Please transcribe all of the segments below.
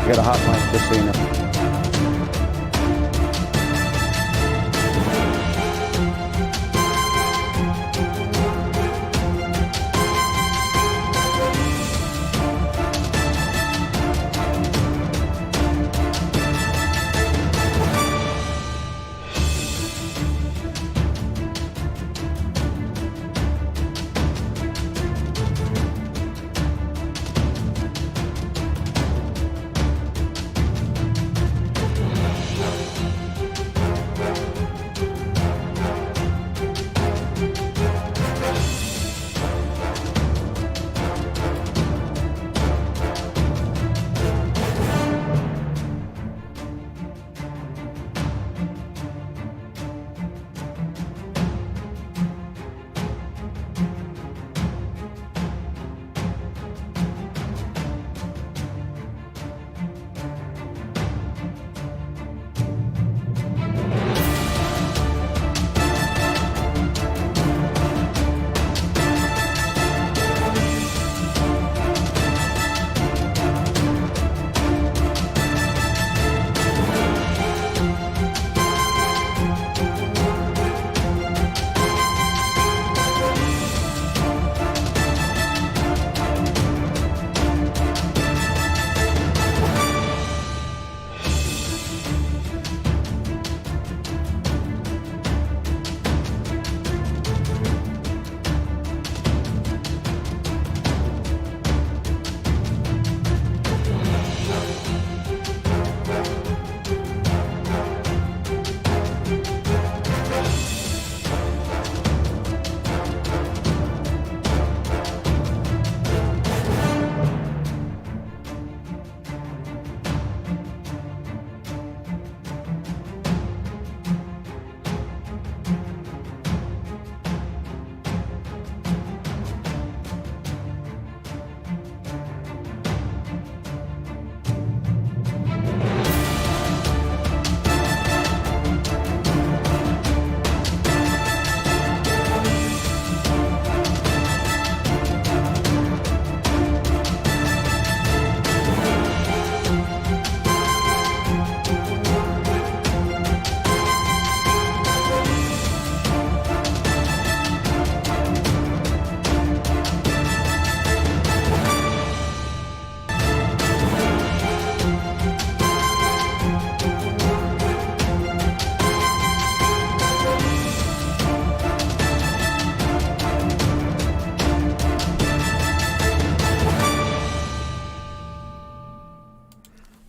got a hotline, just so you know.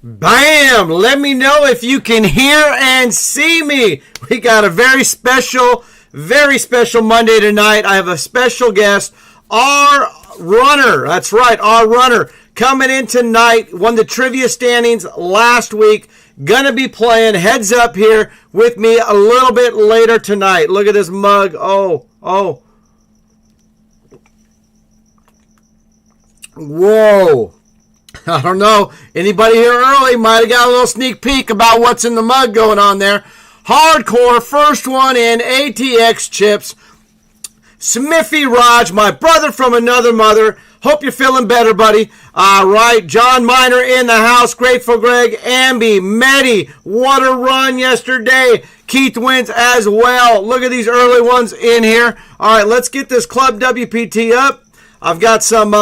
Bam! Let me know if you can hear and see me. We got a very special Monday tonight. I have a special guest, our runner. That's right, our runner. Coming in tonight, won the trivia standings last week. Gonna be playing heads up here with me a little bit later tonight. Look at this mug. Oh. Whoa. I don't know. Anybody here early might have got a little sneak peek about what's in the mug going on there. Hardcore, first one in, ATX chips. Smithy Raj, my brother from another mother. Hope you're feeling better, buddy. All right, John Miner in the house. Grateful Greg, Amby, Medi. What a run yesterday. Keith wins as well. Look at these early ones in here. All right, let's get this Club WPT up. I've got some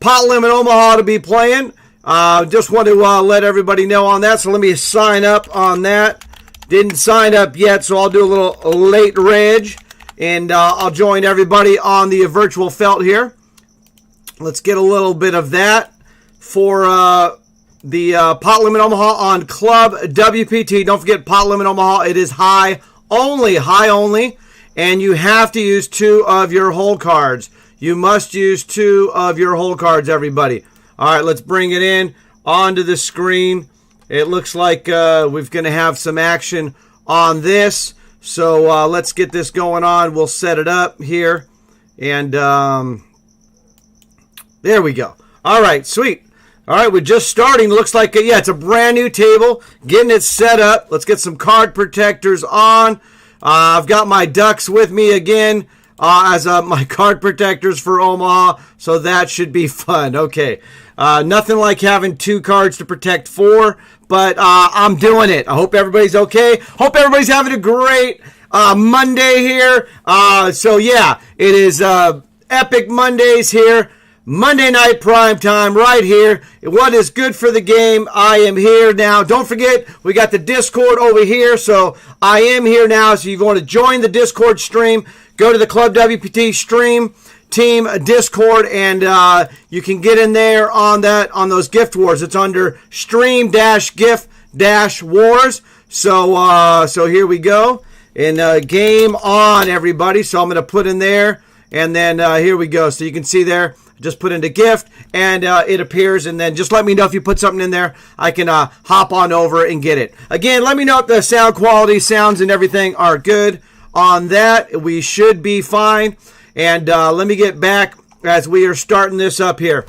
Pot Limit Omaha to be playing. Just want to let everybody know on that. So let me sign up on that. Didn't sign up yet, so I'll do a little late reg. And I'll join everybody on the virtual felt here. Let's get a little bit of that for the Pot Limit Omaha on Club WPT. Don't forget Pot Limit Omaha. It is high only. And you have to use 2 of your hole cards. You must use 2 of your hole cards, everybody. All right, let's bring it in onto the screen. It looks like we're going to have some action on this. So let's get this going on. We'll set it up here. And there we go. All right, sweet. All right, we're just starting. Looks like, it's a brand new table. Getting it set up. Let's get some card protectors on. I've got my ducks with me again. As my card protectors for Omaha, so that should be fun. Okay. Nothing like having 2 cards to protect 4, but I'm doing it. I hope everybody's okay. Hope everybody's having a great Monday here. So yeah, it is Epic Mondays here. Monday night prime time right here. What is good for the game? I am here now. Don't forget, we got the Discord over here. So I am here now. So you're going to join the Discord stream. Go to the ClubWPT stream team Discord, and you can get in there on those gift wars. It's under stream-gift-wars. So here we go. And game on, everybody. So I'm going to put in there, and then here we go. So you can see there. Just put into gift, and it appears, and then just let me know if you put something in there. I can hop on over and get it. Again, let me know if the sound quality, sounds, and everything are good on that. We should be fine. And let me get back as we are starting this up here.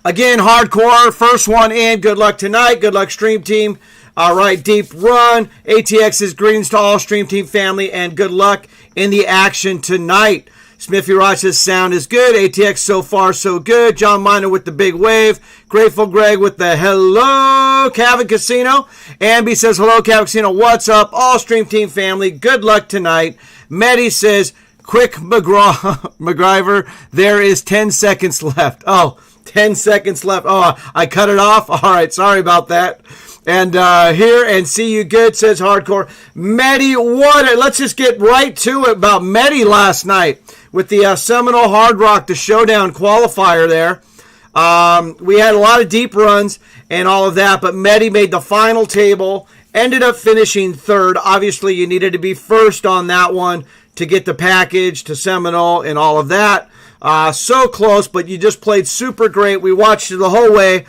Again, hardcore, first one in. Good luck tonight. Good luck, stream team. All right, deep run. ATX's greetings to all stream team family, and good luck in the action tonight. Smithy Rod says sound is good. ATX so far so good. John Miner with the big wave. Grateful Greg with the hello Cavin Casino. Amby says hello Cavin Casino. What's up? All stream team family. Good luck tonight. Medi says quick MacGyver. There is 10 seconds left. Oh, 10 seconds left. Oh, I cut it off. All right, sorry about that. And here and see you good, says Hardcore. Medi, let's just get right to it about Medi last night with the Seminole Hard Rock, the Showdown qualifier there. We had a lot of deep runs and all of that, but Medi made the final table, ended up finishing 3rd. Obviously, you needed to be first on that one to get the package to Seminole and all of that. So close, but you just played super great. We watched it the whole way.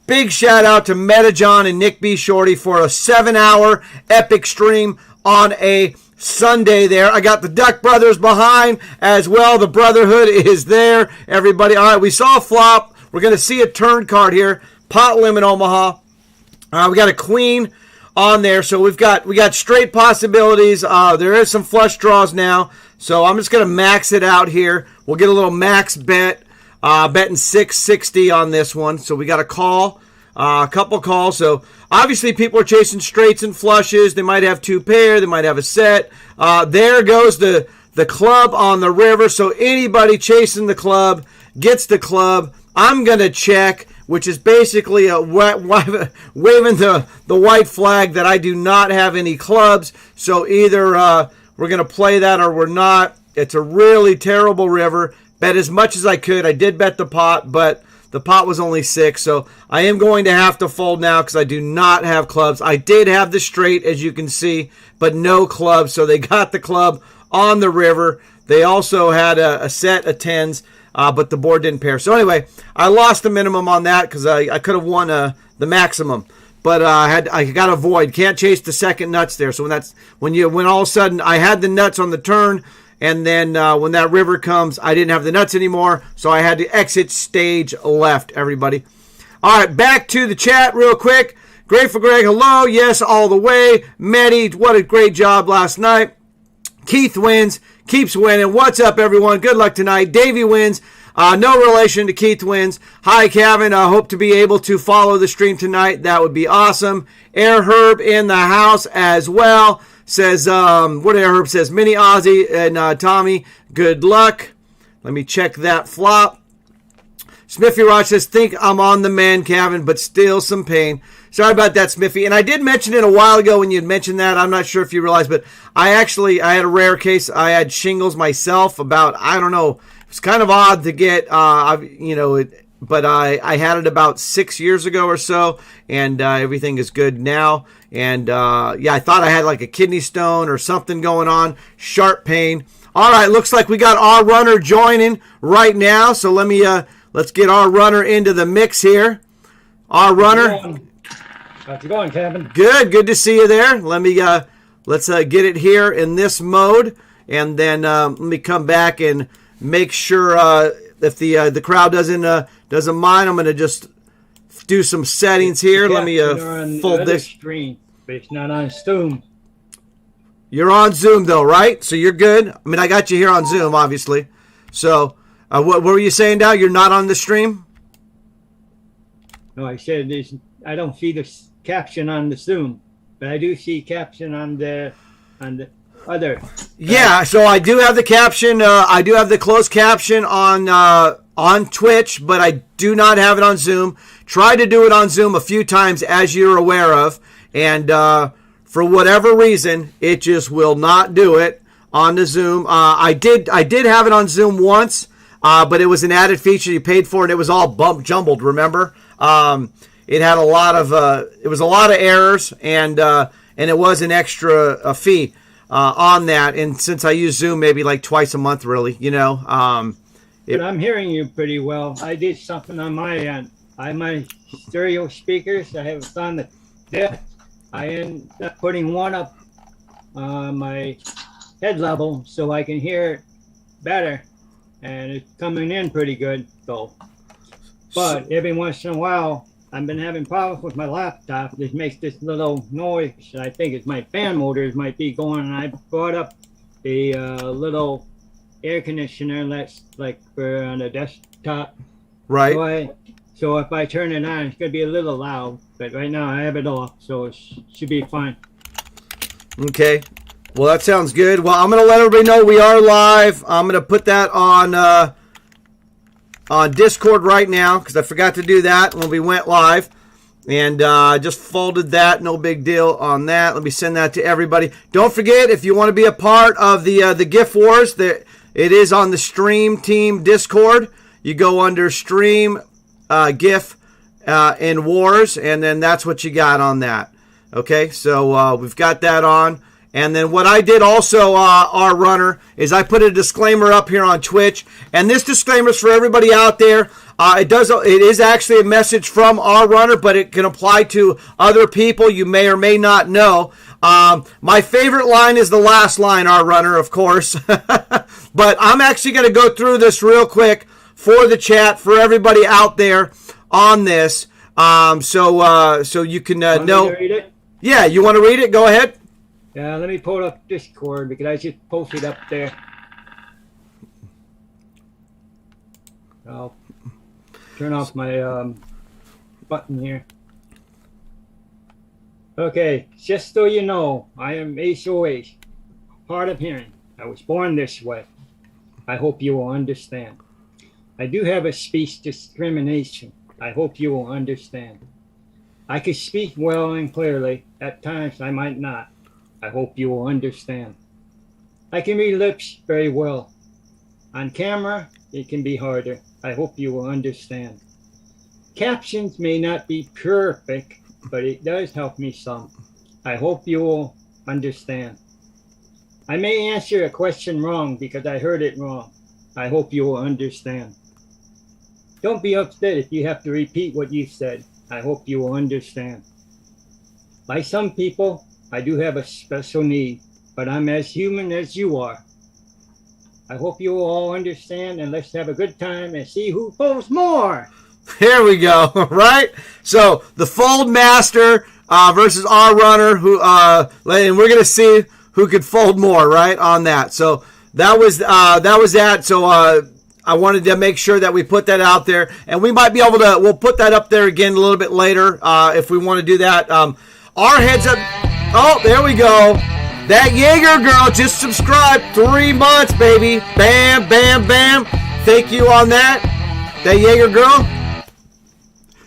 Big shout out to Meta John and Nick B. Shorty for a 7-hour epic stream on a Sunday there. I got the Duck Brothers behind as well. The Brotherhood is there. Everybody. All right, we saw a flop. We're going to see a turn card here. Pot limit Omaha. We got a queen on there. So we got straight possibilities. There is some flush draws now. So I'm just going to max it out here. We'll get a little max bet. Betting 660 on this one. So we got a call, a couple calls. So obviously people are chasing straights and flushes. They might have 2 pair. They might have a set. There goes the club on the river. So anybody chasing the club gets the club. I'm going to check, which is basically waving the white flag that I do not have any clubs. So either we're going to play that or we're not. It's a really terrible river. Bet as much as I could. I did bet the pot, but the pot was only 6. So I am going to have to fold now because I do not have clubs. I did have the straight, as you can see, but no clubs. So they got the club on the river. They also had a set of 10s, but the board didn't pair. So anyway, I lost the minimum on that because I could have won the maximum. But I got a void. Can't chase the second nuts there. So when all of a sudden I had the nuts on the turn, and then when that river comes, I didn't have the nuts anymore, so I had to exit stage left, everybody. All right, back to the chat real quick. Grateful Greg, hello. Yes, all the way. Medi, what a great job last night. Keith wins, keeps winning. What's up, everyone? Good luck tonight. Davey wins. No relation to Keith wins. Hi, Kevin. I hope to be able to follow the stream tonight. That would be awesome. Air Herb in the house as well. Says, what Air Herb says, Mini Ozzy and Tommy, good luck. Let me check that flop. Smithy Roch says, think I'm on the man, Kevin, but still some pain. Sorry about that, Smithy. And I did mention it a while ago when you had mentioned that. I'm not sure if you realized, but I had a rare case. I had shingles myself about, I don't know, it's kind of odd to get, but I had it about 6 years ago or so, and everything is good now. And I thought I had like a kidney stone or something going on. Sharp pain. All right, looks like we got our runner joining right now. So let's get our runner into the mix here. Our runner. How's it going, Kevin? Good to see you there. Let's get it here in this mode, and then let me come back and make sure if the crowd doesn't mind, I'm going to just do some settings here. Let me fold this screen, but it's not on Zoom. You're on Zoom though, right? So you're good. I mean, I got you here on Zoom, obviously. So what were you saying now? You're not on the stream? No, I said I don't see the caption on the Zoom, but I do see caption on the other. Yeah, so I do have the caption. I do have the closed caption on Twitch, but I do not have it on Zoom. Tried to do it on Zoom a few times, as you're aware of, and for whatever reason, it just will not do it on the Zoom. I did have it on Zoom once, but it was an added feature you paid for, and it was all jumbled. Remember, it had a lot of errors, and it was an extra fee on that. And since I use Zoom maybe like twice a month, really, But I'm hearing you pretty well. I did something on my end. I have my stereo speakers. I have it on the desk. I end up putting one up my head level so I can hear it better, and it's coming in pretty good though. But every once in a while, I've been having problems with my laptop. It makes this little noise. I think it's my fan motors might be going. And I brought up a little air conditioner that's like for on a desktop. Right. So if I turn it on, it's gonna be a little loud. But right now I have it off, so it should be fine. Okay. Well, that sounds good. Well, I'm gonna let everybody know we are live. I'm gonna put that on Discord right now because I forgot to do that when we went live, and just folded that. No big deal on that. Let me send that to everybody. Don't forget, if you want to be a part of the gift wars, it is on the Stream Team Discord. You go under Stream GIF and Wars, and then that's what you got on that. Okay, so we've got that on. And then what I did also, our runner, is I put a disclaimer up here on Twitch. And this disclaimer is for everybody out there. It is actually a message from our runner, but it can apply to other people you may or may not know. My favorite line is the last line, our runner, of course. But I'm actually going to go through this real quick for the chat, for everybody out there on this. So you can know. Read it? Yeah, you want to read it? Go ahead. Yeah, let me pull up Discord because I just posted up there. I'll turn off my button here. Okay, just so you know, I am HOH, hard of hearing. I was born this way. I hope you will understand. I do have a speech discrimination. I hope you will understand. I can speak well and clearly. At times I might not. I hope you will understand. I can read lips very well. On camera, it can be harder. I hope you will understand. Captions may not be perfect, but it does help me some. I hope you will understand. I may answer a question wrong because I heard it wrong. I hope you will understand. Don't be upset if you have to repeat what you said. I hope you will understand. Like some people, I do have a special need, but I'm as human as you are. I hope you will all understand, and let's have a good time and see who folds more. Here we go, right? So the fold master versus our runner, and we're gonna see who could fold more, right? On that. So that was that. So I wanted to make sure that we put that out there, and we might be able to. We'll put that up there again a little bit later if we want to do that. Our heads up. Oh, there we go. That Jaeger girl just subscribed. 3 months, baby. Bam, bam, bam. Thank you on that. That Jaeger girl.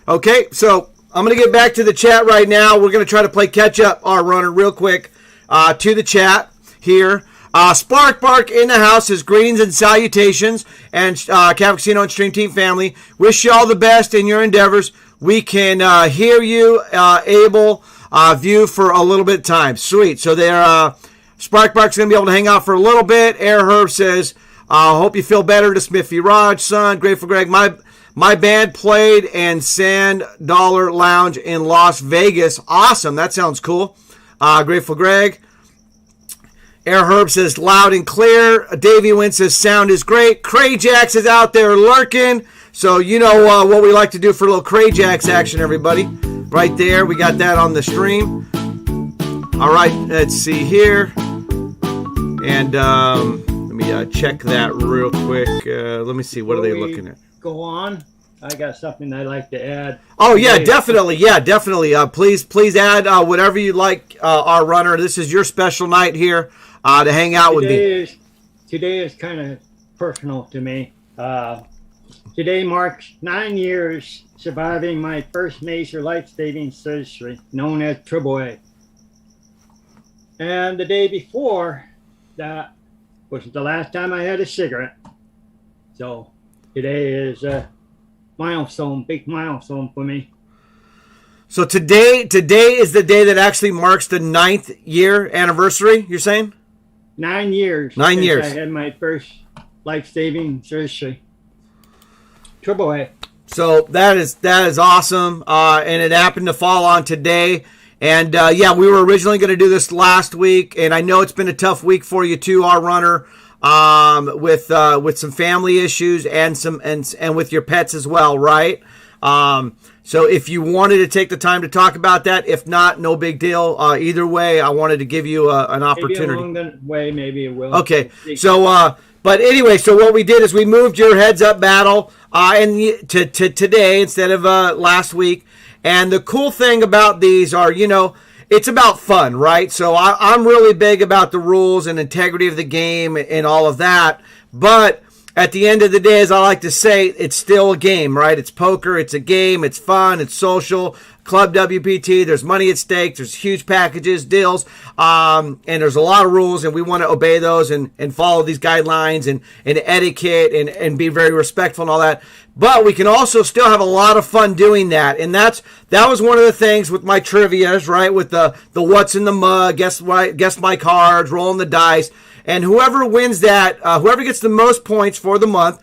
Okay, so I'm going to get back to the chat right now. We're going to try to play catch up, our runner, real quick to the chat here. Spark Bark in the house is greetings and salutations. And Cav Casino and Stream Team family, wish you all the best in your endeavors. We can hear you, able view for a little bit of time. Sweet. So there, Spark Bark's going to be able to hang out for a little bit. Air Herb says, hope you feel better. To Smithy Raj, son. Grateful Greg. My band played in Sand Dollar Lounge in Las Vegas. Awesome. That sounds cool. Grateful Greg. Air Herb says loud and clear. Davey Wynn says sound is great. Crayjax is out there lurking. So you know what we like to do for a little Crayjax action, everybody. Right there. We got that on the stream. All right. Let's see here. And let me check that real quick. Let me see. What are they looking at? Go on. I got something I'd like to add. Oh yeah, Today- definitely. Yeah, definitely. Please add whatever you like, our runner. This is your special night here to hang out with me. Today is kind of personal to me. Today marks 9 years surviving my first major life-saving surgery, known as ClubWPT. And the day before that was the last time I had a cigarette. So today is a milestone, big milestone for me. So today is the day that actually marks the 9th year anniversary. You're saying? 9 years. 9 years. I had my first life-saving surgery. ClubWPT. So that is awesome, and it happened to fall on today. And yeah, we were originally going to do this last week, and I know it's been a tough week for you too, our runner, with some family issues and with your pets as well, right? So if you wanted to take the time to talk about that, if not, no big deal. Either way, I wanted to give you an opportunity. Maybe along the way, maybe it will. Okay, so but anyway, so what we did is we moved your heads up battle to today instead of last week. And the cool thing about these are, it's about fun, right? So I'm really big about the rules and integrity of the game and all of that. But at the end of the day, as I like to say, it's still a game, right? It's poker, it's a game, it's fun, it's social. ClubWPT, there's money at stake, there's huge packages, deals, and there's a lot of rules, and we want to obey those and follow these guidelines and etiquette and be very respectful and all that. But we can also still have a lot of fun doing that, and that was one of the things with my trivias, right? With the what's in the mug, guess my cards, rolling the dice, and whoever wins that, whoever gets the most points for the month,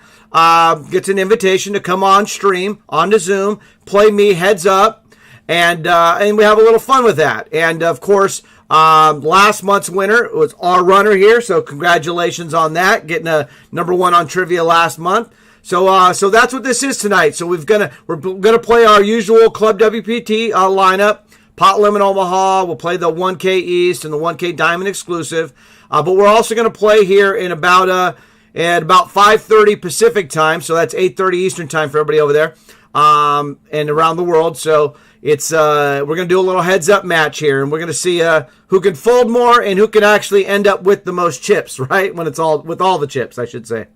gets an invitation to come on stream, onto Zoom, play me heads up. And we have a little fun with that. And, of course, last month's winner was our runner here, so congratulations on that, getting a #1 on trivia last month. So that's what this is tonight. So we're gonna play our usual ClubWPT lineup. Pot Limit Omaha. We'll play the 1K East and the 1K Diamond exclusive. But we're also going to play here in at about 5:30 Pacific time. So that's 8:30 Eastern time for everybody over there and around the world. So it's we're going to do a little heads up match here, and we're going to see who can fold more and who can actually end up with the most chips, right? When it's all with all the chips, I should say.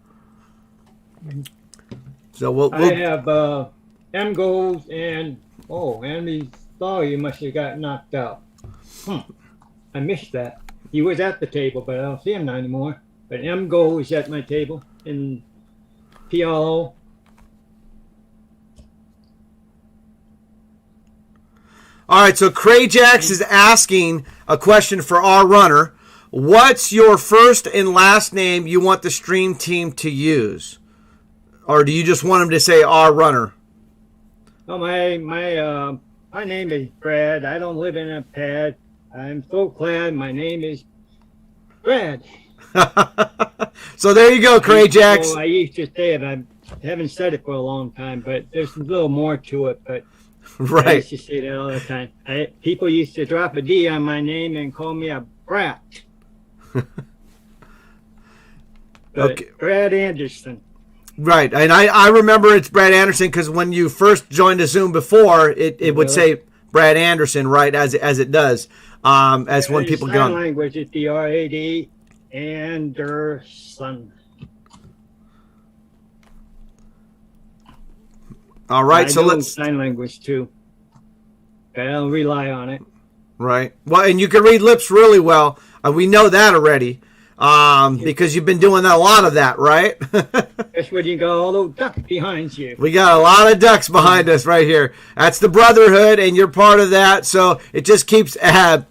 So I have M goes and Andy Stahl, you must have got knocked out. I missed that. He was at the table, but I don't see him not anymore. But M goes at my table in PLO. All right, so Crayjax is asking a question for our runner. What's your first and last name you want the stream team to use? Or do you just want him to say our runner? Oh, my name is Brad. I don't live in a pad. I'm so glad my name is Brad. So there you go, Crayjax. I used to say it. I haven't said it for a long time, but there's a little more to it. But right. I used to say that all the time. People used to drop a D on my name and call me a brat. Okay. Brad Anderson. Right, and I remember it's Brad Anderson because when you first joined the Zoom before, it would say Brad Anderson, right, as it does, as when people go. Sign language is DRAD Anderson. All right, so let's sign language too. I don't rely on it. Right. Well, and you can read lips really well. We know that already. Because you've been doing a lot of that, right? That's when you got all those ducks behind you. We got a lot of ducks behind us right here. That's the brotherhood, and you're part of that, so it just keeps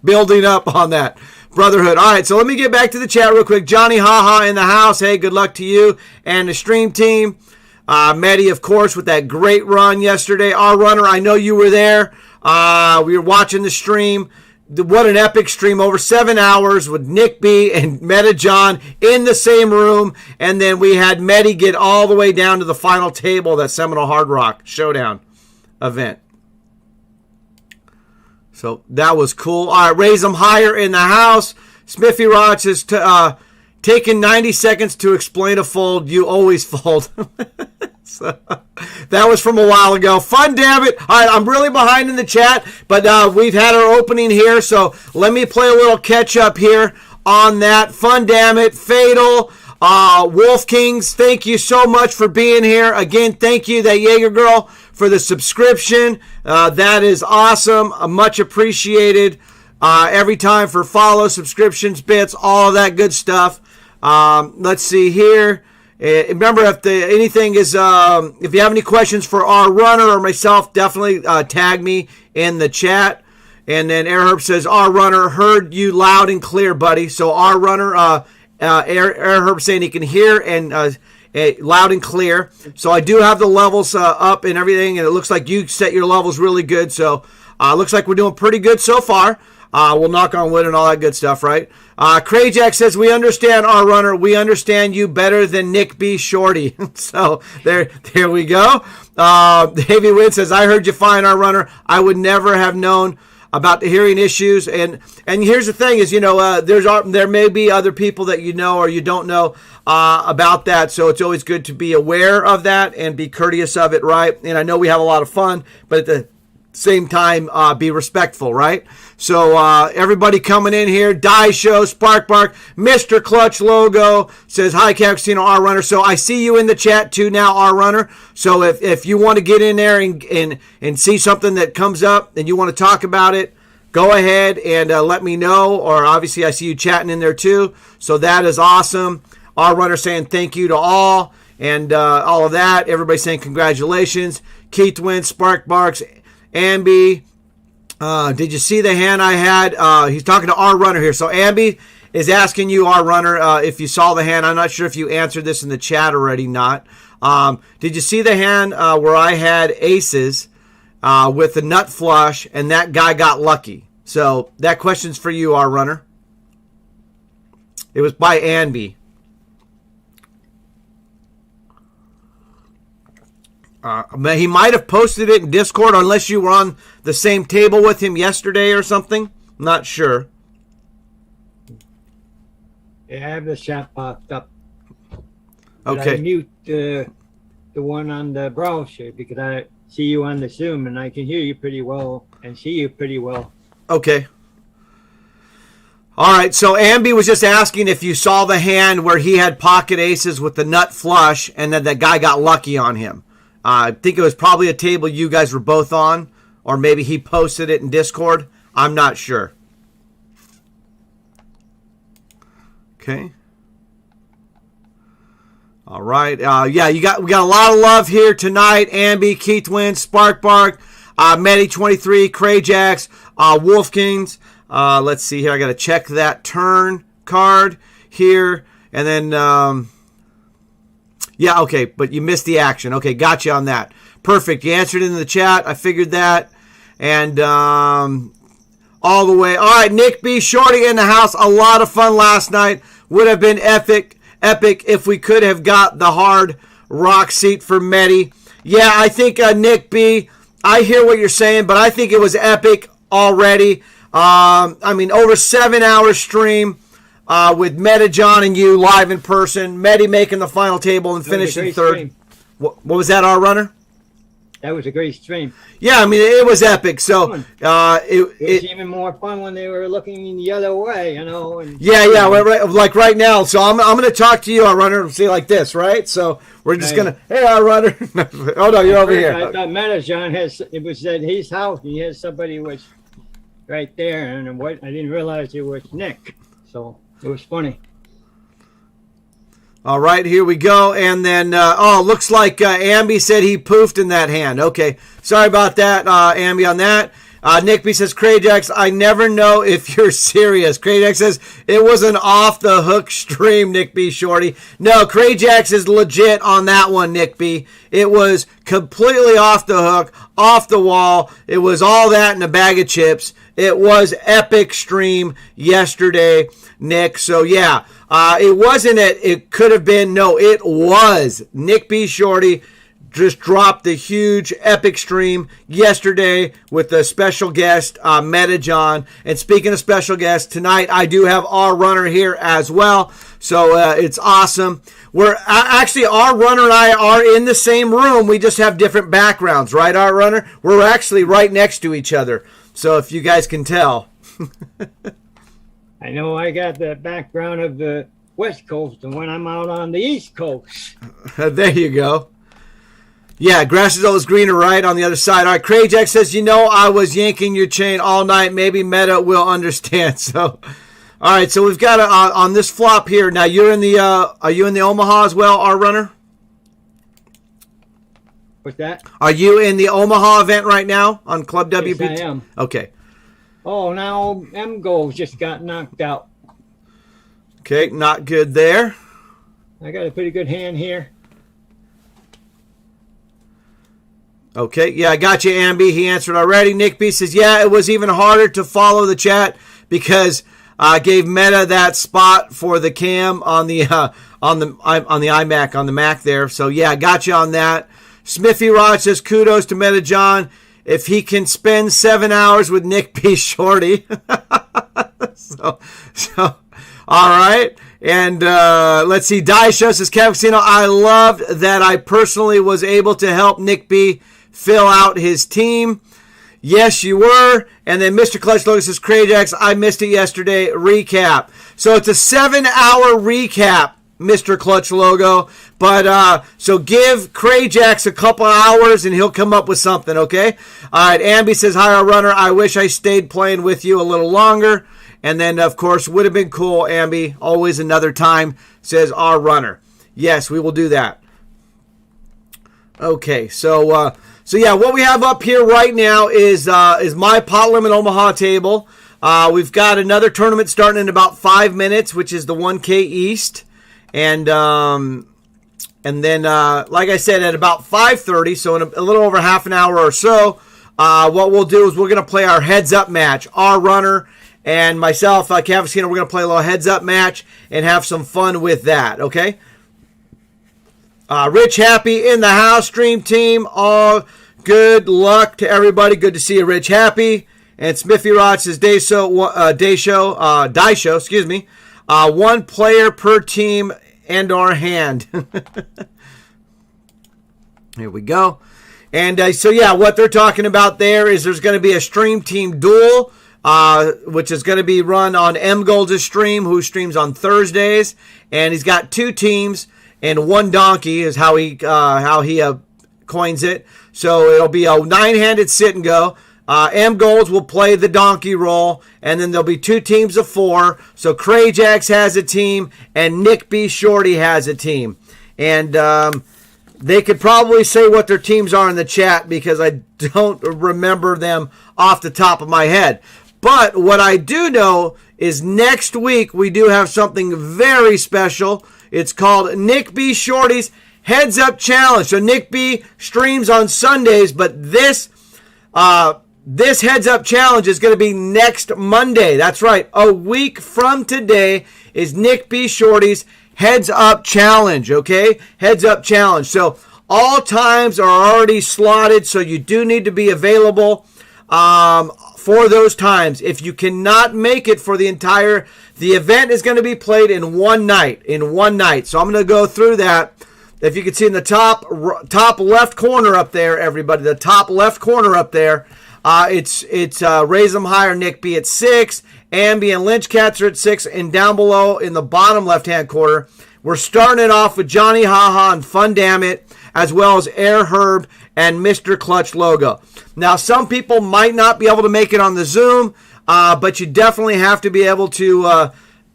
building up on that brotherhood. All right, so let me get back to the chat real quick. Johnny Haha in the house. Hey, good luck to you and the stream team. Maddie, of course, with that great run yesterday. Our runner, I know you were there. We were watching the stream. What an epic stream, over 7 hours with Nick B and Meta John in the same room. And then we had Medi get all the way down to the final table of that Seminole Hard Rock Showdown event. So that was cool. All right, raise them higher in the house. Smithy Roch is taking 90 seconds to explain a fold. You always fold. So, that was from a while ago. Fun, damn it. All right, I'm really behind in the chat, but we've had our opening here, so let me play a little catch up here on that. Fun, damn it. Fatal. Wolf Kings, thank you so much for being here. Again, thank you, that Jaeger girl, for the subscription. That is awesome. Much appreciated. Every time for follow, subscriptions, bits, all of that good stuff. Let's see here. Remember, if anything is, if you have any questions for our runner or myself, definitely tag me in the chat. And then Airherb says, our runner heard you loud and clear, buddy. So our runner, Airherb saying he can hear and loud and clear. So I do have the levels up and everything, and it looks like you set your levels really good. So looks like we're doing pretty good so far. We'll knock on wood and all that good stuff, right? Crayjack says, we understand our runner. We understand you better than Nick B. Shorty. So there we go. Davey Wynn says, I heard you fine, our runner. I would never have known about the hearing issues. And here's the thing is, there may be other people that you know or you don't know about that. So it's always good to be aware of that and be courteous of it, right? And I know we have a lot of fun, but at the same time, be respectful, right? So everybody coming in here, Die Show, Spark Bark, Mr. Clutch Logo says, hi, Casino R Runner. So I see you in the chat too now, R Runner. So if you want to get in there and see something that comes up and you want to talk about it, go ahead and let me know. Or obviously I see you chatting in there too. So that is awesome. R Runner saying thank you to all and all of that. Everybody saying congratulations. Keith Wynn, Spark Barks, Ambi, did you see the hand I had? He's talking to our runner here. So Ambi is asking you, our runner, if you saw the hand. I'm not sure if you answered this in the chat already. Not. Did you see the hand where I had aces with the nut flush and that guy got lucky? So that question's for you, our runner. It was by Ambi. He might have posted it in Discord unless you were on the same table with him yesterday or something. I'm not sure. Yeah, I have the chat popped up. Okay. I mute the one on the browser because I see you on the Zoom and I can hear you pretty well and see you pretty well. Okay. All right, so Ambi was just asking if you saw the hand where he had pocket aces with the nut flush and then that guy got lucky on him. I think it was probably a table you guys were both on, or maybe he posted it in Discord. I'm not sure. Okay. All right. Yeah, we got a lot of love here tonight. Ambi, Keith Wynn, Spark Bark, Medi23, Crayjacks, Wolf Kings. Let's see here. I got to check that turn card here, and then. Yeah, okay, but you missed the action. Okay, got you on that. Perfect. You answered in the chat. I figured that. And all the way. All right, Nick B. Shorty in the house. A lot of fun last night. Would have been epic if we could have got the hard rock seat for Medi. Yeah, I think Nick B., I hear what you're saying, but I think it was epic already. I mean, over 7 hour stream. With Meta, John, and you live in person. Medi making the final table and finishing third. What was that, our runner? That was a great stream. Yeah, I mean, it was epic. So it was even more fun when they were looking the other way, And, yeah, like right now. So I'm going to talk to you, our runner, and say like this, right? So we're just going to, hey, our runner. Oh, no, you're over here. I thought Meta, John, it was at his house. He had somebody was right there, and I didn't realize it was Nick. So. It was funny. All right, here we go. And then, looks like Ambi said he poofed in that hand. Okay, sorry about that, Ambi, on that. Nick B says, Crayjax, I never know if you're serious. Crayjax says, it was an off-the-hook stream, Nick B. Shorty. No, Crayjax is legit on that one, Nick B. It was completely off the hook, off the wall. It was all that in a bag of chips. It was epic stream yesterday, Nick. So, yeah, it wasn't it could have been. No, it was. Nick B. Shorty just dropped the huge epic stream yesterday with a special guest, Meta John. And speaking of special guests, tonight I do have our runner here as well. So it's awesome. We're actually, our runner and I are in the same room. We just have different backgrounds, right, our runner? We're actually right next to each other. So if you guys can tell. I know I got the background of the West Coast and when I'm out on the East Coast. There you go. Yeah, grass is always greener, right, on the other side. All right, Crayjack says, I was yanking your chain all night. Maybe Meta will understand. So, all right, so we've got on this flop here. Now, you're in the, are you in the Omaha as well, our runner? What's that? Are you in the Omaha event right now on Club WPT? Yes, I am. Okay. Oh, now M-Goals just got knocked out. Okay, not good there. I got a pretty good hand here. Okay, yeah, I got you, Amby. He answered already. Nick B says, yeah, it was even harder to follow the chat because I gave Meta that spot for the cam on the iMac, on the Mac there. So, yeah, I got you on that. Smithy Rod says, kudos to Meta John. If he can spend 7 hours with Nick B. Shorty. so, all right. And let's see. Daisha says, Cappuccino, I loved that I personally was able to help Nick B. fill out his team. Yes, you were. And then Mr. Clutch Logan says, Crayjax, I missed it yesterday. Recap. So it's a 7-hour recap, Mr. Clutch Logo. But so give Crayjax a couple hours and he'll come up with something, okay? All right, Amby says, hi, our runner. I wish I stayed playing with you a little longer. And then, of course, would have been cool, Amby. Always another time, says our runner. Yes, we will do that. Okay, so yeah, what we have up here right now is my Pot Limit Omaha table. We've got another tournament starting in about 5 minutes, which is the 1K East. And then, like I said, at about 5:30, so in a little over half an hour or so, what we'll do is we're going to play our heads-up match. Our runner and myself, Cavacino, we're going to play a little heads-up match and have some fun with that, okay? Rich Happy in the house, stream team. All good luck to everybody. Good to see you, Rich Happy. And Smithy Rod says, Daisho, excuse me. One player per team and our hand. Here we go. And so, yeah, what they're talking about there is there's going to be a stream team duel, which is going to be run on M Gold's stream, who streams on Thursdays. And he's got 2 teams and 1 donkey is how he coins it. So it'll be a 9-handed sit and go. M Golds will play the donkey role, and then there'll be 2 teams of 4. So Crayjax has a team, and Nick B. Shorty has a team. And they could probably say what their teams are in the chat because I don't remember them off the top of my head. But what I do know is next week we do have something very special. It's called Nick B. Shorty's Heads Up Challenge. So Nick B. streams on Sundays, but this Heads Up Challenge is going to be next Monday. That's right. A week from today is Nick B. Shorty's Heads Up Challenge, okay? Heads Up Challenge. So all times are already slotted, so you do need to be available for those times. If you cannot make it for the event is going to be played in one night. So I'm going to go through that. If you can see in the top left corner up there, everybody, the top left corner up there, it's Raise 'em Higher Nick B at 6, Amby and Lynch Cats are at 6, and down below in the bottom left-hand corner, we're starting it off with Johnny Haha and Fun Damn It, as well as Air Herb and Mr. Clutch Logo. Now, some people might not be able to make it on the Zoom, but you definitely have to be able to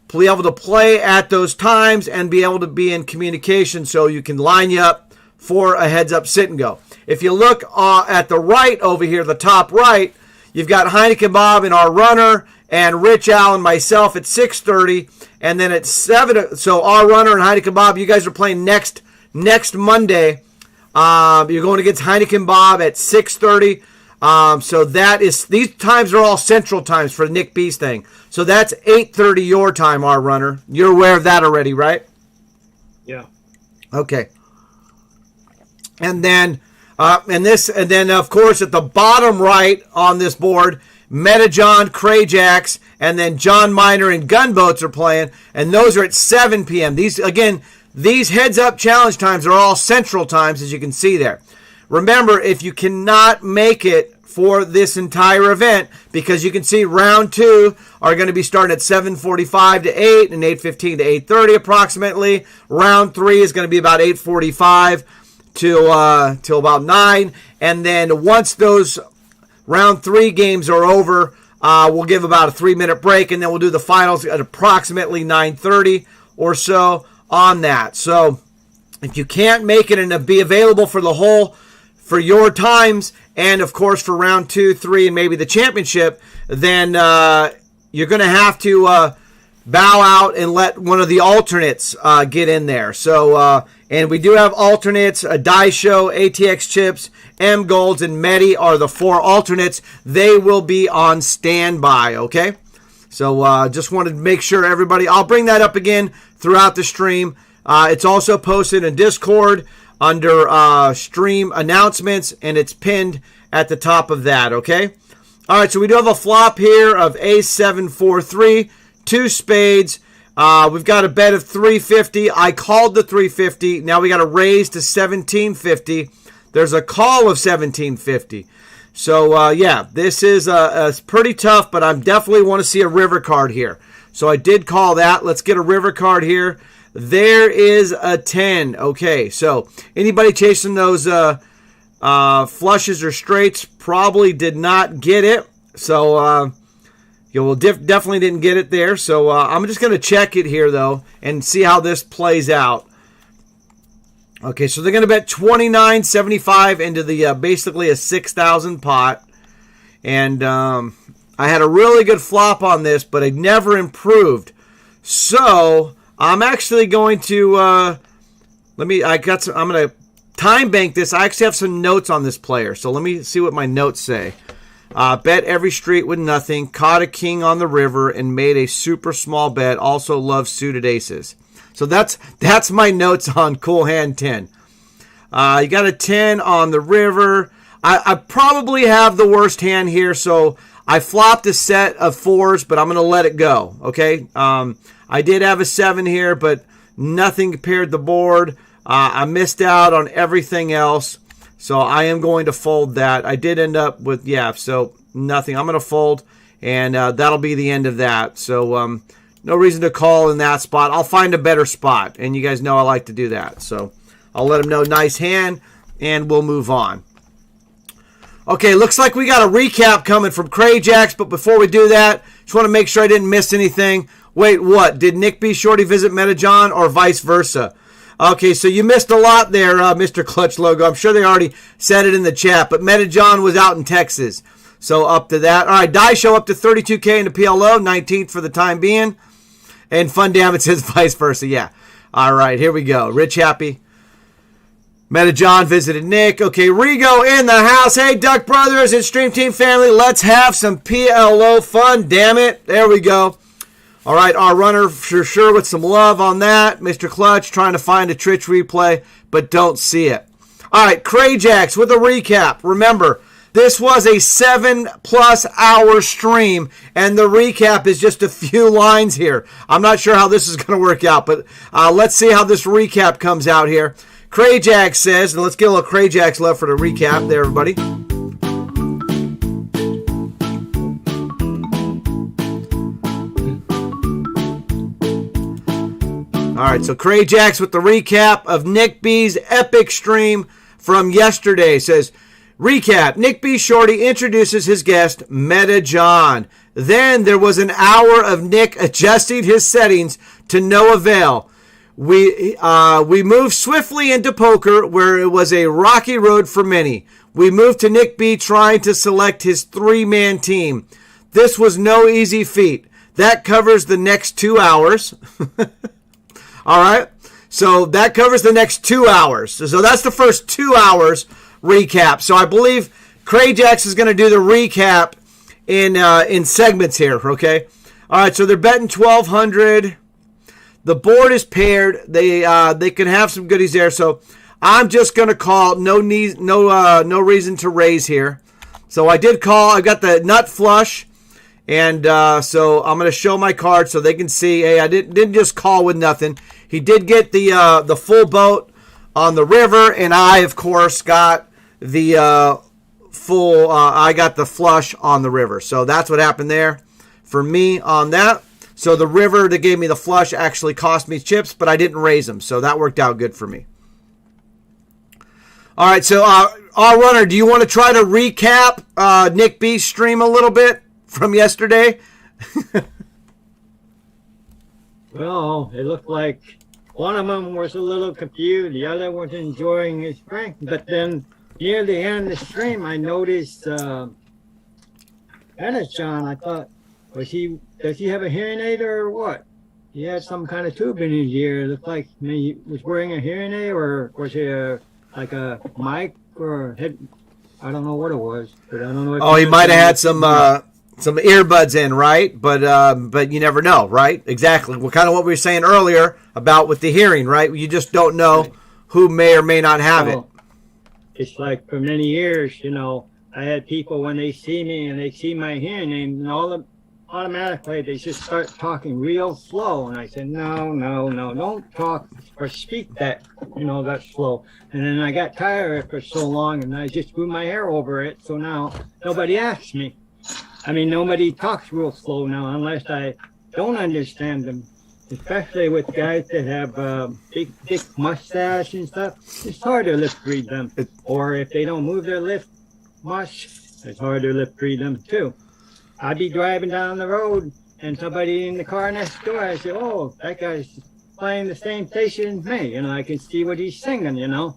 play at those times and be able to be in communication so you can line you up for a heads-up sit and go. If you look at the right over here, the top right, you've got Heineken Bob and our runner and Rich Al and myself at 6:30, and then at 7. So our runner and Heineken Bob, you guys are playing next Monday. You're going against Heineken Bob at 6:30. So that is, these times are all central times for Nick B's thing. So that's 8:30 your time, our runner. You're aware of that already, right? Yeah. Okay. And then, of course, at the bottom right on this board, Metajohn, Crajax, and then John Miner and Gunboats are playing, and those are at 7 p.m. These heads-up challenge times are all Central times, as you can see there. Remember, if you cannot make it for this entire event, because you can see round 2 are going to be starting at 7:45 to 8 and 8:15 to 8:30 approximately. Round 3 is going to be about 8:45 till about 9, and then once those round 3 games are over, we'll give about a 3-minute break, and then we'll do the finals at approximately 9:30 or so on that. So if you can't make it and be available for your times, and of course for round 2, 3, and maybe the championship, then you're going to have to bow out and let one of the alternates get in there. So, and we do have alternates, Daisho, ATX Chips, M Golds, and Medi are the 4 alternates. They will be on standby, okay? So just wanted to make sure everybody, I'll bring that up again throughout the stream. It's also posted in Discord under stream announcements, and it's pinned at the top of that, okay? All right, so we do have a flop here of A743, 2 spades. We've got a bet of 350. I called the 350. Now we got to raise to 1750. There's a call of 1750. So, yeah, this is pretty tough, but I definitely want to see a river card here. So I did call that. Let's get a river card here. There is a 10. Okay, so anybody chasing those flushes or straights probably did not get it. So you definitely didn't get it there. So I'm just going to check it here, though, and see how this plays out. Okay, so they're going to bet $29.75 into the basically a 6,000 pot. And I had a really good flop on this, but it never improved. So I'm actually going to I'm going to time bank this. I actually have some notes on this player. So let me see what my notes say. Bet every street with nothing, caught a king on the river, and made a super small bet. Also loves suited aces. So that's my notes on Cool Hand 10. You got a 10 on the river. I probably have the worst hand here, so I flopped a set of 4s, but I'm going to let it go, okay? I did have a 7 here, but nothing compared to the board. I missed out on everything else, so I am going to fold that. I did end up with, so nothing. I'm going to fold, and that'll be the end of that. So no reason to call in that spot. I'll find a better spot, and you guys know I like to do that. So I'll let them know nice hand, and we'll move on. Okay, looks like we got a recap coming from Crajax, but before we do that, just want to make sure I didn't miss anything. Wait, what? Did Nick B. Shorty visit Metajohn or vice versa? Okay, so you missed a lot there, Mr. Clutch Logo. I'm sure they already said it in the chat, but Metajohn was out in Texas. So up to that. All right, Daisho up to 32K in the PLO, 19th for the time being. And Fun Damn It says vice versa, yeah. All right, here we go. Rich Happy. Metajohn visited Nick. Okay, Rigo in the house. Hey, Duck Brothers and Stream Team family, let's have some PLO fun, damn it. There we go. All right, our runner for sure with some love on that. Mr. Clutch trying to find a Twitch replay, but don't see it. All right, Crajax with a recap. Remember, this was a 7+ hour stream, and the recap is just a few lines here. I'm not sure how this is going to work out, but let's see how this recap comes out here. Crajax says, and let's get a little Crajax love for the recap there, everybody. All right, so Crajax with the recap of Nick B's epic stream from yesterday. Says, recap, Nick B. Shorty introduces his guest, Metajohn. Then there was an hour of Nick adjusting his settings to no avail. We moved swiftly into poker, where it was a rocky road for many. We moved to Nick B trying to select his 3-man team. This was no easy feat. That covers the next 2 hours. All right, so that covers the next 2 hours. So that's the first 2 hours recap. So I believe Crajax is going to do the recap in segments here, okay? All right, so they're betting 1,200. The board is paired. They can have some goodies there. So I'm just going to call. No reason to raise here. So I did call. I got the nut flush. And so I'm going to show my card so they can see. Hey, I didn't just call with nothing. He did get the full boat on the river, and I, of course, got the full. I got the flush on the river. So that's what happened there for me on that. So the river that gave me the flush actually cost me chips, but I didn't raise them, so that worked out good for me. All right, so our runner, do you want to try to recap Nick B's stream a little bit from yesterday? Well, it looked like one of them was a little confused, the other was enjoying his drink. But then near the end of the stream, I noticed John. I thought, does he have a hearing aid or what? He had some kind of tube in his ear. It looked like he was wearing a hearing aid, or was it like a mic or head? I don't know what it was, but I don't know. Oh, he might have had some earbuds in, right? But you never know, right? Exactly. Well, kind of what we were saying earlier about with the hearing, right? You just don't know who may or may not have it. It's like for many years, I had people when they see me and they see my hearing aid, and automatically they just start talking real slow. And I said, no, don't talk or speak that slow. And then I got tired of it for so long, and I just grew my hair over it. So now nobody asks me. I mean, nobody talks real slow now unless I don't understand them, especially with guys that have big, thick mustache and stuff. It's hard to lip read them. Or if they don't move their lips much, it's hard to lip read them too. I'd be driving down the road and somebody in the car next door, I say, oh, that guy's playing the same station as me. I can see what he's singing,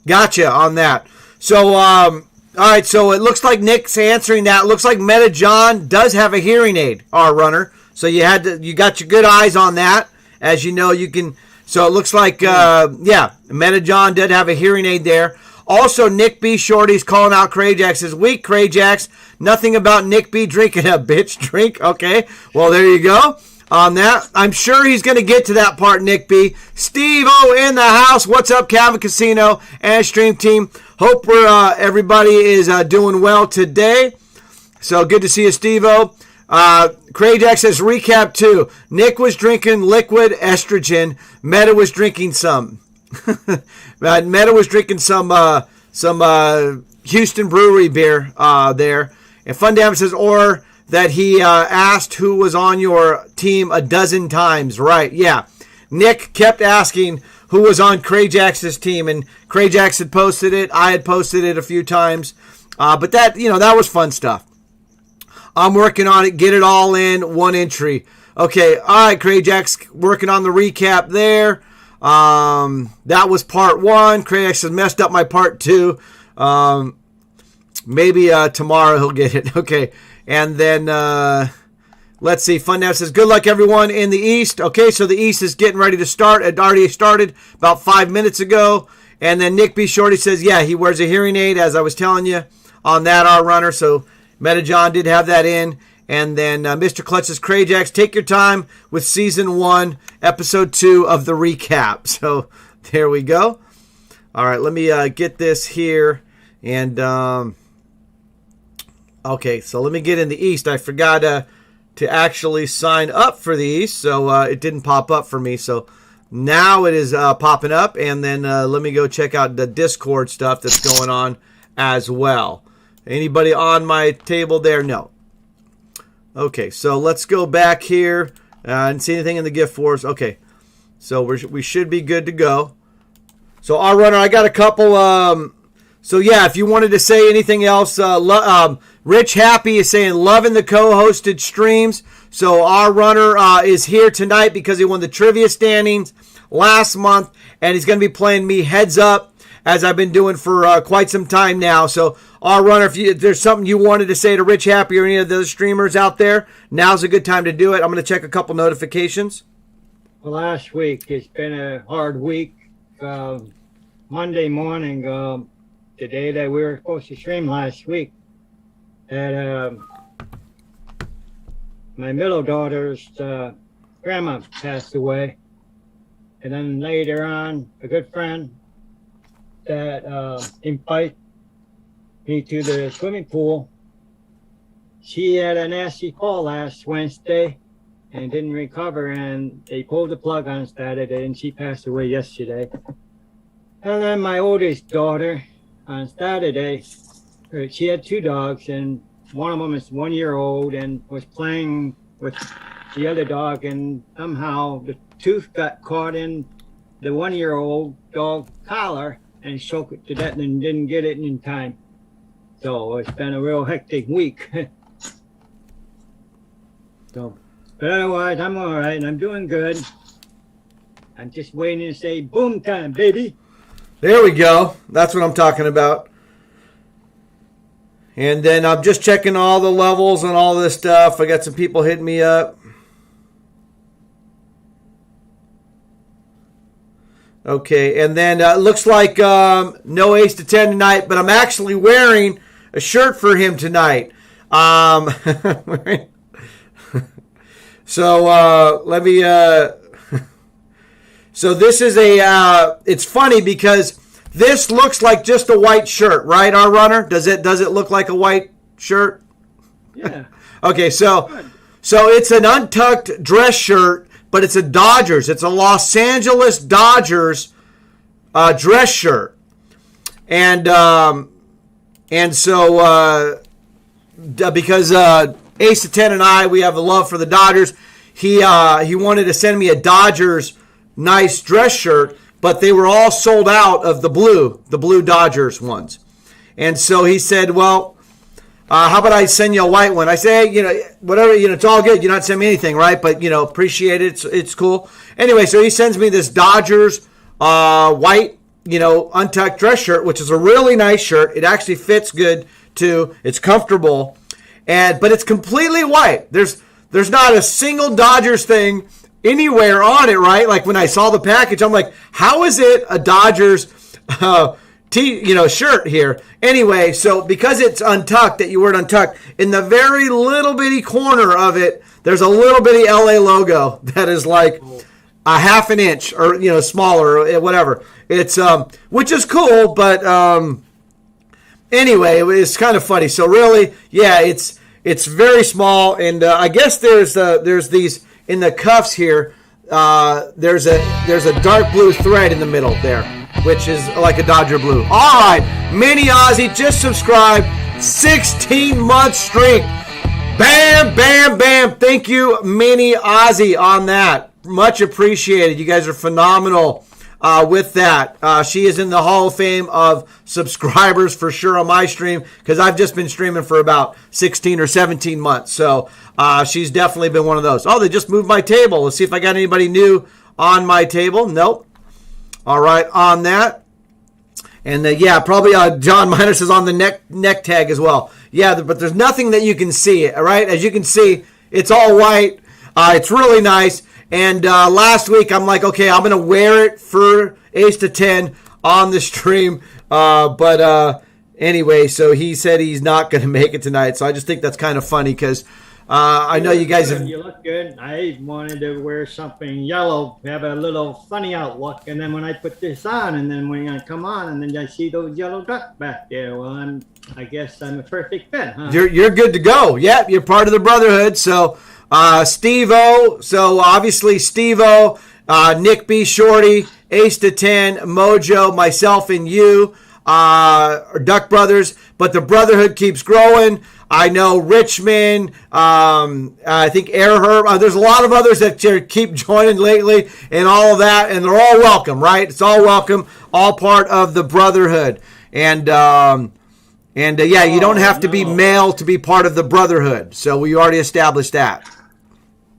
Gotcha on that. So, all right, so it looks like Nick's answering that. It looks like Meta John does have a hearing aid, our runner. So you got your good eyes on that. As you know, you can. So it looks like, Meta John did have a hearing aid there. Also, Nick B. Shorty's calling out Crajax this week. Crajax, nothing about Nick B. drinking a bitch drink. Okay, well, there you go on that. I'm sure he's going to get to that part, Nick B. Steve-O in the house. What's up, Calvin Casino and Stream Team? Hope everybody is doing well today. So good to see you, Steve-O. Crajax says, recap 2. Nick was drinking liquid estrogen. Meta was drinking some. Meta was drinking some Houston Brewery beer there. And Fun Damage says, or that he asked who was on your team a dozen times. Right, yeah. Nick kept asking who was on Crajax's team, and Crajax had posted it. I had posted it a few times. But that was fun stuff. I'm working on it. Get it all in one entry. Okay, all right, Crajax, working on the recap there. That was part 1. Crajax has messed up my part 2. Maybe tomorrow he'll get it. Okay, and then let's see. Fundown says, good luck, everyone in the East. Okay, so the East is getting ready to start. It already started about 5 minutes ago. And then Nick B. Shorty says, yeah, he wears a hearing aid, as I was telling you on that, our runner. So Meta John did have that in. And then Mr. Clutch says, Crajax, take your time with Season 1, Episode 2 of the recap. So there we go. All right, let me get this here. And, okay, so let me get in the East. I forgot to actually sign up for the East, so it didn't pop up for me. So now it is popping up. And then let me go check out the Discord stuff that's going on as well. Anybody on my table there? No. Okay, so let's go back here and see anything in the gift wars. Okay, so we should be good to go. So our runner, I got a couple. So yeah, if you wanted to say anything else, Rich Happy is saying loving the co-hosted streams. So our runner is here tonight because he won the trivia standings last month, and he's going to be playing me heads up as I've been doing for quite some time now. So our runner, if there's something you wanted to say to Rich Happy or any of the streamers out there, now's a good time to do it. I'm going to check a couple notifications. Well, last week, it's been a hard week. Monday morning, the day that we were supposed to stream last week, that my middle daughter's grandma passed away. And then later on, a good friend that invited me to the swimming pool, she had a nasty fall last Wednesday and didn't recover, and they pulled the plug on Saturday, and she passed away yesterday. And then my oldest daughter, on Saturday, she had 2 dogs, and one of them is 1 year old and was playing with the other dog, and somehow the tooth got caught in the 1 year old dog collar and choked it to death and didn't get it in time. So it's been a real hectic week. So, but otherwise, I'm all right, and I'm doing good. I'm just waiting to say boom time, baby. There we go. That's what I'm talking about. And then I'm just checking all the levels and all this stuff. I got some people hitting me up. Okay, and then it looks like no ace to 10 tonight, but I'm actually wearing a shirt for him tonight. So let me... So this is a... it's funny because this looks like just a white shirt, right, our runner? Does it look like a white shirt? Yeah. Okay, so it's an untucked dress shirt, but it's a Dodgers. It's a Los Angeles Dodgers dress shirt. And so because Ace of 10 and I, we have a love for the Dodgers, he wanted to send me a Dodgers nice dress shirt, but they were all sold out of the blue Dodgers ones. And so he said, well, how about I send you a white one? I say, whatever, it's all good. You're not sending me anything, right? But, appreciate it. It's cool. Anyway, so he sends me this Dodgers white, untucked dress shirt, which is a really nice shirt. It actually fits good, too. It's comfortable. But it's completely white. There's not a single Dodgers thing anywhere on it, right? Like when I saw the package, I'm like, how is it a Dodgers shirt here? Anyway, so because it's untucked, that you wear it untucked, in the very little bitty corner of it, there's a little bitty LA logo that is like a half an inch or smaller or whatever. It's which is cool, but anyway, it's kind of funny. So really, yeah, it's very small, and I guess there's these in the cuffs here. There's a dark blue thread in the middle there, which is like a Dodger blue. All right, Mini Ozzy just subscribed, 16-month streak. Bam, bam, bam. Thank you, Mini Ozzy, on that. Much appreciated. You guys are phenomenal with that. She is in the Hall of Fame of subscribers for sure on my stream, because I've just been streaming for about 16 or 17 months. So she's definitely been one of those. Oh, they just moved my table. Let's see if I got anybody new on my table. Nope. All right, on that. And yeah, probably John Miners is on the neck tag as well. Yeah, but there's nothing that you can see. All right, as you can see, it's all white. It's really nice. And last week, I'm like, okay, I'm going to wear it for Ace to 10 on the stream. But anyway, so he said he's not going to make it tonight. So I just think that's kind of funny because I know you guys have... You look good. I wanted to wear something yellow, have a little funny outlook. And then when I put this on, and then when I come on, and then I see those yellow ducks back there, well, I guess I'm a perfect fit, huh? You're good to go. Yep, you're part of the Brotherhood. So... Steve-O, so obviously Steve-O, Nick B. Shorty, Ace to 10, Mojo, myself, and you are Duck Brothers, but the Brotherhood keeps growing. I know Richmond, I think Air Herb, there's a lot of others that keep joining lately and all of that, and they're all welcome, right? It's all welcome, all part of the Brotherhood. And yeah, you don't have to be male to be part of the Brotherhood, so we already established that.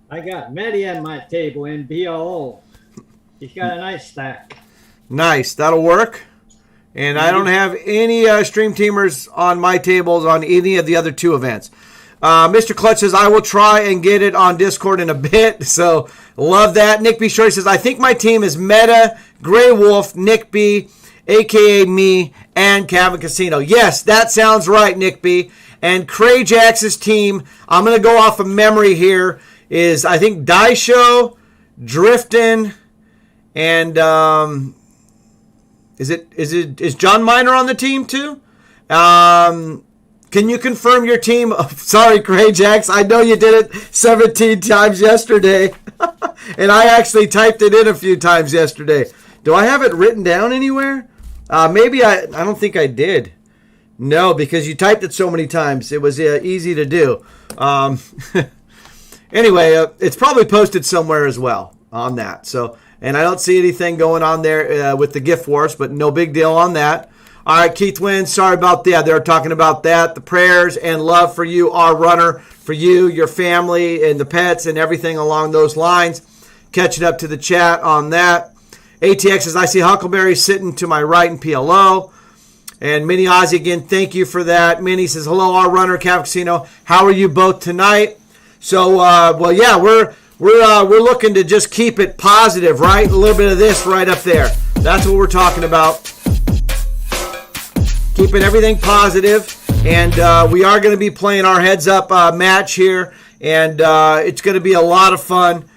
I got Maddie at my table in BLO. He's got a nice stack. Nice. That'll work. And I don't have any stream teamers on my tables on any of the other 2 events. Mr. Clutch says, I will try and get it on Discord in a bit. So, love that. Nick B. Shorty says, I think my team is Meta, Grey Wolf, Nick B., a.k.a. me, and Cabin Casino. Yes, that sounds right, Nick B. And Crayjax's team, I'm going to go off of memory here, is I think Daisho, Driftin, And is John Miner on the team too? Can you confirm your team? Oh, sorry, Craig Jacks. I know you did it 17 times yesterday. And I actually typed it in a few times yesterday. Do I have it written down anywhere? Maybe I don't think I did. No, because you typed it so many times. It was easy to do. Anyway, it's probably posted somewhere as well on that. So, and I don't see anything going on there with the gift wars, but no big deal on that. All right, Keith Wynn, sorry about that. They're talking about that. The prayers and love for you, our runner, for you, your family, and the pets, and everything along those lines. Catching up to the chat on that. ATX says, I see Huckleberry sitting to my right in PLO. And Minnie Ozzy, again, thank you for that. Minnie says, hello, our runner, Cav Casino. How are you both tonight? So, well, yeah, we're looking to just keep it positive, right? A little bit of this right up there. That's what we're talking about. Keeping everything positive. And we are going to be playing our heads up match here. And it's going to be a lot of fun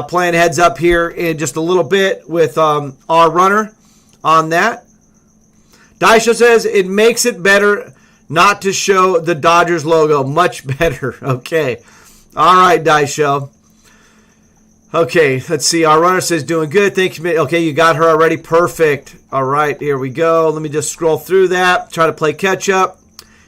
playing heads up here in just a little bit with our runner on that. Daisha says, it makes it better not to show the Dodgers logo. Much better. Okay. All right, Daisha. Okay, let's see. Our runner says, doing good. Thank you. Okay, you got her already. Perfect. All right, here we go. Let me just scroll through that. Try to play catch up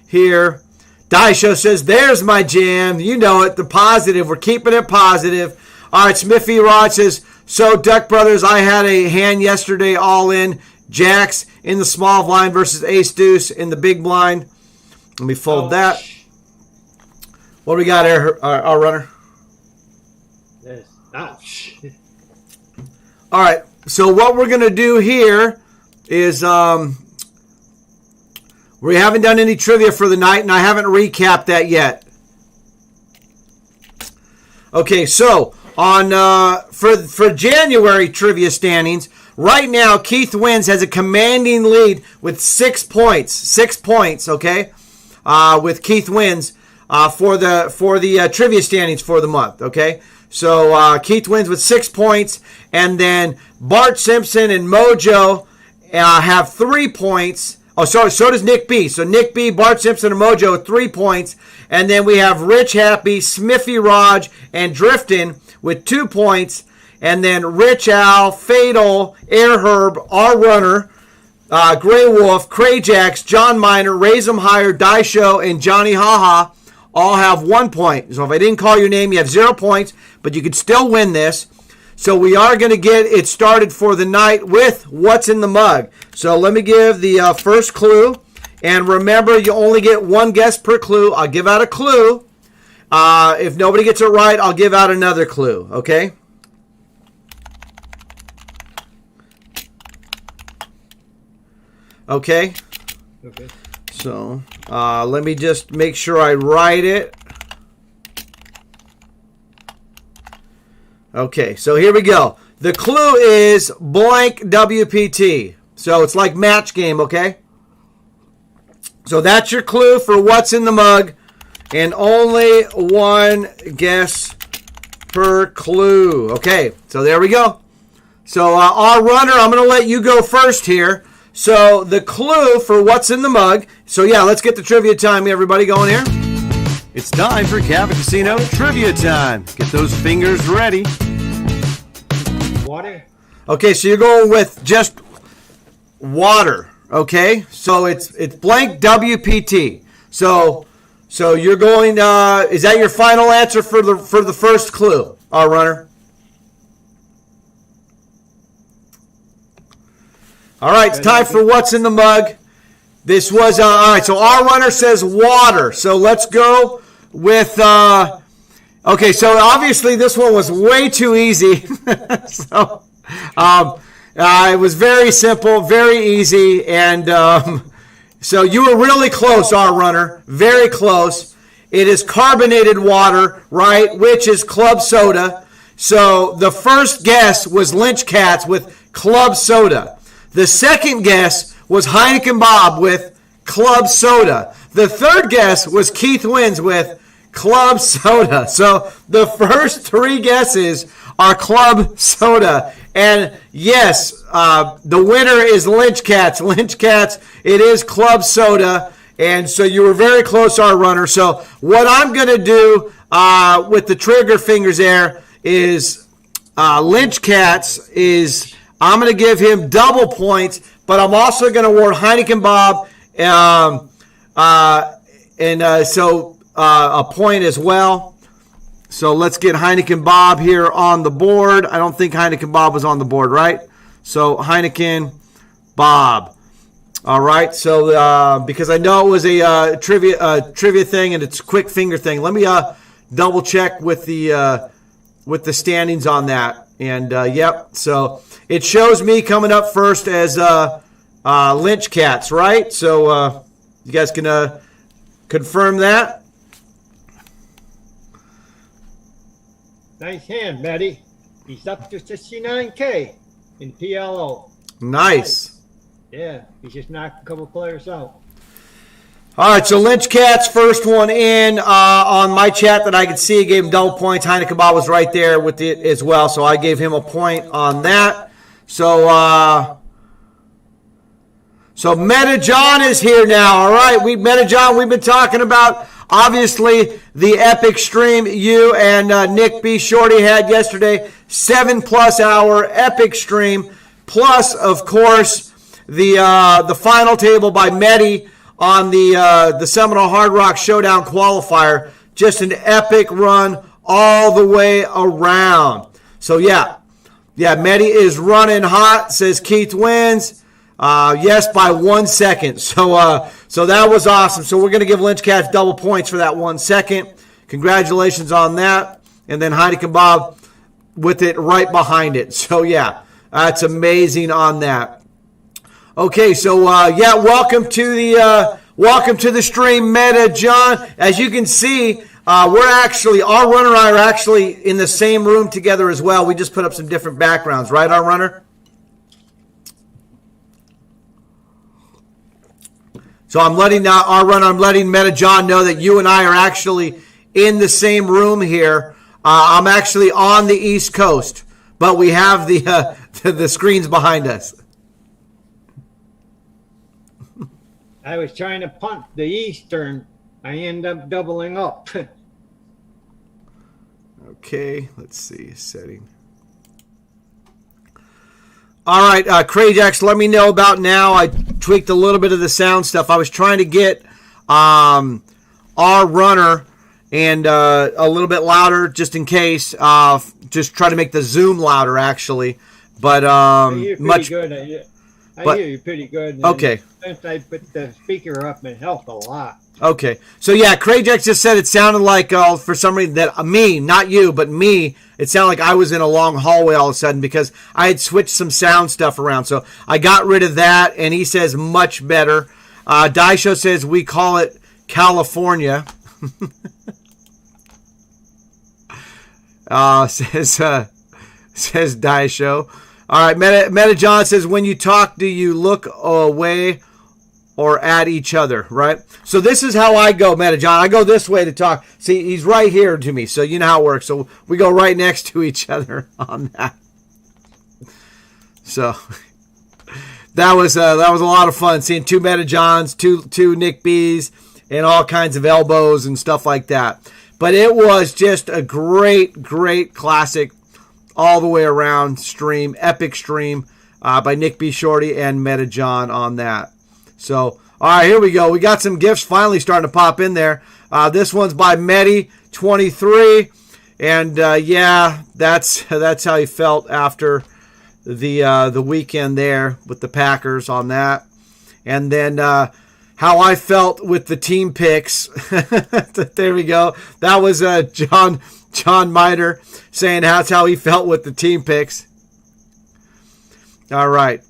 here. Daisha says, there's my jam. You know it. The positive. We're keeping it positive. All right, Smithy Rod says, so Duck Brothers, I had a hand yesterday all in. Jacks in the small blind versus Ace Deuce in the big blind. Let me fold that. What do we got here, our runner? Yes. Ouch. All right. So what we're going to do here is we haven't done any trivia for the night, and I haven't recapped that yet. Okay, so on for January trivia standings, right now Keith Wins has a commanding lead with 6 points. 6 points, okay, with Keith Wins for the trivia standings for the month, okay. So Keith wins with 6 points, and then Bart Simpson and Mojo have 3 points. Oh, sorry, so does Nick B. So Nick B, Bart Simpson, and Mojo with 3 points. And then we have Rich Happy, Smithy Raj, and Driftin with 2 points. And then Rich Al, Fatal, Air Herb, our runner, Grey Wolf, Crayjax, John Miner, Raise 'em Higher, Die Show, and Johnny Haha all have 1 point. So if I didn't call your name, you have 0 points, but you could still win this. So we are going to get it started for the night with What's in the Mug. So let me give the first clue. And remember, you only get 1 guess per clue. I'll give out a clue. If nobody gets it right, I'll give out another clue. Okay? Okay? Okay. So let me just make sure I write it. Okay, so here we go. The clue is blank WPT. So it's like match game, okay? So that's your clue for What's in the Mug. And only 1 guess per clue. Okay, so there we go. So our runner, I'm going to let you go first here. So the clue for What's in the Mug. So yeah, let's get the trivia time, everybody, going here. It's time for Cabot Casino Trivia Time. Get those fingers ready. Water? Okay, so you're going with just water, okay? So it's blank WPT. So you're going, is that your final answer for the first clue, our runner? All right, it's time for What's in the Mug. This was, all right, so our runner says water. So let's go with, okay, so obviously this one was way too easy. So it was very simple, very easy, and so you were really close, our runner, very close. It is carbonated water, right, which is club soda. So the first guess was Lynch Cats with club soda. The second guess was Heineken Bob with club soda. The third guess was Keith Wins with Club Soda. So the first 3 guesses are Club Soda. And yes, the winner is Lynch Cats. Lynch Cats, it is Club Soda. And so you were very close, our runner. So what I'm going to do with the trigger fingers there is Lynch Cats is, I'm going to give him double points, but I'm also going to award Heineken Bob a point as well. So let's get Heineken Bob here on the board. I don't think Heineken Bob was on the board, right? So Heineken Bob. All right. So because I know it was a trivia thing and it's a quick finger thing. Let me double check with the standings on that. And yep. So it shows me coming up first as Lynch Cats, right? So you guys can confirm that. Nice hand, Matty. He's up to 69K in PLO. Nice. Yeah, he just knocked a couple players out. All right, so Lynch Cats, first one in on my chat that I could see. Gave him double points. Heineken Bob was right there with it as well, so I gave him a point on that. So Meta John is here now. All right, Meta John, we've been talking about, obviously, the epic stream you and Nick B. Shorty had yesterday. 7+ hour epic stream. Plus, of course, the final table by Medi on the Seminole Hard Rock Showdown qualifier. Just an epic run all the way around. So, yeah, Medi is running hot. Says Keith wins. Yes, by 1 second. So that was awesome. So we're going to give Lynch Cats double points for that 1 second. Congratulations on that. And then Heineken Bob with it right behind it. So yeah, that's amazing on that. Okay, so welcome to the stream, Meta John. As you can see, our runner and I are actually in the same room together as well. We just put up some different backgrounds, right, our runner? So I'm letting Meta John know that you and I are actually in the same room here. I'm actually on the East Coast, but we have the screens behind us. I was trying to punt the Eastern. I end up doubling up. Okay, let's see, setting. All right, Krajax, let me know about now. I tweaked a little bit of the sound stuff. I was trying to get our runner and a little bit louder just in case. Just try to make the Zoom louder, actually. But I hear you pretty good. Okay. Since I put the speaker up, it helped a lot. Okay. So, yeah, Krajax just said it sounded like, for some reason, that me, not you, but me, it sounded like I was in a long hallway all of a sudden because I had switched some sound stuff around. So I got rid of that, and he says much better. Daisho says we call it California. Says Daisho. All right, Meta John says, when you talk, do you look away or at each other, right? So this is how I go, Meta John. I go this way to talk. See, he's right here to me, so you know how it works. So we go right next to each other on that. So that was a lot of fun seeing two Meta Johns, two Nick B's, and all kinds of elbows and stuff like that. But it was just a great, great classic all the way around stream, epic stream by Nick B. Shorty and Meta John on that. So, all right, here we go. We got some gifts finally starting to pop in there. This one's by Medi23. And, yeah, that's how he felt after the weekend there with the Packers on that. And then how I felt with the team picks. There we go. That was John Miter saying that's how he felt with the team picks. All right.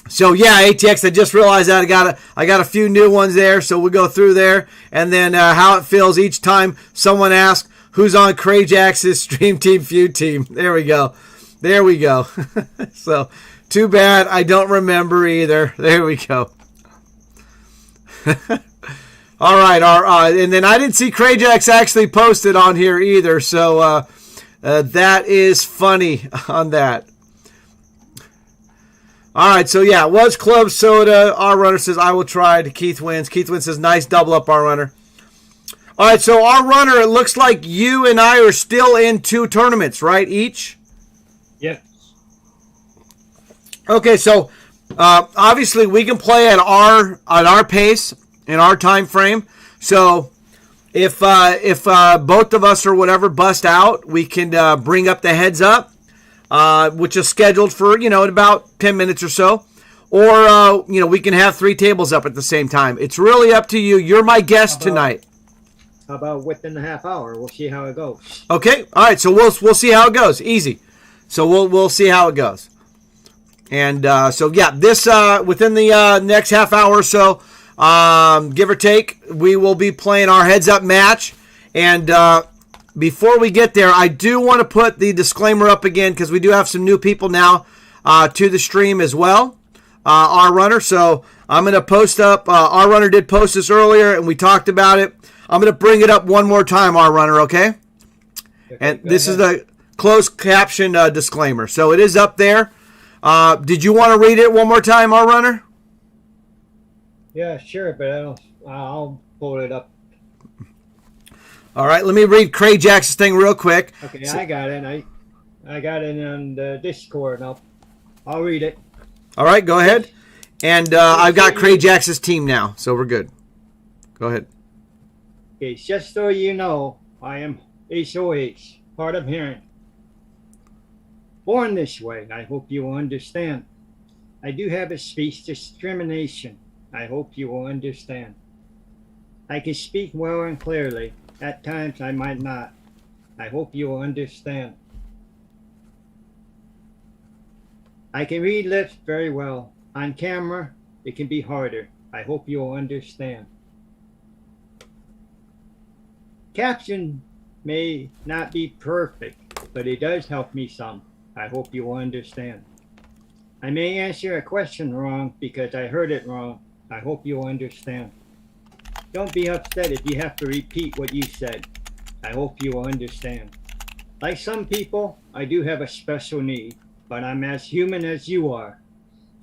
So yeah, ATX, I just realized that I got a few new ones there, so we'll go through there, and then how it feels each time someone asks who's on Krajax's Stream Team Feud team. There we go. So too bad I don't remember either. There we go. All right. And then I didn't see Krajax actually posted on here either. So that is funny on that. All right. So, yeah, it was Club Soda. Our runner says, I will try. Keith wins. Keith wins says, nice double up, our runner. All right. So, our runner, it looks like you and I are still in 2 tournaments, right? Each? Yes. Okay. So, obviously, we can play at our pace in our time frame. So if both of us or whatever bust out, we can bring up the heads up, which is scheduled for in about 10 minutes or so, or we can have 3 tables up at the same time. It's really up to you. You're my guest tonight. How about within the half hour? We'll see how it goes. Okay. All right. So we'll see how it goes. Easy. So we'll see how it goes. And so yeah, this within the next half hour or so. Give or take, we will be playing our heads-up match. And before we get there, I do want to put the disclaimer up again because we do have some new people now to the stream as well, our runner. So I'm going to post up. Our runner did post this earlier, and we talked about it. I'm going to bring it up one more time, our runner, okay? And this is the closed caption disclaimer. So it is up there. Did you want to read it one more time, our runner? Yeah, sure, but I'll pull it up. All right, let me read Krajax's thing real quick. Okay, I got it. I got it on the Discord. I'll read it. All right, go ahead. And I've got Krajax's team now, so we're good. Go ahead. Okay, just so you know, I am HOH, hard of hearing. Born this way, I hope you will understand. I do have a speech discrimination. I hope you will understand. I can speak well and clearly. At times I might not. I hope you will understand. I can read lips very well. On camera, it can be harder. I hope you will understand. Caption may not be perfect, but it does help me some. I hope you will understand. I may answer a question wrong because I heard it wrong. I hope you'll understand. Don't be upset if you have to repeat what you said. I hope you will understand. Like some people, I do have a special need, but I'm as human as you are.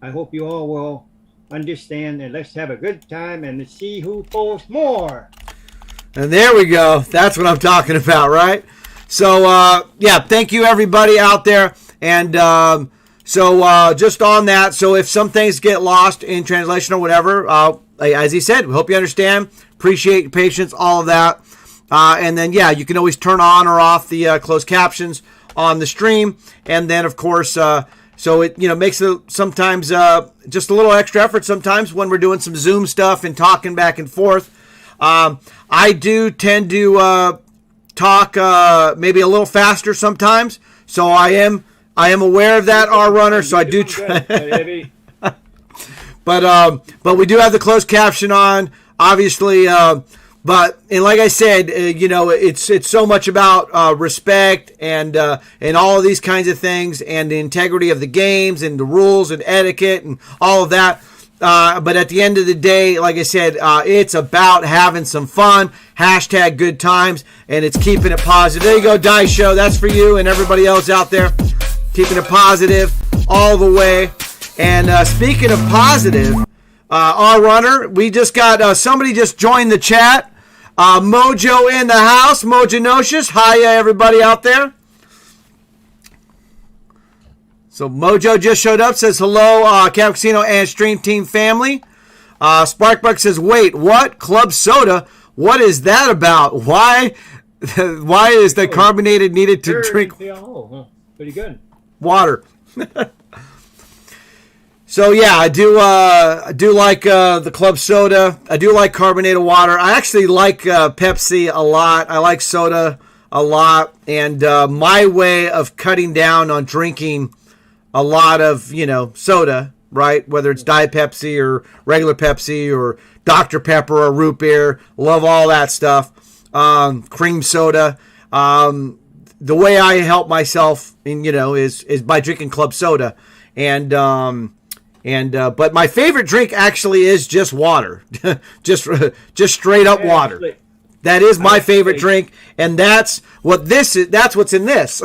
I hope you all will understand, and let's have a good time and see who pulls more. And there we go. That's what I'm talking about, right? So, yeah, thank you everybody out there. And so just on that, so if some things get lost in translation or whatever, as he said, we hope you understand, appreciate your patience, all of that. And then, yeah, you can always turn on or off the closed captions on the stream. And then, of course, so it makes it sometimes just a little extra effort sometimes when we're doing some Zoom stuff and talking back and forth. I do tend to talk maybe a little faster sometimes, so I am aware of that, our runner. So I do try. But we do have the closed caption on, obviously. But like I said, it's so much about respect and all of these kinds of things, and the integrity of the games and the rules and etiquette and all of that. But at the end of the day, like I said, it's about having some fun. Hashtag good times, and it's keeping it positive. There you go, Dice Show. That's for you and everybody else out there. Keeping it positive all the way. And speaking of positive, our runner, we just got somebody just joined the chat. Mojo in the house. Mojonocious. Hiya, everybody out there. So Mojo just showed up, says hello, Cap Casino and Stream Team family. Sparkbuck says, wait, what? Club Soda? What is that about? Why is the carbonated needed to drink pretty good water? So yeah, I do like the Club Soda. I do like carbonated water. I actually like Pepsi a lot. I like soda a lot. And my way of cutting down on drinking a lot of, soda, right? Whether it's Diet Pepsi or regular Pepsi or Dr. Pepper or root beer. Love all that stuff. Cream soda. The way I help myself, is by drinking Club Soda. And And but my favorite drink actually is just water, just straight up water. Actually, That is my favorite drink, and that's what this is. That's what's in this.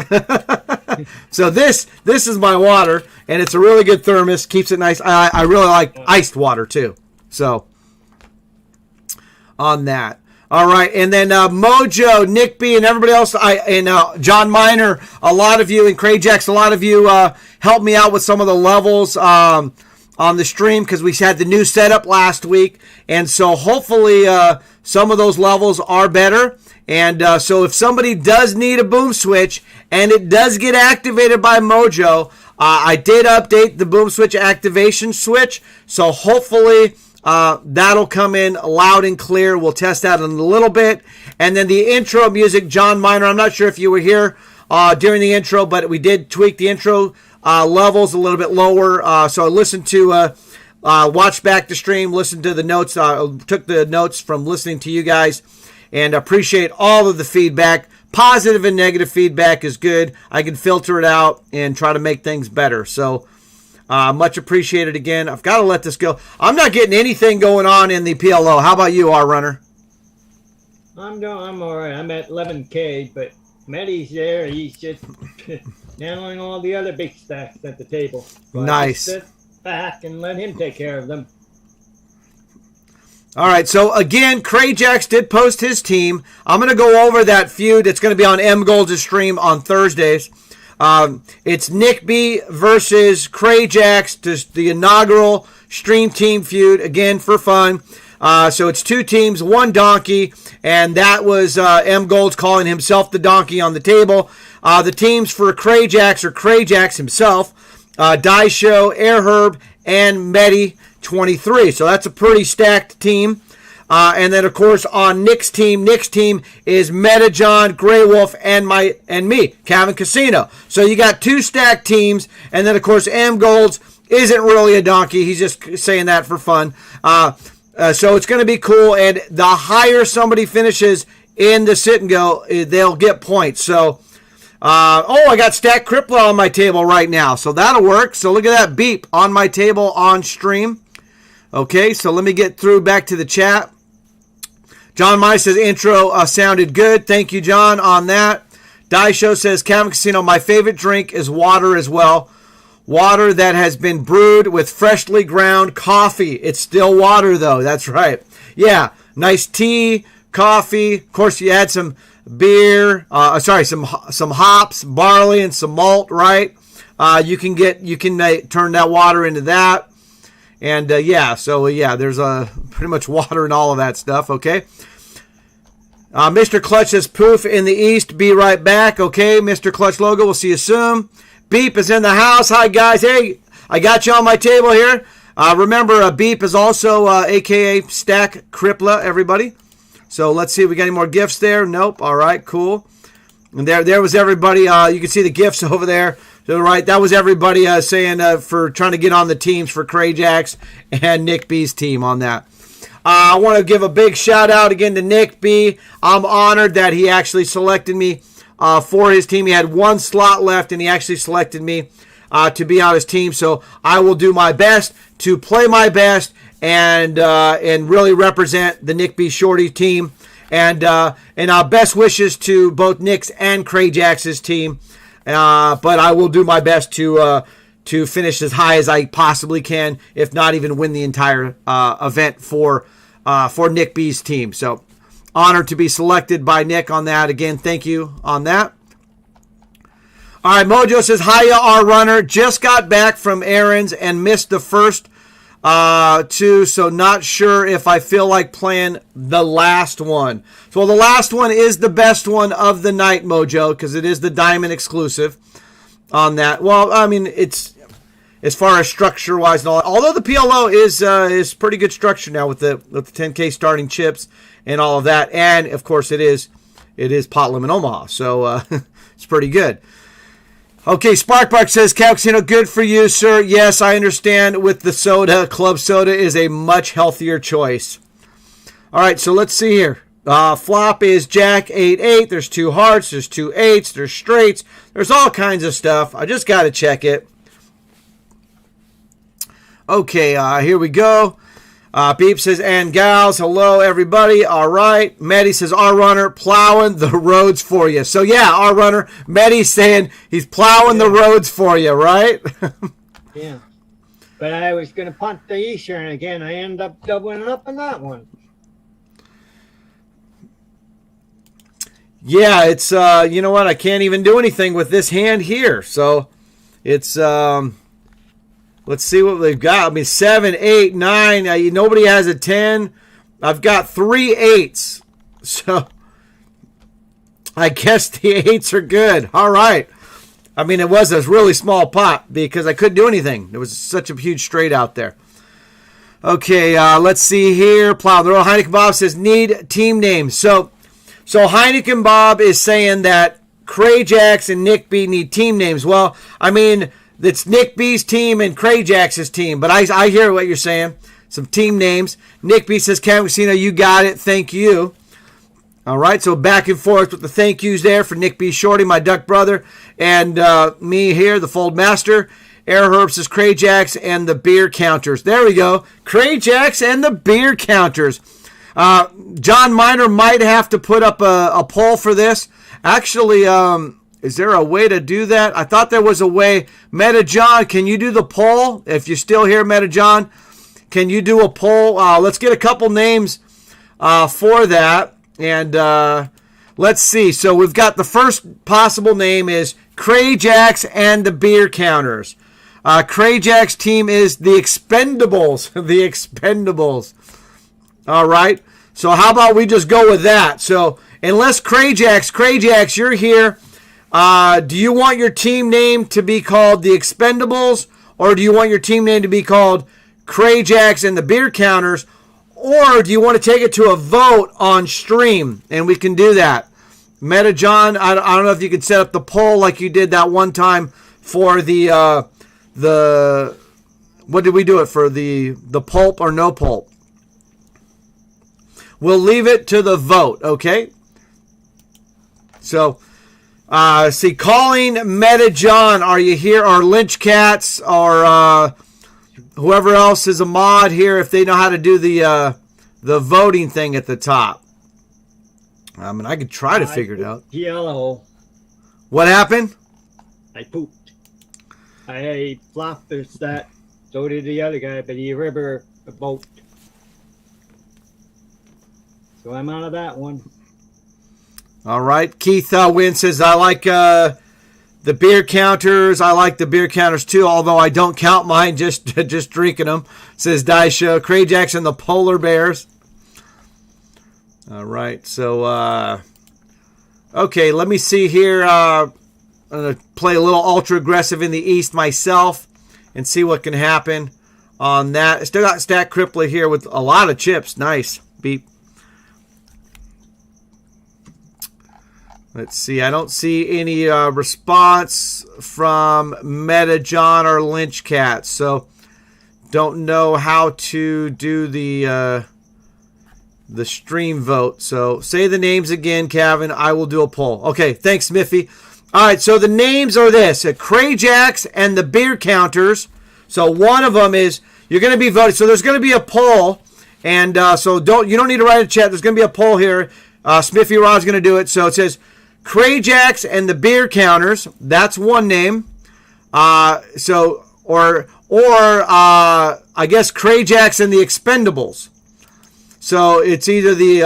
So this is my water, and it's a really good thermos. Keeps it nice. I really like iced water too. So on that. All right, and then Mojo, Nick B, and everybody else, John Miner, a lot of you, and Crajax, a lot of you helped me out with some of the levels on the stream because we had the new setup last week, and so hopefully some of those levels are better. And so if somebody does need a boom switch and it does get activated by Mojo, I did update the boom switch activation switch, so hopefully that'll come in loud and clear. We'll test that in a little bit. And then the intro music, John Miner, I'm not sure if you were here during the intro, but we did tweak the intro levels a little bit lower. So I listened to, watched back the stream, listened to the notes, took the notes from listening to you guys, and appreciate all of the feedback. Positive and negative feedback is good. I can filter it out and try to make things better. So much appreciated again. I've got to let this go. I'm not getting anything going on in the PLO. How about you, R-Runner? I'm all right. I'm at 11K, but Matty's there. He's just handling all the other big stacks at the table. So nice. I just sit back and let him take care of them. All right, so again, Crajax did post his team. I'm going to go over that feud. It's going to be on M Gold's stream on Thursdays. It's Nick B versus Crajax, the inaugural stream team feud, again, for fun. So it's two teams, one donkey, and that was M Gold's calling himself the donkey on the table. The teams for Crajax are Crajax himself, Daisho, Airherb, and Medi 23. So that's a pretty stacked team. And then, of course, on Nick's team is Metajohn, Grey Wolf, and me, Calvin Casino. So you got two stacked teams. And then, of course, M Golds isn't really a donkey. He's just saying that for fun. So it's going to be cool. And the higher somebody finishes in the sit and go, they'll get points. So, I got Stack Crippler on my table right now. So that'll work. So look at that beep on my table on stream. Okay, so let me get through back to the chat. John Mai says intro sounded good. Thank you, John, on that. Daisho says, Calvin Casino, my favorite drink is water as well. Water that has been brewed with freshly ground coffee. It's still water, though. That's right. Yeah, nice tea, coffee. Of course, you add some beer. Some hops, barley, and some malt. Right? You can turn that water into that. And there's pretty much water and all of that stuff. Okay. Mr. Clutch says poof in the east. Be right back. Okay, Mr. Clutch logo. We'll see you soon. Beep is in the house. Hi guys. Hey, I got you on my table here. Remember, Beep is also AKA Stack Crippler. Everybody. So let's see if we got any more gifts there. Nope. All right. Cool. And there was everybody. You can see the gifts over there. So, right, that was everybody saying for trying to get on the teams for Crajax and Nick B's team on that. I want to give a big shout out again to Nick B. I'm honored that he actually selected me for his team. He had one slot left, and he actually selected me to be on his team. So I will do my best to play my best and really represent the Nick B Shorty team. And best wishes to both Nick's and Crajax's team. But I will do my best to finish as high as I possibly can, if not even win the entire event for Nick B's team. So, honored to be selected by Nick on that. Again, thank you on that. All right, Mojo says, hiya, our runner. Just got back from errands and missed the first two, so not sure if I feel like playing the last one. So the last one is the best one of the night, Mojo, because it is the Diamond exclusive on that. Well, I mean, it's as far as structure-wise and all that. Although the PLO is pretty good structure now with the 10K starting chips and all of that. And, of course, it is Pot Limit Omaha, so it's pretty good. Okay, Sparkbark says, Calcino, good for you, sir. Yes, I understand with the soda. Club soda is a much healthier choice. All right, so let's see here. Flop is Jack 8-8. There's two hearts. There's two eights. There's straights. There's all kinds of stuff. I just got to check it. Okay, here we go. Beep says, and gals, hello, everybody. All right. Medi says, R-Runner, plowing the roads for you. So, yeah, R-Runner, Medi's saying he's plowing the roads for you, right? Yeah. But I was going to punt the Eastern again. I ended up doubling up on that one. Yeah, it's, you know what? I can't even do anything with this hand here. So, it's, let's see what they've got. I mean, 7, 8, 9. Nobody has a 10. I've got 3 8s. So, I guess the 8s are good. All right. I mean, it was a really small pot because I couldn't do anything. There was such a huge straight out there. Okay, let's see here. Plow the road. Heineken Bob says, need team names. So Heineken Bob is saying that Crayjax and Nick B need team names. Well, I mean, it's Nick B's team and Crayjax's team, but I hear what you're saying. Some team names. Nick B says, Cam Casino, you got it. Thank you. All right, so back and forth with the thank yous there for Nick B. Shorty, my duck brother, and me here, the Fold Master. Air Herb says Crayjax and the beer counters. There we go. Crayjax and the beer counters. John Miner might have to put up a poll for this. Actually, is there a way to do that? I thought there was a way. Meta John, can you do the poll? If you're still here, Meta John, can you do a poll? Let's get a couple names for that. And let's see. So we've got the first possible name is Crayjax and the beer counters. Crayjax team is the Expendables. The Expendables. All right. So how about we just go with that? So unless Crayjax, you're here. Do you want your team name to be called the Expendables, or do you want your team name to be called Crayjax and the beer counters, or do you want to take it to a vote on stream? And we can do that. Meta John, I don't know if you could set up the poll like you did that one time for the what did we do it for, the pulp or no pulp? We'll leave it to the vote, okay? So, see, calling Meta John, are you here? Or Lynch Cats, or whoever else is a mod here, if they know how to do the voting thing at the top. I mean, I could try to figure it out. Yellow. What happened? I pooped. I flopped the stat. So did the other guy, but he river the boat. So I'm out of that one. All right. Keith Wynn says, I like the beer counters. I like the beer counters too, although I don't count mine, just drinking them. Says Daisha. Crayjax and the Polar Bears. All right. So, okay, let me see here. I'm going to play a little ultra aggressive in the East myself and see what can happen on that. Still got Stack Crippler here with a lot of chips. Nice. Beep. Let's see. I don't see any response from Meta John or Lynch Cat, so don't know how to do the stream vote. So say the names again, Kevin. I will do a poll. Okay, thanks, Miffy. All right, so the names are this: Crayjax and the beer counters. So one of them is you're going to be voting. So there's going to be a poll, and so you don't need to write a chat. There's going to be a poll here. Smithy Rod's going to do it. So it says Crayjax and the beer counters. That's one name. I guess Crayjax and the Expendables. So it's either the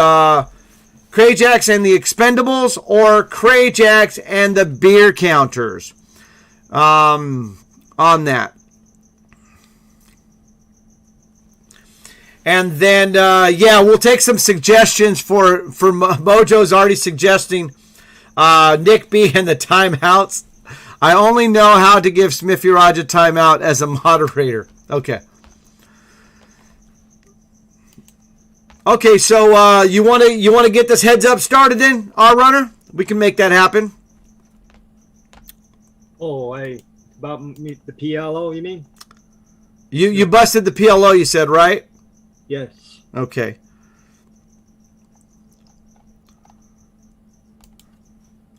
Crayjax and the Expendables or Crayjax and the beer counters on that. And then, we'll take some suggestions for Mojo's already suggesting Nick B and the timeouts. I only know how to give Smithy Raj a timeout as a moderator. Okay. Okay, so you want to get this heads up started then, R-Runner? We can make that happen. Oh, about the PLO, you mean? You busted the PLO, you said, right? Yes. Okay.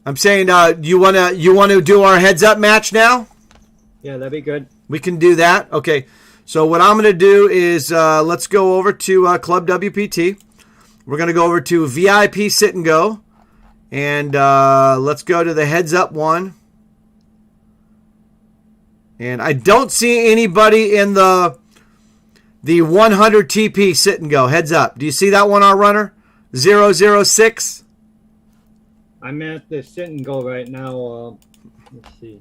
I'm saying, you want to do our heads up match now? Yeah, that'd be good. We can do that. Okay. So what I'm going to do is let's go over to Club WPT. We're going to go over to VIP Sit and Go. And let's go to the heads up one. And I don't see anybody in the 100 TP Sit and Go. Heads up. Do you see that one, our runner? 006? I'm at the sit and go right now. Let's see.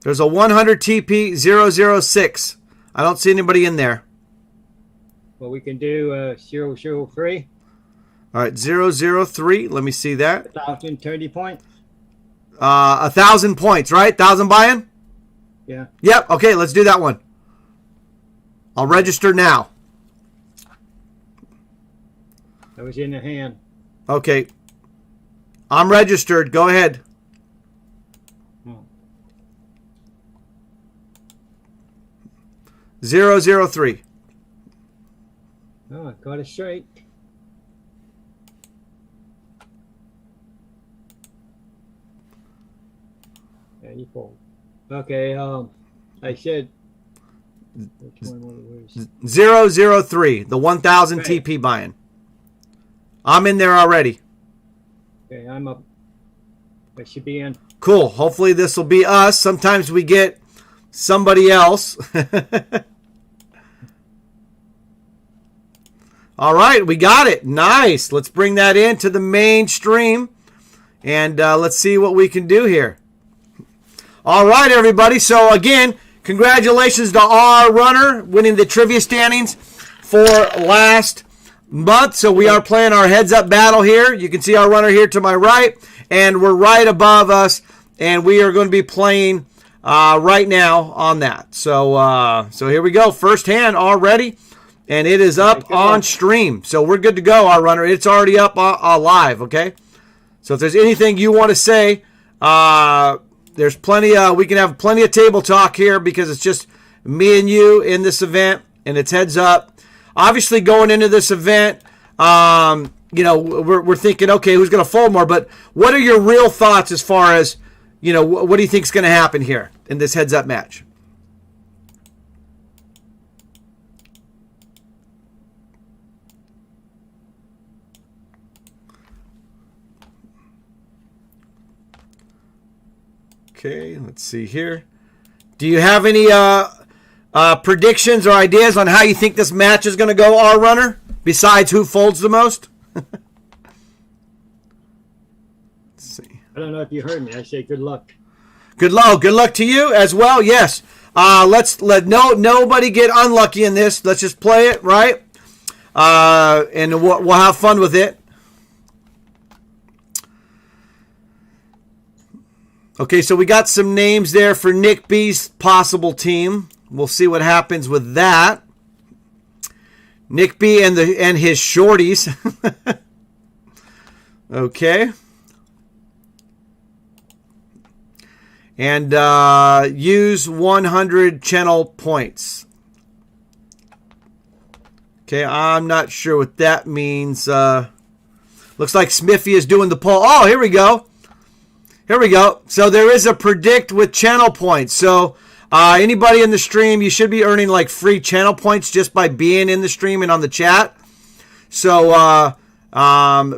There's a 100 TP 006. I don't see anybody in there. Well, we can do 003. All right, 003. Let me see that. 1,030 points. 1,000 points, right? 1,000 buy-in? Yeah. Yep. Okay, let's do that one. I'll register now. That was in the hand. Okay. I'm registered. Go ahead. 003. Oh, I got it straight. Yeah, you fold. Okay, I said which one was it? 003, the 1,000 Right. TP buy-in. I'm in there already. Okay, I'm up. I should be in. Cool. Hopefully this will be us. Sometimes we get somebody else. All right, we got it. Nice. Let's bring that into the mainstream, and let's see what we can do here. All right, everybody. So, again, congratulations to our runner winning the trivia standings for last month. So we are playing our heads-up battle here. You can see our runner here to my right, and we're right above us, and we are going to be playing right now on that. So, so here we go. First hand already. And it is up on stream. So we're good to go, our runner. It's already up live, okay? So if there's anything you want to say, there's plenty. We can have plenty of table talk here because it's just me and you in this event, and it's heads up. Obviously, going into this event, you know, we're thinking, okay, who's going to fold more? But what are your real thoughts as far as, you know, what do you think is going to happen here in this heads-up match? Okay, let's see here. Do you have any predictions or ideas on how you think this match is going to go, our runner, besides who folds the most? Let's see. I don't know if you heard me. I say good luck. Good luck to you as well. Yes. Let's let nobody get unlucky in this. Let's just play it, right? And we'll have fun with it. Okay, so we got some names there for Nick B's possible team. We'll see what happens with that. Nick B and his shorties. Okay. And use 100 channel points. Okay, I'm not sure what that means. Looks like Smithy is doing the poll. Oh, here we go. Here we go. So there is a predict with channel points. So anybody in the stream, you should be earning like free channel points just by being in the stream and on the chat. So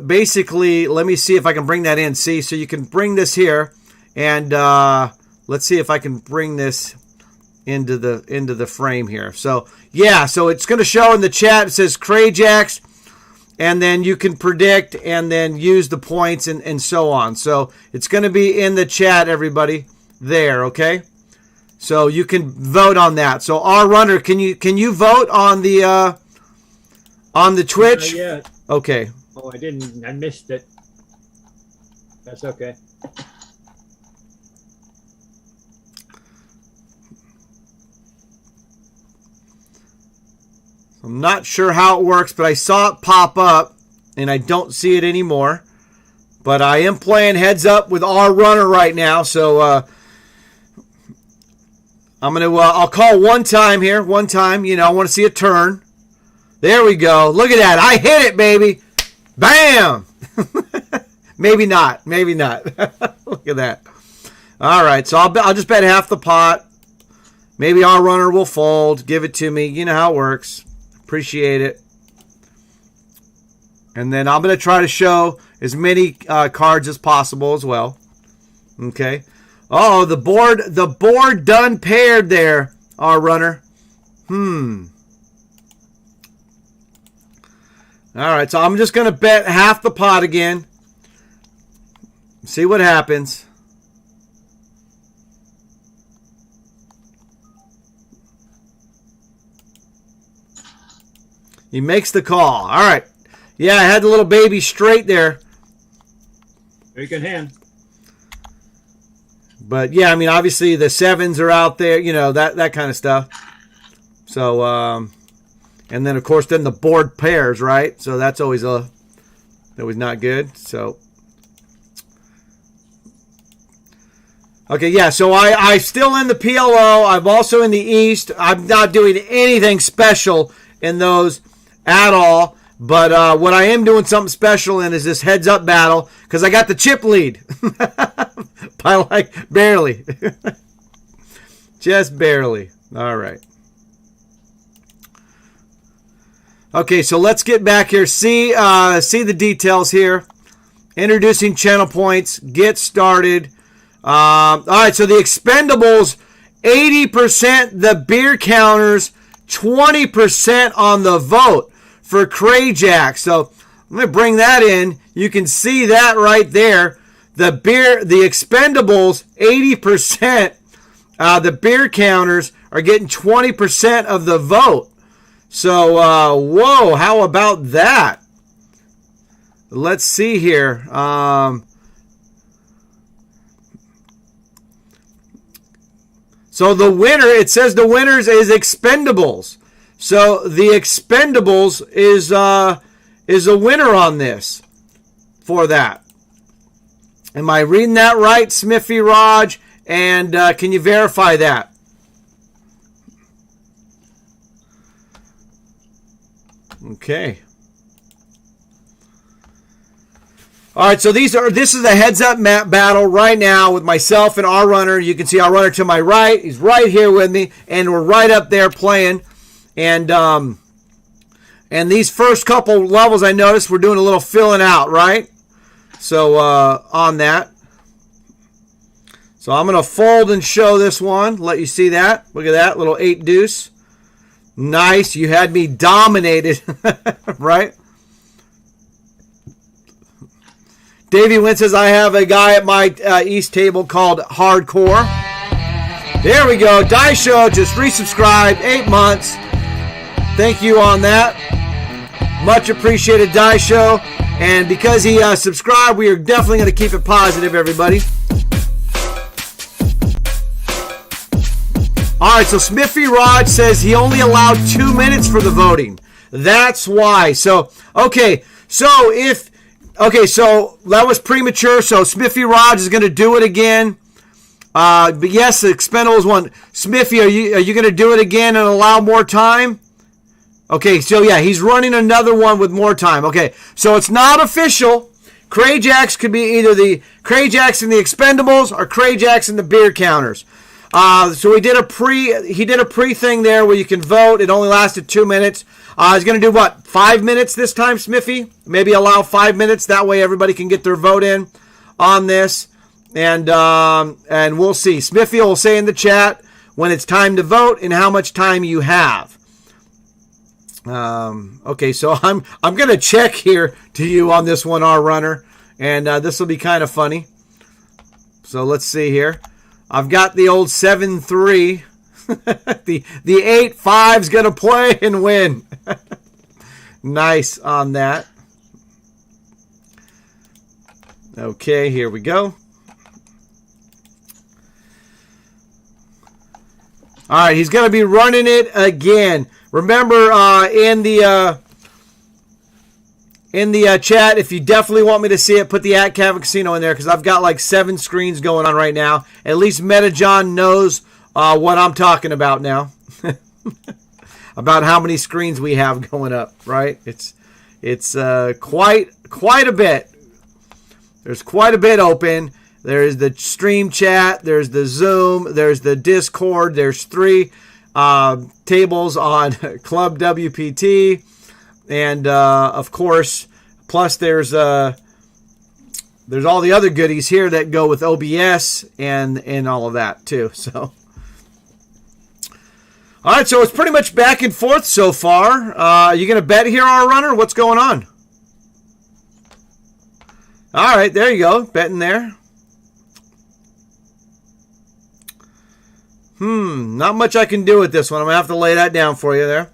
basically, let me see if I can bring that in. See, so you can bring this here, and let's see if I can bring this into the frame here. So yeah, so it's going to show in the chat. It says Crajax. And then you can predict and then use the points and so on. So it's going to be in the chat, everybody, there, okay? So you can vote on that. So our runner, can you vote on the Twitch? Not yet. Okay. Oh, I didn't. I missed it. That's okay. I'm not sure how it works, but I saw it pop up, and I don't see it anymore. But I am playing heads up with our runner right now, so I'm gonna. I'll call one time here. One time, you know, I want to see a turn. There we go. Look at that. I hit it, baby. Bam. Maybe not. Maybe not. Look at that. All right, so I'll just bet half the pot. Maybe our runner will fold. Give it to me. You know how it works. Appreciate it. And then I'm going to try to show as many cards as possible as well. Okay. Oh, the board done paired there, our runner. All right, so I'm just going to bet half the pot again. See what happens. He makes the call. All right. Yeah, I had the little baby straight there. Very good hand. But, yeah, I mean, obviously the sevens are out there, you know, that kind of stuff. So, and then, of course, then the board pairs, right? So that's always not good. So, okay, yeah, so I'm still in the PLO. I'm also in the East. I'm not doing anything special in those at all. But what I am doing something special in is this heads-up battle because I got the chip lead by like barely. Just barely. All right. Okay, so let's get back here. See the details here. Introducing channel points. Get started. All right, so the expendables, 80%. The beer counters, 20% on the vote for Cray-Jack. So let me bring that in. You can see that right there. The expendables, 80%. The beer counters are getting 20% of the vote. So, whoa, how about that? Let's see here. So the winner, it says the winners is Expendables. So the Expendables is a winner on this for that. Am I reading that right, Smithy Raj? And can you verify that? Okay. All right, so this is a heads-up map battle right now with myself and our runner. You can see our runner to my right. He's right here with me, and we're right up there playing. And these first couple levels, I noticed we're doing a little filling out, right? So on that. So I'm going to fold and show this one. Let you see that. Look at that, little 8 deuce. Nice. You had me dominated, right? Davey Wynn says, I have a guy at my East table called Hardcore. There we go. Die Show just resubscribed. 8 months. Thank you on that. Much appreciated, Die Show. And because he subscribed, we are definitely going to keep it positive, everybody. All right, so Smithy Raj says he only allowed 2 minutes for the voting. That's why. So, okay. So that was premature. So Smithy Raj is going to do it again. But yes, the Expendables won. Smithy, are you going to do it again and allow more time? Okay, so yeah, he's running another one with more time. Okay, so it's not official. Cray-Jacks could be either the Cray-Jacks and the Expendables or Cray-Jacks and the beer counters. So he did a pre thing there where you can vote. It only lasted 2 minutes. He's going to do what, 5 minutes this time, Smithy? Maybe allow 5 minutes. That way everybody can get their vote in on this. And we'll see. Smithy will say in the chat when it's time to vote and how much time you have. Okay, so I'm going to check here to you on this one, our runner. And this will be kind of funny. So let's see here. I've got the old 7-3. the 8-5's going to play and win. Nice on that. Okay, here we go. All right, he's going to be running it again. Remember, in the chat, if you definitely want me to see it, put the @Cavern Casino in there because I've got like 7 screens going on right now. At least MetaJohn knows what I'm talking about now. About how many screens we have going up, right? It's quite a bit. There's quite a bit open. There's the stream chat. There's the Zoom. There's the Discord. There's 3 tables on ClubWPT. And, of course, plus there's all the other goodies here that go with OBS and all of that, too. So, all right, so it's pretty much back and forth so far. You going to bet here, our runner? What's going on? All right, there you go. Betting there. Not much I can do with this one. I'm going to have to lay that down for you there.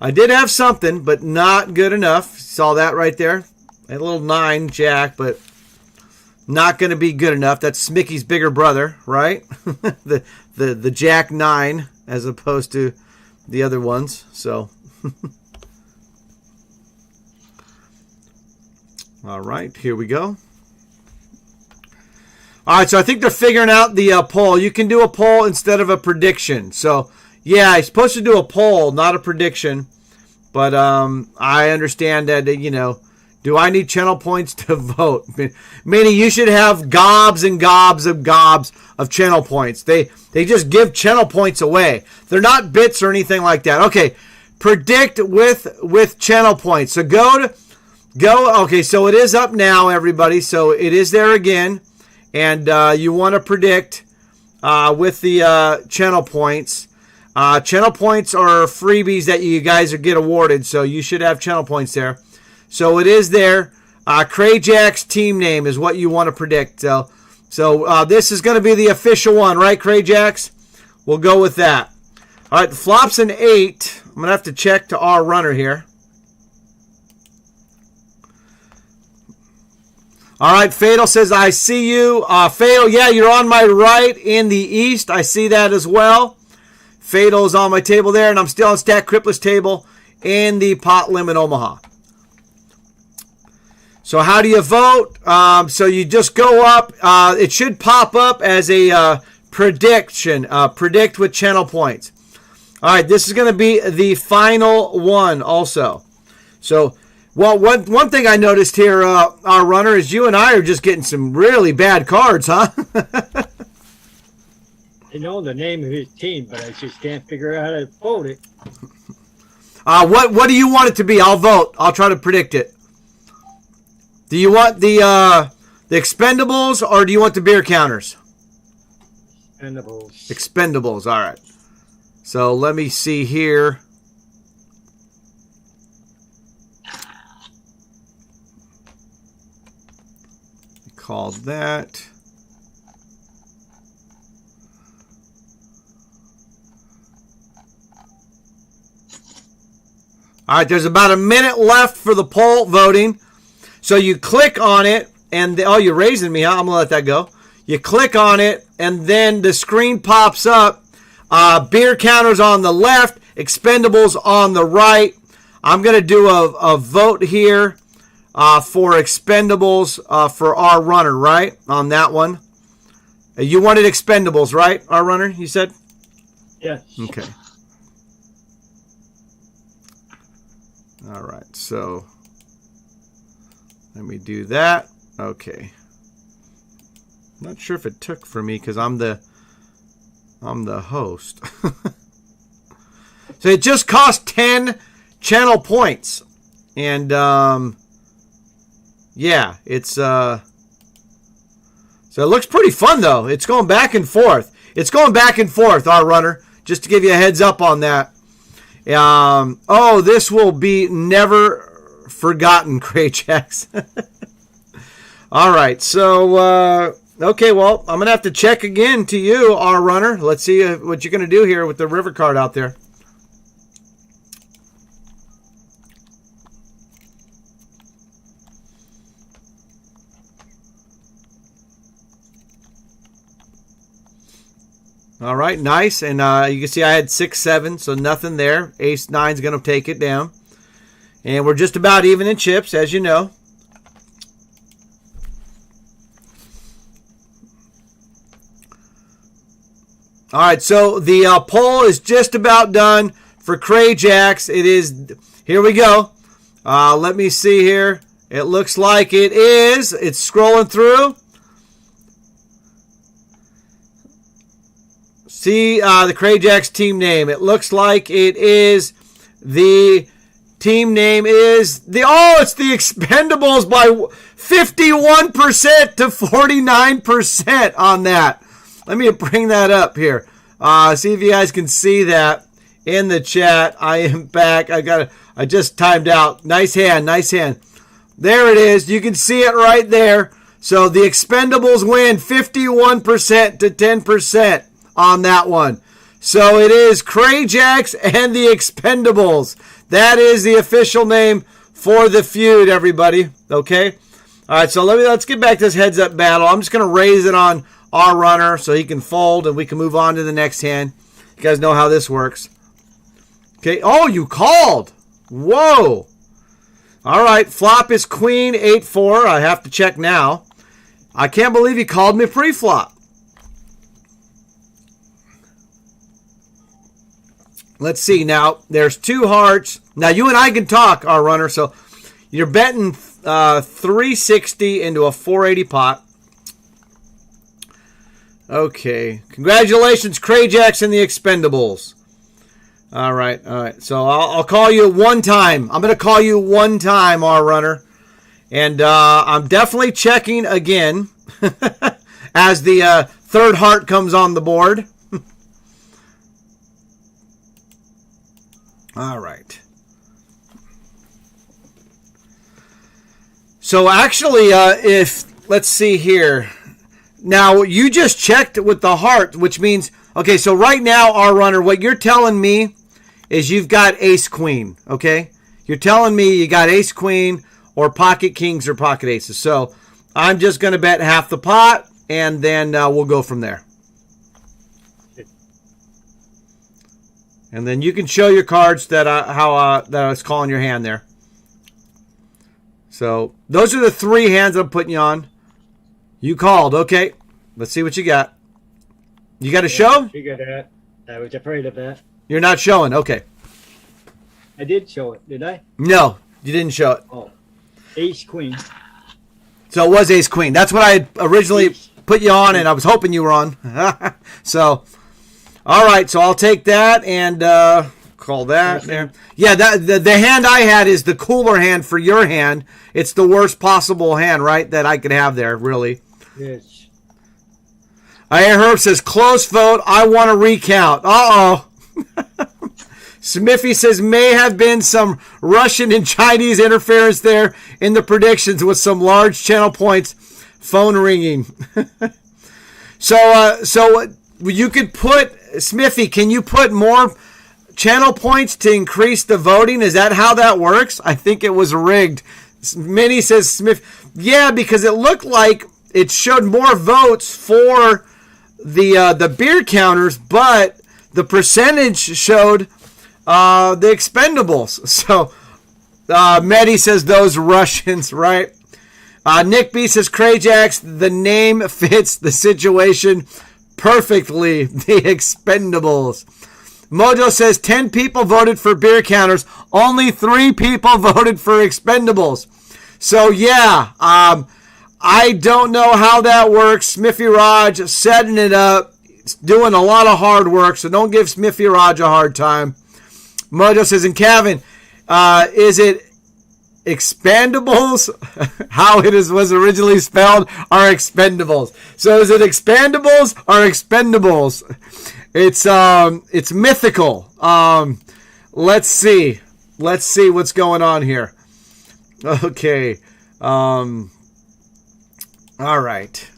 I did have something, but not good enough. Saw that right there. A little 9 jack, but not going to be good enough. That's Mickey's bigger brother, right? the jack 9 as opposed to the other ones. So, all right, here we go. All right, so I think they're figuring out the poll. You can do a poll instead of a prediction. So, yeah, I'm supposed to do a poll, not a prediction. But I understand that, do I need channel points to vote? Meaning you should have gobs and gobs of channel points. They just give channel points away. They're not bits or anything like that. Okay, predict with channel points. So go. Okay, so it is up now, everybody. So it is there again. And you want to predict with the channel points. Channel points are freebies that you guys get awarded, so you should have channel points there. So it is there. Crayjack's team name is what you want to predict. So this is going to be the official one, right, Crayjacks? We'll go with that. All right, the flop's an 8. I'm going to have to check to our runner here. All right, Fatal says, I see you. Fatal, yeah, you're on my right in the east. I see that as well. Fatal's on my table there, and I'm still on Stack Crippler's table in the pot limit Omaha. So how do you vote? So you just go up. It should pop up as a prediction. Predict with channel points. All right, this is going to be the final one also. So, well, one thing I noticed here, our runner, is you and I are just getting some really bad cards, huh? I know the name of his team, but I just can't figure out how to vote it. What do you want it to be? I'll vote. I'll try to predict it. Do you want the Expendables or do you want the beer counters? Expendables. Expendables. All right. So let me see here. Called that. All right, there's about a minute left for the poll voting. So you click on it, and oh, you're raising me, huh? I'm going to let that go. You click on it, and then the screen pops up. Beer counters on the left, Expendables on the right. I'm going to do a vote here for Expendables for our runner, right? On that one. You wanted Expendables, right? Our runner, you said? Yes. Okay. All right, so let me do that. Okay. Not sure if it took for me because I'm the host. So it just cost 10 channel points. And yeah, it's so it looks pretty fun though. It's going back and forth. It's going back and forth, our runner, just to give you a heads up on that. Oh, this will be never forgotten, Craychecks. All right, so okay, well, I'm gonna have to check again to you, our runner. Let's see what you're gonna do here with the river card out there. All right, nice. And you can see I had 6, 7, so nothing there. Ace 9's going to take it down. And we're just about even in chips, as you know. All right, so the poll is just about done for Crayjacks. It is, here we go. Let me see here. It looks like it is. It's scrolling through. See the Crayjacks team name. It looks like it is the team name is it's the Expendables by 51% to 49% on that. Let me bring that up here. See if you guys can see that in the chat. I am back. I just timed out. Nice hand, nice hand. There it is. You can see it right there. So the Expendables win 51% to 10% on that one. So it is Crayjacks and the Expendables. That is the official name for the feud, everybody. Okay? All right, so let's get back to this heads-up battle. I'm just going to raise it on our runner so he can fold and we can move on to the next hand. You guys know how this works. Okay. Oh, you called. Whoa. All right, flop is queen 8-4. I have to check now. I can't believe he called me pre-flop. Let's see. Now, there's 2 hearts. Now, you and I can talk, our runner. So, you're betting 360 into a 480 pot. Okay. Congratulations, Crayjacks and the Expendables. All right. So, I'll call you one time. I'm going to call you one time, our runner. And I'm definitely checking again as the third heart comes on the board. All right. So actually, let's see here. Now, you just checked with the heart, which means, okay, so right now, our runner, what you're telling me is you've got ace-queen, okay? You're telling me you got ace-queen or pocket kings or pocket aces. So I'm just going to bet half the pot, and then we'll go from there. And then you can show your cards that I was calling your hand there. So those are the 3 hands I'm putting you on. You called. Okay. Let's see what you got. You got a show? I figured that. I was afraid of that. You're not showing. Okay. I did show it, did I? No, you didn't show it. Oh. Ace Queen. So it was ace queen. That's what I originally put you on, and I was hoping you were on. So, all right. So I'll take that and call that there. Yeah, the hand I had is the cooler hand for your hand. It's the worst possible hand, right, that I could have there, really. Yes. I hear Herb says, close vote. I want to recount. Uh-oh. Smithy says, may have been some Russian and Chinese interference there in the predictions with some large channel points. Phone ringing. So you could put, Smithy, can you put more channel points to increase the voting? Is that how that works? I think it was rigged. Minnie says, Smith, yeah, because it looked like it showed more votes for the beer counters, but the percentage showed the Expendables. So Medi says those Russians, right? Nick B says Crayjacks, the name fits the situation perfectly. The Expendables. Mojo says 10 people voted for beer counters. Only 3 people voted for Expendables. So yeah, I don't know how that works. Smithy Raj setting it up. It's doing a lot of hard work, so don't give Smithy Raj a hard time. Mojo says, and Kevin, is it Expandables? How it was originally spelled are Expendables. So is it Expandables or Expendables? It's mythical. Let's see what's going on here. Okay. All right.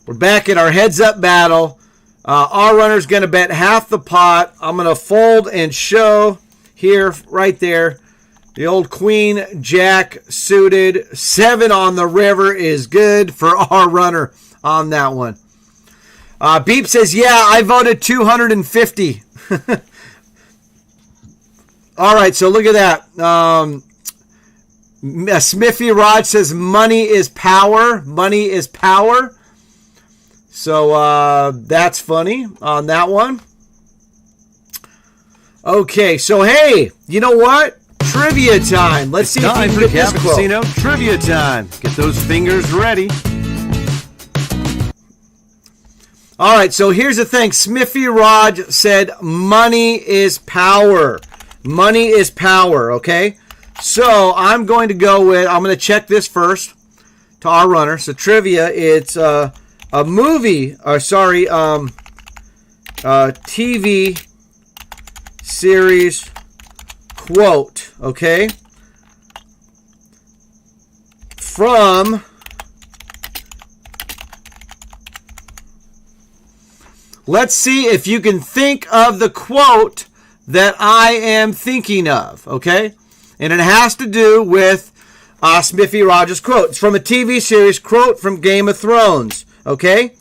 We're back at our heads up battle. Our runner's going to bet half the pot. I'm going to fold and show here, right there. The old queen, jack suited. 7 on the river is good for our runner on that one. Beep says, yeah, I voted 250. All right, so look at that. Smithy Rod says, money is power. Money is power. So that's funny on that one. Okay, so hey, you know what? Trivia time. Let's see if we can get this quote. Casino trivia time. Get those fingers ready. All right, so here's the thing. Smithy Raj said money is power. Money is power, okay? So I'm going to go with, I'm going to check this first to our runner. So trivia, it's a movie, or sorry, TV series quote, okay? From... Let's see if you can think of the quote that I am thinking of, okay? And it has to do with Smithy Rogers' quote. It's from a TV series quote from Game of Thrones, okay?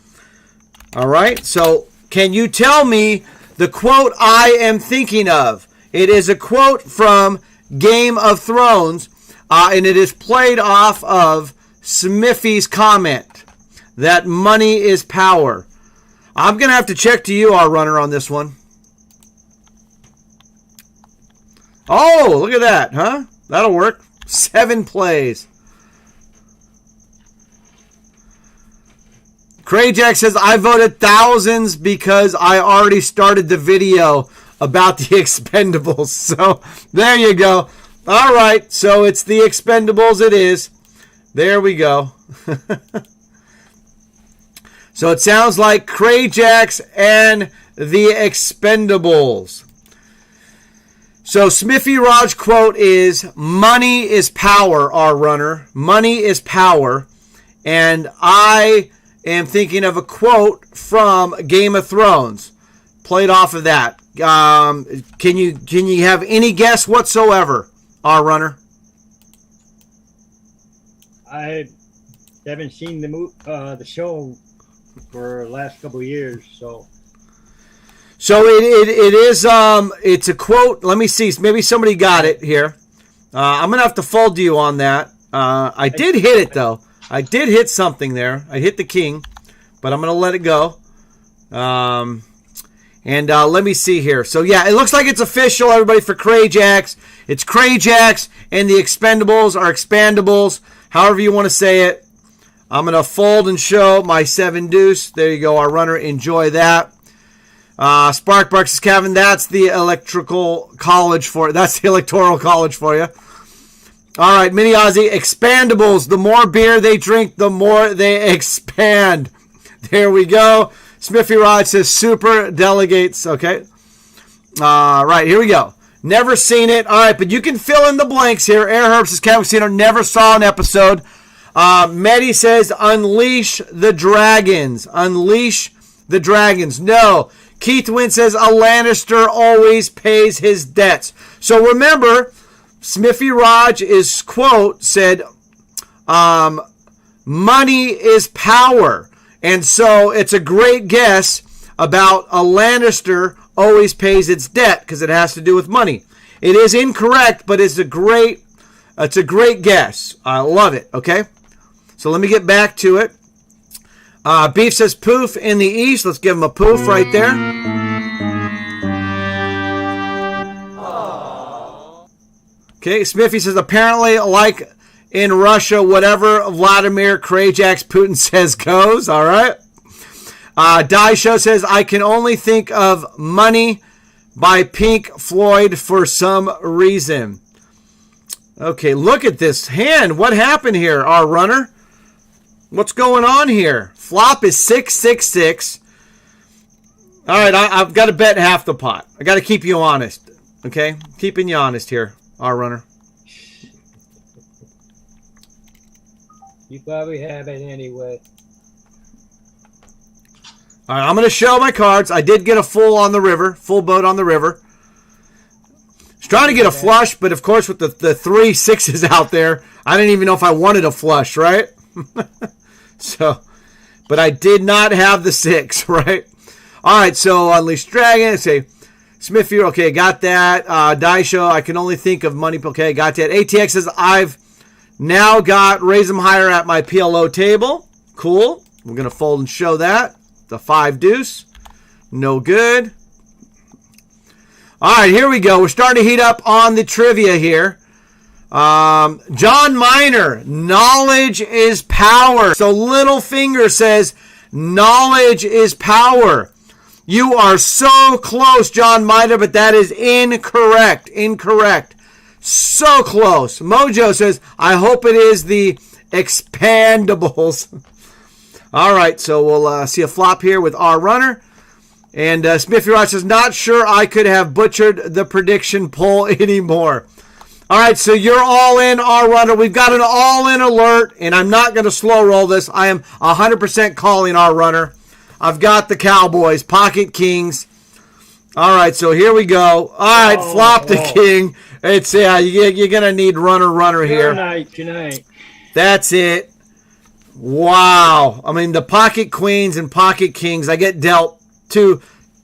All right, so can you tell me the quote I am thinking of? It is a quote from Game of Thrones, and it is played off of Smithy's comment that money is power. I'm going to have to check to you, our runner, on this one. Oh, look at that, huh? That'll work. 7 plays. Crayjack says, I voted thousands because I already started the video about the Expendables. So, there you go. All right, so it's the Expendables it is. There we go. So it sounds like Crayjacks and the Expendables. So Smithy Raj quote is, money is power, our runner. Money is power. And I am thinking of a quote from Game of Thrones. Played off of that. Can you have any guess whatsoever, our runner? I haven't seen the show for the last couple of years, so it is it's a quote. Let me see, maybe somebody got it here. I'm gonna have to fold you on that. I did hit it though. I did hit something there. I hit the king, but I'm gonna let it go. And let me see here. So yeah, it looks like it's official, everybody, for Crayjacks. It's Crayjacks and the Expendables or Expandables, however you want to say it. I'm going to fold and show my 7 deuce. There you go, our runner. Enjoy that. Sparkbark says, Kevin, that's the electoral college for you. All right, Mini Ozzy, Expandables. The more beer they drink, the more they expand. There we go. Smithy Rod says super delegates. Okay. Right, here we go. Never seen it. All right, but you can fill in the blanks here. Air Herb says, Kevin Casino, never saw an episode. Medi says, unleash the dragons. Unleash the dragons. No. Keith Wynn says, a Lannister always pays his debts. So remember, Smithy Raj's quote said, money is power. And so it's a great guess about a Lannister always pays its debt because it has to do with money. It is incorrect, but it's a great guess. I love it. Okay. So let me get back to it. Beef says poof in the east. Let's give him a poof right there. Okay, Smithy says apparently like in Russia, whatever Vladimir Krajaks Putin says goes. All right. Die Show says I can only think of Money by Pink Floyd for some reason. Okay, look at this hand. What happened here, our runner? What's going on here? Flop is 666. All right, I've got to bet half the pot. I got to keep you honest. Okay, keeping you honest here, our runner. You probably have it anyway. All right, I'm going to show my cards. I did get a full on the river, full boat on the river. I was trying to get a flush, but of course with the 3 6s out there, I didn't even know if I wanted a flush, right? So, but I did not have the 6, right? All right, so Unleashed Dragon, say Smithy, okay, got that. Daisho, I can only think of money, okay, got that. ATX says, I've now got Raise 'em Higher at my PLO table. Cool. We're going to fold and show that. The 5 deuce. No good. All right, here we go. We're starting to heat up on the trivia here. John Miner, knowledge is power. So Littlefinger says, Knowledge is power. You are so close, John Mida, but that is incorrect. Incorrect. So close. Mojo says, I hope it is the expandables. All right, so we'll see a flop here with our runner. And Smithy Ross says, not sure I could have butchered the prediction poll anymore. All right, so you're all in, our runner. We've got an all-in alert, and I'm not going to slow roll this. I am 100% calling our runner. I've got the Cowboys, pocket kings. All right, so here we go. All right, flop the king. It's you're going to need runner here. Good night. That's it. Wow. I mean, the pocket queens and pocket kings, I get dealt two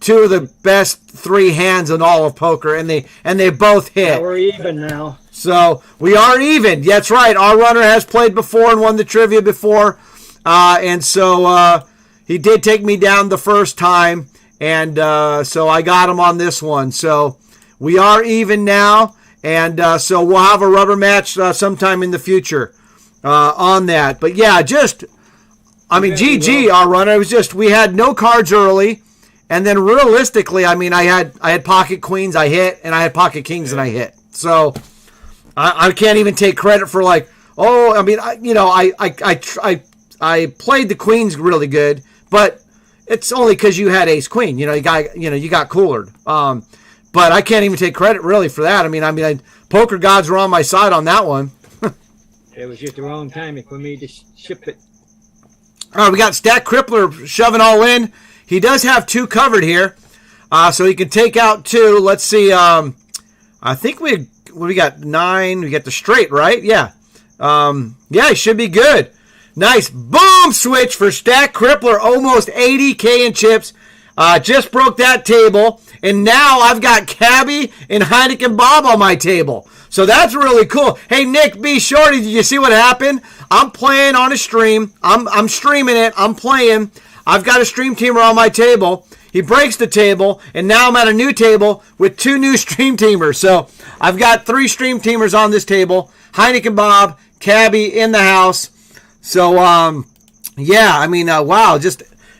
of the best 3 hands in all of poker, and they both hit. Yeah, we're even now. So we are even. That's right. Our runner has played before and won the trivia before, and so he did take me down the first time, and so I got him on this one. So we are even now, and so we'll have a rubber match sometime in the future on that. But yeah, GG, our runner. It was just we had no cards early. And then realistically, I mean, I had pocket queens I hit, and I had pocket kings and I hit. So I can't even take credit for I played the queens really good, but it's only because you had ace queen. You got coolered. But I can't even take credit really for that. I mean, poker gods were on my side on that one. It was just the wrong timing for me to ship it. All right, we got Stack Crippler shoving all in. He does have 2 covered here, so he can take out 2. Let's see. I think we got 9. We got the straight, right? Yeah. Yeah, he should be good. Nice. Boom switch for Stack Crippler. Almost 80K in chips. Just broke that table. And now I've got Cabby and Heineken Bob on my table. So that's really cool. Hey, Nick B. Shorty, did you see what happened? I'm playing on a stream. I'm streaming it. I'm playing. I've got a stream teamer on my table. He breaks the table, and now I'm at a new table with 2 new stream teamers. So I've got 3 stream teamers on this table. Heineken Bob, Cabby in the house. So, yeah, I mean, wow,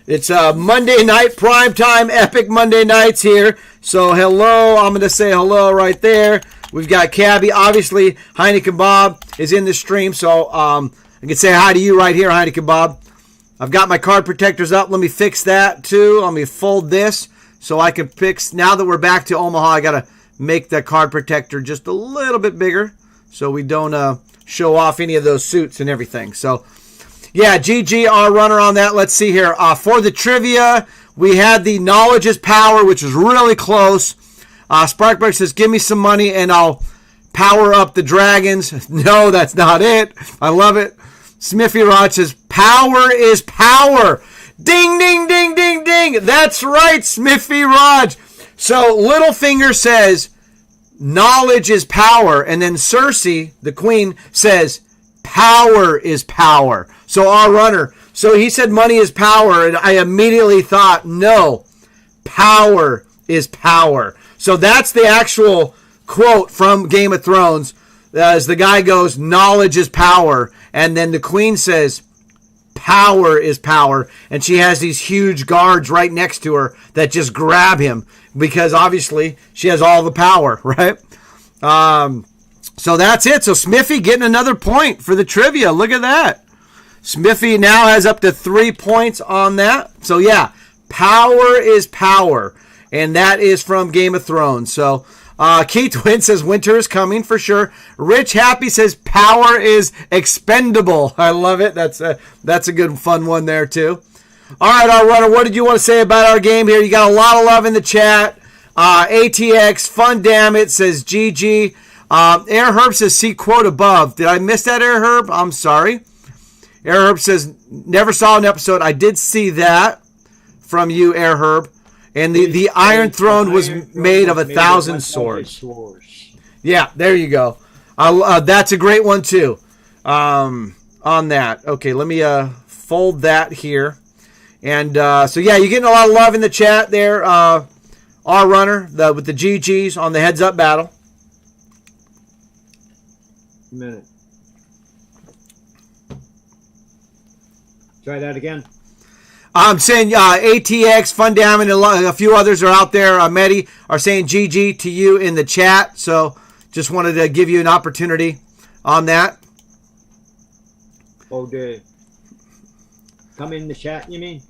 it's Monday night, prime time, epic Monday nights here. So hello, I'm going to say hello right there. We've got Cabby. Obviously, Heineken Bob is in the stream, so I can say hi to you right here, Heineken Bob. I've got my card protectors up. Let me fix that too. Let me fold this so I can fix. Now that we're back to Omaha, I got to make the card protector just a little bit bigger so we don't show off any of those suits and everything. So, yeah, GG, our runner on that. Let's see here. For the trivia, we had the Knowledge is Power, which is really close. Sparkberg says, give me some money and I'll power up the dragons. No, that's not it. I love it. Smithy Rod says, power is power. Ding, ding, ding, ding, ding. That's right, Smithy Rod. So Littlefinger says, knowledge is power. And then Cersei, the queen, says, power is power. So our runner. So he said money is power. And I immediately thought, no, power is power. So that's the actual quote from Game of Thrones. As the guy goes, knowledge is power. And then the queen says, power is power. And she has these huge guards right next to her that just grab him because obviously she has all the power, right? So that's it. So Smithy getting another point for the trivia. Look at that. Smithy now has up to 3 points on that. So yeah, power is power. And that is from Game of Thrones. So Keith Wynn says winter is coming for sure. Rich Happy says power is expendable. I love it. That's a good fun one there too. All right, our runner, what did you want to say about our game here? You got a lot of love in the chat. ATX, fun damn it, says GG. Air Herb says see quote above. Did I miss that, Air Herb? I'm sorry. Air Herb says never saw an episode. I did see that from you, Air Herb. And the Iron Throne was made of 1,000 swords. Yeah, there you go. That's a great one, too, on that. Okay, let me fold that here. And so, yeah, you're getting a lot of love in the chat there. Our runner with the GGs on the heads-up battle. A minute. Try that again. I'm saying ATX, Fun Dam, and a few others are out there. Mehdi are saying GG to you in the chat. So just wanted to give you an opportunity on that. Oh, dude. Come in the chat, you mean?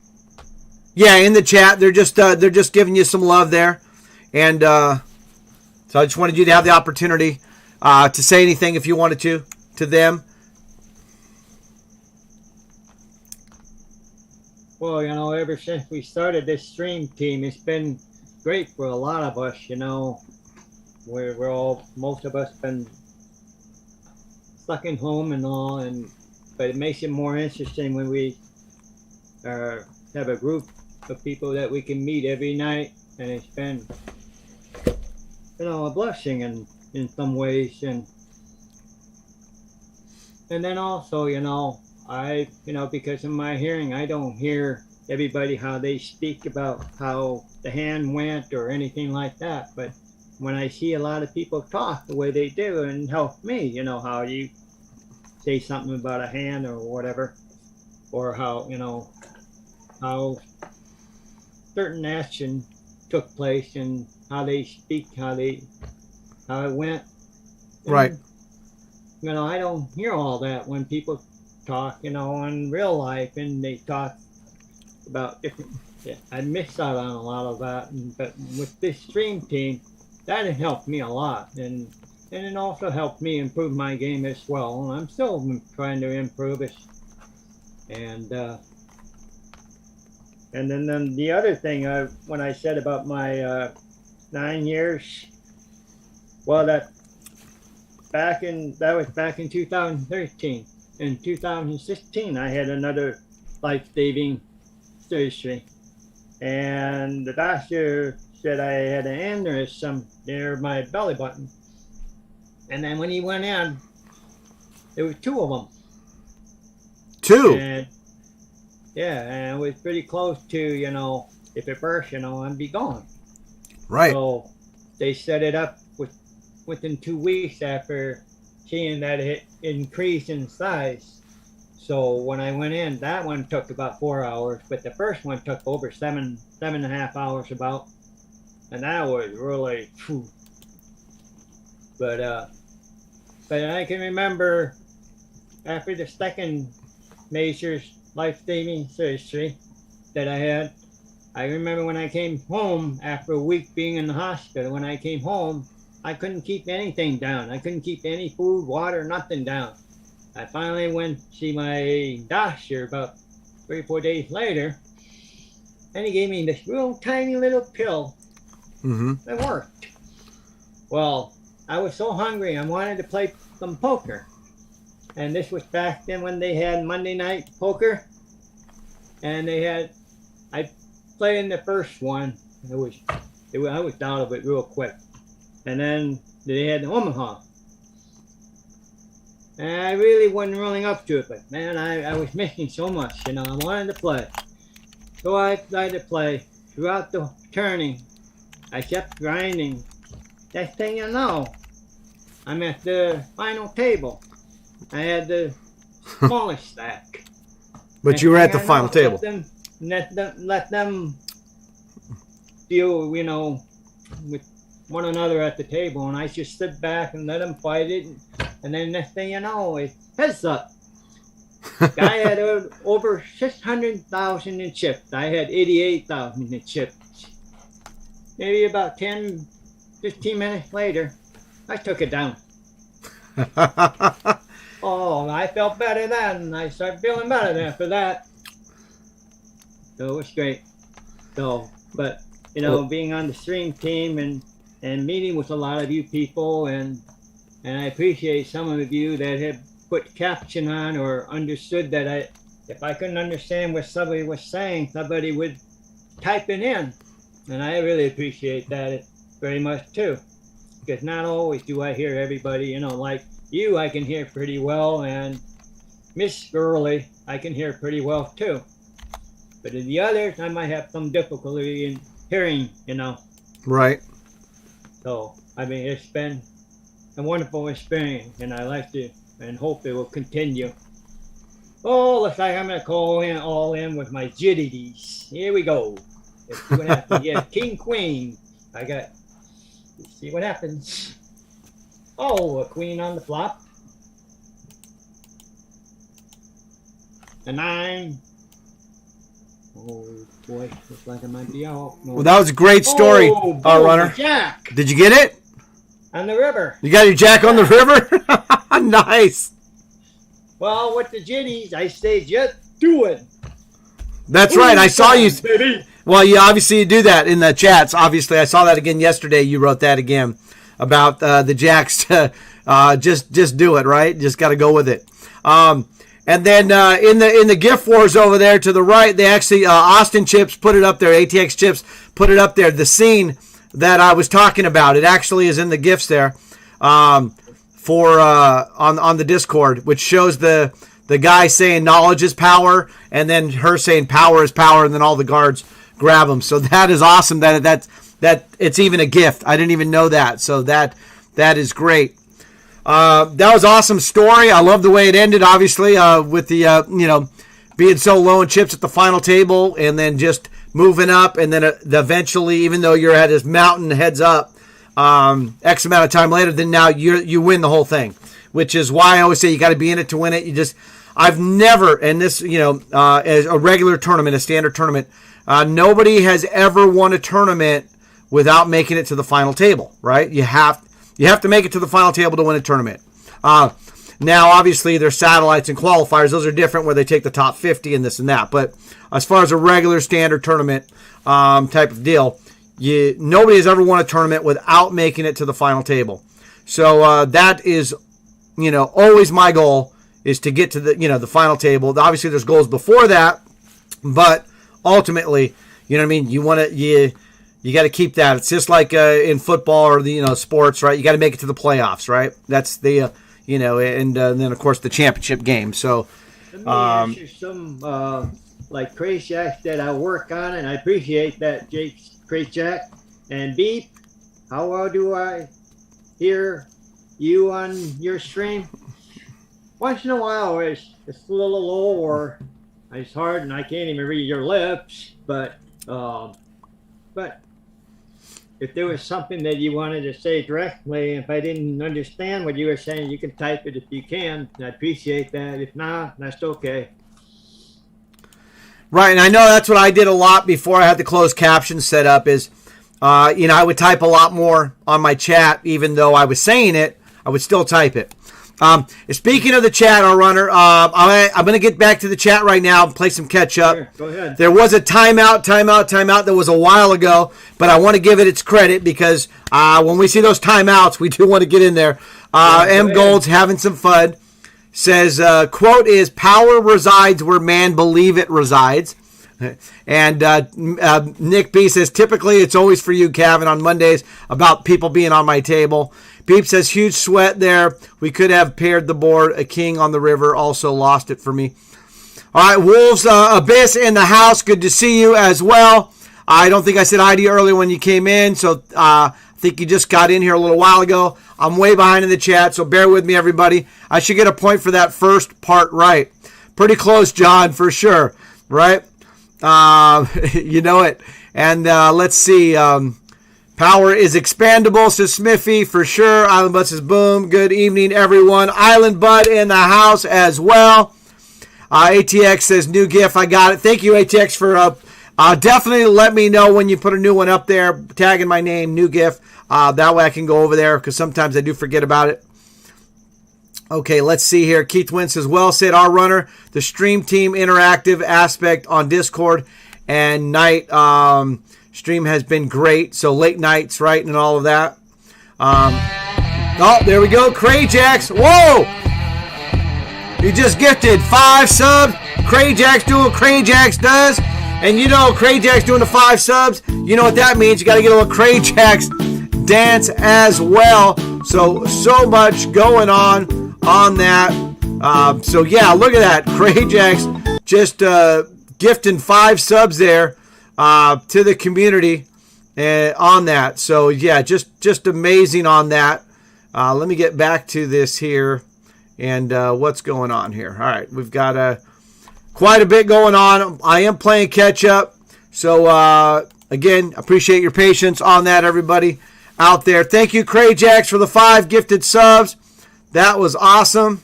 Yeah, in the chat. They're just giving you some love there. And so I just wanted you to have the opportunity to say anything if you wanted to them. Well, ever since we started this stream team, it's been great for a lot of us, most of us been stuck in home and all, but it makes it more interesting when we have a group of people that we can meet every night, and it's been, a blessing in some ways, and then also, because of my hearing, I don't hear everybody how they speak about how the hand went or anything like that. But when I see a lot of people talk the way they do and help me, how you say something about a hand or whatever, or how certain action took place and how they speak, how it went. Right. I don't hear all that when people talk, in real life, and they talk about different. Yeah, I miss out on a lot of that, but with this stream team, that has helped me a lot, and it also helped me improve my game as well. And I'm still trying to improve it. And then the other thing, when I said about my 9 years, well, that was back in 2013. In 2016, I had another life-saving surgery, and the doctor said I had an aneurysm near my belly button. And then when he went in, there were two of them. Two? And, yeah, and it was pretty close to, if it burst, I'd be gone. Right. So they set it up within 2 weeks after seeing that it increased in size. So when I went in, that one took about 4 hours, but the first one took over seven and a half hours about. And that was really, phew. But I can remember after the second major life-saving surgery that I had, I remember when I came home after a week being in the hospital, when I came home, I couldn't keep anything down. I couldn't keep any food, water, nothing down. I finally went to see my doctor about 3 or 4 days later, and he gave me this real tiny little pill. Mm-hmm. It worked. Well, I was so hungry, I wanted to play some poker. And this was back then when they had Monday night poker. And I played in the first one. I was out of it real quick. And then they had Omaha. And I really wasn't rolling up to it, but man, I was missing so much, I wanted to play. So I tried to play. Throughout the turning, I kept grinding. Next thing you know, I'm at the final table. I had the smallest stack. But you were at the final table. Let them deal, with one another at the table, and I just stood back and let them fight it. And then next thing you know, it heads up. Guy had over 600,000 in chips. I had 88,000 in chips. Maybe about 10, 15 minutes later, I took it down. Oh, I felt better then. I started feeling better then after that. So it was great. So, but, being on the stream team and meeting with a lot of you people, and I appreciate some of you that have put caption on or understood that if I couldn't understand what somebody was saying, somebody would type it in. And I really appreciate that very much too. Because not always do I hear everybody, like you, I can hear pretty well, and Miss Gurley, I can hear pretty well too. But in the others, I might have some difficulty in hearing, Right. So, it's been a wonderful experience, and I like to and hope it will continue. Oh, looks like I'm going to call in all in with my jitties. Here we go. Let's see what happens. Yeah, king, queen. Let's see what happens. Oh, a queen on the flop. A 9. Oh, boy. Looks like I might be out. No. Well, that was a great story, boom, Runner. Jack. Did you get it? On the river. You got your jack on the river? Nice. Well, with the jitties, I say just do it. That's right. I saw you. Baby. Well, you obviously do that in the chats. Obviously, I saw that again yesterday. You wrote that again about the jacks. Just do it, right? Just got to go with it. And then in the gift wars over there to the right, they actually Austin Chips put it up there. ATX Chips put it up there. The scene that I was talking about, it actually is in the gifts there for on the Discord, which shows the guy saying knowledge is power, and then her saying power is power, and then all the guards grab them. So that is awesome. That it's even a gift. I didn't even know that. So that is great. That was awesome story. I love the way it ended, obviously, with the, being so low in chips at the final table and then just moving up. And then eventually, even though you're at this mountain heads up, X amount of time later, then now you win the whole thing, which is why I always say you got to be in it to win it. I've never, and this, as a regular tournament, a standard tournament, nobody has ever won a tournament without making it to the final table, right? You have to make it to the final table to win a tournament. Now, obviously, there's satellites and qualifiers. Those are different where they take the top 50 and this and that. But as far as a regular standard tournament type of deal, nobody has ever won a tournament without making it to the final table. So that is, always my goal is to get to the final table. Obviously, there's goals before that, but ultimately, you know what I mean? You got to keep that. It's just like in football or the sports, right? You got to make it to the playoffs, right? That's the and then of course the championship game. So let me ask you some like Crazy Jack that I work on, and I appreciate that, Jake Crazy Jack. And Beep, how well do I hear you on your stream? Once in a while, it's a little low or it's hard, and I can't even read your lips. But if there was something that you wanted to say directly, if I didn't understand what you were saying, you can type it if you can. I appreciate that. If not, that's okay. Right, and I know that's what I did a lot before I had the closed captions set up is, I would type a lot more on my chat. Even though I was saying it, I would still type it. Speaking of the chat, our runner, I'm going to get back to the chat right now and play some catch up. Sure, go ahead. There was a timeout that was a while ago, but I want to give it its credit because when we see those timeouts, we do want to get in there. M. Gold's having some fun. Says, quote is, power resides where man believe it resides. And Nick B says, typically it's always for you, Kevin, on Mondays about people being on my table. Beep says, huge sweat there. We could have paired the board. A king on the river also lost it for me. All right, Wolves Abyss in the house. Good to see you as well. I don't think I said hi to you earlier when you came in, so I think you just got in here a little while ago. I'm way behind in the chat, so bear with me, everybody. I should get a point for that first part right. Pretty close, John, for sure, right? You know it. And let's see. Power is expandable, says Smithy, for sure. Island Bud says, boom. Good evening, everyone. Island Bud in the house as well. ATX says, new GIF. I got it. Thank you, ATX, for definitely let me know when you put a new one up there, tagging my name, new GIF. That way I can go over there because sometimes I do forget about it. Okay, let's see here. Keith Wynn says, well said, our runner. The stream team interactive aspect on Discord and night stream has been great. So late nights, right, and all of that. Oh, there we go. Crayjax. Whoa! You just gifted 5 subs. Crayjax doing what Crayjax does. And Crayjax doing the 5 subs. You know what that means. You got to get a little Crayjax dance as well. So much going on that. So yeah, look at that. Crayjax just gifting 5 subs there to the community on that. So yeah, just amazing on that. Let me get back to this here and what's going on here. All right, we've got quite a bit going on. I am playing catch up. So, again, appreciate your patience on that, everybody out there. Thank you, Crayjax, for the 5 gifted subs. That was awesome.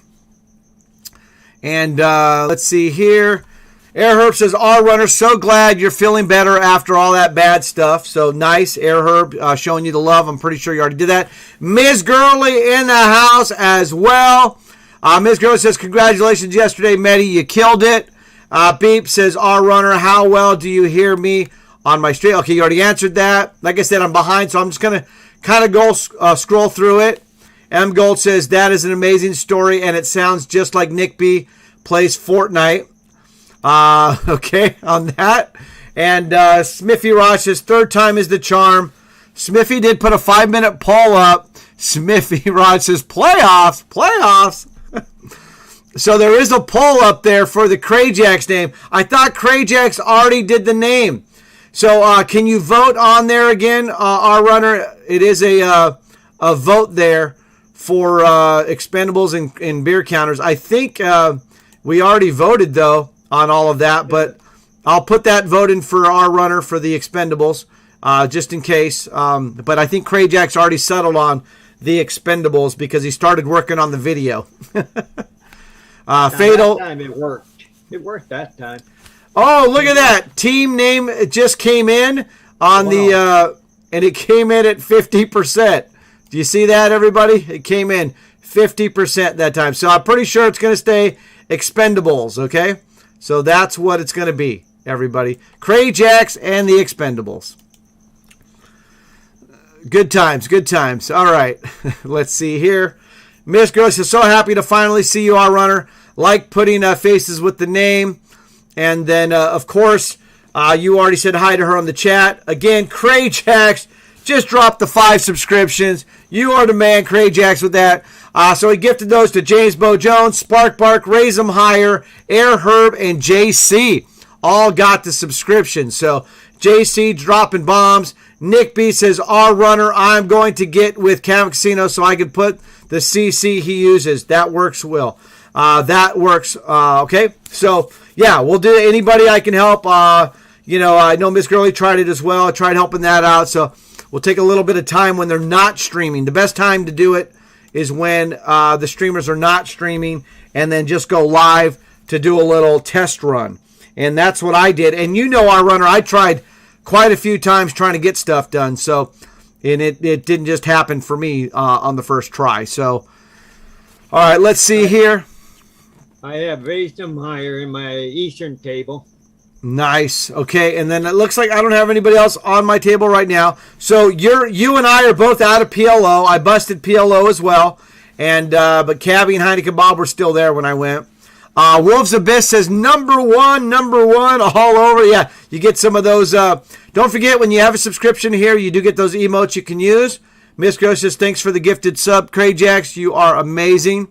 And let's see here. Airherb says, R-Runner, so glad you're feeling better after all that bad stuff. So nice, Airherb, showing you the love. I'm pretty sure you already did that. Ms. Gurley in the house as well. Ms. Gurley says, congratulations yesterday, Medi. You killed it. Beep says, R-Runner, how well do you hear me on my stream? Okay, you already answered that. Like I said, I'm behind, so I'm just going to kind of go scroll through it. M. Gold says, that is an amazing story, and it sounds just like Nick B plays Fortnite. Okay, on that. And Smithy Ross says, third time is the charm. Smithy did put a 5-minute poll up. Smithy Ross says, playoffs. So there is a poll up there for the Crayjax name. I thought Crayjax already did the name. So can you vote on there again, R-Runner? It is a vote there for expendables and beer counters. I think we already voted, though, on all of that, but I'll put that vote in for our runner for the expendables, just in case. But I think Crayjax already settled on the expendables because he started working on the video. Fatal. That time it worked. It worked that time. Oh, look at that. Team name just came in on the, and it came in at 50%. Do you see that, everybody? It came in 50% that time. So I'm pretty sure it's going to stay expendables, okay? So that's what it's going to be, everybody. Crayjax and the expendables. Good times, good times. All right, let's see here. Miss Gross is so happy to finally see you, our runner. Like putting faces with the name. And then, of course, you already said hi to her on the chat. Again, Crayjax just dropped the 5 subscriptions. You are the man, Crayjax, with that. So he gifted those to James Bo Jones, Spark Bark, Raise 'em Higher, Air Herb, and JC. All got the subscription. So JC dropping bombs. Nick B says, R-Runner, I'm going to get with Cam Casino so I can put the CC he uses. That works, Will. That works. Okay. So, yeah, we'll do anybody I can help. I know Miss Gurley tried it as well. I tried helping that out. So we'll take a little bit of time when they're not streaming. The best time to do it is when the streamers are not streaming, and then just go live to do a little test run. And that's what I did. And you know, our runner, I tried quite a few times trying to get stuff done. So, and it didn't just happen for me on the first try. So, all right, let's see here. I have raised them higher in my Eastern table. Nice. Okay, and then it looks like I don't have anybody else on my table right now. So you and I are both out of PLO. I busted PLO as well, and but Cabby and Heineken Bob were still there when I went. Wolves Abyss says number one all over. Yeah, you get some of those. Don't forget, when you have a subscription here, you do get those emotes you can use. Miss Gross says thanks for the gifted sub. Crayjax, you are amazing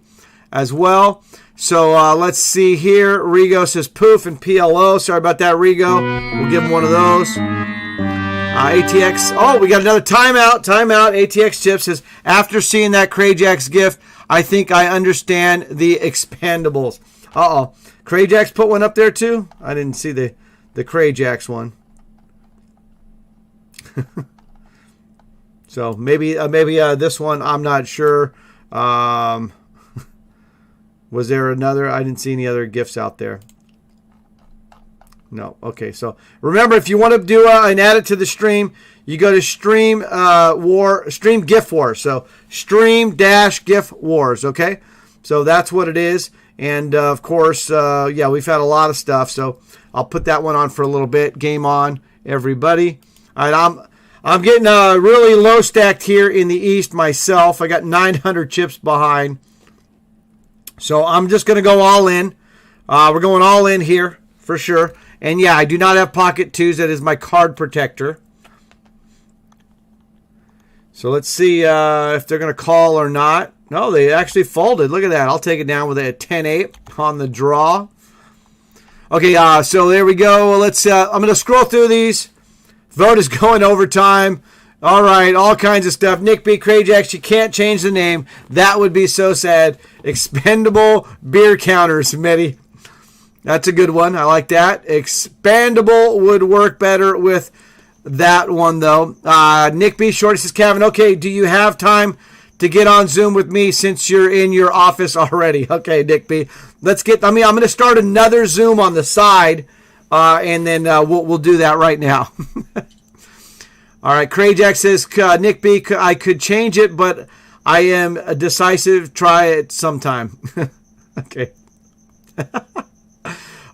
as well. So let's see here. Rigo says poof and PLO. Sorry about that, Rigo. We'll give him one of those. ATX. Oh, we got another timeout. ATX Chip says, after seeing that Crayjax gift, I think I understand the expandables. Uh-oh. Crayjax put one up there too? I didn't see the Crayjax one. So maybe this one, I'm not sure. Was there another? I didn't see any other gifts out there. No. Okay. So remember, if you want to do and add it to the stream, you go to Stream Gift Wars. So Stream-Gift Wars. Okay. So that's what it is. And of course, yeah, we've had a lot of stuff. So I'll put that one on for a little bit. Game on, everybody. All right. I'm getting really low stacked here in the East myself. I got 900 chips behind. So I'm just going to go all in. We're going all in here for sure. And yeah, I do not have pocket twos. That is my card protector. So let's see if they're going to call or not. No, they actually folded. Look at that. I'll take it down with a 10-8 on the draw. Okay, so there we go. Let's. I'm going to scroll through these. Vote is going overtime. All right, all kinds of stuff. Nick B. Crayjax, you can't change the name. That would be so sad. Expendable beer counters, Mitty. That's a good one. I like that. Expandable would work better with that one, though. Nick B. Shorty says, Kevin, okay, do you have time to get on Zoom with me since you're in your office already? Okay, Nick B. I'm going to start another Zoom on the side, and then we'll do that right now. All right, Crayjack says, Nick B., I could change it, but I am decisive. Try it sometime. Okay.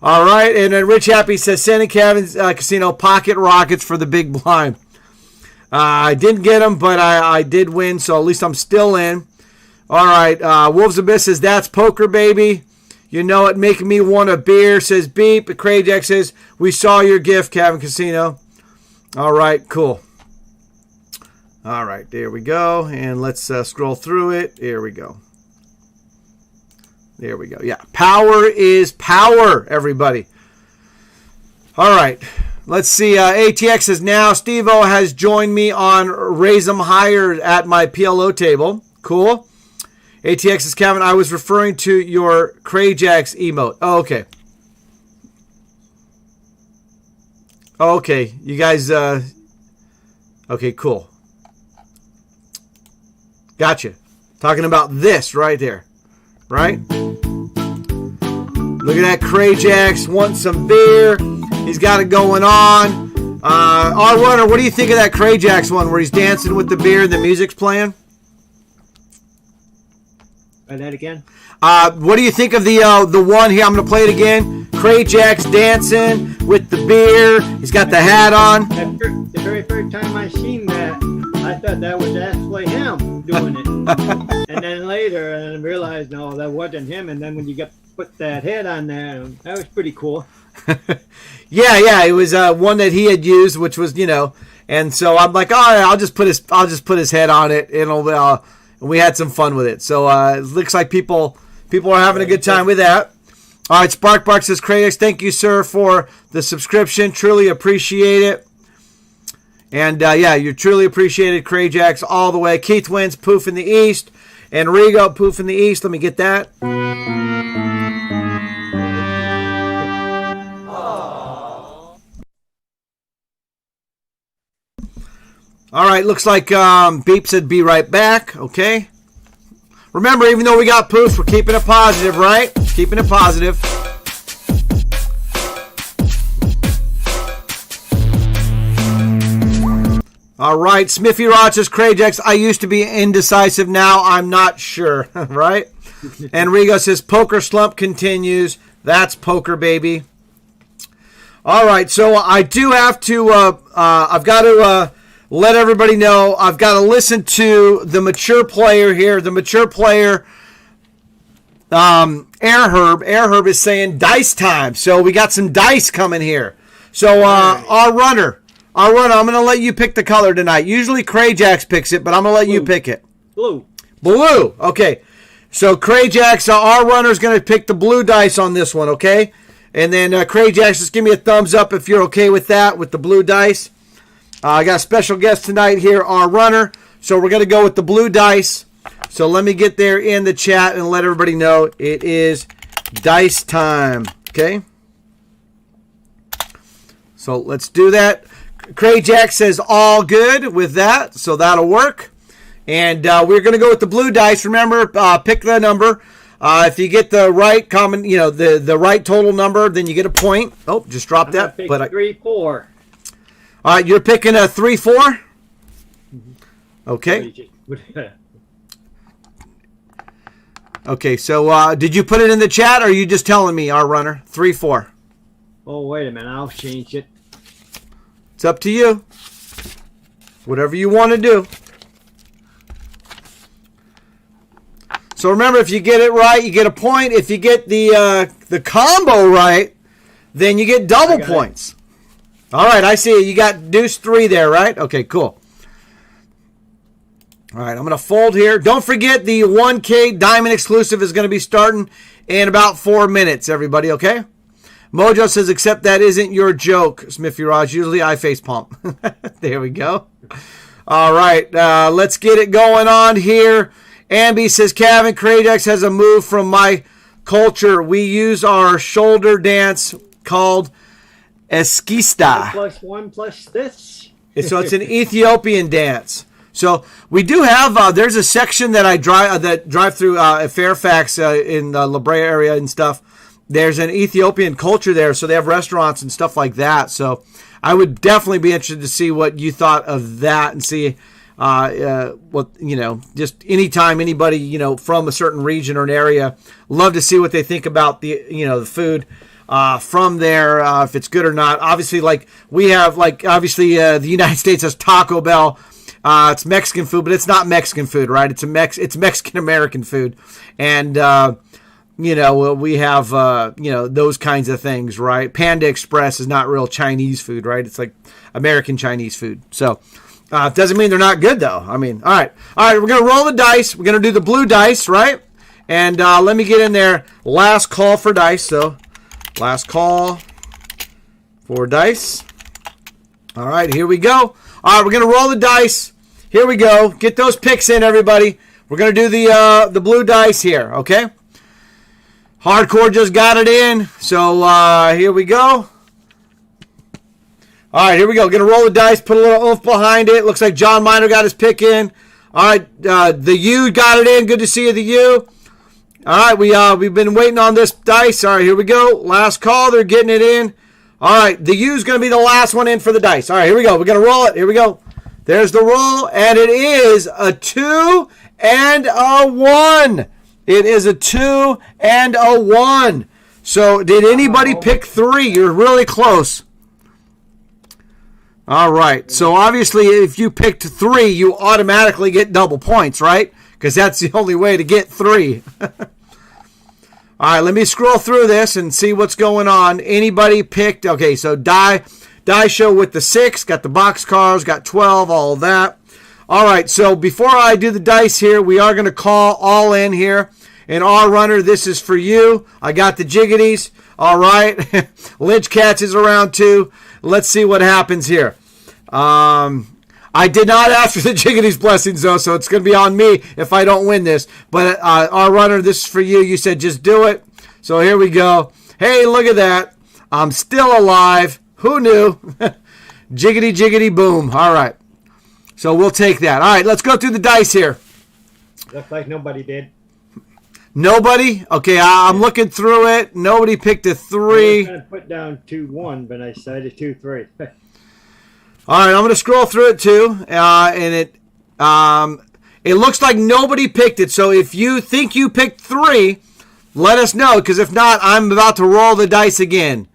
All right, and then Rich Happy says, Santa Kevin's Casino pocket rockets for the big blind. I didn't get them, but I did win, so at least I'm still in. All right, Wolves Abyss says, that's poker, baby. You know it, making me want a beer, says Beep. Crayjack says, we saw your gift, Kevin Casino. All right, cool. All right, there we go. And let's scroll through it. Here we go. There we go. Yeah, power is power, everybody. All right, let's see. ATX says, now Steve-O has joined me on Raise 'em Higher at my PLO table. Cool. ATX says, Kevin, I was referring to your Crayjacks emote. Oh, okay. Oh, okay. You guys, okay, cool. Gotcha. Talking about this right there. Right? Look at that. Crayjacks wanting some beer. He's got it going on. Our runner, what do you think of that Crayjacks one where he's dancing with the beer and the music's playing? Try that again. What do you think of the one here? I'm going to play it again. Crayjacks dancing with the beer. He's got the hat on. The very first time I seen that, I thought that was actually him doing it. And then later I realized, no, that wasn't him. And then when you put that head on there, that was pretty cool. Yeah, it was one that he had used, which was, and so I'm like, all right, I'll just put his head on it, and we had some fun with it. So it looks like people are having a good time with that. All right, Spark Bark says, Crayjacks, thank you, sir, for the subscription. Truly appreciate it. And, yeah, you're truly appreciated, Crayjacks, all the way. Keith wins, poof in the East. And Rigo, poof in the East. Let me get that. All right, looks like Beep said be right back. Okay. Remember, even though we got poofs, we're keeping it positive, right? Keeping it positive. All right, Smithy Rogers, Crayjacks, I used to be indecisive. Now I'm not sure, right? And Rigo says, poker slump continues. That's poker, baby. All right, so I do have to, I've got to let everybody know, I've got to listen to the mature player here. The mature player, Airherb is saying dice time. So we got some dice coming here. So our runner, I'm going to let you pick the color tonight. Usually Crayjacks picks it, but I'm going to let you pick it. Blue. Blue. Okay. So Crayjacks, our runner's going to pick the blue dice on this one, okay? And then Crayjacks, just give me a thumbs up if you're okay with that, with the blue dice. I got a special guest tonight here, our runner. So we're going to go with the blue dice. So let me get there in the chat and let everybody know it is dice time, okay? So let's do that. Crayjack says all good with that, so that'll work. And we're going to go with the blue dice. Remember, pick the number. If you get the right common, the right total number, then you get a point. Oh, just dropped that. Pick 3-4. All right, you're picking a 3-4. Mm-hmm. Okay. Okay. So did you put it in the chat, or are you just telling me, our runner? 3-4. Oh, wait a minute. I'll change it. It's up to you. Whatever you want to do. So remember, if you get it right, you get a point. If you get the combo right, then you get double points. All right, I see it. You got deuce 3 there, right? Okay, cool. All right, I'm going to fold here. Don't forget the 1K Diamond exclusive is going to be starting in about 4 minutes, everybody, okay? Mojo says, except that isn't your joke, Smithy Raj. Usually I face pump. There we go. All right, let's get it going on here. Ambi says, Kevin, Crayjacks has a move from my culture, we use our shoulder dance called eskista. 1 + 1 + this. So it's an Ethiopian dance. So we do have. There's a section that I drive through Fairfax in the La Brea area and stuff. There's an Ethiopian culture there, so they have restaurants and stuff like that. So I would definitely be interested to see what you thought of that and see what, just anytime anybody, from a certain region or an area, love to see what they think about the food from there, if it's good or not. Obviously, we have, the United States has Taco Bell. It's Mexican food, but it's not Mexican food, right? It's Mexican American food. And, we have, those kinds of things, right? Panda Express is not real Chinese food, right? It's like American Chinese food. So, it doesn't mean they're not good, though. I mean, all right, we're going to roll the dice. We're going to do the blue dice, right? And let me get in there. Last call for dice. So, last call for dice. All right, here we go. All right, we're going to roll the dice. Here we go. Get those picks in, everybody. We're going to do the blue dice here, okay? Hardcore just got it in. So here we go. All right, here we go. Going to roll the dice, put a little oomph behind it. Looks like John Miner got his pick in. All right, the U got it in. Good to see you, the U. All right, we've been waiting on this dice. All right, here we go. Last call. They're getting it in. All right, the U's going to be the last one in for the dice. All right, here we go. We're going to roll it. Here we go. There's the roll, and it is a 2 and a 1. It is a 2 and a 1. So did anybody pick 3? You're really close. All right. So obviously, if you picked 3, you automatically get double points, right? Because that's the only way to get 3. All right. Let me scroll through this and see what's going on. Anybody picked? Okay. So die show with the 6. Got the box cars. Got 12. All of that. All right. So before I do the dice here, we are going to call all in here. And R Runner, this is for you. I got the jiggities. All right. Lynch Cats is around too. Let's see what happens here. I did not ask for the jiggities blessings, though, so it's going to be on me if I don't win this. But R Runner, this is for you. You said just do it. So here we go. Hey, look at that. I'm still alive. Who knew? Jiggity, jiggity, boom. All right. So we'll take that. All right, let's go through the dice here. Looks like nobody did. Nobody? Okay, I'm looking through it. Nobody picked a 3. I was going to put down 2-1, but I decided 2-3. All right, I'm going to scroll through it too, and it looks like nobody picked it. So if you think you picked 3, let us know, because if not, I'm about to roll the dice again.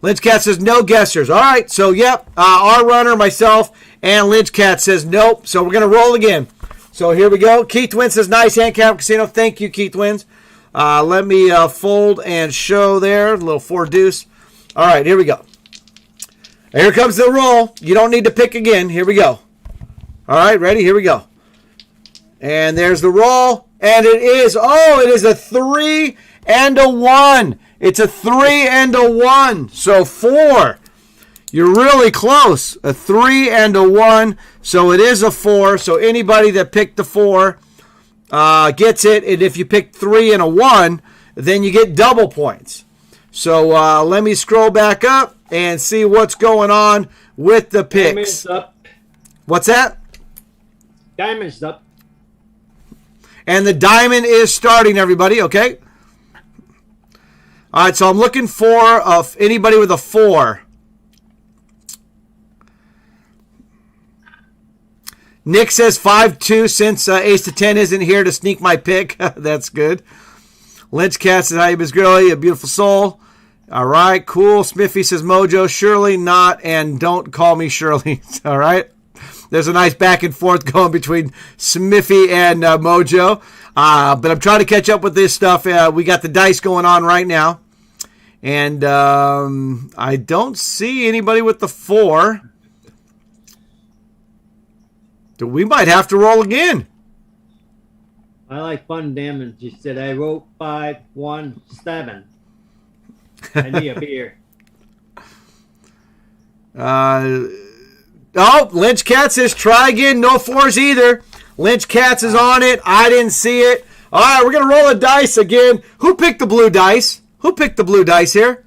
Lynch Cat says no guessers. All right, so yep, R Runner, myself, and Lynch Cat says nope. So we're going to roll again. So here we go. Keith Wins says nice hand cap casino. Thank you, Keith Wins. Let me fold and show there. A little 4 deuce. All right, here we go. Here comes the roll. You don't need to pick again. Here we go. All right, ready? Here we go. And there's the roll. And it is a 3 and a 1. It's a 3 and a 1. So 4. You're really close. A 3 and a 1. So it is a 4. So anybody that picked the 4 gets it. And if you pick 3 and a 1, then you get double points. So let me scroll back up and see what's going on with the picks. Diamond's up. What's that? Diamond's up. And the diamond is starting, everybody, okay? All right, so I'm looking for anybody with a 4. Nick says 5-2 since Ace to 10 isn't here to sneak my pick. That's good. Lynch Cat says, hi, Miss Girlie, a beautiful soul. All right, cool. Smithy says, Mojo, surely not, and don't call me Shirley. All right. There's a nice back and forth going between Smithy and Mojo. But I'm trying to catch up with this stuff. We got the dice going on right now. And I don't see anybody with the 4. We might have to roll again. I like fun damage. She said, I wrote 5-1-7. I need a beer. Lynch Cat says try again. No 4s either. Lynch Cats is on it. I didn't see it. All right, we're going to roll a dice again. Who picked the blue dice? Who picked the blue dice here?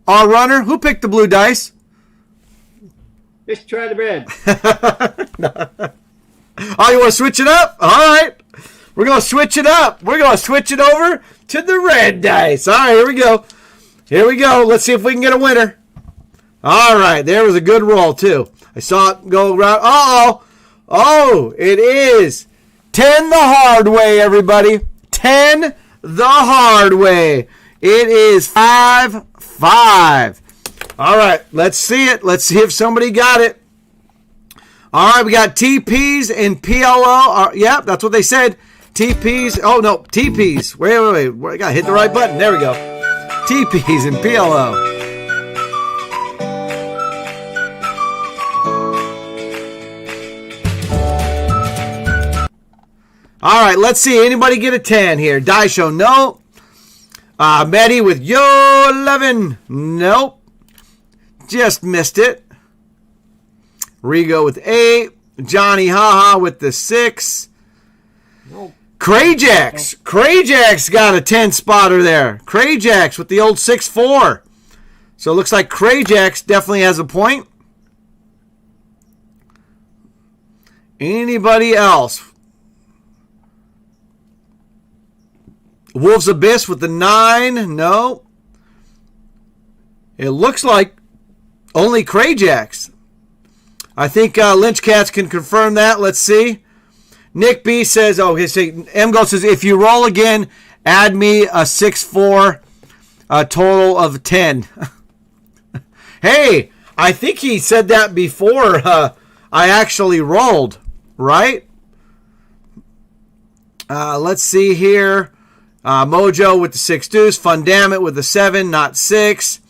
Our runner? Who picked the blue dice? Let's try the red. Oh, you want to switch it up? All right. We're going to switch it up. We're going to switch it over to the red dice. All right, here we go. Here we go. Let's see if we can get a winner. All right, there was a good roll, too. I saw it go around. Uh-oh. Oh, it is 10 the hard way, everybody. 10 the hard way. It is 5-5. All right, let's see it. Let's see if somebody got it. All right, we got TPs and PLO. Yep, that's what they said. TPs. Oh, no, TPs. Wait. I got to hit the right button. There we go. TPs and PLO. All right, let's see. Anybody get a 10 here? Die show, no. Maddie with Yo 11. Nope. Just missed it. Rigo with 8. Johnny Haha with the 6. Nope. Krajax. Krajax got a 10 spotter there. Krajax with the old 6-4. So it looks like Krajax definitely has a point. Anybody else? Wolves Abyss with the 9. No. It looks like only Krajax. I think Lynch Cats can confirm that. Let's see. Nick B says, M-Gold says, if you roll again, add me a 6-4, a total of 10. Hey, I think he said that before I actually rolled, right? Let's see here. Mojo with the 6 deuce. Fundamit with the 7, not 6.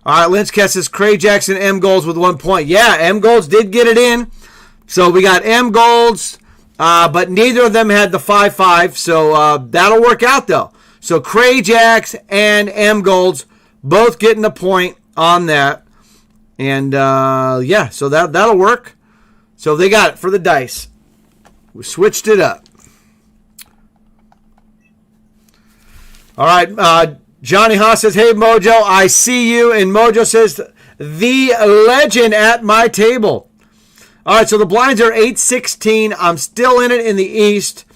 All right, Lynch Cat says Cray Jackson M Golds with 1 point. Yeah, M Golds did get it in. So we got M Golds, but neither of them had the 5-5. So that'll work out though. So Cray Jacks and M Golds both getting a point on that. And yeah, so that'll work. So they got it for the dice. We switched it up. All right, Johnny Haas says, hey, Mojo, I see you. And Mojo says, the legend at my table. All right, so the blinds are 8-16. I'm still in it in the East.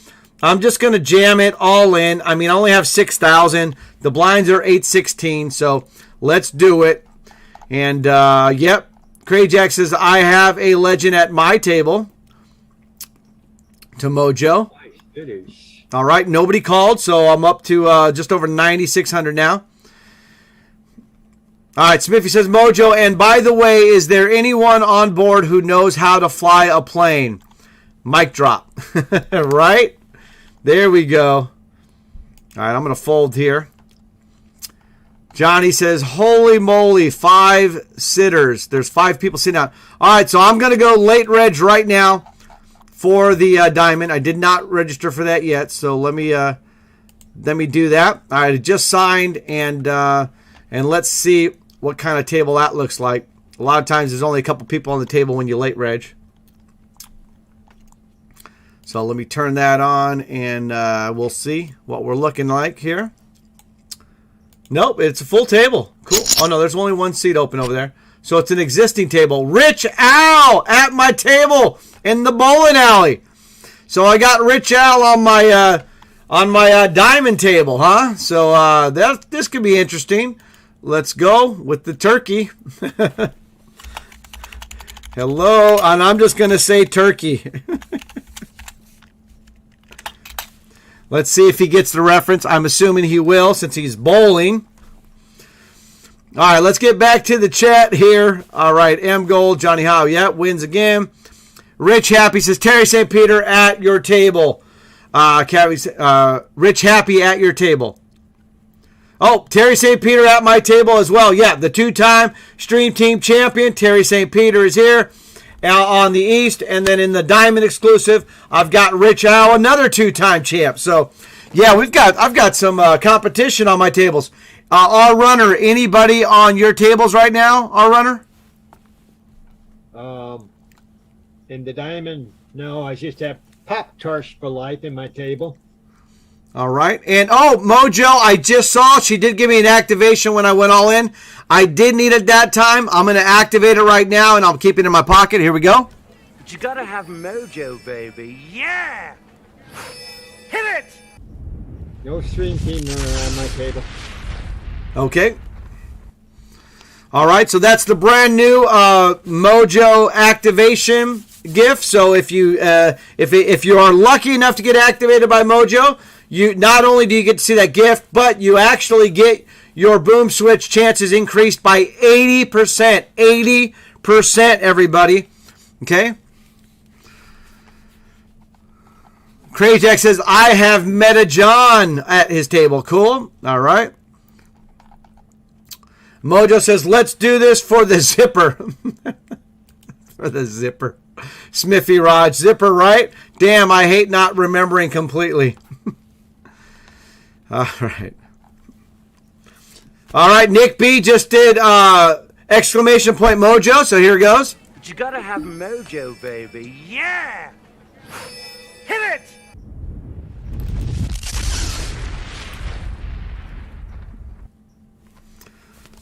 I'm just going to jam it all in. I mean, I only have 6,000. The blinds are 8-16, so let's do it. And, yep, Cray Jack says, I have a legend at my table. To Mojo. It is. All right, nobody called, so I'm up to just over 9,600 now. All right, Smithy says, Mojo, and by the way, is there anyone on board who knows how to fly a plane? Mic drop. Right? There we go. All right, I'm going to fold here. Johnny says, holy moly, 5 sitters. There's 5 people sitting down. All right, so I'm going to go late reg right now. For the diamond. I did not register for that yet, so let me do that. All right, I just signed, and let's see what kind of table that looks like. A lot of times there's only a couple people on the table when you late reg. So let me turn that on, and we'll see what we're looking like here. Nope, it's a full table. Cool. Oh, no, there's only 1 seat open over there. So it's an existing table. Rich Al at my table in the bowling alley. So I got Rich Al on my diamond table, huh? So this could be interesting. Let's go with the turkey. Hello, and I'm just going to say turkey. Let's see if he gets the reference. I'm assuming he will since he's bowling. All right, let's get back to the chat here. All right, M Gold, Johnny Howe, yeah, wins again. Rich Happy says, Terry St. Peter at your table. Rich Happy at your table. Oh, Terry St. Peter at my table as well. Yeah, the 2-time Stream Team champion, Terry St. Peter is here on the East. And then in the Diamond exclusive, I've got Rich Howe, another 2-time champ. So, yeah, I've got some competition on my tables. Our runner, anybody on your tables right now? Our runner? In the diamond, no, I just have Pop-Tarts for life in my table. All right. And, oh, Mojo, I just saw. She did give me an activation when I went all in. I did need it that time. I'm going to activate it right now, and I'll keep it in my pocket. Here we go. But you gotta have mojo, baby. Yeah! Hit it! No stream team on my table. Okay. All right. So that's the brand new Mojo activation gift. So if you if you are lucky enough to get activated by Mojo, you not only do you get to see that gift, but you actually get your boom switch chances increased by 80%. 80%, everybody. Okay. Crazy Jack says, I have met a John at his table. Cool. All right. Mojo says, let's do this for the zipper. For the zipper. Smithy Raj, zipper, right? Damn, I hate not remembering completely. All right. All right, Nick B just did exclamation point Mojo, so here it goes. But you gotta have mojo, baby. Yeah! Hit it!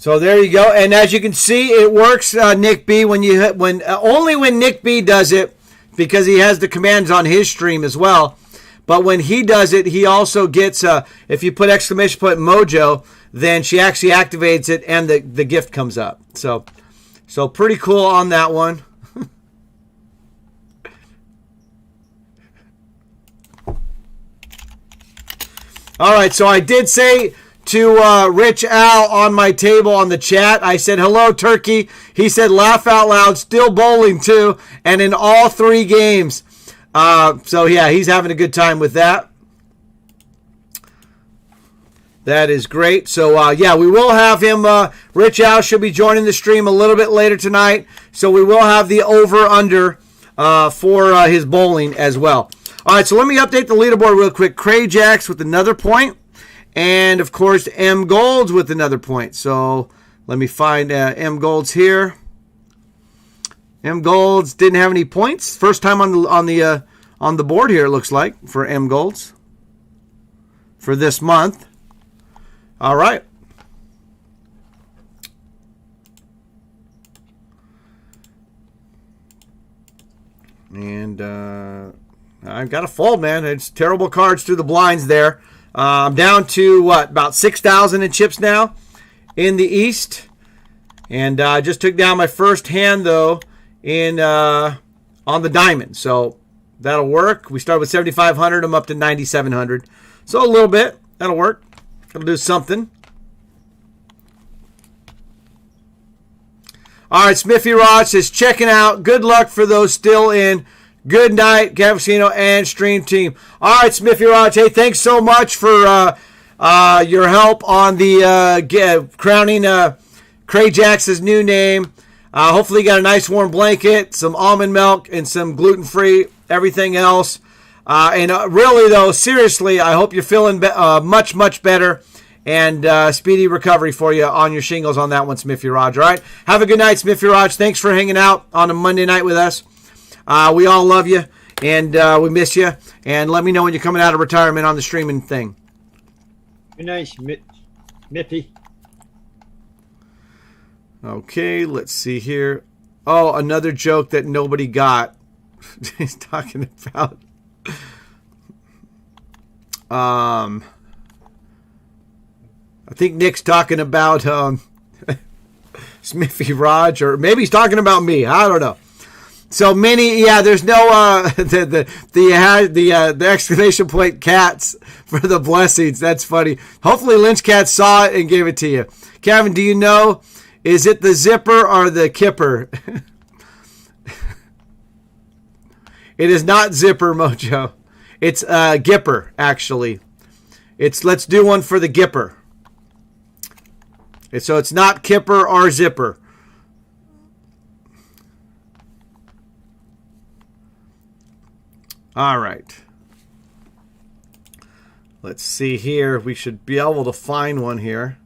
So there you go, and as you can see, it works, Nick B. Only when Nick B does it, because he has the commands on his stream as well. But when he does it, he also gets. If you put exclamation point Mojo, then she actually activates it, and the gift comes up. So pretty cool on that one. All right, so I did say to Rich Al on my table on the chat, I said, hello, Turkey. He said, laugh out loud, still bowling too, and in all 3 games. So, yeah, he's having a good time with that. That is great. So, yeah, we will have him. Rich Al should be joining the stream a little bit later tonight. So we will have the over-under for his bowling as well. All right, so let me update the leaderboard real quick. Crayjacks with another point. And, of course, M. Golds with another point. So let me find M. Golds here. M. Golds didn't have any points. First time on the board here, it looks like, for M. Golds for this month. All right. And I've got to fold, man. It's terrible cards through the blinds there. I'm down to, what, about 6,000 in chips now in the East. And I just took down my first hand, though, on the diamond. So that'll work. We started with 7,500. I'm up to 9,700. So a little bit. That'll work. That'll do something. All right, Smithy Rod says, checking out. Good luck for those still in. Good night, Cavasino and Stream Team. All right, Smithy Raj. Hey, thanks so much for your help on the crowning Crayjack's new name. Hopefully, you got a nice warm blanket, some almond milk, and some gluten-free, everything else. And really, though, seriously, I hope you're feeling much, much better. And speedy recovery for you on your shingles on that one, Smithy Raj. All right? Have a good night, Smithy Raj. Thanks for hanging out on a Monday night with us. We all love you, and we miss you. And let me know when you're coming out of retirement on the streaming thing. Good night, Miffy. Okay, let's see here. Oh, another joke that nobody got. He's talking about... I think Nick's talking about Smithy Raj, or maybe he's talking about me. I don't know. So many, yeah. There's no the exclamation point cats for the blessings. That's funny. Hopefully, Lynch Cat saw it and gave it to you. Kevin, do you know? Is it the zipper or the kipper? It is not zipper, Mojo. It's Gipper, actually. It's let's do one for the Gipper. So it's not kipper or zipper. All right. Let's see here. We should be able to find one here.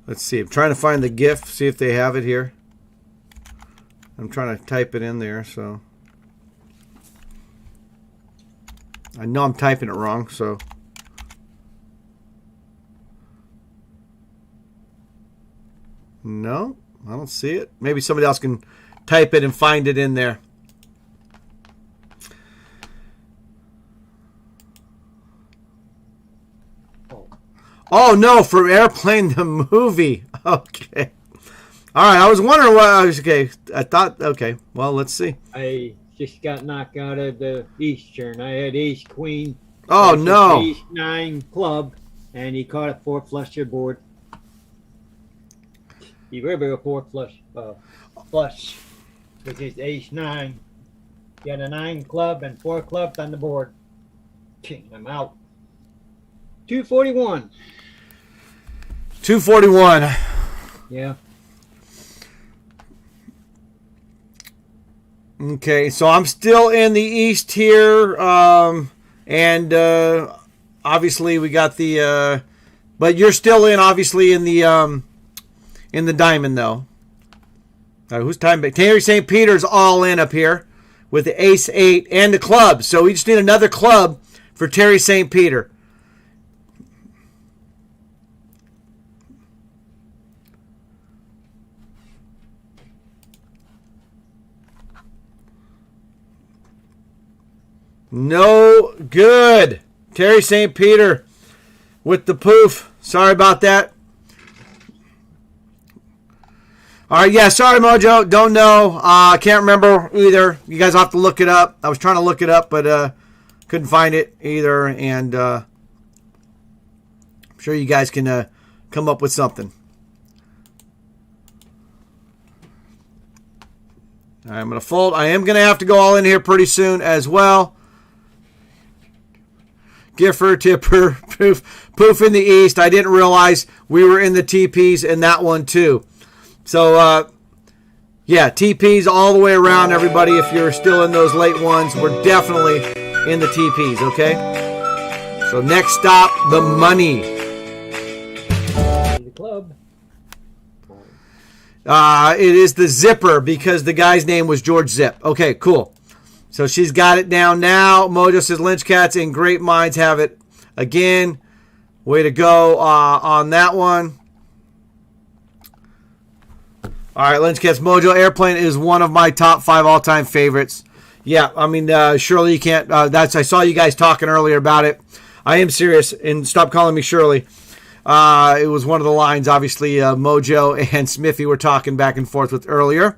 Let's see. I'm trying to find the GIF, see if they have it here. I'm trying to type it in there, so. I know I'm typing it wrong, so. No, I don't see it. Maybe somebody else can type it and find it in there. Oh, no, from Airplane the movie. Okay. All right, I was wondering why I was, okay. I thought, okay, well, let's see. I just got knocked out of the Eastern. I had ace queen. Oh, no. Ace 9 club, and he caught a 4 flusher board. He river a 4 flush, which is ace 9. He had a 9 club and 4 clubs on the board. I'm out. 241. 241. Yeah. Okay, so I'm still in the East here, and obviously we got the, but you're still in, obviously, in the Diamond, though. Who's time back? Terry St. Peter's all in up here with the ace 8 and the club. So we just need another club for Terry St. Peter. No good. Terry St. Peter with the poof. Sorry about that. All right, yeah, sorry, Mojo. Don't know. I can't remember either. You guys have to look it up. I was trying to look it up, but couldn't find it either. And I'm sure you guys can come up with something. All right, I'm going to fold. I am going to have to go all in here pretty soon as well. Giffer, tipper, poof in the East. I didn't realize we were in the TPs in that one too. So, yeah, TPs all the way around, everybody. If you're still in those late ones, we're definitely in the TPs, okay? So next stop, the money. The club. It is the zipper because the guy's name was George Zip. Okay, cool. So she's got it down now. Mojo says Lynch Cats and great minds have it again. Way to go on that one. All right, Lynch Cats. Mojo Airplane is one of my top 5 all-time favorites. Yeah, I mean, Shirley, you can't. I saw you guys talking earlier about it. I am serious, and stop calling me Shirley. It was one of the lines, obviously, Mojo and Smithy were talking back and forth with earlier.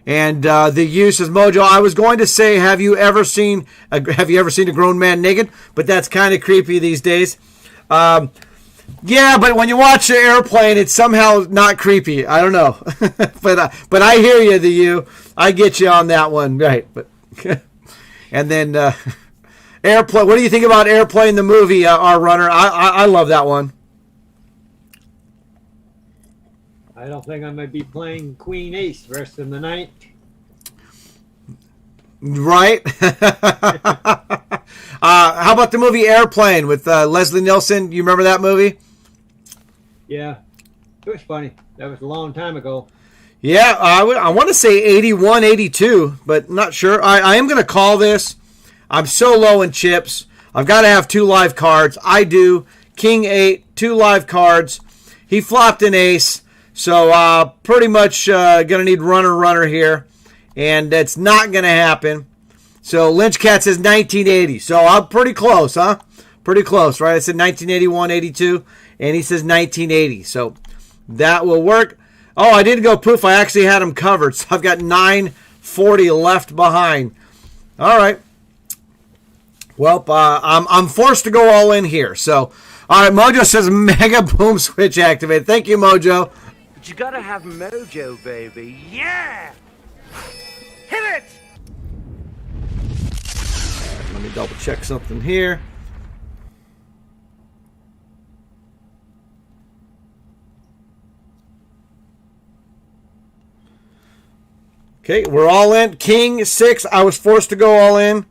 And the use is Mojo. I was going to say, have you ever seen a grown man naked? But that's kind of creepy these days. Yeah, but when you watch the Airplane, it's somehow not creepy. I don't know, but I hear you, you. I get you on that one, right? But and then Airplane. What do you think about Airplane the movie? Our runner. I love that one. I don't think I'm going to be playing Queen Ace the rest of the night. Right? How about the movie Airplane with Leslie Nielsen? You remember that movie? Yeah. It was funny. That was a long time ago. Yeah, I want to say 81, 82, but not sure. I am going to call this. I'm so low in chips. I've got to have 2 live cards. I do. King 8, 2 live cards. He flopped an ace. So pretty much going to need runner here. And that's not going to happen. So Lynch Cat says 1980. So I'm pretty close, huh? Pretty close, right? I said 1981, 82. And he says 1980. So that will work. Oh, I didn't go poof. I actually had him covered. So I've got 940 left behind. All right. Well, I'm forced to go all in here. So, all right, Mojo says Mega Boom Switch activated. Thank you, Mojo. But you gotta have mojo, baby. Yeah! Hit it! Let me double check something here. Okay, we're all in. King 6. I was forced to go all in.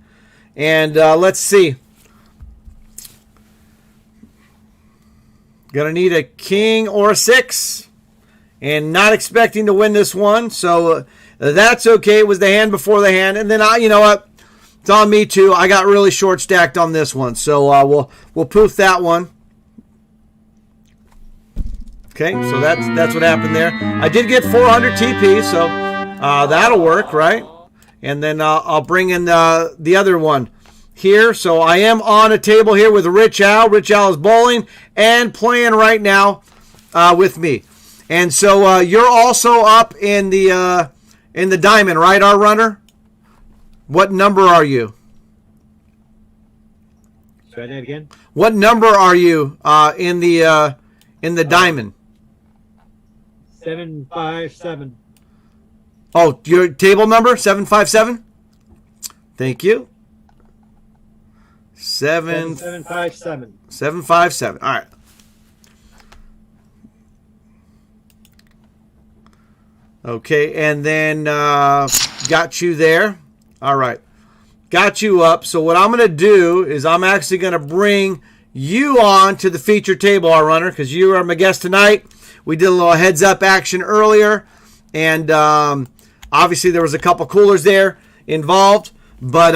And let's see. Gonna need a king or a 6. And not expecting to win this one. So that's okay. It was the hand before the hand. And then, you know what? It's on me too. I got really short stacked on this one. So we'll poof that one. Okay, so that's what happened there. I did get 400 TP, so that'll work, right? And then I'll bring in the other one here. So I am on a table here with Rich Al. Rich Al is bowling and playing right now with me. And so you're also up in the diamond, right, our runner? What number are you? Try that again. What number are you in the diamond? 757. Oh, your table number 757. Thank you. 757. 757. All right. Okay, and then got you there. All right. Got you up. So what I'm going to do is I'm actually going to bring you on to the feature table, our runner, because you are my guest tonight. We did a little heads-up action earlier, and obviously there was a couple coolers there involved, but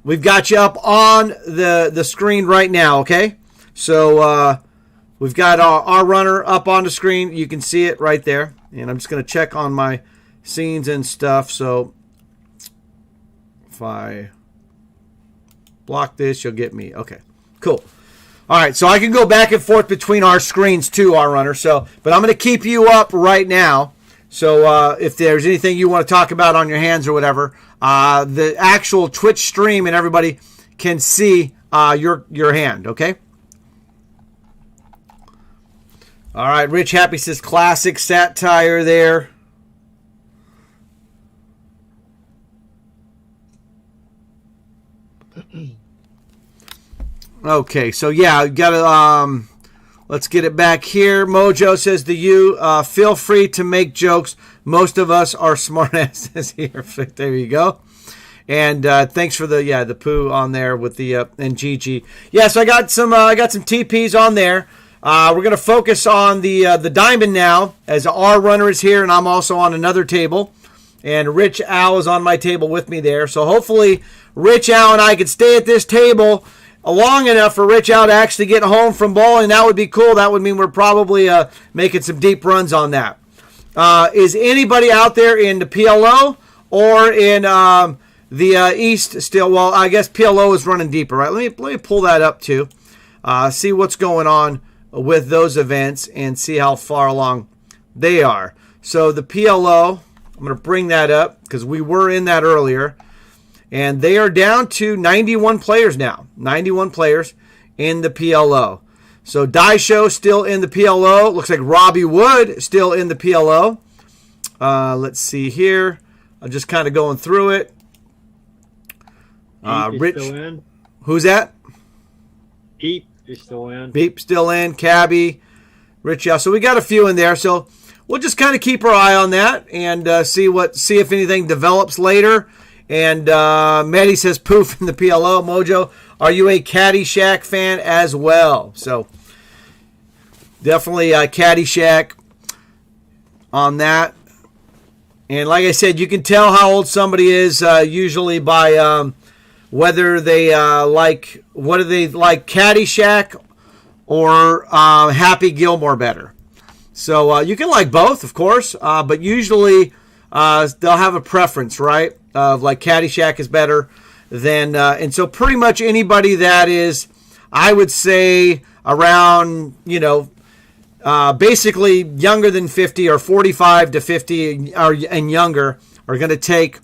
we've got you up on the screen right now, okay? So we've got our runner up on the screen. You can see it right there. And I'm just going to check on my scenes and stuff. So if I block this, you'll get me. Okay, cool. All right, so I can go back and forth between our screens too, our runner. So, but I'm going to keep you up right now. So if there's anything you want to talk about on your hands or whatever, the actual Twitch stream and everybody can see your hand, okay? All right, Rich Happy says classic satire there. Okay, so yeah, got to let's get it back here. Mojo says to you, feel free to make jokes. Most of us are smartasses here. There you go. And thanks for the poo on there with the and GG. Yeah, so I got some TPs on there. We're going to focus on the diamond now, as our runner is here, and I'm also on another table. And Rich Al is on my table with me there. So hopefully Rich Al and I could stay at this table long enough for Rich Al to actually get home from bowling. That would be cool. That would mean we're probably making some deep runs on that. Is anybody out there in the PLO or in the East still? Well, I guess PLO is running deeper, right? Let me pull that up too. See what's going on with those events and see how far along they are. So the PLO, I'm going to bring that up because we were in that earlier, and they are down to 91 players now. 91 players in the PLO. So Daisho still in the PLO. Looks like Robbie Wood still in the PLO. Let's see here. I'm just kind of going through it. Rich, still in. Who's that? Peep is still in. Beep still in, Cabby, Rich. So we got a few in there. So we'll just kind of keep our eye on that and see if anything develops later. And Maddie says poof in the PLO. Mojo, are you a Caddyshack fan as well? So definitely Caddyshack on that. And like I said, you can tell how old somebody is usually by whether they like Caddyshack or Happy Gilmore better. So you can like both, of course, but usually they'll have a preference, right? Of like Caddyshack is better than, and so pretty much anybody that is, I would say around, basically younger than 50 or 45 to 50 and younger are going to take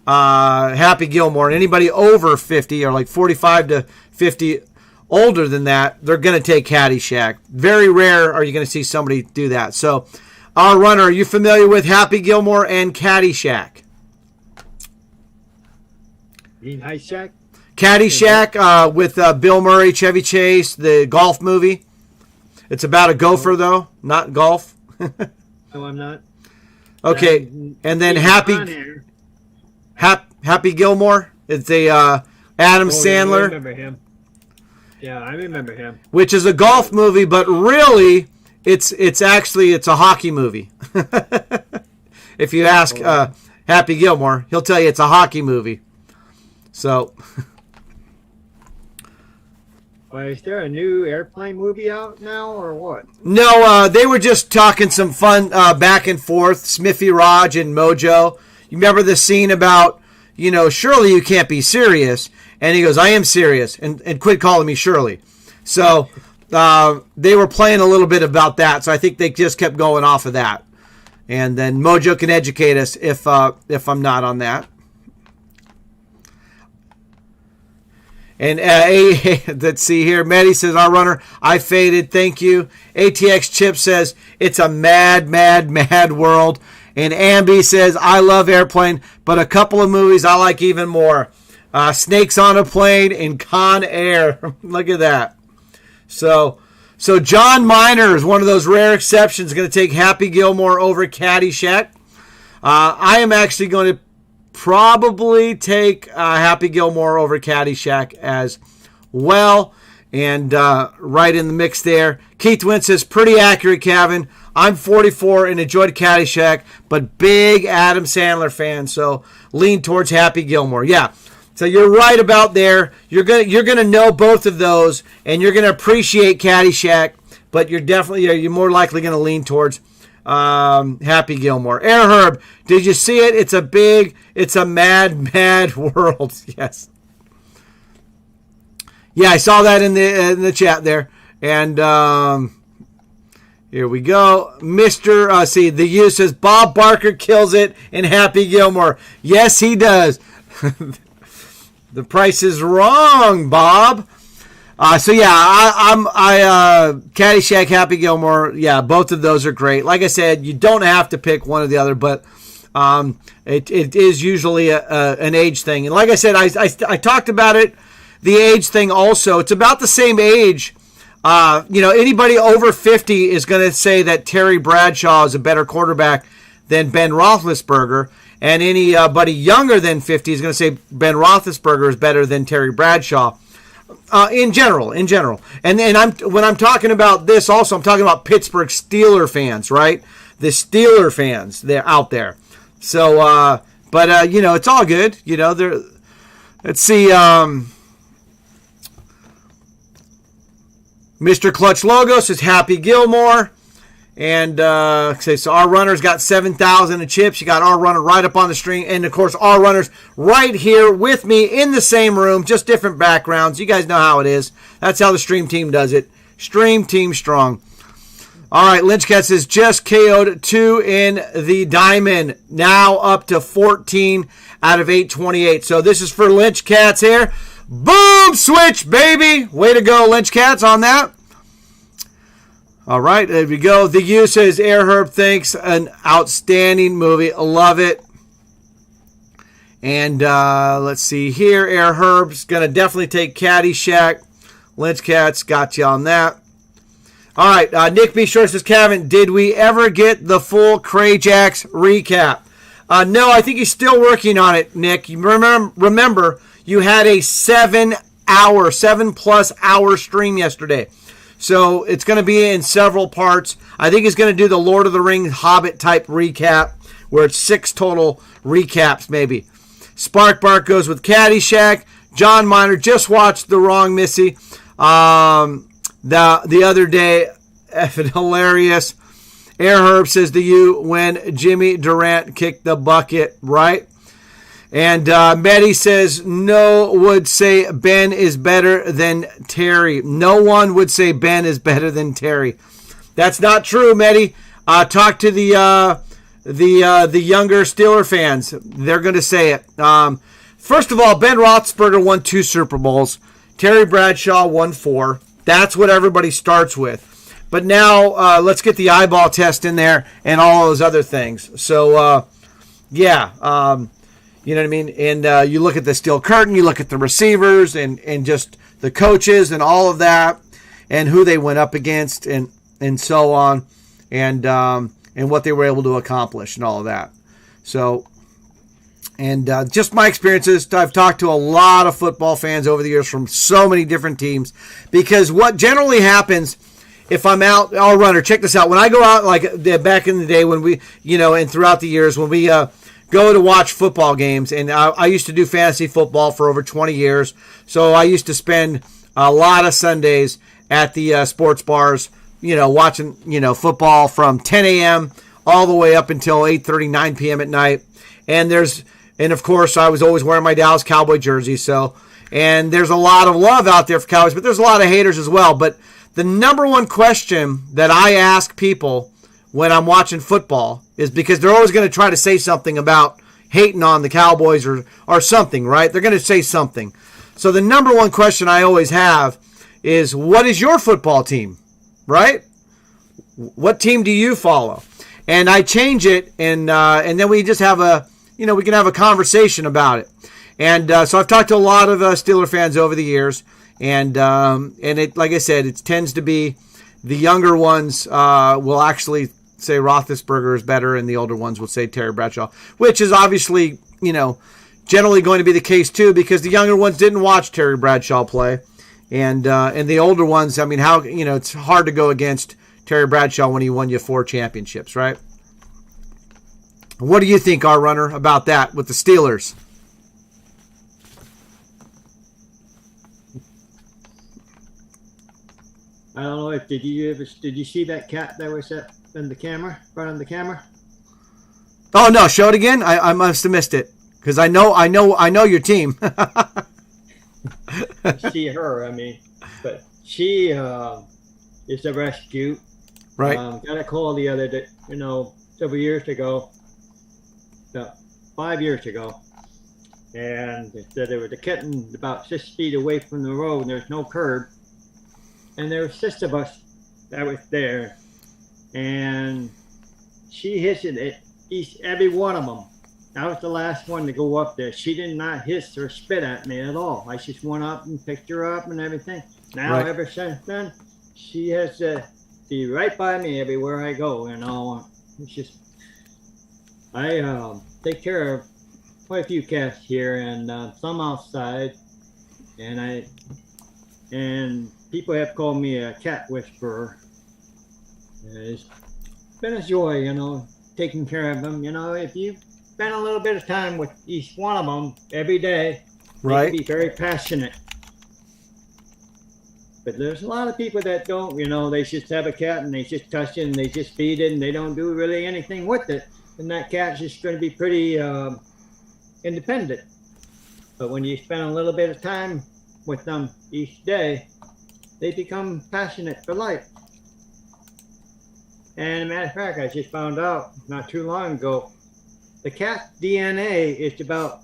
Happy Gilmore. And anybody over 50 or like 45 to 50 older than that, they're going to take Caddyshack. Very rare are you going to see somebody do that. So our runner, are you familiar with Happy Gilmore and Caddyshack? You mean Caddyshack? Caddyshack with Bill Murray, Chevy Chase, the golf movie. It's about a gopher, though, not golf. No, I'm not. Okay, and then Happy Gilmore. It's a Adam Sandler. I remember him. Yeah, I remember him. which is a golf movie, but really, it's a hockey movie. If you ask Happy Gilmore, he'll tell you it's a hockey movie. So, Well, is there a new airplane movie out now or what? no, they were just talking some fun back and forth, Smithy Raj and Mojo. You remember the scene about, Shirley, you can't be serious. And he goes, I am serious, and quit calling me Shirley. So they were playing a little bit about that. So I think they just kept going off of that. And then Mojo can educate us if I'm not on that. And let's see here. Maddie says, our runner, I faded. Thank you. ATX Chip says, it's a mad, mad, mad world. And Ambi says, I love Airplane, but a couple of movies I like even more. Snakes on a Plane and Con Air. Look at that. So John Miner is one of those rare exceptions, going to take Happy Gilmore over Caddyshack. I am actually going to probably take Happy Gilmore over Caddyshack as well. And right in the mix there. Keith Wynn says, pretty accurate, Kevin. I'm 44 and enjoyed Caddyshack, but big Adam Sandler fan, so lean towards Happy Gilmore. Yeah, so you're right about there. You're gonna know both of those, and you're gonna appreciate Caddyshack, but you're more likely gonna lean towards Happy Gilmore. Air Herb, did you see it? It's a mad, mad world. Yes. Yeah, I saw that in the chat there, and here we go. The U says, Bob Barker kills it in Happy Gilmore. Yes, he does. The price is wrong, Bob. So yeah, Caddyshack, Happy Gilmore. Yeah, both of those are great. Like I said, you don't have to pick one or the other, but it is usually an age thing. And like I said, I talked about it, the age thing also. It's about the same age. Anybody over 50 is going to say that Terry Bradshaw is a better quarterback than Ben Roethlisberger, and anybody younger than 50 is going to say Ben Roethlisberger is better than Terry Bradshaw. In general, and when I'm talking about this, also I'm talking about Pittsburgh Steeler fans, right? The Steeler fans, they're out there. So, it's all good. Let's see. Mr. Clutch Logo says Happy Gilmore. And so our runner's got 7,000 of chips. You got our runner right up on the string. And, of course, our runner's right here with me in the same room, just different backgrounds. You guys know how it is. That's how the Stream Team does it. Stream Team strong. All right, Lynchcat says just KO'd 2 in the diamond. Now up to 14 out of 828. So this is for Lynchcats here. Boom! Switch, baby! Way to go, Lynchcats, on that. All right, there we go. The U says, Air Herb thinks an outstanding movie. Love it. And let's see here. Air Herb's going to definitely take Caddyshack. Lynchcats, got you on that. All right, Nick B. Short says, Kevin, did we ever get the full Crayjacks recap? No, I think he's still working on it, Nick. You remember you had a 7+ hour stream yesterday. So it's going to be in several parts. I think he's going to do the Lord of the Rings Hobbit type recap, where it's 6 total recaps maybe. Spark Bark goes with Caddyshack. John Miner just watched The Wrong Missy the other day. Effing hilarious. Air Herb says to you, when Jimmy Durant kicked the bucket, right? And Maddie says, no would say Ben is better than Terry. No one would say Ben is better than Terry. That's not true, Maddie. Talk to the younger Steeler fans. They're going to say it. First of all, Ben Roethlisberger won 2 Super Bowls. Terry Bradshaw won 4. That's what everybody starts with. But now let's get the eyeball test in there and all those other things. So, you know what I mean? And you look at the steel curtain, you look at the receivers and just the coaches and all of that and who they went up against and so on and what they were able to accomplish and all of that. So, And just my experiences, I've talked to a lot of football fans over the years from so many different teams, because what generally happens if I'm out, I'll runner, check this out. When I go out, like back in the day when we, and throughout the years when we go to watch football games, and I used to do fantasy football for over 20 years, so I used to spend a lot of Sundays at the sports bars, watching, football from 10 a.m. all the way up until 8:30, 9 p.m. at night. And of course, I was always wearing my Dallas Cowboy jersey. And there's a lot of love out there for Cowboys, but there's a lot of haters as well. But the number one question that I ask people when I'm watching football is, because they're always going to try to say something about hating on the Cowboys or something, right? They're going to say something. So the number one question I always have is, what is your football team, right? What team do you follow? And I change it, and then we just have we can have a conversation about it. And so I've talked to a lot of Steeler fans over the years, and it, like I said, it tends to be the younger ones will actually say Roethlisberger is better, and the older ones will say Terry Bradshaw, which is obviously, generally going to be the case too, because the younger ones didn't watch Terry Bradshaw play, and the older ones, I mean, how, it's hard to go against Terry Bradshaw when he won you 4 championships, right? What do you think, our runner, about that with the Steelers? I don't know if did you see that cat that was in the camera, front of the camera? Oh no, show it again. I must have missed it, because I know your team. See her, but she is a rescue. Right. Got a call the other day, several years ago, about 5 years ago, and they said there was a kitten about 6 feet away from the road, and there's no curb, and there was 6 of us that was there, and she hissed at every one of them. I was the last one to go up there. She did not hiss or spit at me at all. I just went up and picked her up and everything. Now, right. Ever since then, she has to be right by me everywhere I go. It's just, I take care of quite a few cats here, and some outside, and people have called me a cat whisperer. It's been a joy, taking care of them. If you spend a little bit of time with each one of them every day, right, they can be very passionate. But there's a lot of people that don't, they just have a cat and they just touch it and they just feed it and they don't do really anything with it. And that cat's just going to be pretty independent. But when you spend a little bit of time with them each day, they become passionate for life. And as a matter of fact, I just found out not too long ago, the cat DNA is about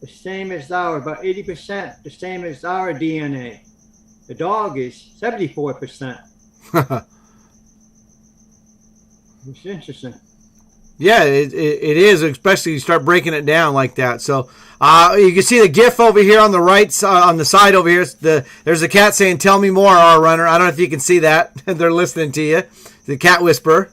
the same as ours, about 80% the same as our DNA. The dog is 74%. It's interesting. Yeah, it is, especially you start breaking it down like that. So you can see the GIF over here on the right on the side over here. There's a cat saying, "Tell me more, our runner." I don't know if you can see that. They're listening to you. The cat whisperer.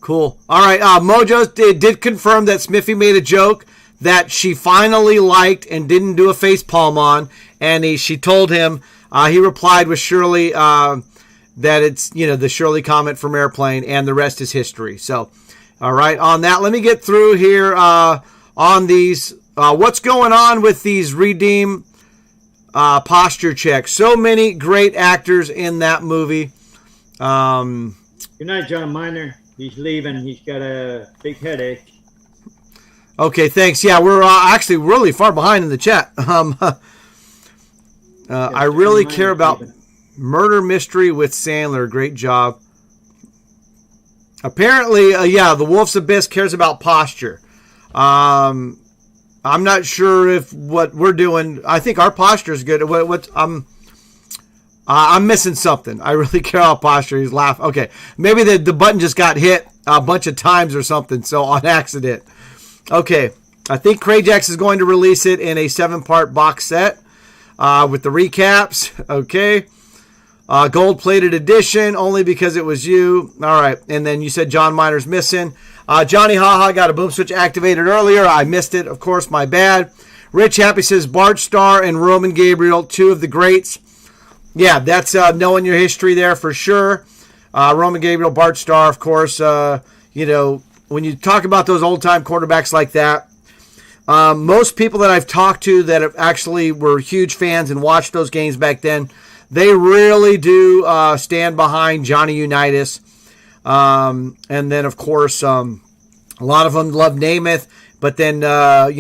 Cool. All right. Mojo did confirm that Smithy made a joke that she finally liked and didn't do a face palm on, and she told him. He replied with Shirley that it's, the Shirley comment from Airplane, and the rest is history. So, all right, on that, let me get through here on these. What's going on with these Redeem posture checks? So many great actors in that movie. Good night, John Miner. He's leaving. He's got a big headache. Okay, thanks. Yeah, we're actually really far behind in the chat. I really care about Murder Mystery with Sandler. Great job. Apparently, the Wolf's Abyss cares about posture. I'm not sure if what we're doing. I think our posture is good. I'm missing something. I really care about posture. He's laughing. Okay, maybe the button just got hit a bunch of times or something, so on accident. Okay, I think Krajax is going to release it in a 7-part box set. With the recaps, okay. Gold-plated edition, only because it was you. All right. And then you said John Miner's missing. Johnny Haha got a boom switch activated earlier. I missed it, of course, my bad. Rich Happy says Bart Starr and Roman Gabriel, two of the greats. Yeah, that's knowing your history there for sure. Roman Gabriel, Bart Starr, of course. You know, when you talk about those old-time quarterbacks like that, most people that I've talked to that have actually were huge fans and watched those games back then, they really do stand behind Johnny Unitas. And then, of course, a lot of them love Namath. But then, you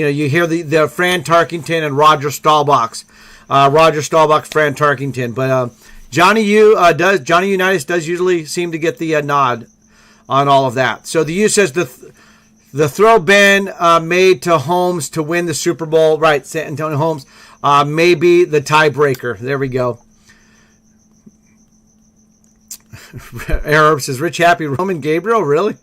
know, you hear the Fran Tarkington and Roger Staubach. Roger Staubach, Fran Tarkington. But Johnny Unitas does usually seem to get the nod on all of that. So the U says the throw Ben made to Holmes to win the Super Bowl. Right, San Antonio Holmes may be the tiebreaker. There we go. Arab says, Rich Happy, Roman Gabriel, really?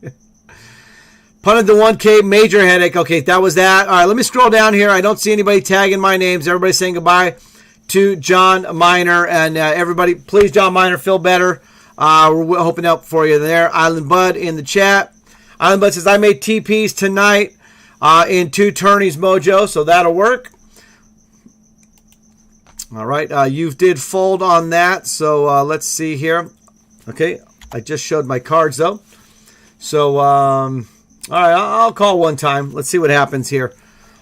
Punted the 1K, major headache. Okay, that was that. All right, let me scroll down here. I don't see anybody tagging my names. Everybody saying goodbye to John Miner. And everybody, please, John Miner, feel better. We're hoping out for you there. Island Bud in the chat. Island Bud says, I made TPs tonight in 2 tourneys mojo, so that'll work. All right, you did fold on that, so let's see here. Okay, I just showed my cards, though. So, all right, I'll call one time. Let's see what happens here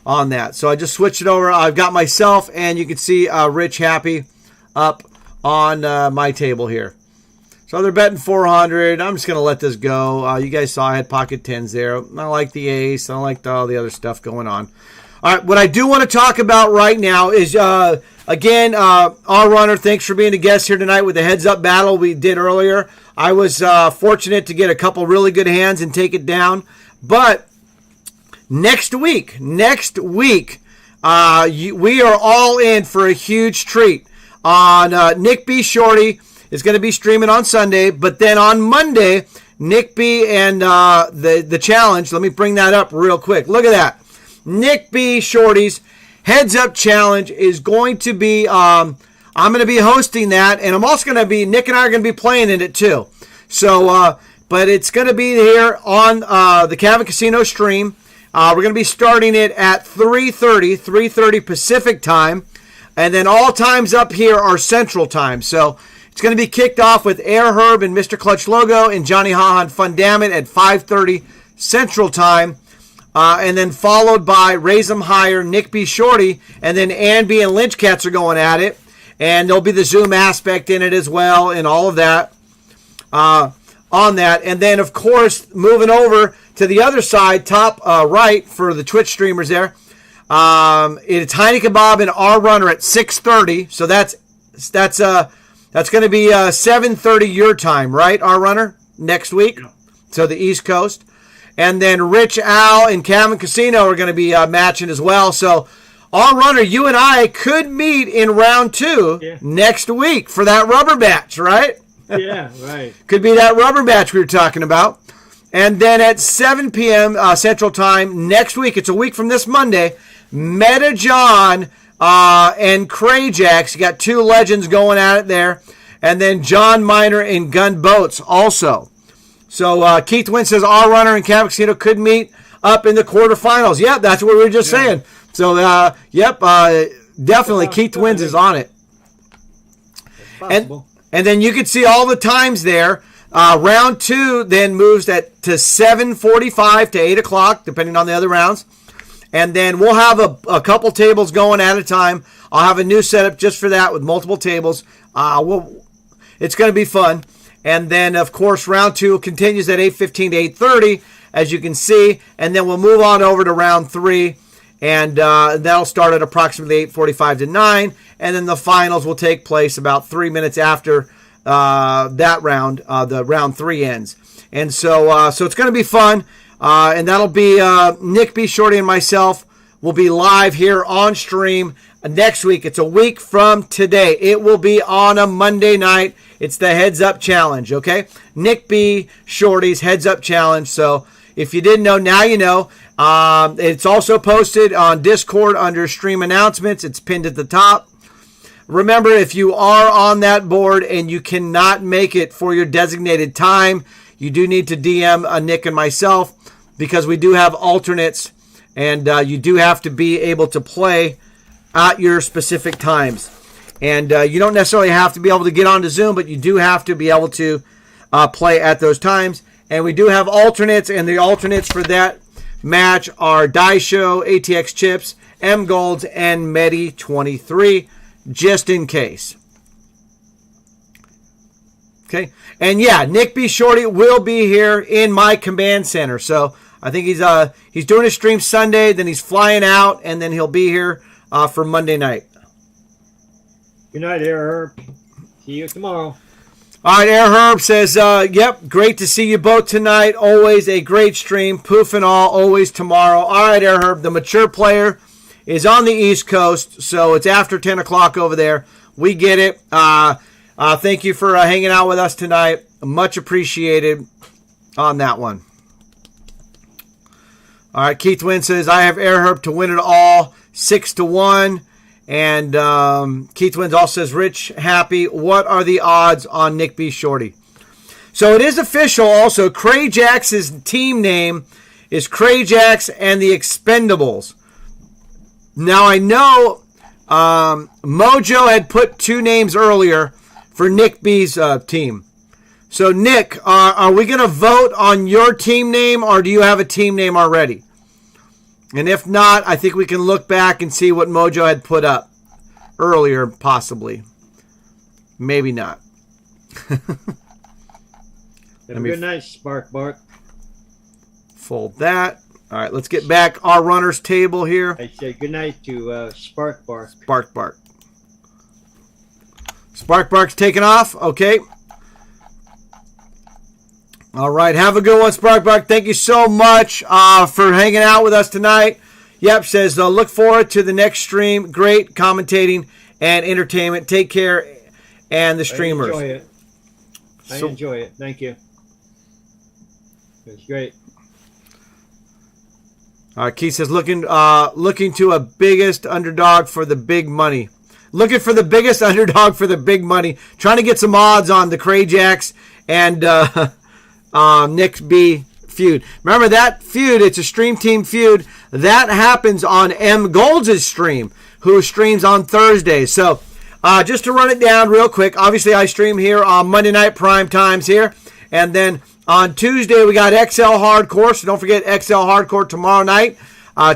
on that. So I just switched it over. I've got myself, and you can see Rich Happy up on my table here. So they're betting 400. I'm just going to let this go. You guys saw I had pocket 10s there. I like the ace. I don't like all the other stuff going on. All right, what I do want to talk about right now is, again, our runner, thanks for being a guest here tonight with the heads-up battle we did earlier. I was fortunate to get a couple really good hands and take it down. But next week, we are all in for a huge treat on Nick B. Shorty. Is going to be streaming on Sunday, but then on Monday, Nick B and the challenge. Let me bring that up real quick. Look at that. Nick B. Shorty's Heads Up Challenge is going to be, I'm going to be hosting that, and I'm also going to be, Nick and I are going to be playing in it too. So, but it's going to be here on the Cabin Casino stream. We're going to be starting it at 3:30 Pacific time, and then all times up here are Central time. So it's going to be kicked off with Air Herb and Mr. Clutch Logo and Johnny Hahan Fun Dammit at 5:30 Central time. And then followed by Raise 'em Higher, Nick B. Shorty, and then Anby and Lynch Cats are going at it. And there'll be the Zoom aspect in it as well and all of that on that. And then, of course, moving over to the other side, top right for the Twitch streamers there, it's Heine Kebab and our runner at 6:30. So that's going to be 7:30 your time, right, our runner, next week? So the East Coast. And then Rich, Al, and Cabin Casino are going to be matching as well. So our runner, you and I, could meet in round 2 next week for that rubber match, right? Yeah, right. Could be that rubber match we were talking about. And then at 7 p.m. Central Time next week, it's a week from this Monday, Meta John and Crayjax. You got 2 legends going at it there. And then John Miner and Gun Boats also. So Keith Wynn says our runner and Cabin Casino could meet up in the quarterfinals. Yep, that's what we were just saying. So, definitely Keith Wynn is on it. And then you can see all the times there. Round 2 then moves to 7:45 to 8 o'clock, depending on the other rounds. And then we'll have a couple tables going at a time. I'll have a new setup just for that with multiple tables. It's going to be fun. And then, of course, round 2 continues at 8:15 to 8:30, as you can see. And then we'll move on over to round 3. And that'll start at approximately 8:45 to 9. And then the finals will take place about 3 minutes after that round, the round 3 ends. And so it's going to be fun. And that'll be Nick B. Shorty and myself will be live here on stream next week. It's a week from today. It will be on a Monday night. It's the Heads Up Challenge, okay? Nick B. Shorty's Heads Up Challenge. So if you didn't know, now you know. It's also posted on Discord under stream announcements. It's pinned at the top. remember, if you are on that board and you cannot make it for your designated time, you do need to DM Nick and myself, because we do have alternates, and you do have to be able to play at your specific times. And you don't necessarily have to be able to get onto Zoom, but you do have to be able to play at those times. And we do have alternates, and the alternates for that match are Daisho, ATX Chips, M Golds, and Medi 23, just in case. Okay, and yeah, Nick B. Shorty will be here in my command center. So I think he's doing a stream Sunday, then he's flying out, and then he'll be here for Monday night. Good night, Air Herb. See you tomorrow. All right, Air Herb says, yep, great to see you both tonight. Always a great stream. Poof and all, always tomorrow. All right, Air Herb, the mature player is on the East Coast, so it's after 10 o'clock over there. We get it. Thank you for hanging out with us tonight. Much appreciated on that one. All right, Keith Wynn says, I have Air Herb to win it all, 6-1. And Keith Wins also says, Rich, happy. What are the odds on Nick B. Shorty? So it is official also. Crayjax's team name is Crayjax and the Expendables. Now I know Mojo had put 2 names earlier for Nick B's team. So Nick, are we going to vote on your team name, or do you have a team name already? And if not, I think we can look back and see what Mojo had put up earlier, possibly. Maybe not. Have a good night, Spark Bark. Fold that. All right, let's get back our runner's table here. I said good night to Spark Bark. Spark Bark. Spark Bark's taking off. Okay. All right, have a good one, Spark Bark. Thank you so much for hanging out with us tonight. Yep, says, look forward to the next stream. Great commentating and entertainment. Take care, and the streamers. I enjoy it. Thank you. It was great. All right, Keith says, looking to a biggest underdog for the big money. Looking for the biggest underdog for the big money. Trying to get some odds on the Crayjacks and Nick B feud. Remember that feud, it's a stream team feud. That happens on M Golds' stream, who streams on Thursdays. So just to run it down real quick, obviously I stream here on Monday night prime times here. And then on Tuesday we got XL Hardcore, so don't forget XL Hardcore tomorrow night.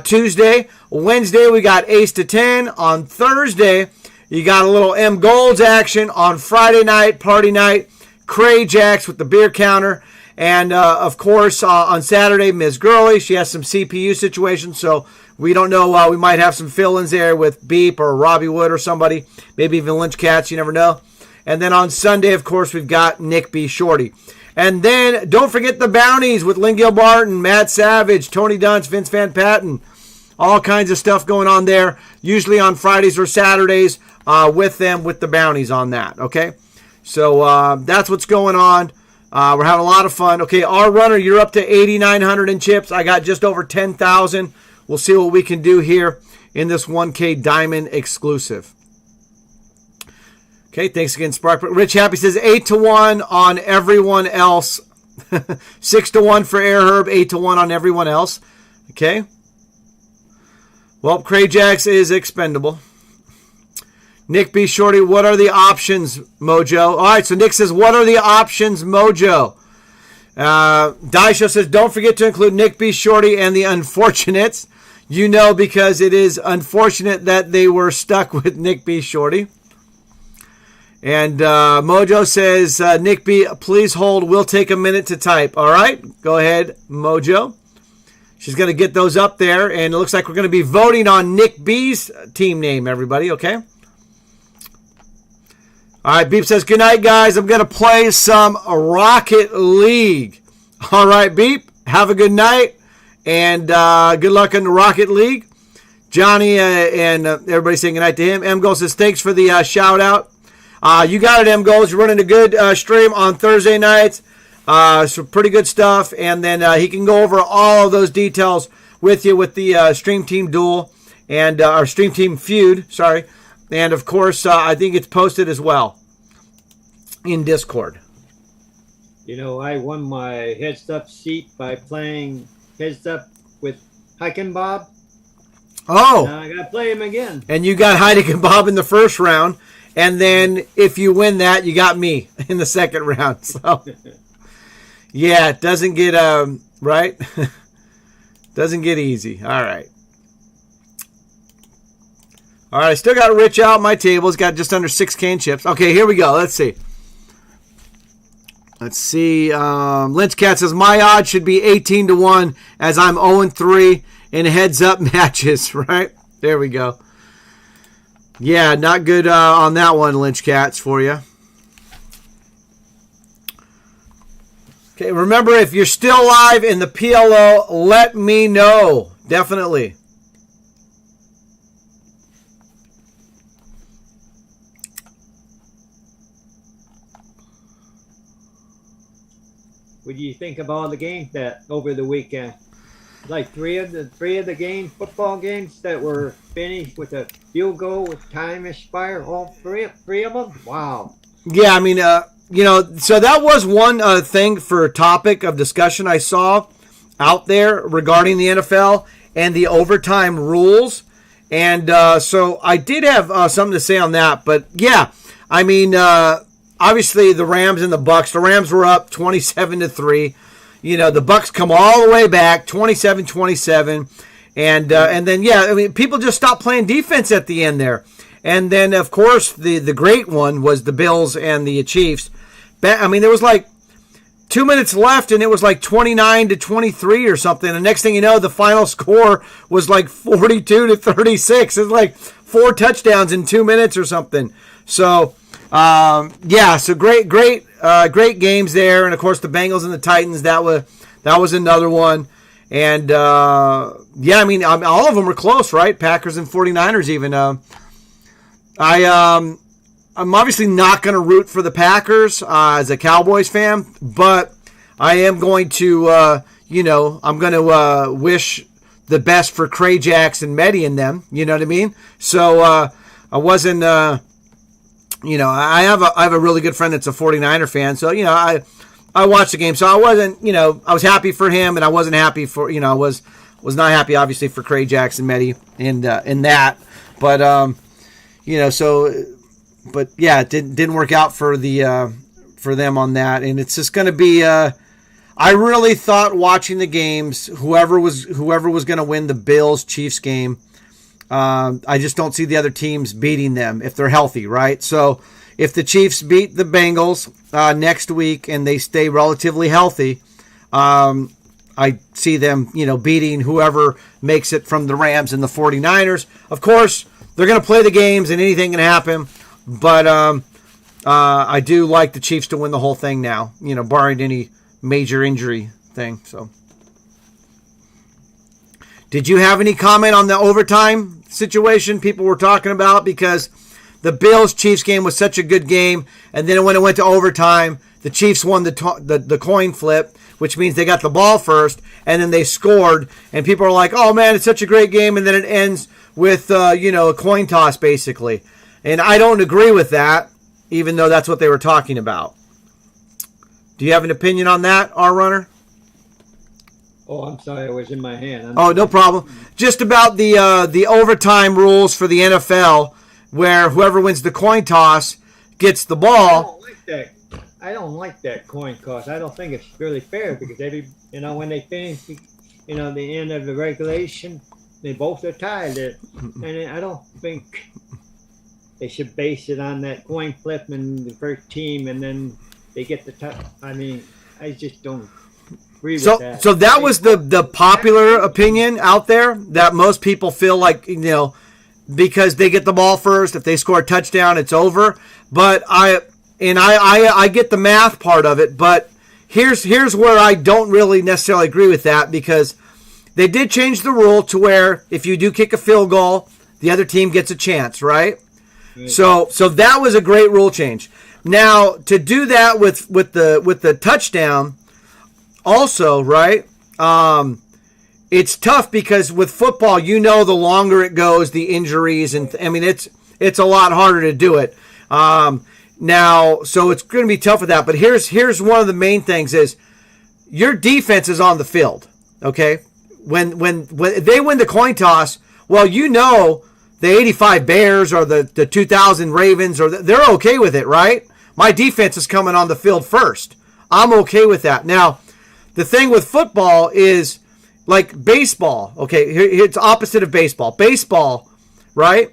Tuesday. Wednesday we got Ace to 10. On Thursday you got a little M Golds action. On Friday night, party night, Crayjacks with the beer counter. And, of course, on Saturday, Ms. Gurley, she has some CPU situations, so we don't know. We might have some fill-ins there with Beep or Robbie Wood or somebody, maybe even Lynch Cats, you never know. And then on Sunday, of course, we've got Nick B. Shorty. And then don't forget the bounties with Lynn Gilbarton, Matt Savage, Tony Dunst, Vince Van Patten. All kinds of stuff going on there, usually on Fridays or Saturdays with them, with the bounties on that, okay? So that's what's going on. We're having a lot of fun. Okay, our runner, you're up to 8,900 in chips. I got just over 10,000. We'll see what we can do here in this 1K Diamond exclusive. Okay, thanks again, Spark. Rich Happy says 8-1 on everyone else. 6-1 for Air Herb, 8-1 on everyone else. Okay. Well, Crayjacks is expendable. Nick B. Shorty, what are the options, Mojo? All right, so Nick says, what are the options, Mojo? Daisho says, don't forget to include Nick B. Shorty and the Unfortunates. You know, because it is unfortunate that they were stuck with Nick B. Shorty. And Mojo says, Nick B., please hold. We'll take a minute to type. All right, go ahead, Mojo. She's going to get those up there, and it looks like we're going to be voting on Nick B.'s team name, everybody, okay? All right, Beep says, good night, guys. I'm going to play some Rocket League. All right, Beep, have a good night, and good luck in the Rocket League. Johnny and everybody saying good night to him. M. Gold says, thanks for the shout-out. You got it, M. Gold. You're running a good stream on Thursday nights. So pretty good stuff, and then he can go over all of those details with you with the Stream Team Duel and our Stream Team Feud, sorry. And, of course, I think it's posted as well in Discord. You know, I won my heads-up seat by playing heads-up with Hike and Bob. Oh. Now I got to play him again. And you got Heidi and Bob in the first round. And then if you win that, you got me in the second round. So, yeah, it doesn't get, right? Doesn't get easy. All right. All right, I still got Rich out my table. He's got just under 6K in chips. Okay, here we go. Let's see. Lynch Cat says, my odds should be 18-1 as I'm 0-3 in heads-up matches, right? There we go. Yeah, not good on that one, Lynch Cats, for you. Okay, remember, if you're still live in the PLO, let me know. Definitely. What do you think of all the games that over the weekend? Like three of the games, football games that were finished with a field goal with time expired. All three of them. Wow. Yeah, I mean, so that was one thing for topic of discussion I saw out there regarding the NFL and the overtime rules, and so I did have something to say on that. But yeah, I mean, obviously the Rams and the Bucks. The Rams were up 27-3. You know, the Bucks come all the way back, 27-27, and then yeah, I mean, people just stopped playing defense at the end there, and then of course the great one was the Bills and the Chiefs. I mean, there was like 2 minutes left, and it was like 29-23 or something. And next thing you know, the final score was like 42-36. It's like 4 touchdowns in 2 minutes or something. So. Yeah, so great games there, and of course the Bengals and the Titans. That was another one, and yeah, I mean all of them were close, right? Packers and 49ers even. I'm obviously not going to root for the Packers as a Cowboys fan, but I am going to, I'm going to wish the best for Krajax and Medi and them. You know what I mean? So I wasn't. I have a really good friend that's a 49er fan, so I watched the game. So I wasn't, I was happy for him, and I wasn't happy for, I was not happy obviously for Krajax and Medi in that, but but yeah, it didn't work out for them on that, and it's just going to be. I really thought watching the games, whoever was going to win the Bills Chiefs game. I just don't see the other teams beating them if they're healthy, right? So if the Chiefs beat the Bengals next week and they stay relatively healthy, I see them, beating whoever makes it from the Rams and the 49ers. Of course, they're going to play the games and anything can happen, but I do like the Chiefs to win the whole thing now, barring any major injury thing. So, did you have any comment on the overtime situation people were talking about? Because the Bills-Chiefs game was such a good game, and then when it went to overtime, the Chiefs won the coin flip, which means they got the ball first, and then they scored, and people are like, oh man, it's such a great game, and then it ends with a coin toss basically. And I don't agree with that, even though that's what they were talking about. Do you have an opinion on that, R-Runner? Oh, I'm sorry, it was in my hand. No problem. Just about the overtime rules for the NFL, where whoever wins the coin toss gets the ball. I don't like that coin toss. I don't think it's really fair because when they finish, the end of the regulation, they both are tied. And I don't think they should base it on that coin flip and the first team, and then they get the touch. I mean, I just don't. So that was the popular opinion out there, that most people feel like, because they get the ball first, if they score a touchdown, it's over. But I get the math part of it, but here's where I don't really necessarily agree with that, because they did change the rule to where if you do kick a field goal, the other team gets a chance, right? So that was a great rule change. Now to do that with the touchdown. Also, right, it's tough because with football, the longer it goes, the injuries, and I mean, it's it's a lot harder to do it. Now, so it's going to be tough with that. But here's one of the main things is your defense is on the field. Okay, when they win the coin toss, well, you know the 85 Bears or the 2000 Ravens, or they're okay with it, right? My defense is coming on the field first. I'm okay with that. Now, the thing with football is like baseball. Okay, it's opposite of baseball. Baseball, right?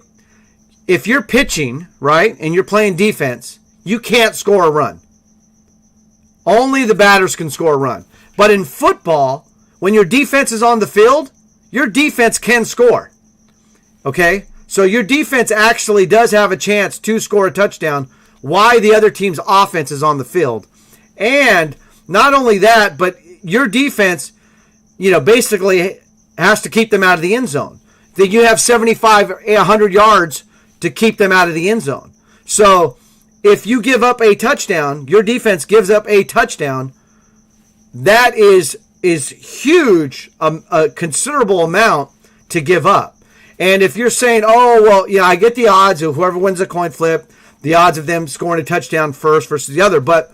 If you're pitching, right, and you're playing defense, you can't score a run. Only the batters can score a run. But in football, when your defense is on the field, your defense can score. Okay? So your defense actually does have a chance to score a touchdown while the other team's offense is on the field. And not only that, but your defense, basically has to keep them out of the end zone. Then you have 75, 100 yards to keep them out of the end zone. So if you give up a touchdown, your defense gives up a touchdown, that is huge, a considerable amount to give up. And if you're saying, oh, well, I get the odds of whoever wins the coin flip, the odds of them scoring a touchdown first versus the other, but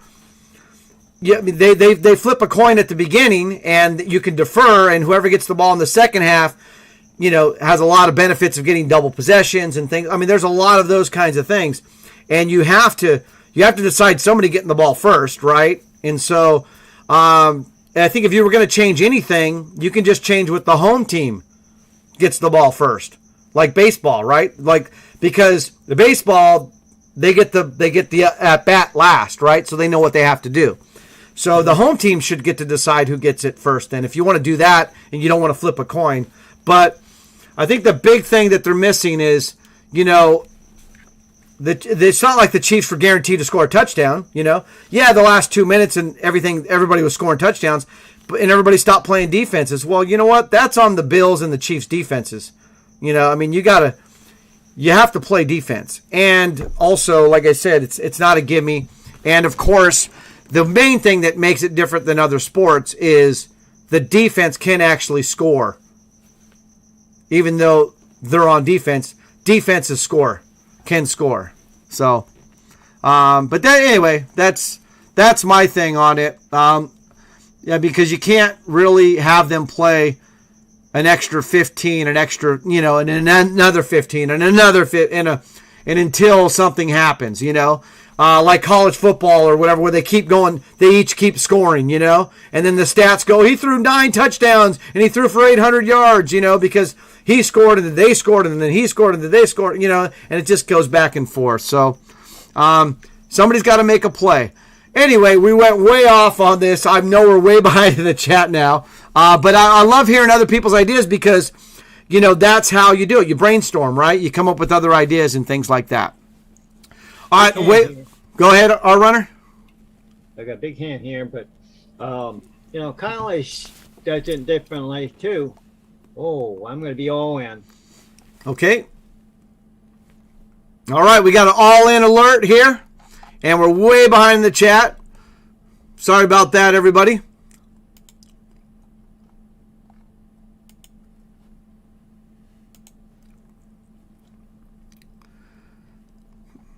yeah, they flip a coin at the beginning, and you can defer, and whoever gets the ball in the second half, has a lot of benefits of getting double possessions and things. I mean, there's a lot of those kinds of things, and you have to decide somebody getting the ball first, right? And so, I think if you were going to change anything, you can just change with the home team gets the ball first, like baseball, right? Like, because the baseball, they get the at bat last, right? So they know what they have to do. So the home team should get to decide who gets it first. And if you want to do that and you don't want to flip a coin, but I think the big thing that they're missing is, it's not like the Chiefs were guaranteed to score a touchdown. Yeah, the last 2 minutes and everybody was scoring touchdowns, and everybody stopped playing defenses. Well, you know what? That's on the Bills and the Chiefs defenses. You have to play defense. And also, like I said, it's not a gimme. And of course, the main thing that makes it different than other sports is the defense can actually score. Even though they're on defense, defenses can score. So, anyway, that's my thing on it. Because you can't really have them play an extra 15, an extra, and another 15, and another 15, and until something happens, like college football or whatever, where they keep going, they each keep scoring, and then the stats go, he threw 9 touchdowns and he threw for 800 yards, because he scored and then they scored and then he scored and then they scored, and it just goes back and forth. So somebody's got to make a play. Anyway, we went way off on this. I know we're way behind in the chat now. But I love hearing other people's ideas because, that's how you do it. You brainstorm, right? You come up with other ideas and things like that. All right, wait. Go ahead, our runner. I got a big hand here, but, college does it differently too. Oh, I'm going to be all in. Okay. All right, we got an all-in alert here, and we're way behind in the chat. Sorry about that, everybody.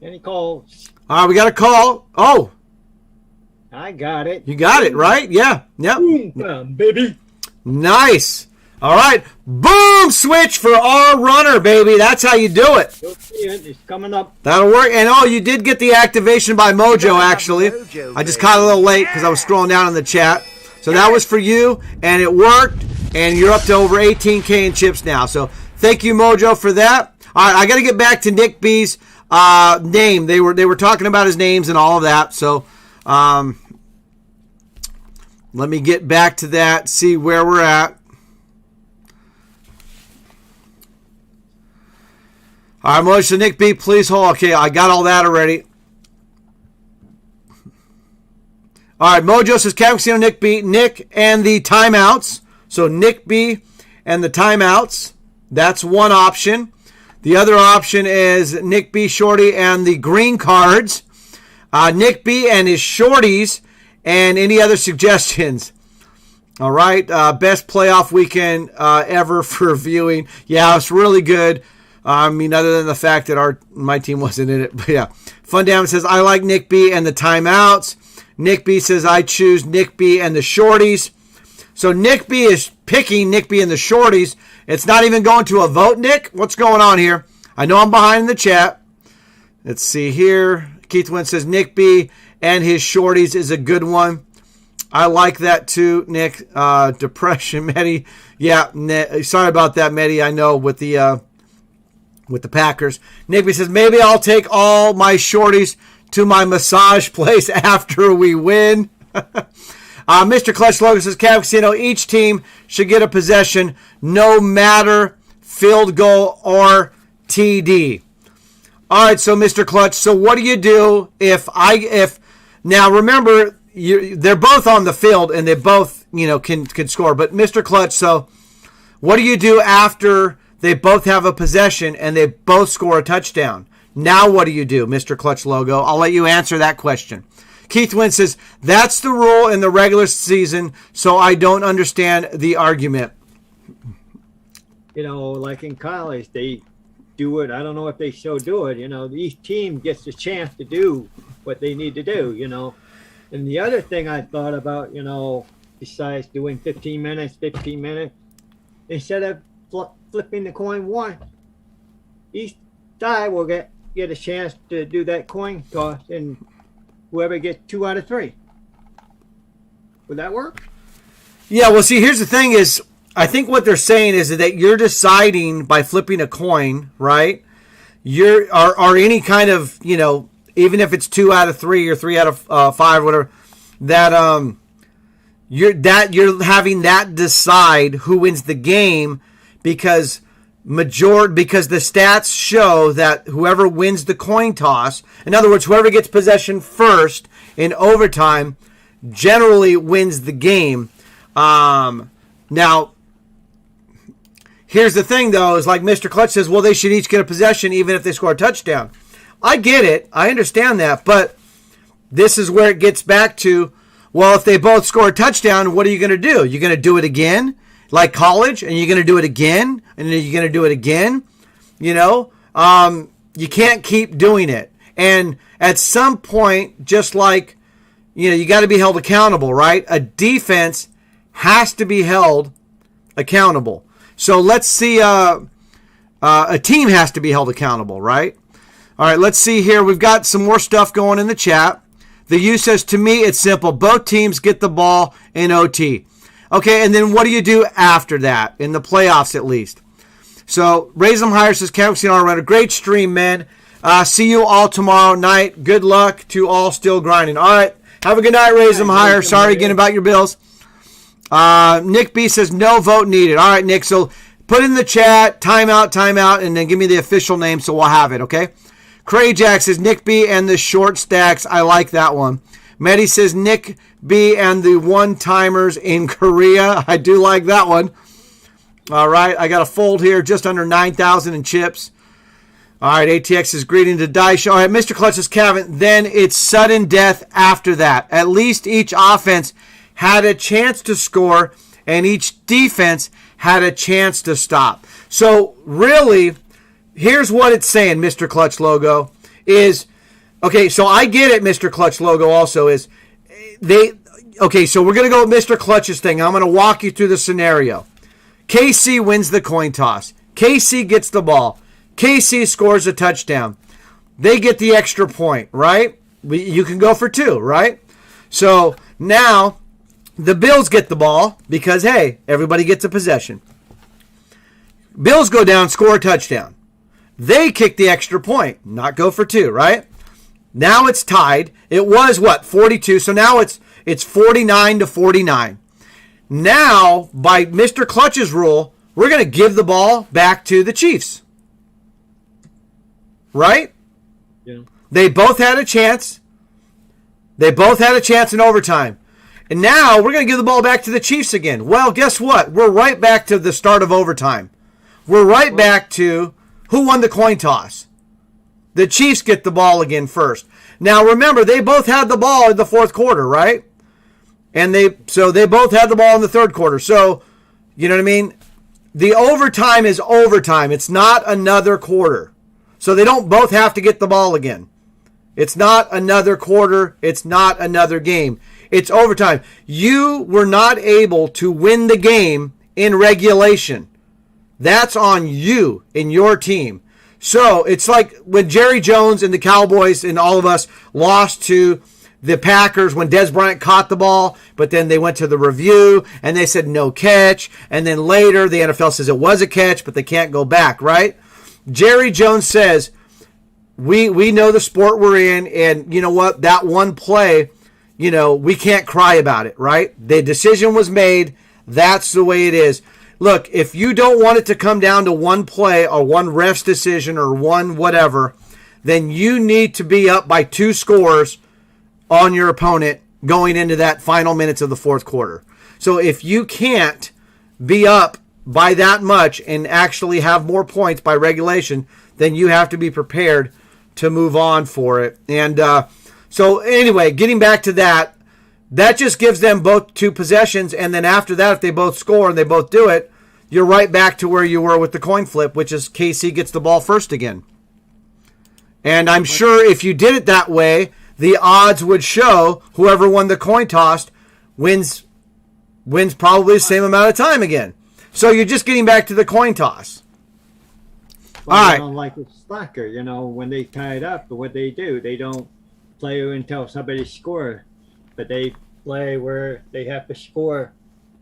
Any calls? All right, we got a call. Oh. I got it. You got it, right? Yeah. Yep. Baby. Nice. All right. Boom! Switch for our runner, baby. That's how you do it. You'll see it. It's coming up. That'll work. And, you did get the activation by Mojo, actually. I just caught it a little late because I was scrolling down in the chat. So that was for you, and it worked. And you're up to over 18K in chips now. So thank you, Mojo, for that. All right, I got to get back to Nick B's name. They were talking about his names and all of that. So let me get back to that, see where we're at. All right, Mojo, Nick B, please hold. Okay, I got all that already. All right, Mojo says Captain Casino, Nick B, Nick and the timeouts. So Nick B and the timeouts. That's one option. The other option is Nick B, Shorty, and the green cards. Nick B and his shorties, and any other suggestions. All right, best playoff weekend ever for viewing. Yeah, it's really good. I mean, other than the fact that my team wasn't in it. But yeah. Fun Down says, I like Nick B and the timeouts. Nick B says, I choose Nick B and the shorties. So Nick B is picking Nick B and the shorties. It's not even going to a vote, Nick. What's going on here? I know I'm behind in the chat. Let's see here. Keith Wynn says, Nick B and his shorties is a good one. I like that too, Nick. Depression, Medi. Yeah, sorry about that, Medi. I know with the Packers. Nick B says, maybe I'll take all my shorties to my massage place after we win. Mr. Clutch Logan says, Cav Casino, each team should get a possession no matter field goal or TD. All right, so Mr. Clutch, so what do you do if now remember, they're both on the field and they both, can score. But Mr. Clutch, so what do you do after they both have a possession and they both score a touchdown? Now what do you do, Mr. Clutch Logo? I'll let you answer that question. Keith Wynn says, that's the rule in the regular season, so I don't understand the argument. Like in college, they do it. I don't know if they still do it. Each team gets a chance to do what they need to do, And the other thing I thought about, besides doing 15 minutes, instead of flipping the coin once, each side will get a chance to do that coin toss, and whoever gets 2 out of 3. Would that work? Yeah, well, see, here's the thing is, I think what they're saying is that you're deciding by flipping a coin, right? Or any kind of, even if it's 2 out of 3 or 3 out of 5, whatever, that you're having that decide who wins the game because the stats show that whoever wins the coin toss, in other words, whoever gets possession first in overtime, generally wins the game. Now, here's the thing, though, is like Mr. Clutch says, well, they should each get a possession even if they score a touchdown. I get it. I understand that. But this is where it gets back to, well, if they both score a touchdown, what are you going to do? You're going to do it again, like college, and you're going to do it again, and then you're going to do it again. You can't keep doing it. And at some point, just like, you got to be held accountable, right? A defense has to be held accountable. So let's see, a team has to be held accountable, right? All right, let's see here. We've got some more stuff going in the chat. The U says, to me, it's simple. Both teams get the ball in OT. Okay, and then what do you do after that, in the playoffs at least? So, Raise Them Higher says, Campus Runner, great stream, man. See you all tomorrow night. Good luck to all still grinding. All right, have a good night, Raise Them Higher. Sorry again about your bills. Nick B says, no vote needed. All right, Nick, so put in the chat, timeout, and then give me the official name so we'll have it, okay? Cray Jack says, Nick B and the short stacks. I like that one. Medi says, Nick B and the one-timers in Korea. I do like that one. All right, I got a fold here, just under 9,000 in chips. All right, ATX is greeting to Dice. All right, Mr. Clutch says, Kevin, then it's sudden death after that. At least each offense had a chance to score, and each defense had a chance to stop. So, really, here's what it's saying, Mr. Clutch Logo, is, okay, so I get it, Mr. Clutch Logo also, is, so we're going to go with Mr. Clutch's thing. I'm going to walk you through the scenario. KC wins the coin toss. KC gets the ball. KC scores a touchdown. They get the extra point, right? You can go for 2, right? So now the Bills get the ball because, hey, everybody gets a possession. Bills go down, score a touchdown. They kick the extra point, not go for 2, right? Now it's tied. It was, 42? So now it's 49-49. Now, by Mr. Clutch's rule, we're going to give the ball back to the Chiefs. Right? Yeah. They both had a chance. They both had a chance in overtime. And now we're going to give the ball back to the Chiefs again. Well, guess what? We're right back to the start of overtime. We're right back to who won the coin toss. The Chiefs get the ball again first. Now, remember, they both had the ball in the fourth quarter, right? And they both had the ball in the third quarter. So, you know what I mean? the overtime is overtime. It's not another quarter. So they don't both have to get the ball again. It's not another quarter. It's not another game. It's overtime. You were not able to win the game in regulation. That's on you and your team. So it's like when Jerry Jones and the Cowboys and all of us lost to the Packers when Des Bryant caught the ball, but then they went to the review and they said no catch. And then later the NFL says it was a catch, but they can't go back, right? Jerry Jones says, we know the sport we're in, and you know what? That one play, we can't cry about it, right? The decision was made. That's the way it is. Look, if you don't want it to come down to one play or one ref's decision or one whatever, then you need to be up by 2 scores on your opponent going into that final minutes of the fourth quarter. So if you can't be up by that much and actually have more points by regulation, then you have to be prepared to move on for it. And so anyway, getting back to that just gives them both 2 possessions. And then after that, if they both score and they both do it, you're right back to where you were with the coin flip, which is KC gets the ball first again. And I'm sure if you did it that way, the odds would show whoever won the coin toss wins probably the same amount of time again. So you're just getting back to the coin toss. Well, all right. Like with soccer, when they tie it up, what they do, they don't play until somebody scores, but they play where they have to score,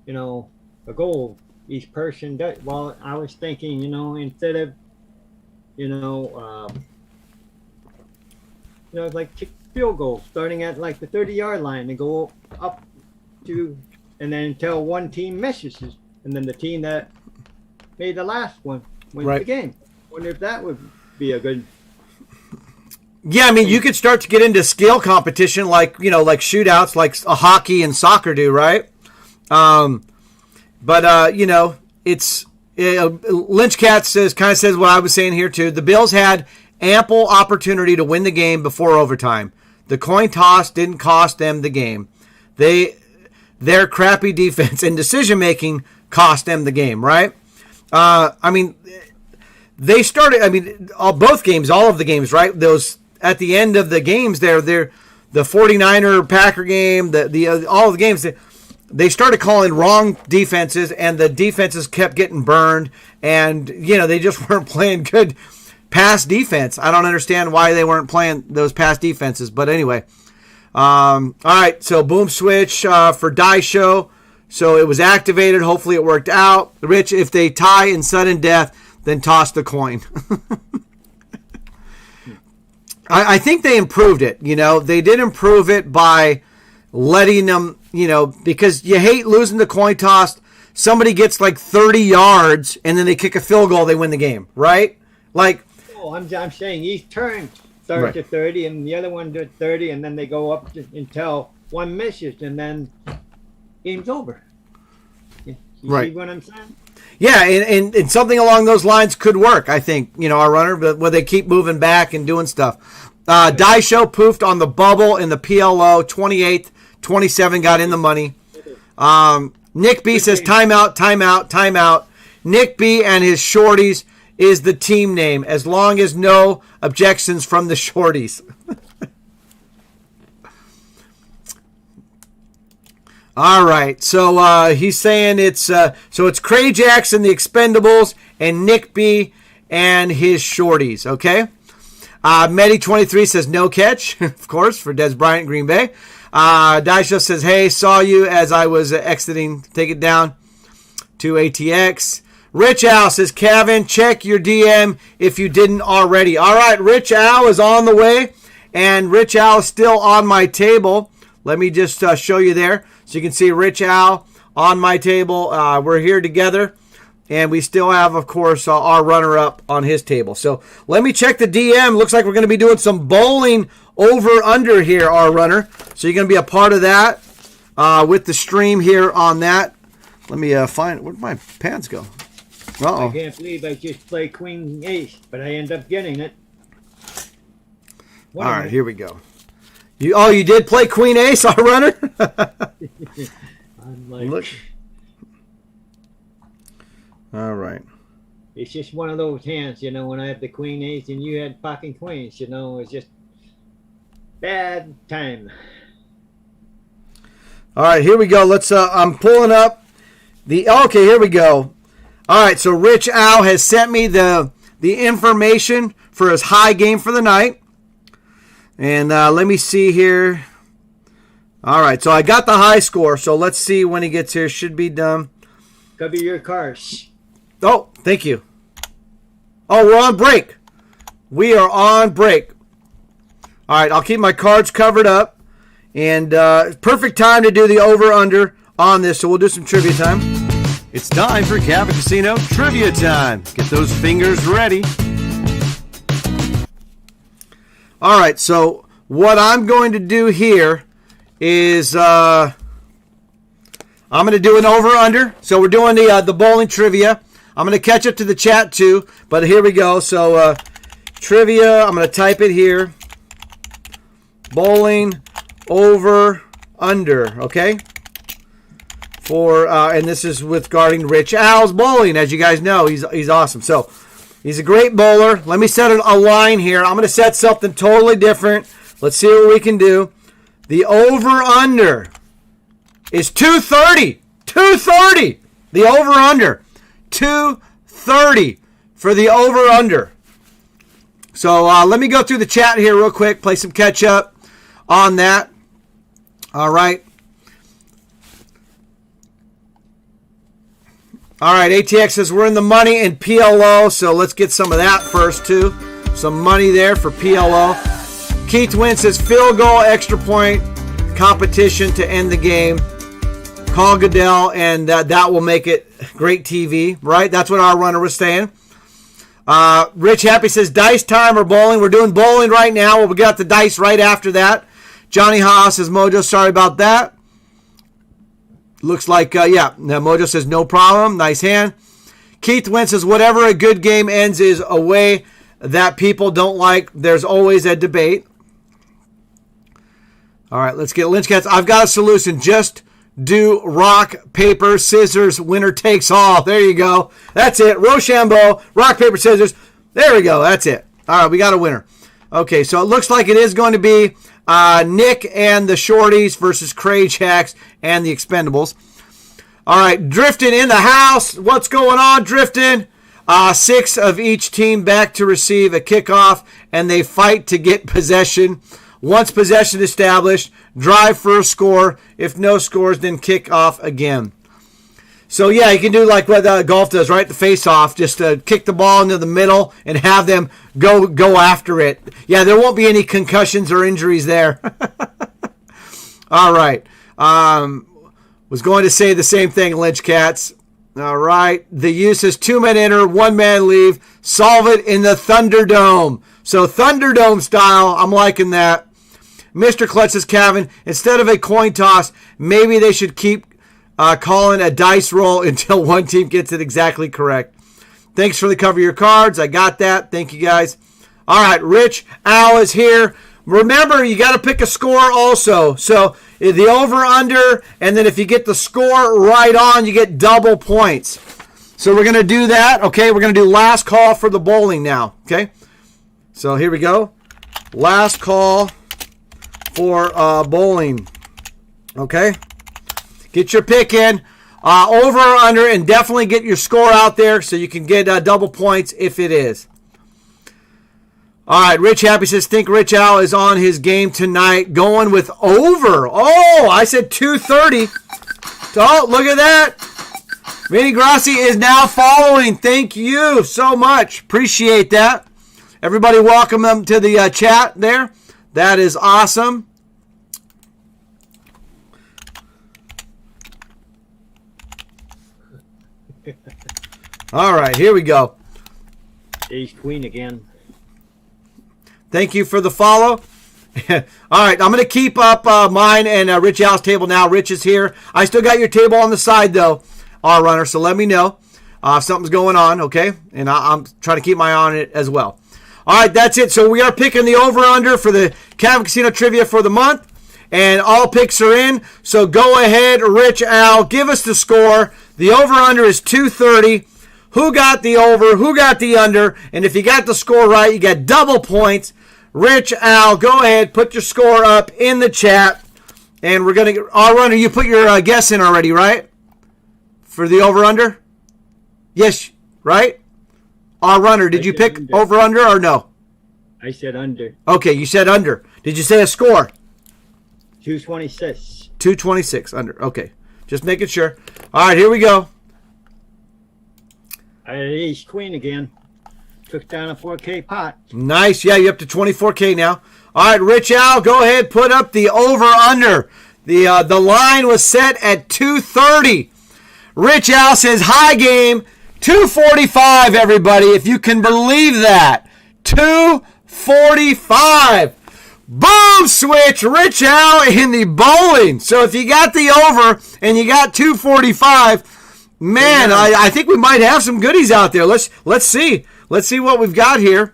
a goal. Each person does. Well, I was thinking, instead of, like kick field goal, starting at like the 30-yard line and go up to, and then until one team misses, and then the team that made the last one wins the game. Wonder if that would be a good. Yeah, I mean, you could start to get into skill competition, like like shootouts, like a hockey and soccer do, right? But it's Lynchcat says what I was saying here too. The Bills had ample opportunity to win the game before overtime. The coin toss didn't cost them the game. Their crappy defense and decision making cost them the game, right? They started. All of the games, right? Those at the end of the games, they're the 49er Packer game, all of the games. They started calling wrong defenses, and the defenses kept getting burned, and they just weren't playing good pass defense. I don't understand why they weren't playing those pass defenses, but anyway. All right, so boom switch for Die Show. So it was activated. Hopefully it worked out. Rich, if they tie in sudden death, then toss the coin. I think they improved it. They did improve it by letting them, because you hate losing the coin toss. Somebody gets like 30 yards and then they kick a field goal, they win the game, right? Like, I'm saying each turn starts at 30 and the other one does 30, and then they go up until one misses, and then game's over. You see what I'm saying? Yeah, and something along those lines could work, I think, our runner, but where they keep moving back and doing stuff. Die Show poofed on the bubble in the PLO, 28th, 27 got in the money. Nick B says timeout, timeout, timeout. Nick B and his shorties is the team name, as long as no objections from the shorties. All right, so he's saying it's Cray Jackson, the Expendables, and Nick B and his shorties. Okay, Medi23 says no catch, of course, for Des Bryant, Green Bay. Daisha says, hey, saw you as I was exiting. Take it down to ATX. Rich Al says, Kevin, check your DM if you didn't already. All right, Rich Al is on the way, and Rich Al is still on my table. Let me just show you there. So you can see Rich Al on my table. We're here together, and we still have, of course, our runner-up on his table. So let me check the DM. Looks like we're going to be doing some bowling over-under here, our runner. So you're going to be a part of that with the stream here on that. Let me find, where'd my pants go? Uh-oh. I can't believe I just played Queen Ace, but I end up getting it. All right, here we go. You did play Queen Ace, our runner? I'm like, Look. All right. It's just one of those hands, when I have the queen ace and you had pocket queens, it's just bad time. All right, here we go. I'm pulling up okay, here we go. All right, so Rich Al has sent me the information for his high game for the night. And let me see here. All right, so I got the high score. So let's see when he gets here. Should be done. Cover your cards. Oh, thank you. Oh, we're on break. We are on break. All right, I'll keep my cards covered up. And perfect time to do the over-under on this. So we'll do some trivia time. It's time for Cabot Casino Trivia Time. Get those fingers ready. All right, so what I'm going to do here is I'm going to do an over-under. So we're doing the bowling trivia. I'm going to catch up to the chat too, but here we go. So trivia, I'm going to type it here. Bowling over-under, okay? And this is regarding Rich Al's bowling. As you guys know, he's awesome. So he's a great bowler. Let me set a line here. I'm going to set something totally different. Let's see what we can do. The over-under is 230. 230. The over-under. 230 for the over-under. So let me go through the chat here real quick. Play some catch-up on that. All right. All right, ATX says we're in the money in PLO, so let's get some of that first, too. Some money there for PLO. Keith Wynn says field goal, extra point, competition to end the game. Call Goodell, and that will make it great TV, right? That's what our runner was saying. Rich Happy says dice time or bowling. We're doing bowling right now. We got the dice right after that. Johnny Haas says, Mojo, sorry about that. Looks like, yeah. Now Mojo says, no problem. Nice hand. Keith Wynn says, whatever a good game ends is a way that people don't like. There's always a debate. All right, let's get Lynch Cats. I've got a solution. Just do rock, paper, scissors. Winner takes all. There you go. That's it. Rochambeau, rock, paper, scissors. There we go. That's it. All right, we got a winner. Okay, so it looks like it is going to be Nick and the Shorties versus Craig Hacks and the Expendables. All right, Drifting in the house. What's going on, Drifting? 6 of each team back to receive a kickoff, and they fight to get possession. Once possession established, drive for a score. If no scores, then kick off again. So, yeah, you can do like what golf does, right? The face-off. Just kick the ball into the middle and have them go after it. Yeah, there won't be any concussions or injuries there. All right. Was going to say the same thing, Lynch Cats. All right. The use is 2-man enter, 1-man leave. Solve it in the Thunderdome. So, Thunderdome style, I'm liking that. Mr. Clutch says, Kevin, instead of a coin toss, maybe they should keep calling a dice roll until one team gets it exactly correct. Thanks for the cover of your cards. I got that. Thank you, guys. All right, Rich Al is here. Remember, you got to pick a score also. So the over-under, and then if you get the score right on, you get double points. So we're going to do that. Okay, we're going to do last call for the bowling now. Okay, so here we go. Last call for bowling. Okay. Get your pick in, over or under, and definitely get your score out there so you can get double points if it is. All right, Rich Happy says, think Rich Al is on his game tonight, going with over. Oh, I said 230. Oh, look at that. Vinny Grassi is now following. Thank you so much. Appreciate that. Everybody welcome them to the chat there. That is awesome. All right, here we go. Ace Queen again. Thank you for the follow. All right, I'm going to keep up mine and Rich Al's table now. Rich is here. I still got your table on the side, though, R-Runner, so let me know if something's going on, okay? And I'm trying to keep my eye on it as well. All right, that's it. So we are picking the over-under for the Cabot Casino Trivia for the month, and all picks are in. So go ahead, Rich Al, give us the score. The over-under is 230 who got the over, who got the under, and if you got the score right, you get double points. Rich, Al, go ahead, put your score up in the chat. And we're going to, our runner, you put your guess in already, right? For the over-under? Yes, right? Our runner, did you pick over-under or no? I said under. Okay, you said under. Did you say a score? 226. 226 under. Okay, just making sure. All right, here we go. I had ace queen again. Took down a 4K pot. Nice. Yeah, you're up to 24K now. All right, Rich Al, go ahead, put up the over-under. The line was set at 230. Rich Al says, high game, 245, everybody, if you can believe that. 245. Boom, switch, Rich Al in the bowling. So if you got the over and you got 245, man, I think we might have some goodies out there. Let's see. Let's see what we've got here.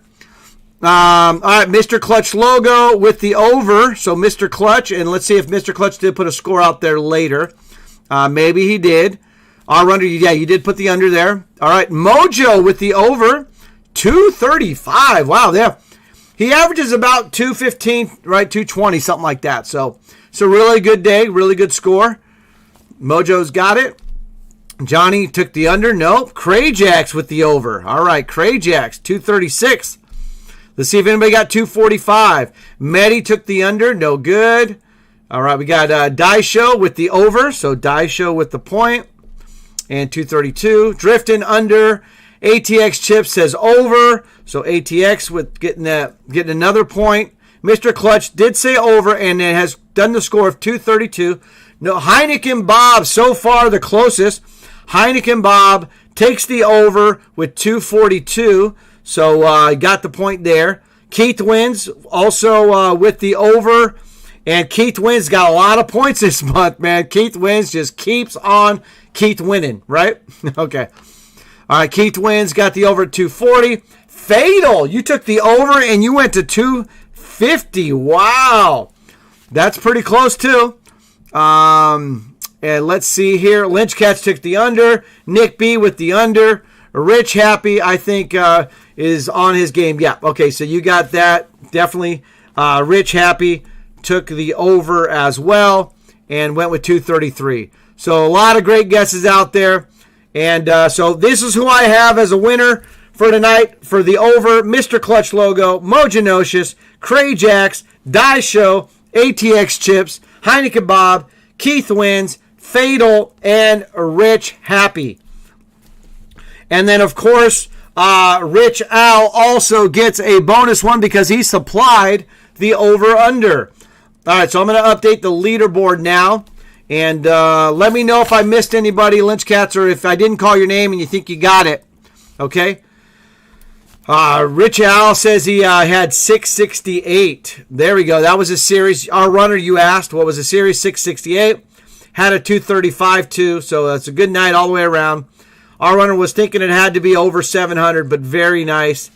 All right, Mr. Clutch logo with the over. So Mr. Clutch, and let's see if Mr. Clutch did put a score out there later. Maybe he did. Our under, yeah, you did put the under there. All right, Mojo with the over, 235. Wow, there. He averages about 215, right, 220, something like that. So it's a really good day, really good score. Mojo's got it. Johnny took the under. Nope. Crayjax with the over. All right, Crayjax, 236. Let's see if anybody got 245. Medi took the under. No good. All right, we got Daisho with the over. So Daisho with the point. And 232. Drifting under. ATX Chip says over. So ATX with getting another point. Mr. Clutch did say over and it has done the score of 232. No, Heineken Bob so far the closest. Heineken Bob takes the over with 242. So got the point there. Keith wins also with the over. And Keith wins got a lot of points this month, man. Keith wins just keeps on Keith winning, right? Okay. All right, Keith wins got the over at 240. Fatal, you took the over and you went to 250. Wow. That's pretty close too. And let's see here. Lynch Cats took the under. Nick B with the under. Rich Happy, I think, is on his game. Yeah, okay, so you got that. Definitely. Rich Happy took the over as well and went with 233. So a lot of great guesses out there. And so this is who I have as a winner for tonight for the over. Mr. Clutch logo, Mojanocious, Crayjax, Daisho, ATX Chips, Heineken Bob, Keith wins, Fatal, and Rich Happy. And then, of course, Rich Al also gets a bonus one because he supplied the over-under. All right, so I'm going to update the leaderboard now. And let me know if I missed anybody, Lynch Cats, or if I didn't call your name and you think you got it. Okay? Rich Al says he had 668. There we go. That was a series. Our runner, you asked, what was the series? 668. Had a 235 too, so that's a good night all the way around. Our runner was thinking it had to be over 700, but very nice.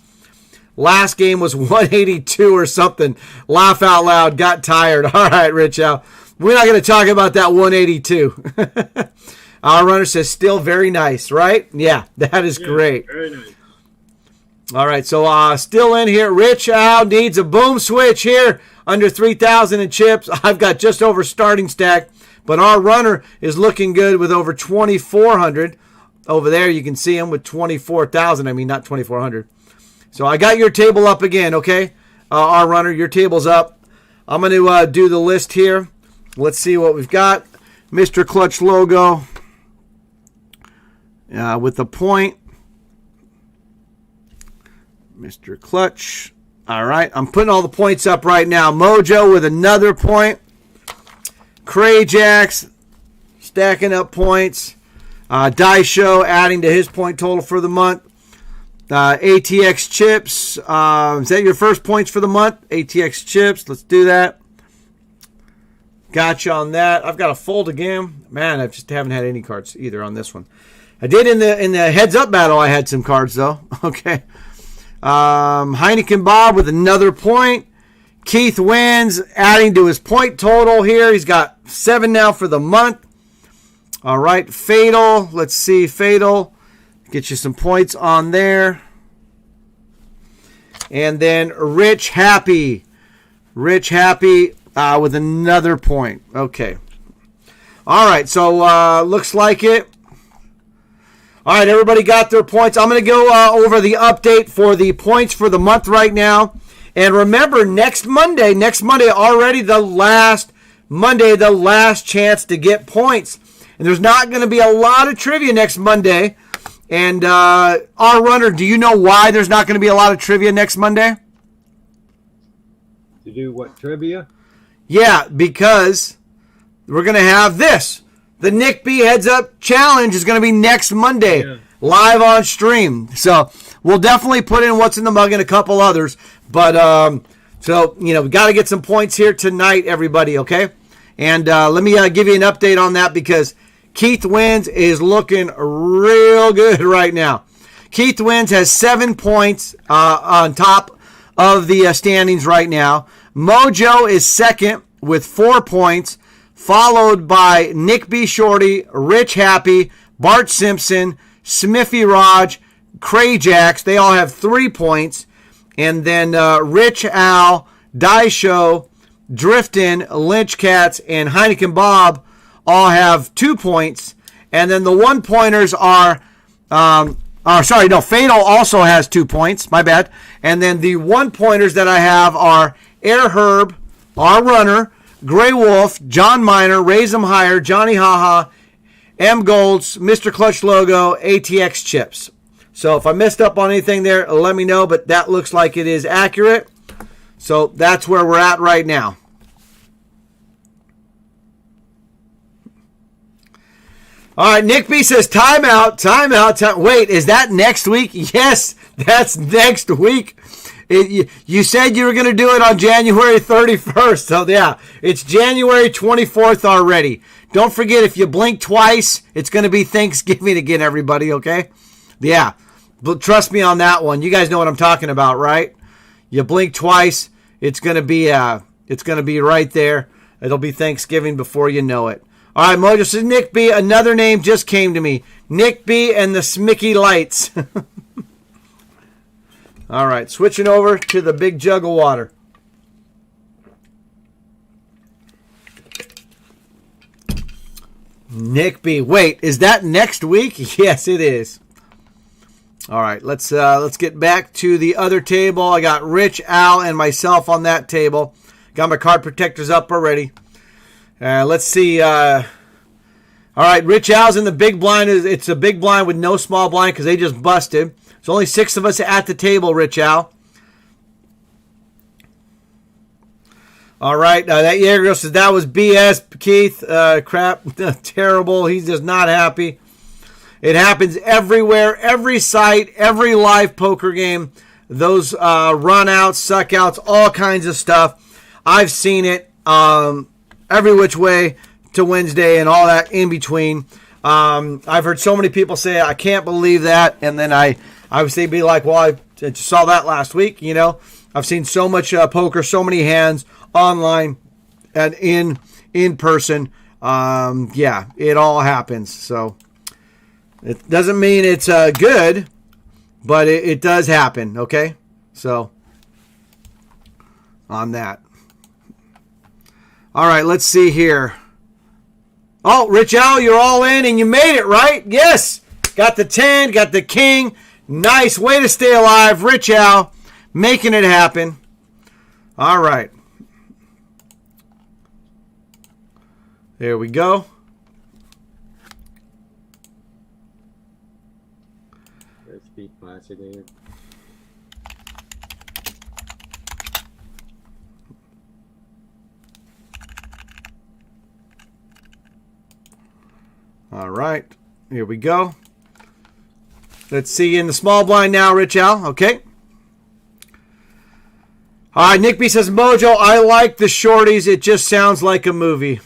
Last game was 182 or something. Laugh out loud. Got tired. All right, Rich Al. We're not going to talk about that 182. Our runner says still very nice, right? Yeah, that is great. Very nice. All right, so still in here. Rich Al needs a boom switch here under 3,000 in chips. I've got just over starting stack, but our runner is looking good with over 2,400. Over there, you can see him with 24,000. I mean, not 2,400. So I got your table up again, okay? Our runner, your table's up. I'm going to do the list here. Let's see what we've got. Mr. Clutch logo with the point. Mr. Clutch. All right, I'm putting all the points up right now. Mojo with another point. Crayjax stacking up points. Daisho adding to his point total for the month. ATX Chips. Is that your first points for the month? ATX Chips. Let's do that. Gotcha on that. I've got a fold again. Man, I just haven't had any cards either on this one. I did in the heads up battle. I had some cards though. Okay. Heineken Bob with another point. Keith wins, adding to his point total here. He's got 7 now for the month. All right, Fatal. Let's see, Fatal. Get you some points on there. And then Rich Happy. Rich Happy with another point. Okay. All right, so looks like it. All right, everybody got their points. I'm going to go over the update for the points for the month right now. And remember, next Monday already the last Monday, the last chance to get points. And there's not going to be a lot of trivia next Monday. And our runner, do you know why there's not going to be a lot of trivia next Monday? To do what, trivia? Yeah, because we're going to have this. The Nick B Heads Up Challenge is going to be next Monday, live on stream. So we'll definitely put in What's in the Mug and a couple others. But, so, we got to get some points here tonight, everybody, okay? And let me give you an update on that because Keith Wins is looking real good right now. Keith Wins has 7 points on top of the standings right now. Mojo is second with 4 points, followed by Nick B. Shorty, Rich Happy, Bart Simpson, Smithy Raj, Crayjax. They all have 3 points. And then Rich Al, Daisho, Driftin, Lynch Cats, and Heineken Bob all have 2 points. And then the 1-pointers are, Fatal also has 2 points. My bad. And then the 1-pointers that I have are Air Herb, our runner, Grey Wolf, John Miner, Raise 'em Higher, Johnny Haha, M Golds, Mr. Clutch Logo, ATX Chips. So if I messed up on anything there, let me know, but that looks like it is accurate. So that's where we're at right now. All right, Nick B says timeout. Wait, is that next week? Yes, that's next week. You said you were going to do it on January 31st. So, yeah, it's January 24th already. Don't forget, if you blink twice, it's going to be Thanksgiving again, everybody, okay? Yeah, but trust me on that one. You guys know what I'm talking about, right? You blink twice, it's going to be right there. It'll be Thanksgiving before you know it. All right, Mojo says, Nick B, another name just came to me. Nick B and the Smicky Lights. All right, switching over to the big jug of water. Nick B. Wait, is that next week? Yes, it is. All right, let's get back to the other table. I got Rich, Al, and myself on that table. Got my card protectors up already. Let's see. All right, Rich Al's in the big blind. It's a big blind with no small blind because they just busted. There's only 6 of us at the table, Rich Al. All right, that Jaeger girl says that was BS, Keith. Crap, terrible. He's just not happy. It happens everywhere, every site, every live poker game. Those run-outs, suck-outs, all kinds of stuff. I've seen it every which way to Wednesday and all that in between. I've heard so many people say, I can't believe that. And then I would say, be like, well, I just saw that last week. I've seen so much poker, so many hands online and in person. Yeah, it all happens. So it doesn't mean it's good, but it does happen. Okay. So on that. All right, let's see here. Oh, Rich Al, you're all in and you made it, right? Yes. Got the 10, got the king. Nice way to stay alive, Rich Al, making it happen. All right. There we go. Let's be positive. All right. Here we go. Let's see in the small blind now, Rich Al. Okay. All right, Nick B says, Mojo, I like the shorties. It just sounds like a movie.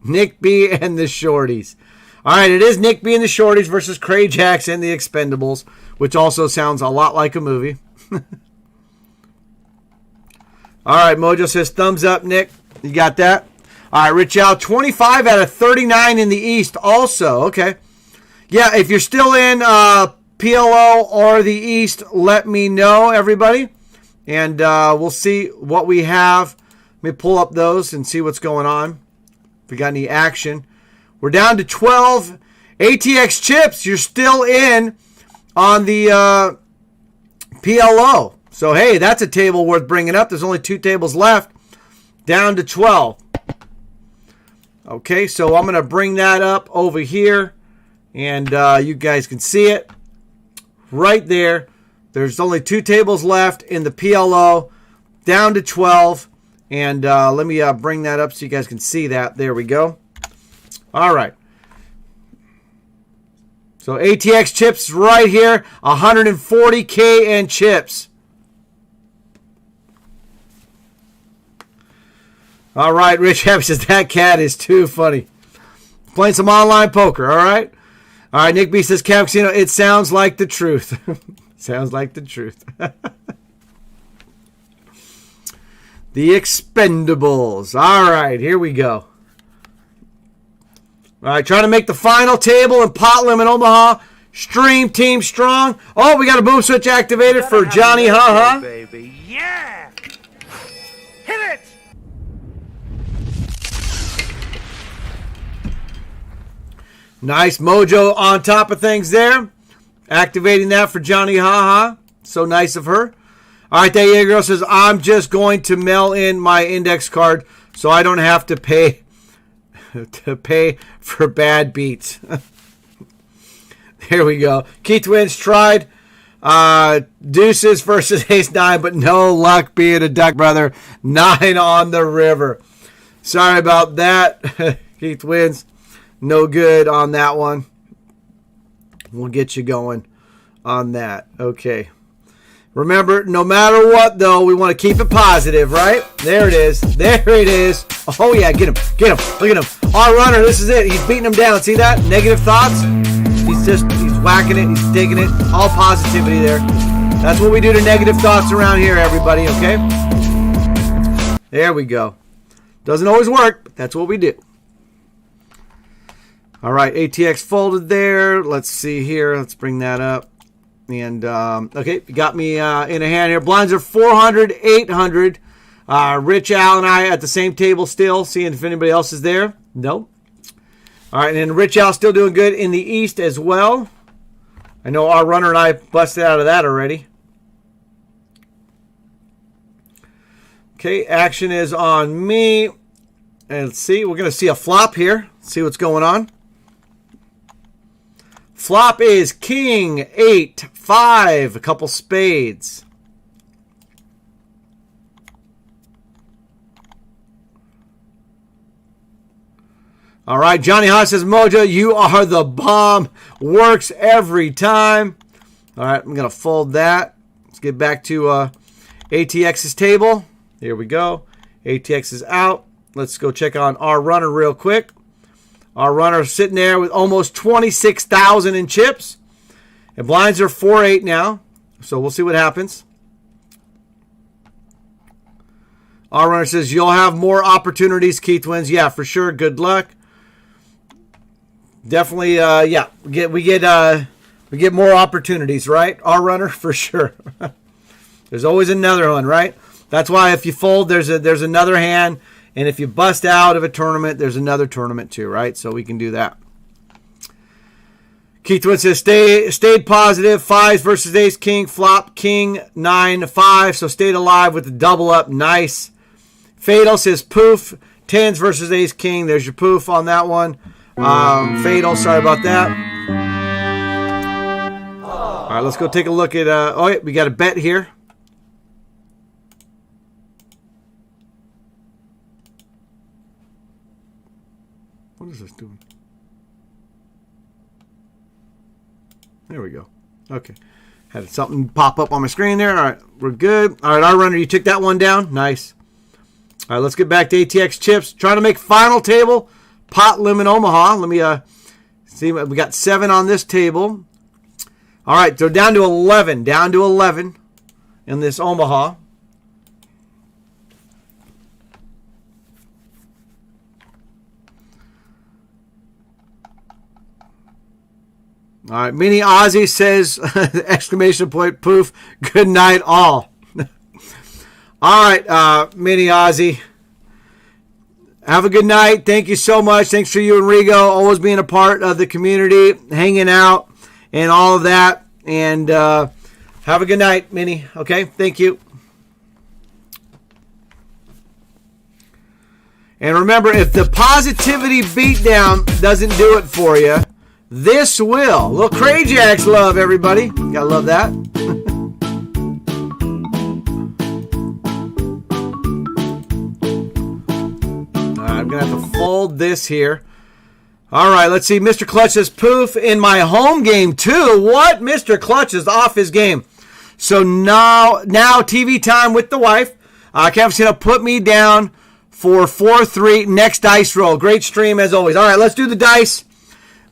Nick B and the shorties. All right, it is Nick B and the shorties versus Crayjax and the Expendables, which also sounds a lot like a movie. All right, Mojo says, thumbs up, Nick. You got that? All right, Rich Al, 25 out of 39 in the East also. Okay. Yeah, if you're still in PLO or the East, let me know, everybody. And we'll see what we have. Let me pull up those and see what's going on. If we got any action. We're down to 12 ATX chips. You're still in on the PLO. So, hey, that's a table worth bringing up. There's only 2 tables left. Down to 12. Okay, so I'm going to bring that up over here. And you guys can see it right there. There's only 2 tables left in the PLO. Down to 12. And let me bring that up so you guys can see that. There we go. All right. So ATX chips right here. 140K in chips. All right, Rich Happy says that cat is too funny. Playing some online poker, all right? All right, Nick B says, Cap Casino, it sounds like the truth. Sounds like the truth. The Expendables. All right, here we go. All right, trying to make the final table in Pot Limit Omaha. Stream Team Strong. Oh, we got a boom switch activated for Johnny Haha. Baby, yeah! Hit it! Nice mojo on top of things there. Activating that for Johnny Haha. So nice of her. All right, that yeah girl says, I'm just going to mail in my index card so I don't have to pay for bad beats. There we go. Key Twins tried deuces versus ace-9, but no luck being a duck, brother. 9 on the river. Sorry about that, Key Twins. No good on that one. We'll get you going on that. Okay. Remember, no matter what, though, we want to keep it positive, right? There it is. There it is. Oh, yeah. Get him. Get him. Look at him. Our runner. This is it. He's beating him down. See that? Negative thoughts. He's whacking it. He's digging it. All positivity there. That's what we do to negative thoughts around here, everybody, okay? There we go. Doesn't always work, but that's what we do. All right, ATX folded there. Let's see here. Let's bring that up. And, okay, you got me in a hand here. Blinds are 400, 800. Rich, Al, and I at the same table still, seeing if anybody else is there. Nope. All right, and then Rich, Al still doing good in the East as well. I know our runner and I busted out of that already. Okay, action is on me. And let's see, we're going to see a flop here. See what's going on. Flop is King, 8, 5, a couple spades. All right, Johnny Haas says, Mojo, you are the bomb. Works every time. All right, I'm going to fold that. Let's get back to ATX's table. Here we go. ATX is out. Let's go check on our runner real quick. Our runner sitting there with almost 26,000 in chips. And blinds are 4-8 now. So we'll see what happens. Our runner says, you'll have more opportunities, Keith wins. Yeah, for sure. Good luck. Definitely, yeah. We get more opportunities, right? Our runner, for sure. There's always another one, right? That's why if you fold, there's another hand. And if you bust out of a tournament, there's another tournament too, right? So we can do that. Keith Wood says, stayed positive. 5s versus ace, king, flop, king, 9, 5. So stayed alive with the double up. Nice. Fatal says, poof. 10s versus ace, king. There's your poof on that one. Fatal, sorry about that. All right, let's go take a look at, oh, yeah, we got a bet here. What is this doing? There we go. Okay. Had something pop up on my screen there. All right, we're good. All right, our runner, you took that one down. Nice. All right, let's get back to ATX chips. Trying to make final table. Pot Limit Omaha. Let me see. We got 7 on this table. All right, so down to 11. Down to 11 in this Omaha. All right, Mini Ozzy says, exclamation point, poof, good night all. All right, Mini Ozzy. Have a good night. Thank you so much. Thanks for you and Rigo always being a part of the community, hanging out, and all of that. And have a good night, Minnie. Okay, thank you. And remember, if the positivity beatdown doesn't do it for you, this will. A little Crayjacks love, everybody. Gotta love that. I'm going to have to fold this here. All right, let's see. Mr. Clutch says, poof, in my home game, too. What? Mr. Clutch is off his game. So now TV time with the wife. Cafecino put me down for 4-3 next dice roll. Great stream, as always. All right, let's do the dice.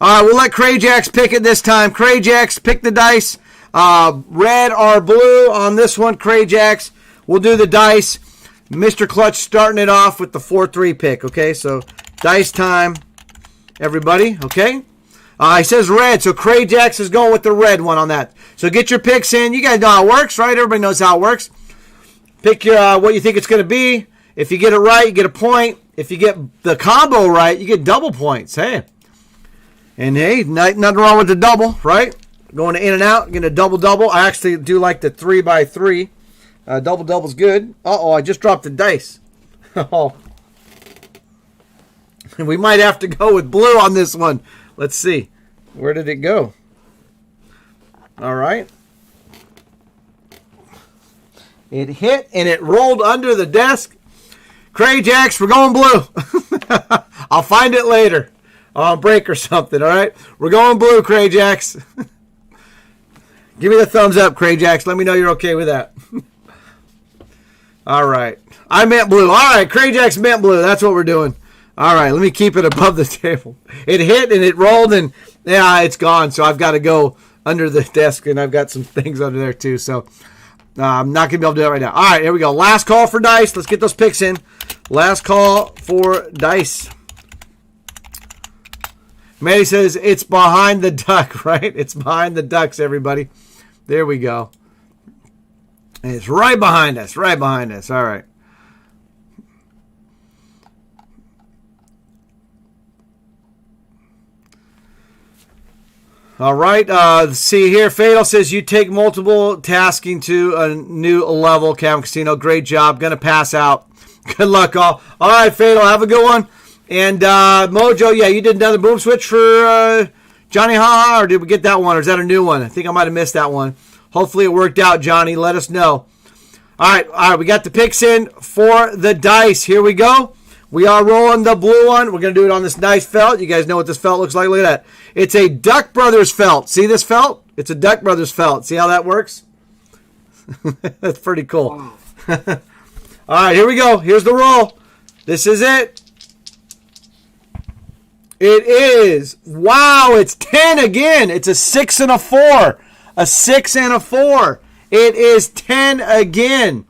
All right, we'll let Crayjacks pick it this time. Crayjacks, pick the dice. Red or blue on this one, Crayjacks. We'll do the dice. Mr. Clutch starting it off with the 4-3 pick, okay? So dice time, everybody, okay? He says red, so Crayjacks is going with the red one on that. So get your picks in. You guys know how it works, right? Everybody knows how it works. Pick your what you think it's going to be. If you get it right, you get a point. If you get the combo right, you get double points. Hey. And hey, nothing wrong with the double, right? Going to in and out, getting a double-double. I actually do like the 3x3. Double-double's good. Uh-oh, I just dropped the dice. Oh. We might have to go with blue on this one. Let's see. Where did it go? All right. It hit, and it rolled under the desk. Crayjacks, we're going blue. I'll find it later. On break or something, all right? We're going blue, Crayjacks. Give me the thumbs up, Crayjacks. Let me know you're okay with that. All right. I meant blue. All right, Crayjacks meant blue. That's what we're doing. All right, let me keep it above the table. It hit and it rolled, and yeah, it's gone. So I've got to go under the desk, and I've got some things under there too. So I'm not going to be able to do that right now. All right, here we go. Last call for dice. Let's get those picks in. Last call for dice. Maddie says, it's behind the duck, right? It's behind the ducks, everybody. There we go. And it's right behind us, right behind us. All right. All right. See here, Fatal says, you take multiple tasking to a new level, Cam Casino. Great job. Going to pass out. Good luck, all. All right, Fatal, have a good one. And Mojo, yeah, you did another boom switch for Johnny Ha, or did we get that one, or is that a new one? I think I might have missed that one. Hopefully it worked out, Johnny. Let us know. All right, we got the picks in for the dice. Here we go. We are rolling the blue one. We're going to do it on this nice felt. You guys know what this felt looks like. Look at that. It's a Duck Brothers felt. See this felt? It's a Duck Brothers felt. See how that works? That's pretty cool. Wow. All right, here we go. Here's the roll. This is it. It is. Wow, it's 10 again. It's a 6 and a 4. A 6 and a 4. It is 10 again.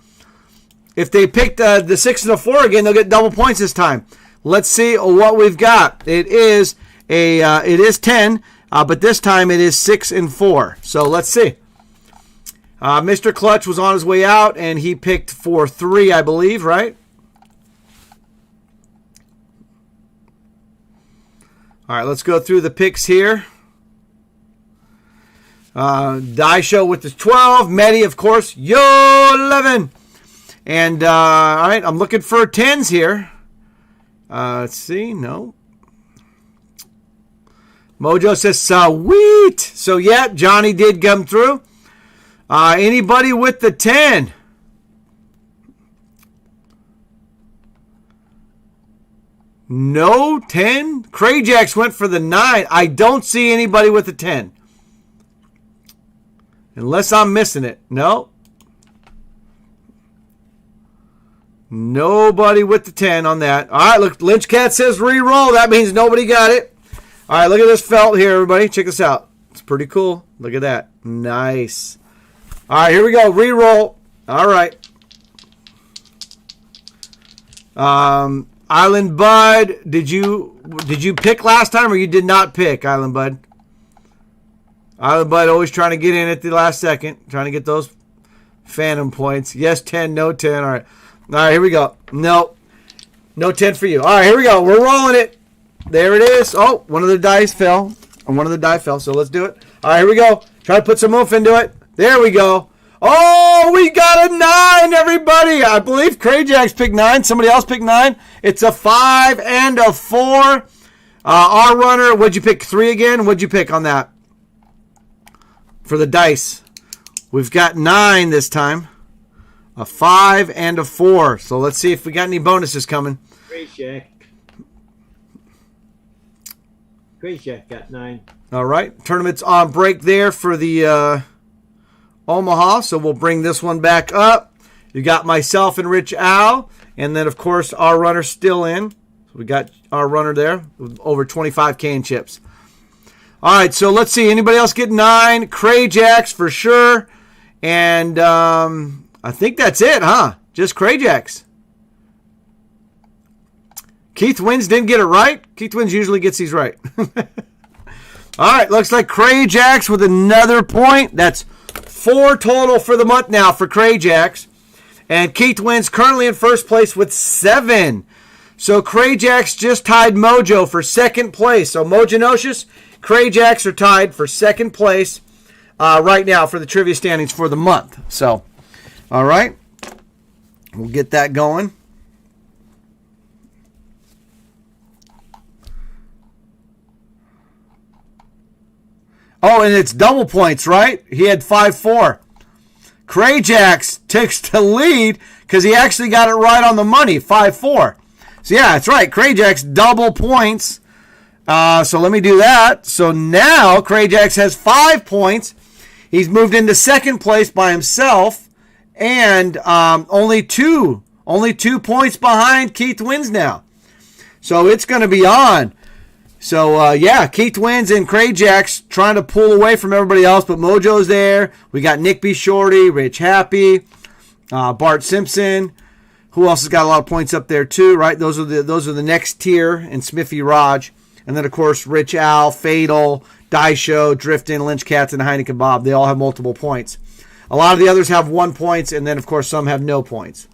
If they picked the 6 and a 4 again, they'll get double points this time. Let's see what we've got. It is 10, but this time it is 6 and 4. So let's see. Mr. Clutch was on his way out, and he picked 4-3, I believe, right? All right, let's go through the picks here. Die Show with the 12. Medi, of course. Yo, 11. And, all right, I'm looking for 10s here. Let's see. No. Mojo says, sweet. So, yeah, Johnny did come through. Anybody with the 10? No 10. Crayjacks went for the 9. I don't see anybody with the 10. Unless I'm missing it. No. Nobody with the 10 on that. All right, look, Lynch Cat says re-roll. That means nobody got it. All right, look at this felt here, everybody. Check this out. It's pretty cool. Look at that. Nice. All right, here we go. Re-roll. All right. Island Bud, did you pick last time, or you did not pick, Island Bud? Island Bud always trying to get in at the last second, trying to get those phantom points. Yes, 10, no 10. All right. All right, here we go. No 10 for you. All right, here we go. We're rolling it. There it is. Oh, one of the dice fell. One of the die fell, so let's do it. All right, here we go. Try to put some oomph into it. There we go. Oh, we got a 9, everybody. I believe Crayjack's picked 9. Somebody else picked 9. It's a 5 and a 4. Our runner, what'd you pick? 3 again? What'd you pick on that? For the dice. We've got 9 this time. A 5 and a 4. So let's see if we got any bonuses coming. Crayjack got 9. All right. Tournament's on break there for the Omaha. So we'll bring this one back up. You got myself and Rich Al. And then, of course, our runner still in. So we got our runner there with over 25K in chips. All right. So let's see. Anybody else get 9? Crayjacks for sure. And I think that's it, huh? Just Crayjacks. Keith Wins didn't get it right. Keith Wins usually gets these right. All right, looks like Crayjacks with another point. That's 4 total for the month now for Crayjacks. And Keith Wins currently in first place with 7. So Crayjacks just tied Mojo for second place. So Mojanocious, Crayjacks are tied for second place right now for the trivia standings for the month. So, all right, we'll get that going. Oh, and it's double points, right? He had 5-4. Crayjacks takes the lead because he actually got it right on the money, 5-4. So, yeah, that's right. Crayjacks double points. So let me do that. So now Crayjacks has 5 points. He's moved into second place by himself. And only two points behind Keith Wins now. So it's going to be on. So, yeah, Keith Wins and Crayjacks trying to pull away from everybody else, but Mojo's there. We got Nick B. Shorty, Rich Happy, Bart Simpson. Who else has got a lot of points up there too, right? Those are the next tier, and Smithy Raj. And then, of course, Rich Al, Fatal, Die Show, Driftin', Lynch Cats, and Heineken Bob. They all have multiple points. A lot of the others have 1 point, and then, of course, some have no points.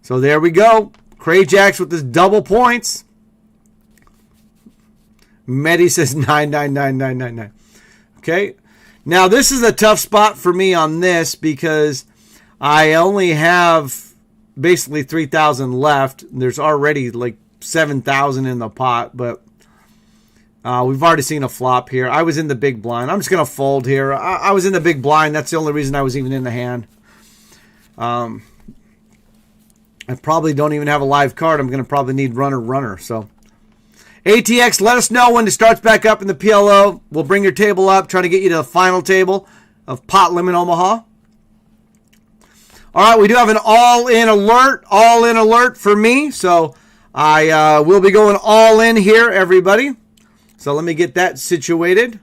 So there we go. Crayjacks with his double points. Medi says 99999. Okay. Now, this is a tough spot for me on this because I only have basically 3,000 left. There's already like 7,000 in the pot, but we've already seen a flop here. I was in the big blind. I'm just going to fold here. I was in the big blind. That's the only reason I was even in the hand. I probably don't even have a live card. I'm going to probably need runner. So ATX, let us know when it starts back up in the PLO. We'll bring your table up, trying to get you to the final table of Pot Limit Omaha. All right, we do have an all-in alert for me. So I will be going all in here, everybody. So let me get that situated.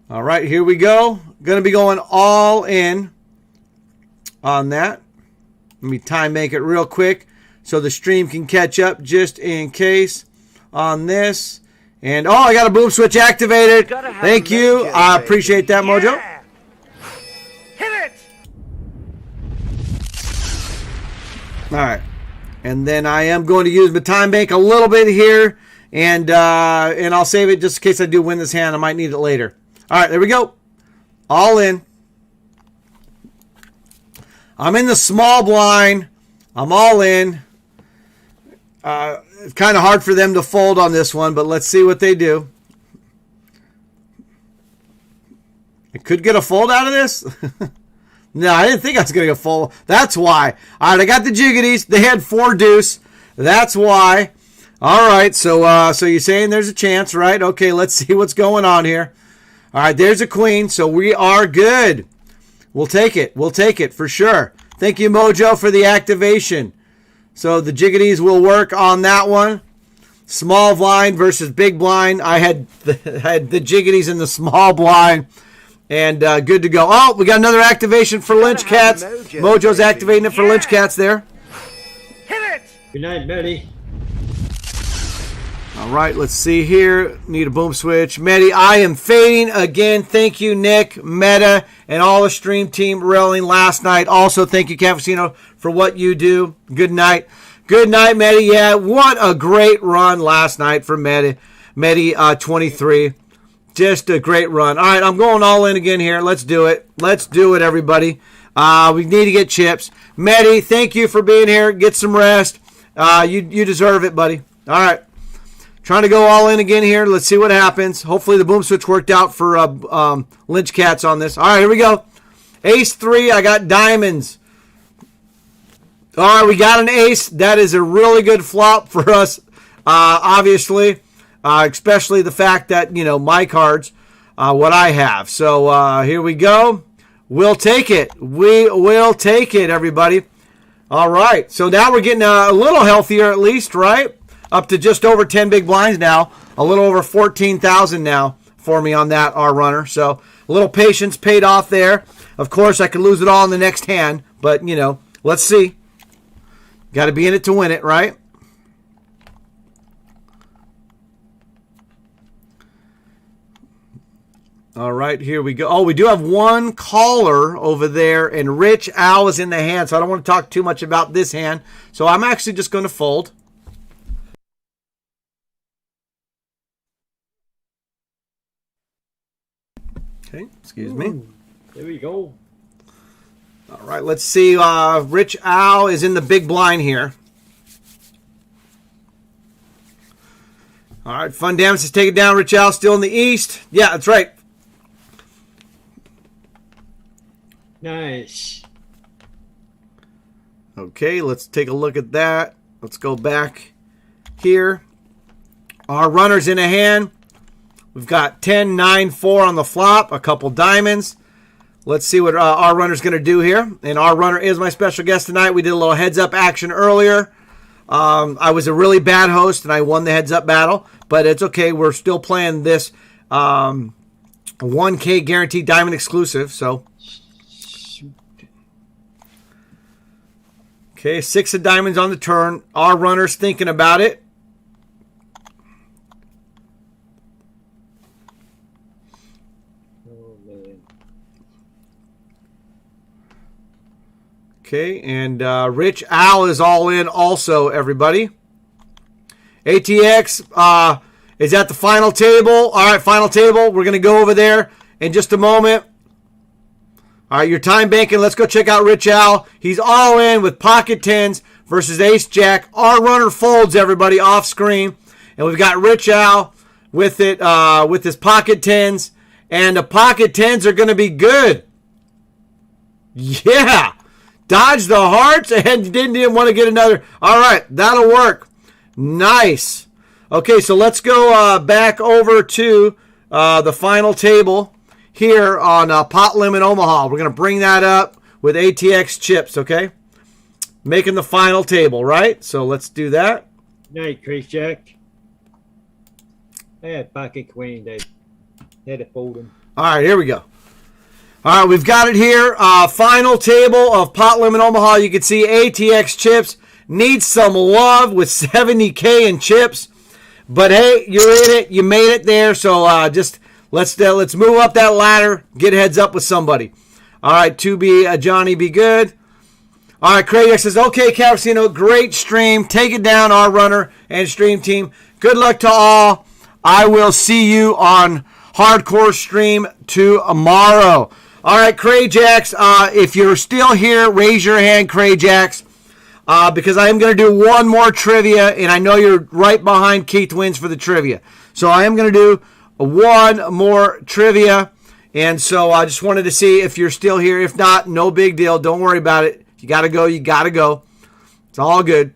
All right, here we go. Going to be going all in on that. Let me time make it real quick so the stream can catch up just in case on this. And, oh, I got a boom switch activated. Thank you. I appreciate that, Mojo. Yeah. Hit it! All right. And then I am going to use my time bank a little bit here. And I'll save it just in case I do win this hand. I might need it later. All right, there we go. All in. I'm in the small blind. I'm all in. It's kind of hard for them to fold on this one, but let's see what they do. I could get a fold out of this. No, I didn't think I was going to get a fold. That's why. All right, I got the jiggities. They had 4 deuce. That's why. All right, so you're saying there's a chance, right? Okay, let's see what's going on here. All right, there's a queen, so we are good. We'll take it. We'll take it for sure. Thank you, Mojo, for the activation. So the jiggities will work on that one. Small blind versus big blind. I had the jiggities in the small blind. And good to go. Oh, we got another activation for Lynch Cats. Mojo's activating it for Lynch Cats there. Hit it! Good night, Betty. All right, let's see here. Need a boom switch. Medi, I am fading again. Thank you, Nick, Meta, and all the stream team railing last night. Also, thank you, Cafecino, for what you do. Good night. Good night, Medi. Yeah, what a great run last night for Medi. Medi 23. Just a great run. All right, I'm going all in again here. Let's do it. Let's do it, everybody. We need to get chips. Medi, thank you for being here. Get some rest. You deserve it, buddy. All right. Trying to go all in again here. Let's see what happens. Hopefully the boom switch worked out for Lynch Cats on this. All right, here we go. Ace 3. I got diamonds. All right, we got an ace. That is a really good flop for us, obviously, especially the fact that, you know, my cards, what I have. So here we go. We'll take it. We will take it, everybody. All right, so now we're getting a little healthier at least, right? Up to just over 10 big blinds now. A little over 14,000 now for me on that R runner. So a little patience paid off there. Of course, I could lose it all in the next hand, but, you know, let's see. Got to be in it to win it, right? All right, here we go. Oh, we do have one caller over there, and Rich Al is in the hand, so I don't want to talk too much about this hand. So I'm actually just going to fold. Okay, excuse me. There we go. All right, let's see. Rich Al is in the big blind here. All right, Fun Damage is taking down. Rich Al still in the east. Yeah, that's right. Nice. Okay, let's take a look at that. Let's go back here. Our runner's in a hand. We've got 10, 9, 4 on the flop, a couple diamonds. Let's see what our runner's going to do here. And our runner is my special guest tonight. We did a little heads-up action earlier. I was a really bad host, and I won the heads-up battle. But it's okay. We're still playing this 1K guaranteed diamond exclusive. So, okay, 6 of diamonds on the turn. Our runner's thinking about it. Okay, and Rich Al is all in also, everybody. ATX is at the final table. All right, final table. We're going to go over there in just a moment. All right, your time banking. Let's go check out Rich Al. He's all in with pocket tens versus ace jack. Our runner folds, everybody, off screen. And we've got Rich Al with it, with his pocket tens. And the pocket tens are going to be good. Yeah. Dodge the hearts and didn't want to get another. All right, that'll work. Nice. Okay, so let's go back over to the final table here on Pot Limit Omaha. We're going to bring that up with ATX chips, okay? Making the final table, right? So let's do that. Night, Chris Jack. I had pocket queen. They had to fold them. All right, here we go. All right, we've got it here. Final table of Pot Limit Omaha. You can see ATX chips needs some love with 70K in chips. But hey, you're in it. You made it there. So just let's move up that ladder. Get heads up with somebody. All right, Johnny, be good. All right, Craig says, okay, Cafecino, great stream. Take it down, our runner and stream team. Good luck to all. I will see you on Hardcore Stream tomorrow. All right, Crayjax, if you're still here, raise your hand, Crayjax, because I am going to do one more trivia, and I know you're right behind Keith Wins for the trivia. So I am going to do one more trivia, and so I just wanted to see if you're still here. If not, no big deal. Don't worry about it. If you got to go, you got to go. It's all good.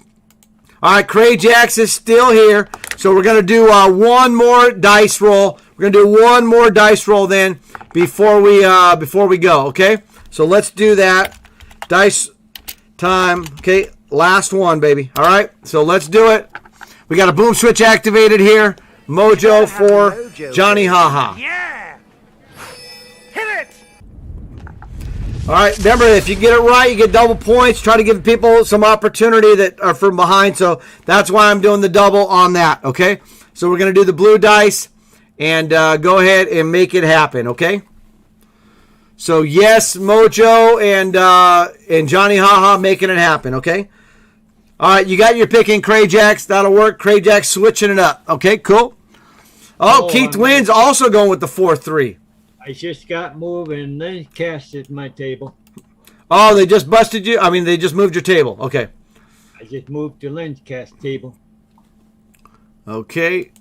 All right, Crayjax is still here, so we're going to do one more dice roll. We're going to do one more dice roll then before we go, okay? So let's do that. Dice time. Okay, last one, baby. All right, so let's do it. We got a boom switch activated here. Mojo for Johnny Haha. Yeah! Hit it! All right, remember, if you get it right, you get double points. Try to give people some opportunity that are from behind, so that's why I'm doing the double on that, okay? So we're going to do the blue dice and go ahead and make it happen, okay? So yes, Mojo and Johnny Haha making it happen, okay? All right, you got your pick in Crayjacks. That'll work. Crayjacks switching it up. Okay, cool. Oh, Keith wins also going with the 4-3. I just got moving. Then cast at my table. Oh, they just busted you? I mean, they just moved your table. Okay. I just moved to Lynn's cast table. Okay.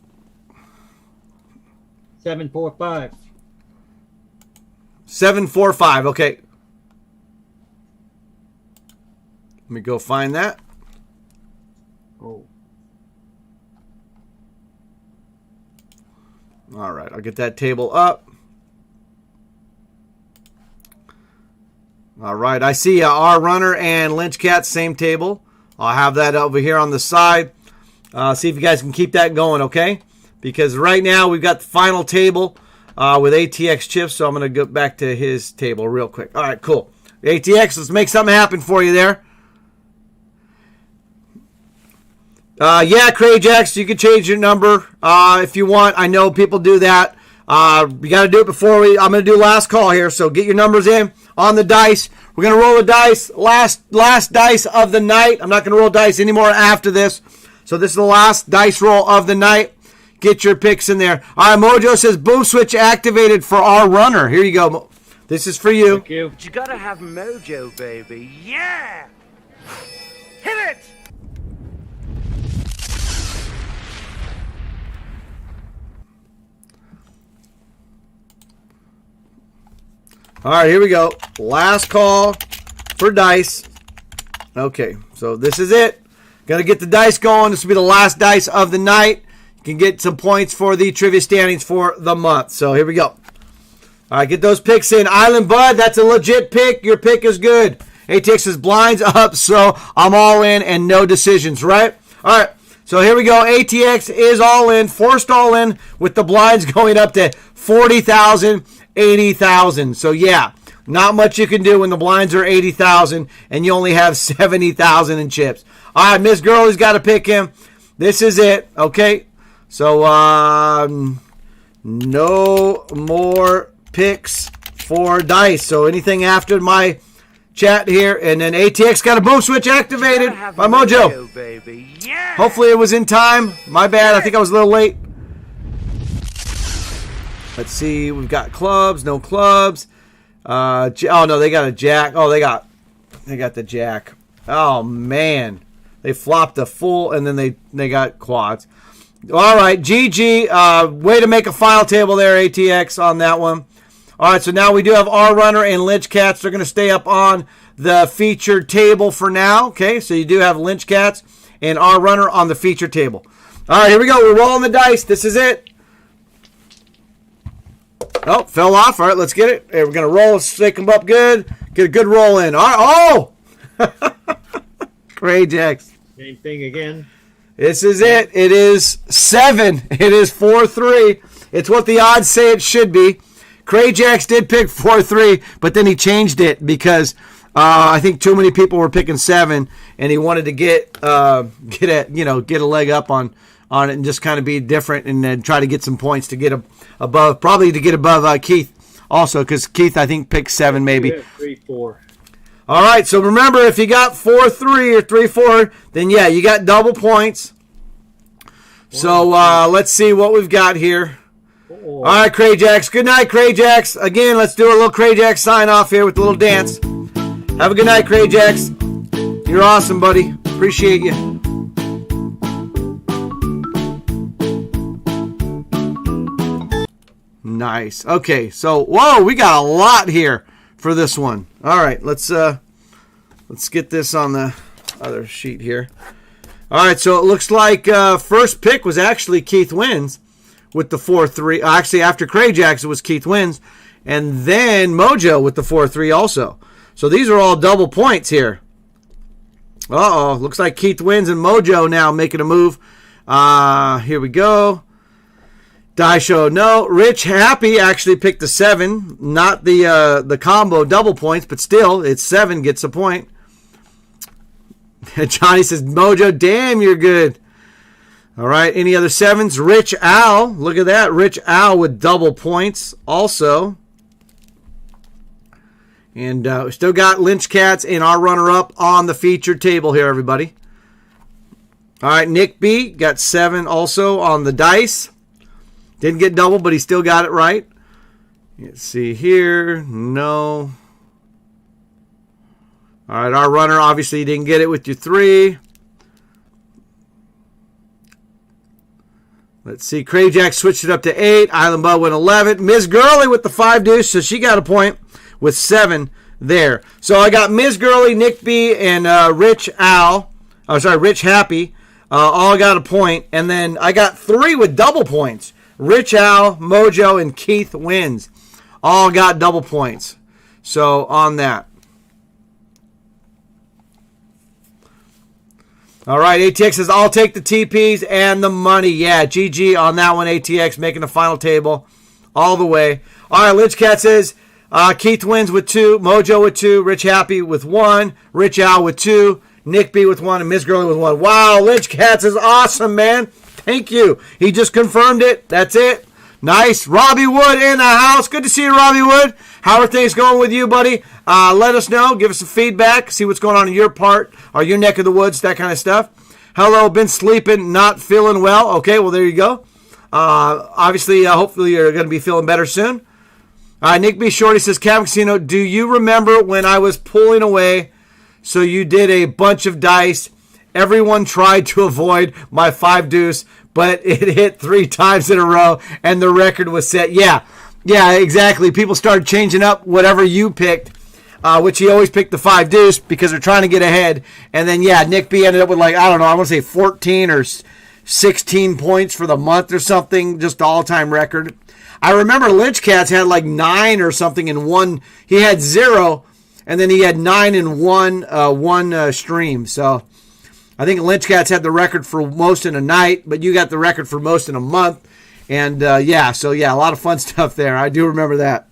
7-4-5. 7-4-5. Okay. Let me go find that. Oh. All right, I'll get that table up. All right, I see our runner and Lynch Cat, same table. I'll have that over here on the side. See if you guys can keep that going, okay? Because right now we've got the final table with ATX chips, so I'm going to go back to his table real quick. All right, cool. ATX, let's make something happen for you there. Yeah, Crayjacks, you can change your number if you want. I know people do that. You got to do it before I'm going to do last call here, so get your numbers in on the dice. We're going to roll the dice, last dice of the night. I'm not going to roll dice anymore after this. So this is the last dice roll of the night. Get your picks in there. All right, Mojo says boom switch activated for our runner. Here you go. This is for you. Thank you. But you gotta have mojo, baby. Yeah! Hit it! All right, here we go. Last call for dice. Okay, so this is it. Got to get the dice going. This will be the last dice of the night. You can get some points for the trivia standings for the month. So here we go. All right, get those picks in. Island Bud, that's a legit pick. Your pick is good. ATX is blinds up, so I'm all in and no decisions, right? All right, so here we go. ATX is all in, forced all in with the blinds going up to 40,000, 80,000. So yeah, not much you can do when the blinds are 80,000 and you only have 70,000 in chips. All right, Miss Girlie's got to pick him. This is it, okay? So no more picks for dice. So anything after my chat here, and then ATX got a boom switch activated by Mojo. Baby. Yeah! Hopefully it was in time. My bad. I think I was a little late. Let's see. We've got clubs. No clubs. Oh no, they got a jack. Oh, they got the jack. Oh man, they flopped the full, and then they got quads. All right, GG. Way to make a file table there, ATX, on that one. All right, so now we do have our runner and Lynch Cats. They're going to stay up on the featured table for now. Okay, so you do have Lynch Cats and our runner on the featured table. All right, here we go. We're rolling the dice. This is it. Oh, fell off. All right, let's get it. Hey, we're going to roll. Shake them up good. Get a good roll in. All right. Oh! Crayjacks. Same thing again. This is it. It is 7. It is 4-3. It's what the odds say it should be. Crayjacks did pick 4-3, but then he changed it because I think too many people were picking 7, and he wanted to get a leg up on it and just kind of be different and then try to get some points to get above Keith also, because Keith I think picked 7 maybe. Yeah, 3-4. All right, so remember, if you got 4-3 or 3-4, then yeah, you got double points. So let's see what we've got here. All right, Crayjacks. Good night, Crayjacks. Again, let's do a little Crayjacks sign-off here with a little dance. Have a good night, Crayjacks. You're awesome, buddy. Appreciate you. Nice. Okay, so, whoa, we got a lot here for this one. All right, let's get this on the other sheet here. All right, so it looks like first pick was actually Keith Wins with the 4-3. Actually, after Crayjacks, it was Keith Wins. And then Mojo with the 4-3 also. So these are all double points here. Uh-oh. Looks like Keith Wins and Mojo now making a move. Here we go. Die show. No. Rich Happy actually picked the 7. Not the combo double points, but still, it's 7 gets a point. Johnny says, Mojo, damn, you're good. All right, any other 7s? Rich Al, look at that. Rich Al with double points also. And we still got Lynch Cats and our runner-up on the featured table here, everybody. All right, Nick B got 7 also on the dice. Didn't get double, but he still got it right. Let's see here. No. All right, our runner obviously didn't get it with your 3. Let's see. Crazy Jack switched it up to 8. Island Bud went 11. Ms. Gurley with the 5 deuce, so she got a point with 7 there. So I got Ms. Gurley, Nick B, and Rich Happy all got a point. And then I got 3 with double points. Rich Al, Mojo, and Keith Wins all got double points. So on that. All right, ATX says, I'll take the TPs and the money. Yeah, GG on that one, ATX, making the final table all the way. All right, Lynch Cat says, Keith Wins with 2, Mojo with 2, Rich Happy with 1, Rich Al with 2, Nick B with 1, and Miss Gurley with 1. Wow, Lynch Cats is awesome, man. Thank you. He just confirmed it. That's it. Nice. Robbie Wood in the house. Good to see you, Robbie Wood. How are things going with you, buddy? Let us know. Give us some feedback. See what's going on in your part or your neck of the woods, that kind of stuff. Hello, been sleeping, not feeling well. Okay, well, there you go. Obviously, hopefully you're going to be feeling better soon. Nick B. Shorty says, Cavern Casino, do you remember when I was pulling away so you did a bunch of dice? Everyone tried to avoid my 5 deuce, but it hit 3 times in a row, and the record was set. Yeah, exactly. People started changing up whatever you picked, which he always picked the 5 deuce because they're trying to get ahead. And then, yeah, Nick B ended up with, like, I don't know, I want to say 14 or 16 points for the month or something, just the all-time record. I remember Lynch Cats had like 9 or something in one. He had 0, and then he had 9 in one stream. So I think Lynch Cats had the record for most in a night, but you got the record for most in a month. And a lot of fun stuff there. I do remember that.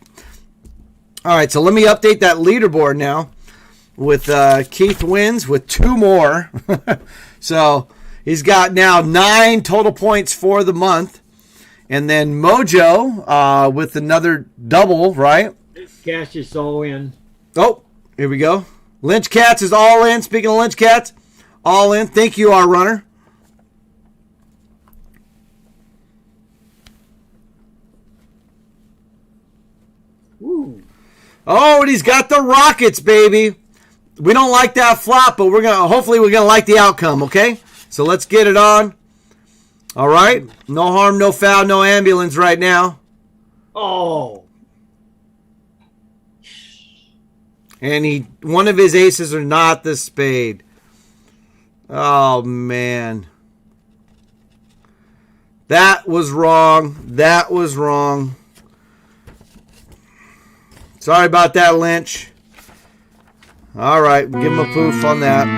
All right, so let me update that leaderboard now with Keith Wins with 2 more. So he's got now 9 total points for the month. And then Mojo with another double, right? Cash is all in. Oh, here we go. Lynch Cats is all in. Speaking of Lynch Cats, all in. Thank you, our runner. Woo. Oh, and he's got the Rockets, baby. We don't like that flop, but hopefully we're gonna like the outcome, okay? So let's get it on. All right. No harm, no foul, no ambulance right now. Oh. And one of his aces are not the spade. Oh, man. That was wrong. That was wrong. Sorry about that, Lynch. All right. Give him a poof on that.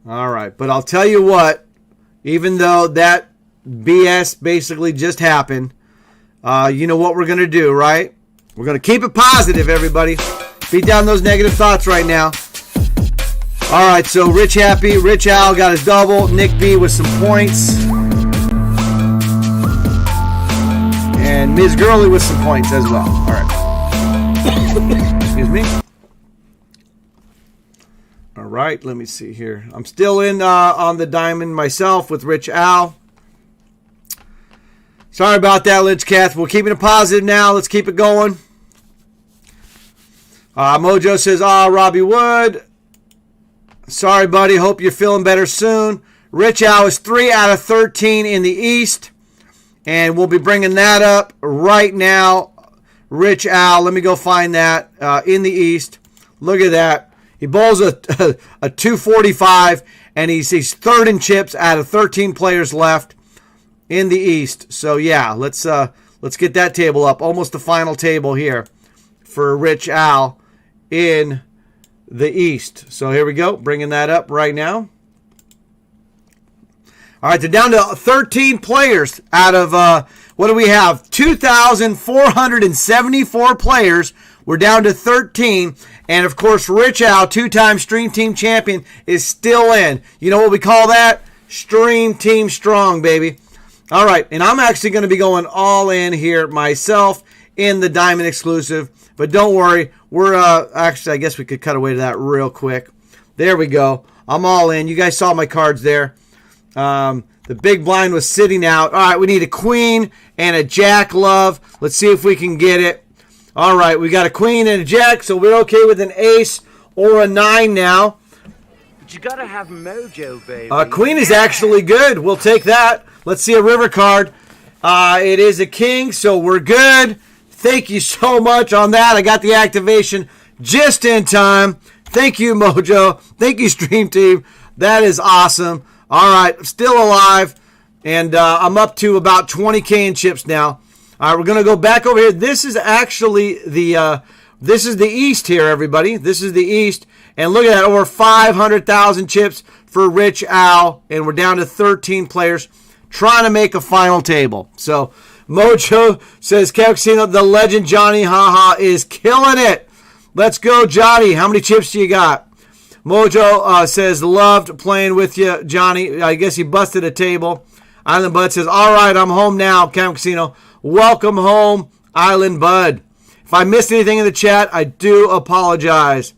All right, but I'll tell you what, even though that BS basically just happened, you know what we're going to do, right? We're going to keep it positive, everybody. Beat down those negative thoughts right now. All right, so Rich Happy, Rich Al got his double, Nick B with some points, and Ms. Gurley with some points as well. All right. Excuse me. All right, let me see here. I'm still in on the diamond myself with Rich Al. Sorry about that, Lynch Cats. We're keeping it positive now. Let's keep it going. Mojo says, Robbie Wood. Sorry, buddy. Hope you're feeling better soon. Rich Al is 3 out of 13 in the East. And we'll be bringing that up right now. Rich Al, let me go find that in the East. Look at that. He bowls a 245, and he's 3rd in chips out of 13 players left in the East. So, yeah, let's get that table up. Almost the final table here for Rich Al in the East. So, here we go. Bringing that up right now. All right, they're down to 13 players out of, What do we have? 2,474 players. We're down to 13. And, of course, Rich Al, two-time Stream Team champion, is still in. You know what we call that? Stream Team Strong, baby. All right, and I'm actually going to be going all in here myself in the Diamond Exclusive. But don't worry, we're actually, I guess we could cut away to that real quick. There we go. I'm all in. You guys saw my cards there. The big blind was sitting out. All right, we need a queen and a jack, love. Let's see if we can get it. All right, we got a queen and a jack, so we're okay with an ace or a 9 now. But you gotta have mojo, baby. Queen is actually good. We'll take that. Let's see a river card. It is a king, so we're good. Thank you so much on that. I got the activation just in time. Thank you, Mojo. Thank you, Stream Team. That is awesome. All right, still alive, and I'm up to about 20K in chips now. All right, we're going to go back over here. This is actually the East here, everybody. This is the East, and look at that, over 500,000 chips for Rich Al, and we're down to 13 players trying to make a final table. So Mojo says, Casino, the legend Johnny Haha is killing it. Let's go, Johnny. How many chips do you got? Mojo says, loved playing with you, Johnny. I guess he busted a table. Island Bud says, all right, I'm home now, Camp Casino. Welcome home, Island Bud. If I missed anything in the chat, I do apologize.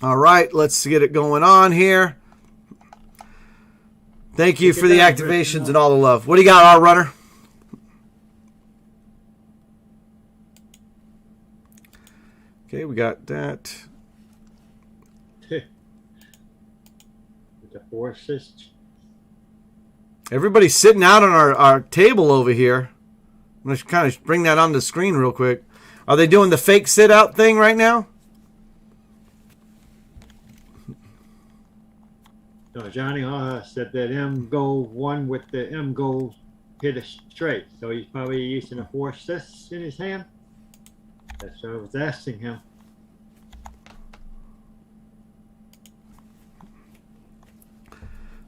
All right, let's get it going on here. Thank you for the activations and all the love. What do you got, our runner? Okay, we got that. The 4 assists. Everybody's sitting out on our table over here. I'm going to kind of bring that on the screen real quick. Are they doing the fake sit-out thing right now? No, Johnny said that M goal won with the M goal hit a straight. So he's probably using a 4 assists in his hand. That's what I was asking him.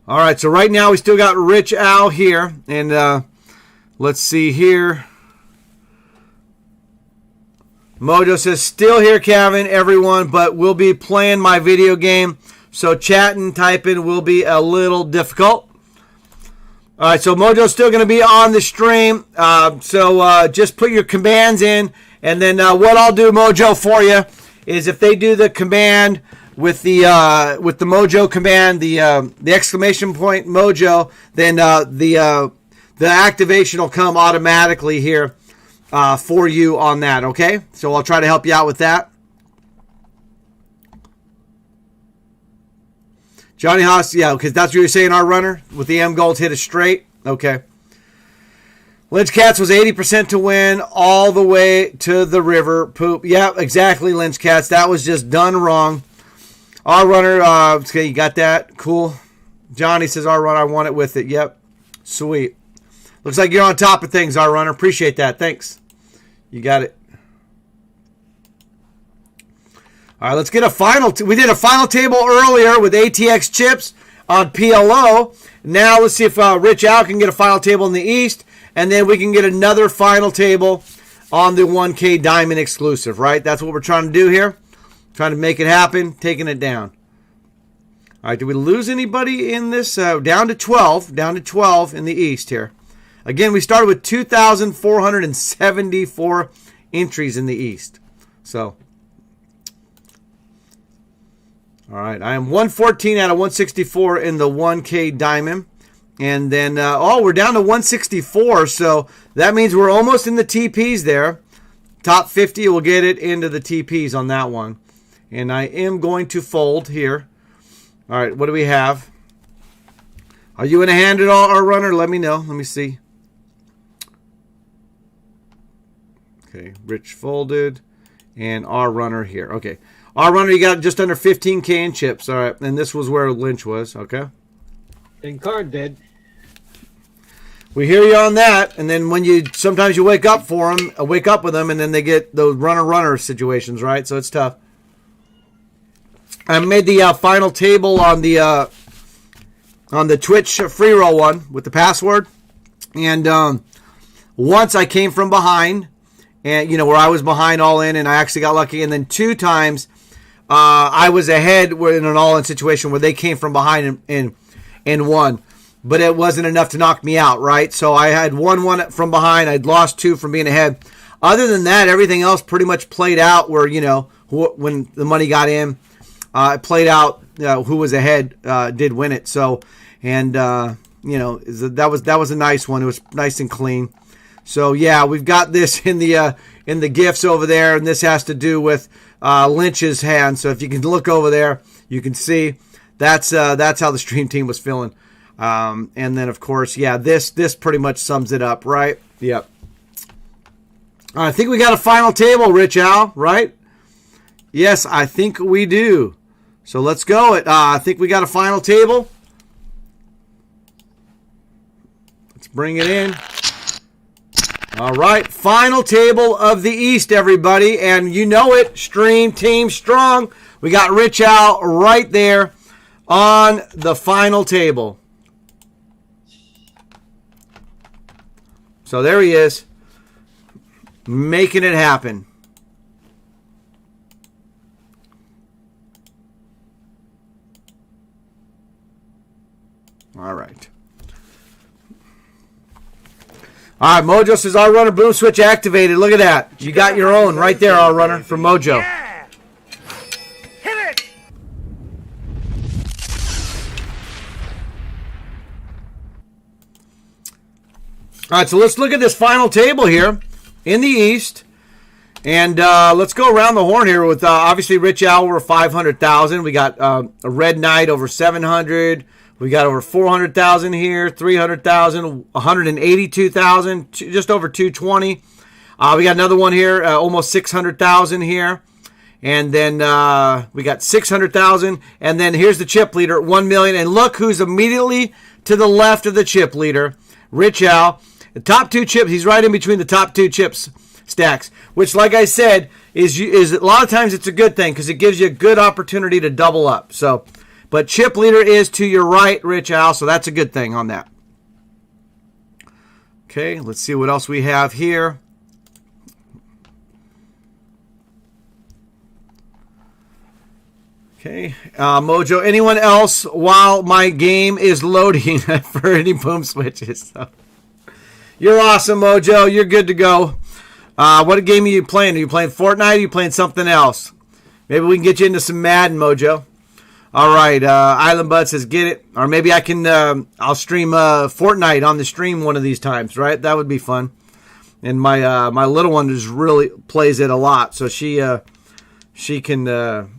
All right, so right now we still got Rich Al here. And let's see here. Mojo says, still here, Kevin, everyone, but we'll be playing my video game. So chatting, typing will be a little difficult. All right, so Mojo's still going to be on the stream. So just put your commands in. And then what I'll do, Mojo, for you is if they do the command with the Mojo command, the exclamation point Mojo, then the activation will come automatically here for you on that, okay? So I'll try to help you out with that. Johnny Haas, yeah, because that's what you're saying, our runner, with the M goals hit a straight. Okay. Lynch Cats was 80% to win all the way to the river. Poop. Yeah, exactly, Lynch Cats. That was just done wrong. Our runner, okay, you got that? Cool. Johnny says, our runner, I want it with it. Yep. Sweet. Looks like you're on top of things, our runner. Appreciate that. Thanks. You got it. All right, let's get a final. We did a final table earlier with ATX chips on PLO. Now let's see if Rich Al can get a final table in the East, and then we can get another final table on the 1K Diamond exclusive, right? That's what we're trying to do here. Trying to make it happen, taking it down. All right, did we lose anybody in this? Down to 12. Down to 12 in the East here. Again, we started with 2,474 entries in the East. So, all right, I am 114 out of 164 in the 1K Diamond. And then, we're down to 164, so that means we're almost in the TPs there. Top 50 will get it into the TPs on that one. And I am going to fold here. All right, what do we have? Are you in a hand at all, our runner? Let me know. Let me see. Okay, Rich folded. And our runner here. Okay. Our runner, you got just under 15K in chips. All right, and this was where Lynch was. Okay. And card dead. We hear you on that, and then when sometimes you wake up for them, wake up with them, and then they get those runner situations, right? So it's tough. I made the final table on the Twitch free roll one with the password, and once I came from behind, and where I was behind all in, and I actually got lucky. And then 2 times I was ahead in an all in situation where they came from behind and won. But it wasn't enough to knock me out, right? So I had won from behind. I'd lost 2 from being ahead. Other than that, everything else pretty much played out where, when the money got in, it played out who was ahead did win it. So, and, that was a nice one. It was nice and clean. So, yeah, we've got this in the gifts over there, and this has to do with Lynch's hand. So if you can look over there, you can see that's how the stream team was feeling. And then, of course, yeah, this pretty much sums it up, right? Yep. I think we got a final table, Rich Al, right? Yes, I think we do. So let's go. I think we got a final table. Let's bring it in. All right, final table of the East, everybody. And you know it, Stream Team Strong. We got Rich Al right there on the final table. So there he is, making it happen. All right. All right, Mojo says, our runner boom switch activated. Look at that. You got your own right there, our runner, from Mojo. Yeah. Hit it. All right, so let's look at this final table here in the East. And let's go around the horn here with obviously Rich Al over 500,000. We got a Red Knight over 700. We got over 400,000 here, 300,000, 182,000, just over 220. We got another one here, almost 600,000 here. And then we got 600,000. And then here's the chip leader, 1 million. And look who's immediately to the left of the chip leader, Rich Al. The top 2 chips, he's right in between the top 2 chips stacks, which, like I said, is a lot of times it's a good thing because it gives you a good opportunity to double up. So, but chip leader is to your right, Rich Al, so that's a good thing on that. Okay, let's see what else we have here. Okay, Mojo, anyone else while my game is loading for any boom switches? So, you're awesome, Mojo. You're good to go. What game are you playing? Are you playing Fortnite or are you playing something else? Maybe we can get you into some Madden, Mojo. All right, Island Bud says get it. Or maybe I can, I'll stream Fortnite on the stream one of these times, right? That would be fun. And my little one just really plays it a lot. So she can,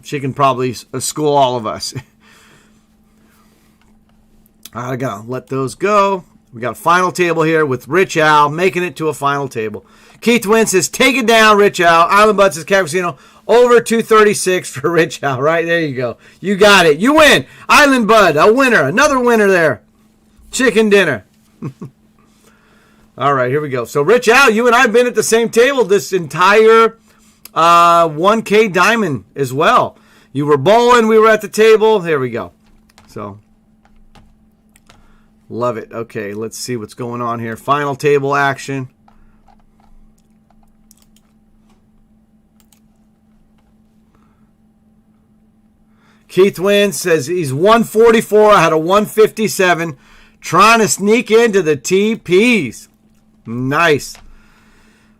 she can probably school all of us. I gotta let those go. We got a final table here with Rich Al making it to a final table. Keith Wynn says, take it down, Rich Al. Island Bud says, Casino, over 236 for Rich Al. Right, there you go. You got it. You win. Island Bud, a winner. Another winner there. Chicken dinner. All right, here we go. So, Rich Al, you and I have been at the same table this entire 1K Diamond as well. You were bowling. We were at the table. Here we go. So, love it. Okay, let's see what's going on here. Final table action. Keith Wynn says he's 144. I had a 157. Trying to sneak into the TPs. Nice.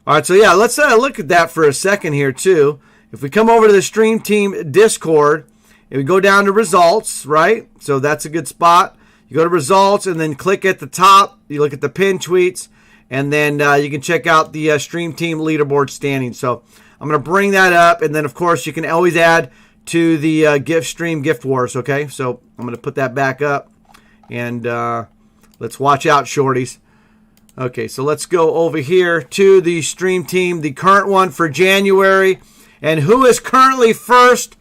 All right, so yeah, let's look at that for a second here too. If we come over to the Stream Team Discord, and we go down to results, right? So that's a good spot. You go to results and then click at the top. You look at the pin tweets, and then you can check out the Stream Team leaderboard standings. So I'm going to bring that up, and then of course you can always add to the gift stream gift wars. Okay, so I'm going to put that back up, and let's watch out, shorties. Okay, so let's go over here to the Stream Team, the current one for January, and who is currently first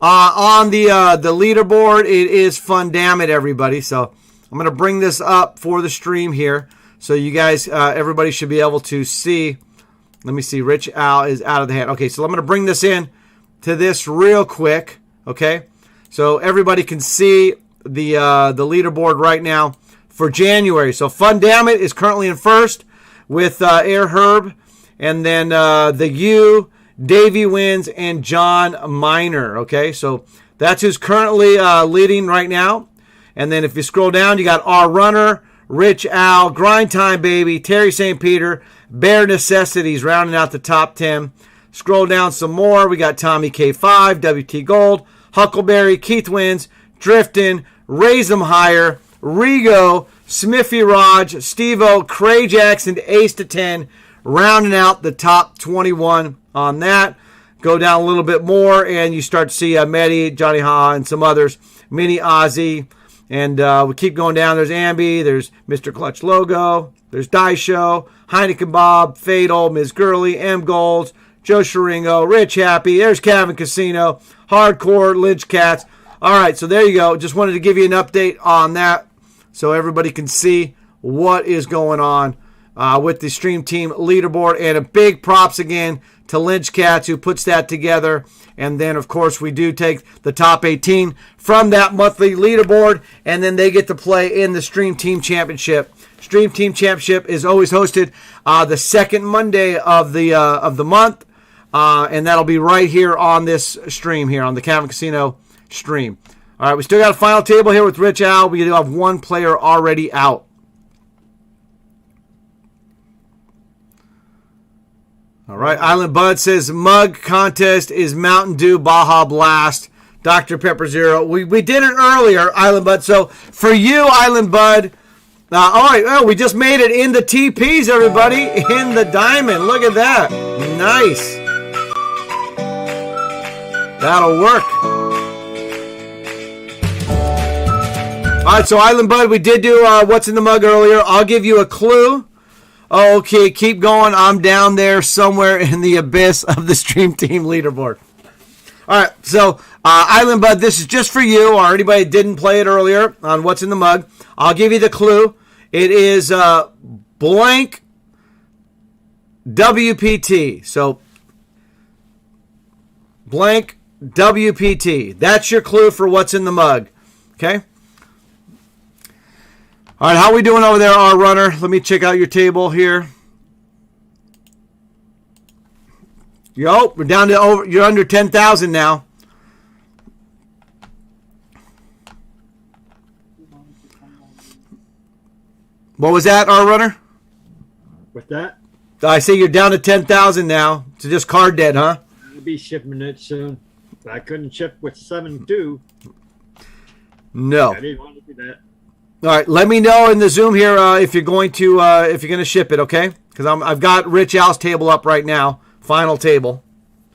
on the leaderboard? It is Fundamit, everybody. So I'm going to bring this up for the stream here, so you guys, everybody should be able to see. Let me see. Rich Al is out of the hand. Okay, so I'm going to bring this in to this real quick. Okay, so everybody can see the leaderboard right now for January. So Fun Dammit is currently in first with Air Herb, and then the U, Davey Wins, and John Miner. Okay, so that's who's currently leading right now. And then if you scroll down, you got R Runner, Rich Al, Grind Time Baby, Terry St. Peter, Bare Necessities rounding out the top 10. Scroll down some more. We got Tommy K5, WT Gold, Huckleberry, Keith Wins, Driftin', Raise 'em Higher, Rigo, Smithy Raj, Steve-O, Cray Jackson, Ace to 10, rounding out the top 21 on that. Go down a little bit more, and you start to see Medi, Johnny Ha, and some others. Mini Ozzy. And we keep going down. There's Ambi. There's Mr. Clutch Logo. There's Die Show, Heineken Bob, Fatal, Ms. Gurley, M. Golds, Joe Sharingo, Rich Happy. There's Cabin Casino, Hardcore, Lynch Cats. All right, so there you go. Just wanted to give you an update on that so everybody can see what is going on with the Stream Team leaderboard. And a big props again to Lynch Cats, who puts that together. And then, of course, we do take the top 18 from that monthly leaderboard, and then they get to play in the Stream Team Championship. Stream Team Championship is always hosted the second Monday of the month, and that'll be right here on this stream here on the Cabin Casino stream. All right, we still got a final table here with Rich Al. We do have one player already out. All right, Island Bud says mug contest is Mountain Dew Baja Blast, Dr. Pepper Zero. We did it earlier, Island Bud. So for you, Island Bud, all right, oh, we just made it in the TPs, everybody, in the diamond. Look at that. Nice. That'll work. All right, so Island Bud, we did do What's in the Mug earlier. I'll give you a clue. Okay, keep going. I'm down there somewhere in the abyss of the Stream Team leaderboard. All right, so Island Bud, this is just for you, or anybody that didn't play it earlier on What's in the Mug. I'll give you the clue. It is blank WPT. So blank WPT. That's your clue for What's in the Mug. Okay? All right, how are we doing over there, our runner? Let me check out your table here. Yo, we're down to over. You're under 10,000 now. What was that, our runner? With that, I say you're down to 10,000 now. So just card dead, huh? I'll be shipping it soon. I couldn't ship with 7.2. No. I didn't want to do that. All right, let me know in the Zoom here if you're going to ship it, okay? Because I've got Rich Al's table up right now, final table.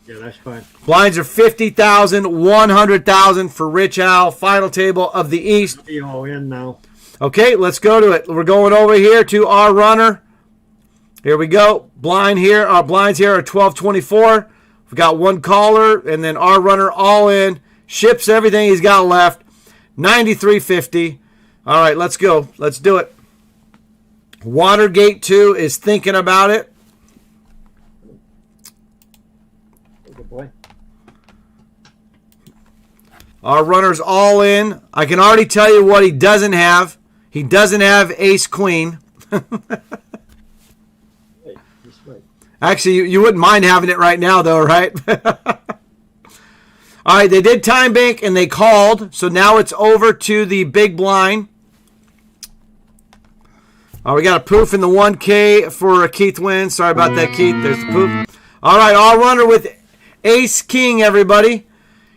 Yeah, that's fine. Blinds are 50,000, 100,000 for Rich Al, final table of the East. I'll be all in now. Okay, let's go to it. We're going over here to our runner. Here we go. Blinds here are 1224. We've got one caller, and then our runner all in. Ships everything he's got left. 93.50. All right, let's go. Let's do it. Watergate 2 is thinking about it. Good boy. Our runner's all in. I can already tell you what he doesn't have. He doesn't have Ace Queen. Hey, this way. Actually, you wouldn't mind having it right now, though, right? All right, they did time bank and they called. So now it's over to the big blind. We got a poof in the 1K for Keith Wins. Sorry about that, Keith. There's the poof. All right, all runner with Ace King, everybody.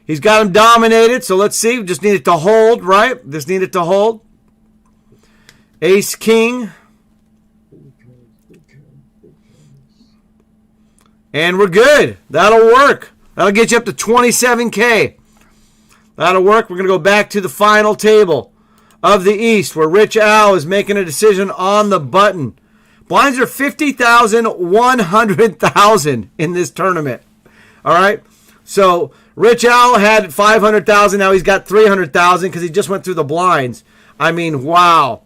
He's got him dominated. So let's see. We just need it to hold, right? Just need it to hold. Ace King. And we're good. That'll work. That'll get you up to 27K. That'll work. We're going to go back to the final table of the East, where Rich Al is making a decision on the button. Blinds are 50,000, 100,000 in this tournament. All right? So Rich Al had 500,000. Now he's got 300,000 because he just went through the blinds. I mean, wow.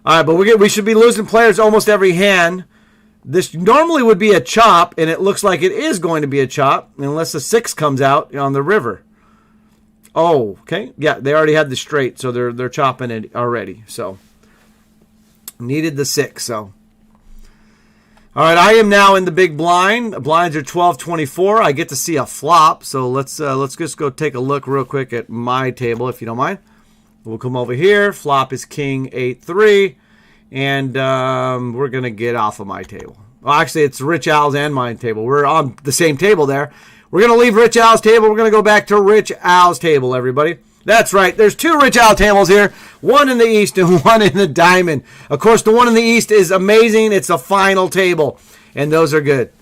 All right, but we should be losing players almost every hand. This normally would be a chop, and it looks like it is going to be a chop, unless a 6 comes out on the river. Oh, okay. Yeah, they already had the straight, so they're chopping it already. So, Needed the 6, so. All right, I am now in the big blind. The blinds are 12-24. I get to see a flop, so let's just go take a look real quick at my table, if you don't mind. We'll come over here. Flop is king 8-3, and we're gonna get off of my table. Well, actually, it's Rich Al's and my table. We're on the same table there. We're gonna leave Rich Al's table. We're gonna go back to Rich Al's table, everybody. That's right. There's 2 Rich Al tables here, one in the East and one in the Diamond. Of course, the one in the East is amazing. It's a final table, and those are good.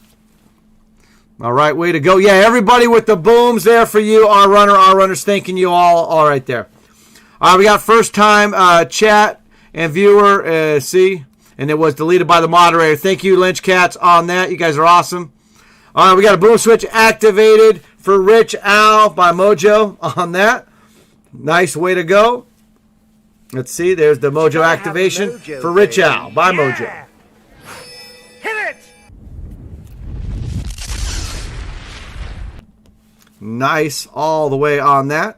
All right, way to go. Yeah, everybody with the booms there for you. Our runners, thanking you all right there. All right, we got first time chat and viewer, see, and it was deleted by the moderator. Thank you, Lynch Cats, on that. You guys are awesome. All right, we got a boom switch activated for Rich Al by Mojo on that. Nice, way to go. Let's see, there's the Mojo activation Mojo, for Rich baby. Al by Mojo. Yeah. Hit it! Nice all the way on that.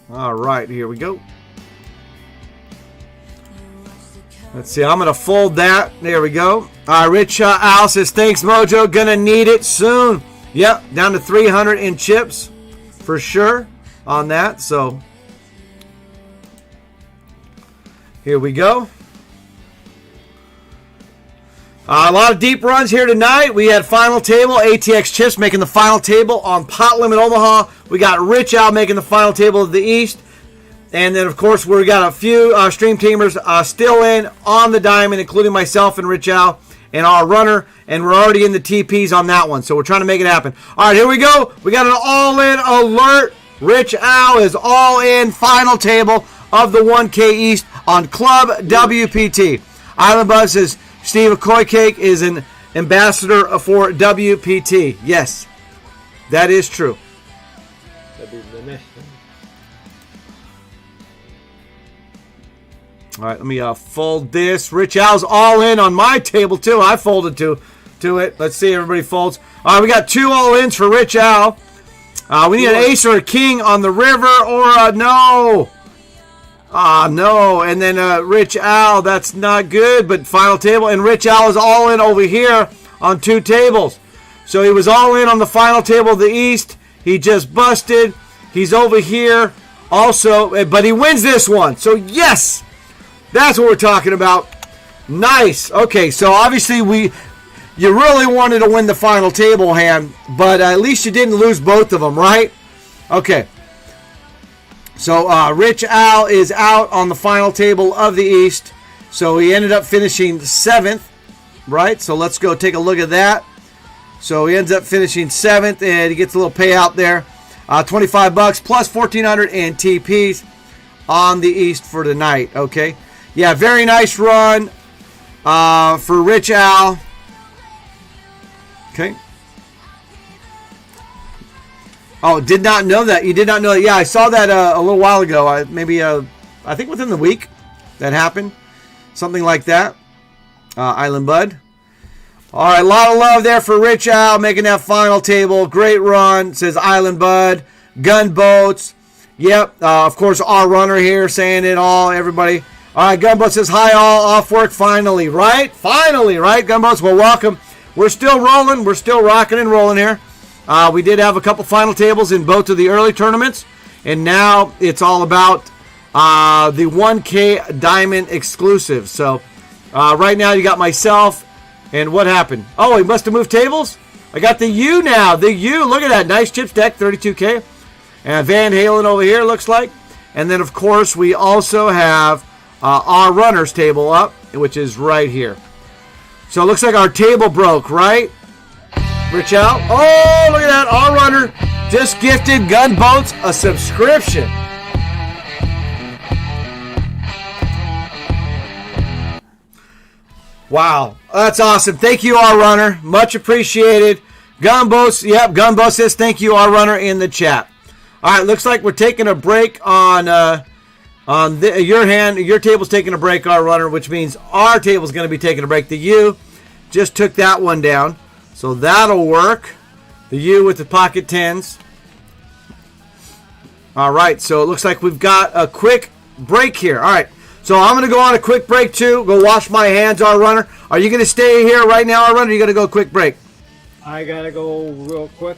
All right, here we go. Let's see, I'm going to fold that. There we go. All right, Rich Al says, thanks, Mojo. Going to need it soon. Yep, down to 300 in chips for sure on that. So here we go. A lot of deep runs here tonight. We had final table. ATX Chips making the final table on Pot Limit Omaha. We got Rich Al making the final table of the East. And then, of course, we got a few stream teamers still in on the Diamond, including myself and Rich Al and our runner. And we're already in the TPs on that one. So we're trying to make it happen. All right, here we go. We got an all-in alert. Rich Al is all in final table of the 1K East on ClubWPT. Island Buzz says, Steve Acoy Cake is an ambassador for WPT. Yes, that is true. That'd be the next thing. All right, let me fold this. Rich Al's all in on my table, too. I folded to it. Let's see, everybody folds. All right, we got 2 all-ins for Rich Al. We need an ace or a king on the river or a no. No. And then Rich Al, that's not good, but final table. And Rich Al is all in over here on 2 tables. So he was all in on the final table of the East. He just busted. He's over here also, but he wins this one. So, yes, that's what we're talking about. Nice. Okay, so obviously you really wanted to win the final table hand, but at least you didn't lose both of them, right? Okay. So Rich Al is out on the final table of the East. So he ended up finishing 7th, right? So let's go take a look at that. So he ends up finishing 7th, and he gets a little payout there. $25 plus 1,400 in TPs on the East for the night, okay? Yeah, very nice run for Rich Al. Okay. Oh, did not know that. You did not know that. Yeah, I saw that a little while ago. I think within the week that happened. Something like that. Island Bud. All right, a lot of love there for Rich Al making that final table. Great run, says Island Bud. Gunboats. Yep, of course, our runner here saying it all, everybody. All right, Gunboats says, hi all, off work finally, right? Finally, right, Gunboats? Well, welcome. We're still rolling. We're still rocking and rolling here. We did have a couple final tables in both of the early tournaments, and now it's all about the 1K Diamond exclusive. So right now you got myself, and what happened? Oh, he must have moved tables? I got the U now. The U, look at that. Nice chips deck, 32K. And Van Halen over here, looks like. And then, of course, we also have our runner's table up, which is right here. So it looks like our table broke, right? Rich Al. Oh, look at that. Our runner just gifted Gunboats a subscription. Wow. That's awesome. Thank you, our runner. Much appreciated. Gunboats. Yep, Gunboats says thank you, our runner, in the chat. All right, looks like we're taking a break on Your table's taking a break, our runner, which means our table's going to be taking a break. The U just took that one down, so that'll work. The U with the pocket tens. All right, so it looks like we've got a quick break here. All right, so I'm going to go on a quick break too. Go wash my hands, our runner. Are you going to stay here right now, our runner? Or are you going to go quick break? I gotta go real quick.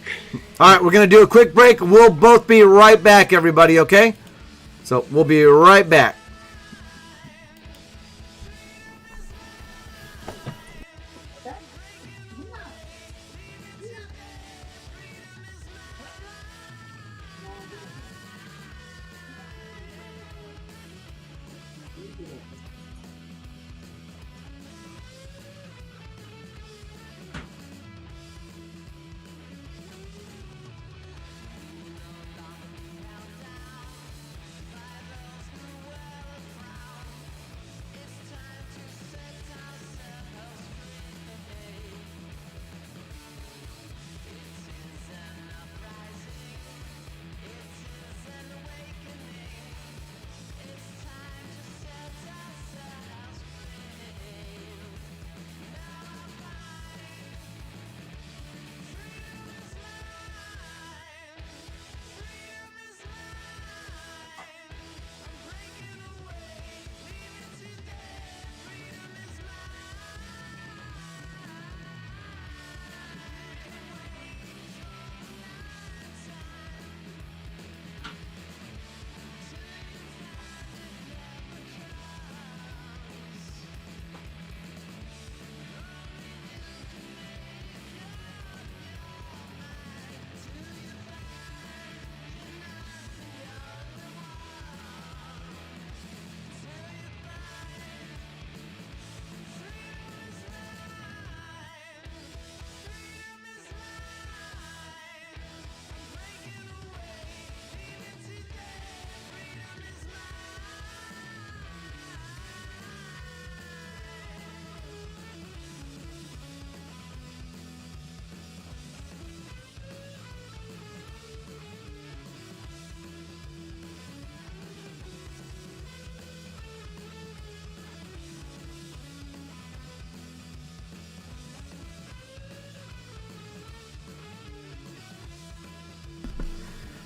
All right, we're going to do a quick break. We'll both be right back, everybody, okay? So we'll be right back.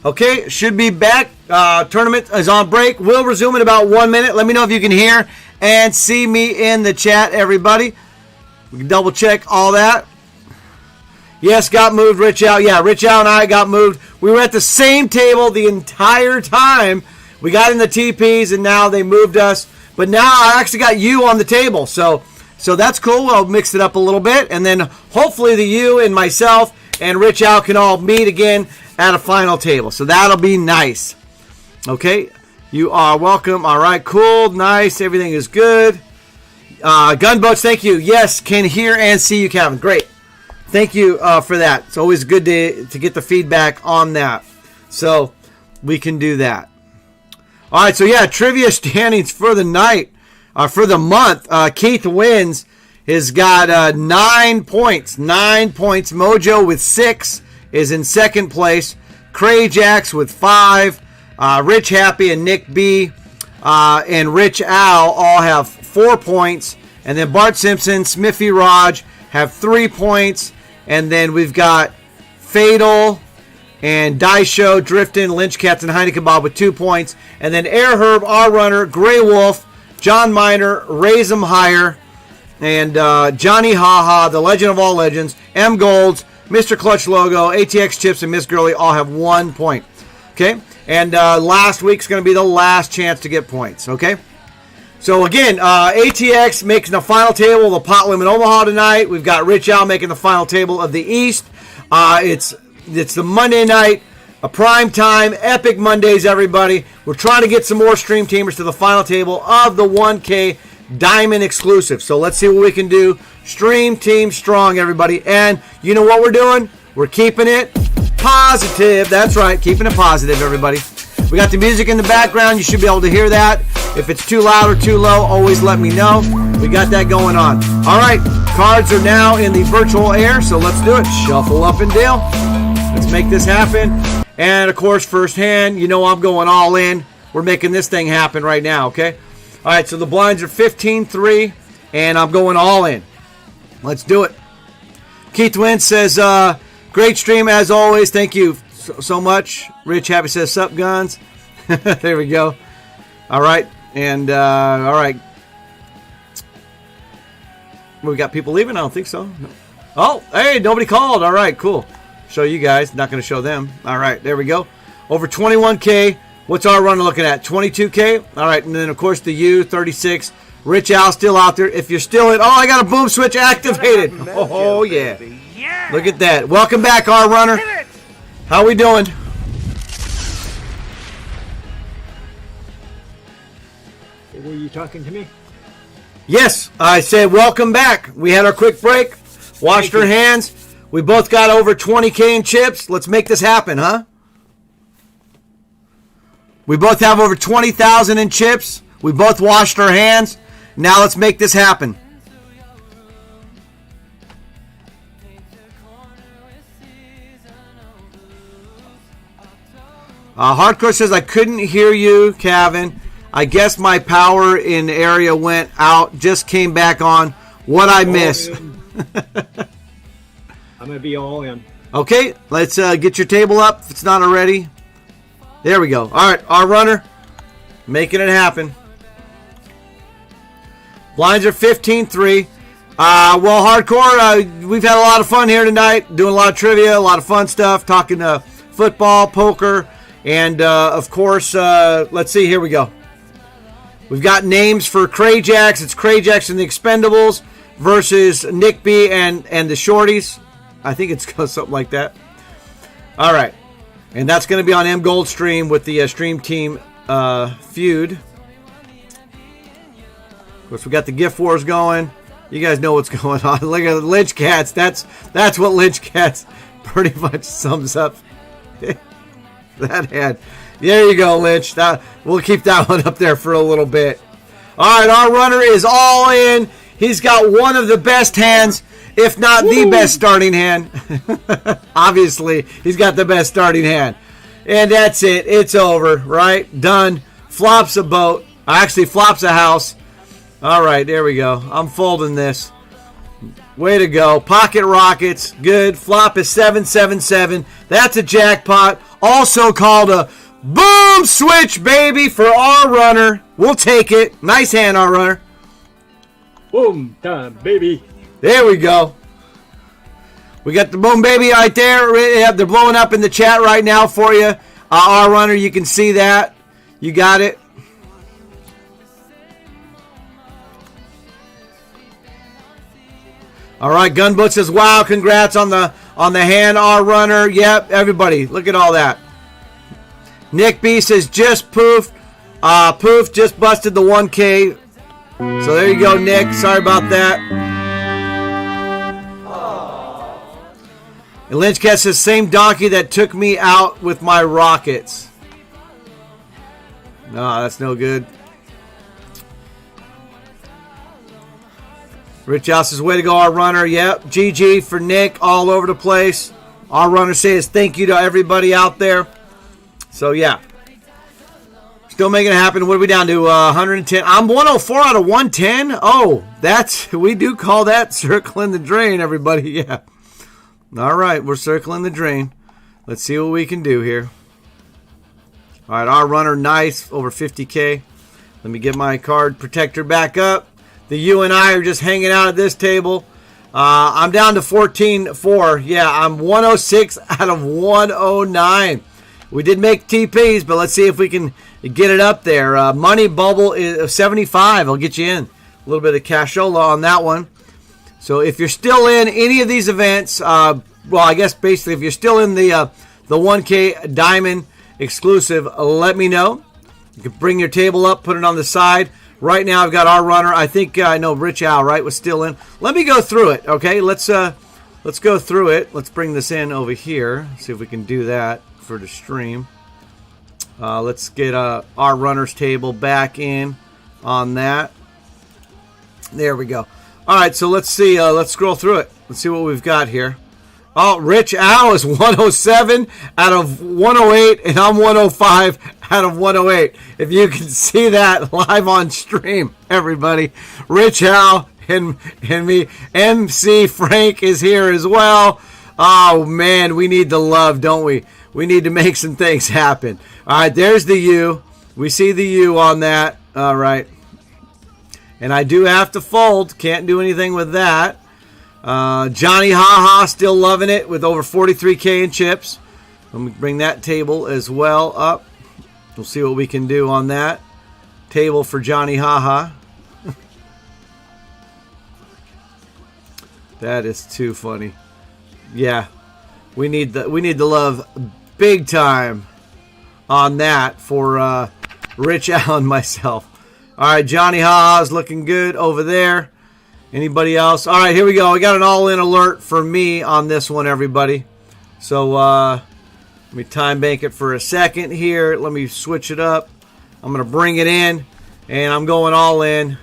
Okay, should be back. Tournament is on break. We'll resume in about 1 minute. Let me know if you can hear and see me in the chat, everybody. We can double check all that. Yes, got moved, Rich Al. Yeah, Rich Al and I got moved. We were at the same table the entire time. We got in the TPs, and now they moved us. But now I actually got you on the table, so that's cool. I'll mix it up a little bit, and then hopefully the you and myself and Rich Al can all meet again at a final table. So that'll be nice. Okay, you are welcome. All right, cool, nice. Everything is good. Gunboats, thank you. Yes, can hear and see you, Kevin. Great. Thank you for that. It's always good to get the feedback on that. So we can do that. All right, so yeah, trivia standings for the night, for the month. Keith Wins has got 9 points. 9 points. Mojo with 6 is in second place. Cray Jacks with 5. Rich Happy and Nick B and Rich Al all have 4 points. And then Bart Simpson, Smithy Raj have 3 points. And then we've got Fatal and Daisho, Driftin, Lynch Cats, and Heineken Bob with 2 points. And then Air Herb, R Runner, Grey Wolf, John Miner, Raise 'em Higher, and Johnny Haha, the Legend of All Legends, M Golds, Mr. Clutch Logo, ATX Chips, and Miss Girly all have 1 point. Okay? And last week's going to be the last chance to get points. Okay? So again, ATX making the final table of the Pot Limit Omaha tonight. We've got Rich Al making the final table of the East. It's the Monday night, a prime time, epic Mondays, everybody. We're trying to get some more stream teamers to the final table of the 1K Diamond exclusive. So let's see what we can do. Stream team strong, everybody. And you know what we're doing? We're keeping it positive. That's right, keeping it positive, everybody. We got the music in the background. You should be able to hear that. If it's too loud or too low, always let me know. We got that going on. All right, cards are now in the virtual air, so let's do it. Shuffle up and deal. Let's make this happen. And, of course, first hand, you know I'm going all in. We're making this thing happen right now, okay? All right, so the blinds are 15-3, and I'm going all in. Let's do it. Keith Wynn says, great stream as always. Thank you so much. Rich Happy says, sup, guns. There we go. All right, and all right. We got people leaving? I don't think so. No. Oh, hey, nobody called. All right, cool. Show you guys. Not going to show them. All right, there we go. Over 21K. What's our runner looking at? 22K? All right, and then, of course, the U36. Rich Al still out there. If you're still in... Oh, I got a boom switch activated. Oh, yeah. Look at that. Welcome back, our runner. How we doing? Were you talking to me? Yes, I said welcome back. We had our quick break, washed our hands. We both got over 20K in chips. Let's make this happen, huh? We both have over 20,000 in chips. We both washed our hands. Now let's make this happen. Hardcore says, I couldn't hear you, Kevin. I guess my power in area went out, just came back on. What I miss? I'm going to be all in. Okay, let's get your table up if it's not already. There we go. All right, our runner, making it happen. Blinds are 15-3. Well, Hardcore, we've had a lot of fun here tonight, doing a lot of trivia, a lot of fun stuff, talking football, poker, and, of course, let's see, here we go. We've got names for Crayjacks. It's Crayjacks and the Expendables versus Nick B and the Shorties. I think it's something like that. All right. And that's going to be on M Gold Stream with the Stream Team feud. Of course, we got the gift wars going. You guys know what's going on. Look at the Lynch Cats. That's what Lynch Cats pretty much sums up. That had... There you go, Lynch. We'll keep that one up there for a little bit. All right, our runner is all in. He's got one of the best hands, if not the best starting hand. Obviously, he's got the best starting hand. And that's it. It's over, right? Done. Flops a boat. Actually, flops a house. All right, there we go. I'm folding this. Way to go. Pocket Rockets. Good. Flop is 777. That's a jackpot. Also called a boom switch, baby, for our runner. We'll take it. Nice hand, our runner. Boom time, baby. There we go. We got the boom baby right there. They're blowing up in the chat right now for you. Our runner, you can see that. You got it. All right, Gunbook says, wow, congrats on the hand, our runner. Yep, everybody, look at all that. Nick B says, just poof. Poof just busted the 1K. So there you go, Nick. Sorry about that. And Lynchcat says, same donkey that took me out with my rockets. No, that's no good. Rich House says, way to go, our runner. Yep, GG for Nick all over the place. Our runner says thank you to everybody out there. So, yeah. Still making it happen. What are we down to? 110. I'm 104 out of 110. Oh, we do call that circling the drain, everybody. Yeah. All right, we're circling the drain. Let's see what we can do here. All right, our runner, nice, over 50K. Let me get my card protector back up. The U and I are just hanging out at this table. I'm down to 14-4. Yeah, I'm 106 out of 109. We did make TPs, but let's see if we can get it up there. Money bubble is 75. I'll get you in. A little bit of cashola on that one. So if you're still in any of these events, well, I guess basically if you're still in the 1K Diamond exclusive, let me know. You can bring your table up, put it on the side. Right now I've got our runner. I think I know Rich Al, right, was still in. Let me go through it, okay? Let's go through it. Let's bring this in over here. See if we can do that for the stream. Let's get our runner's table back in on that. There we go. All right, so let's see. Let's scroll through it. Let's see what we've got here. Oh, Rich Al is 107 out of 108, and I'm 105 out of 108. If you can see that live on stream, everybody. Rich Al and me. MC Frank is here as well. Oh, man, we need the love, don't we? We need to make some things happen. All right, there's the U. We see the U on that. All right. And I do have to fold. Can't do anything with that. Johnny Haha still loving it with over 43K in chips. Let me bring that table as well up. We'll see what we can do on that table for Johnny Haha. That is too funny. Yeah, we need the love big time on that for Rich Al and myself. All right, Johnny Haha is looking good over there. Anybody else? All right, here we go. We got an all-in alert for me on this one, everybody. So let me time bank it for a second here. Let me switch it up. I'm going to bring it in, and I'm going all in.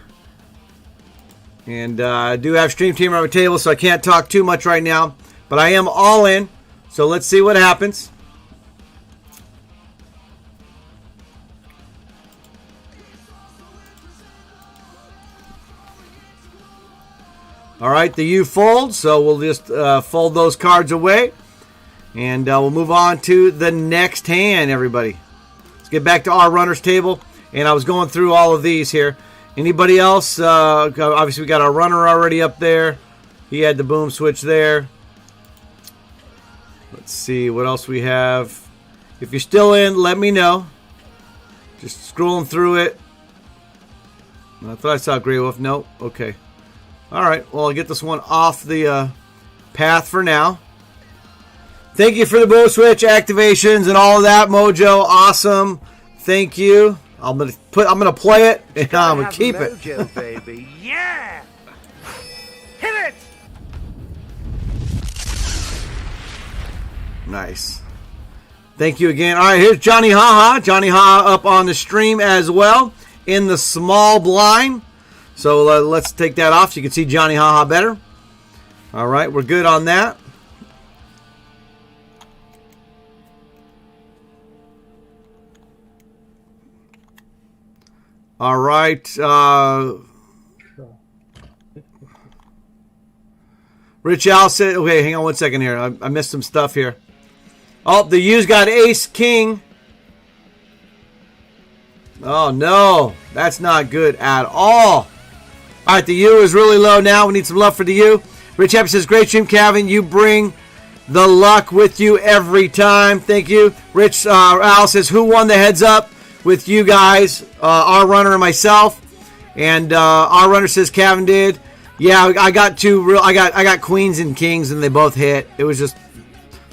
And I do have Stream Team on my table, so I can't talk too much right now. But I am all in, so let's see what happens. All right, the U folds, so we'll just fold those cards away. And we'll move on to the next hand, everybody. Let's get back to our runner's table. And I was going through all of these here. Anybody else? Obviously, we got our runner already up there. He had the boom switch there. Let's see what else we have. If you're still in, let me know. Just scrolling through it. I thought I saw Grey Wolf. Nope. Okay. All right, well, I'll get this one off the path for now. Thank you for the boom switch activations and all of that, Mojo. Awesome. Thank you. I'm gonna play it and I'm gonna keep Mojo, it. baby. Yeah. Hit it. Nice. Thank you again. All right, here's Johnny Haha. Johnny Haha up on the stream as well in the small blind. So let's take that off so you can see Johnny Haha better. All right, we're good on that. All right. Rich Al said, okay, hang on one second here. I missed some stuff here. Oh, the U's got ace, king. Oh, no. That's not good at all. All right, the U is really low now. We need some love for the U. Rich Happy says, great stream, Calvin. You bring the luck with you every time. Thank you. Rich Al says, who won the heads up with you guys? Our runner and myself. And our runner says Calvin did. Yeah, I got two I got queens and kings, and they both hit. It was just,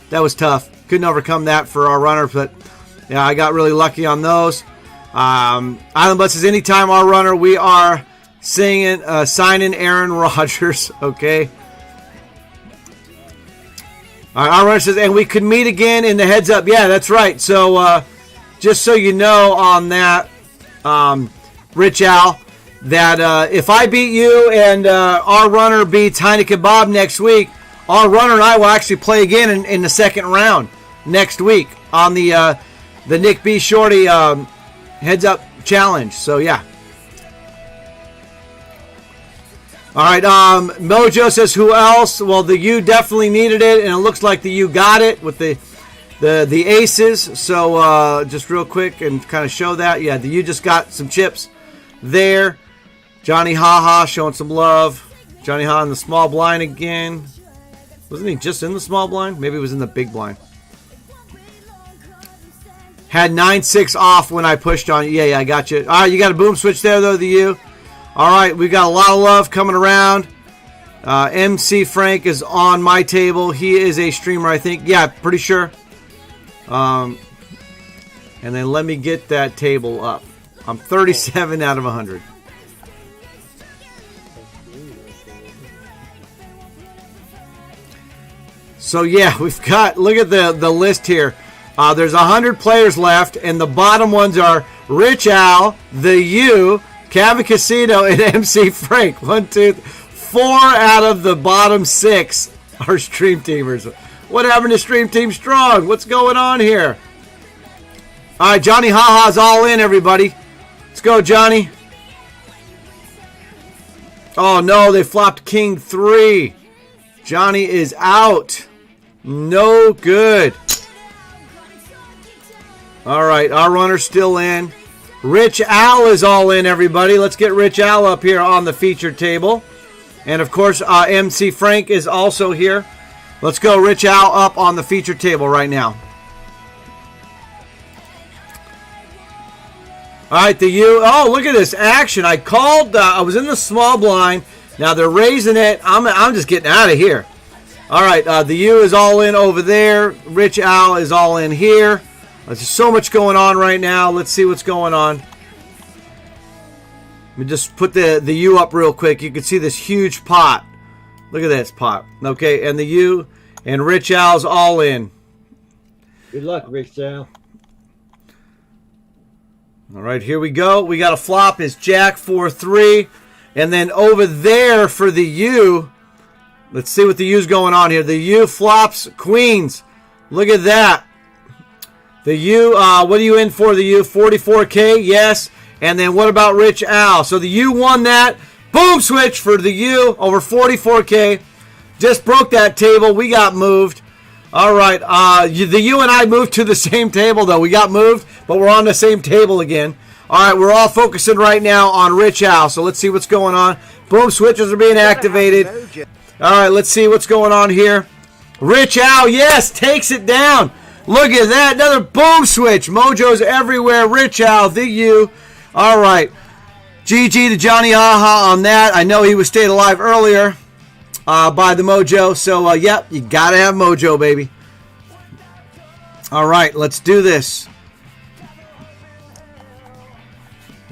that was tough. Couldn't overcome that for our runner, but yeah, I got really lucky on those. Island Bud says, anytime our runner, we are signing Aaron Rodgers. Okay. All right, our runner says, and we could meet again in the heads up. Yeah, that's right. So just so you know on that, Rich Al, that if I beat you and our runner beats Heineken Bob next week, our runner and I will actually play again in the second round next week on the Nick B. Shorty heads up challenge. So yeah. All right, Mojo says, who else? Well, the U definitely needed it, and it looks like the U got it with the aces. So just real quick and kind of show that. Yeah, the U just got some chips there. Johnny Haha showing some love. Johnny Haha in the small blind again. Wasn't he just in the small blind? Maybe he was in the big blind. Had 9-6 off when I pushed on you. Yeah, I got you. All right, you got a boom switch there, though, the U. All right, we've got a lot of love coming around. MC Frank is on my table. He is a streamer, I think. Yeah, pretty sure. And then let me get that table up. I'm 37 out of 100. So, yeah, we've got, look at the list here. There's 100 players left, and the bottom ones are Rich Al, the U, Cabin Casino, and MC Frank. 1, 2, 4 out of the bottom 6 are stream teamers. What happened to Stream Team Strong? What's going on here? All right, Johnny Haha's all in, everybody. Let's go, Johnny. Oh, no, they flopped King 3. Johnny is out. No good. All right, our runner's still in. Rich Al is all in, everybody. Let's get Rich Al up here on the featured table. And, of course, MC Frank is also here. Let's go Rich Al up on the featured table right now. All right, the U. Oh, look at this action. I called. I was in the small blind. Now they're raising it. I'm just getting out of here. All right, the U is all in over there. Rich Al is all in here. There's so much going on right now. Let's see what's going on. Let me just put the U up real quick. You can see this huge pot. Look at this pot. Okay, and the U and Rich Al's all in. Good luck, Rich Al. All right, here we go. We got a flop. Is Jack 4-3. And then over there for the U, let's see what the U's going on here. The U flops Queens. Look at that. The U, what are you in for? The U, 44K, yes. And then what about Rich Al? So the U won that. Boom switch for the U over 44K. Just broke that table. We got moved. All right, the U and I moved to the same table, though. We got moved, but we're on the same table again. All right, we're all focusing right now on Rich Al, so let's see what's going on. Boom, switches are being activated. All right, let's see what's going on here. Rich Al, yes, takes it down. Look at that, another boom switch. Mojo's everywhere. Rich Al, the U. All right, GG to Johnny Haha on that. I know he was stayed alive earlier. By the Mojo. So, yep, you got to have Mojo, baby. All right, let's do this.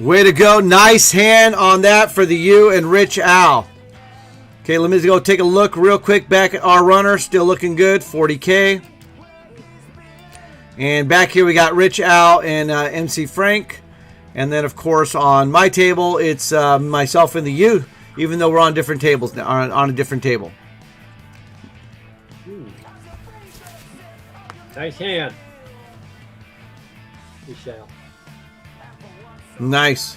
Way to go. Nice hand on that for the U and Rich Al. Okay, let me go take a look real quick back at our runner. Still looking good, 40K. And back here we got Rich Al and MC Frank. And then, of course, on my table, it's myself and the U. Even though we're on different tables now, on a different table. Nice hand. Michelle. Nice.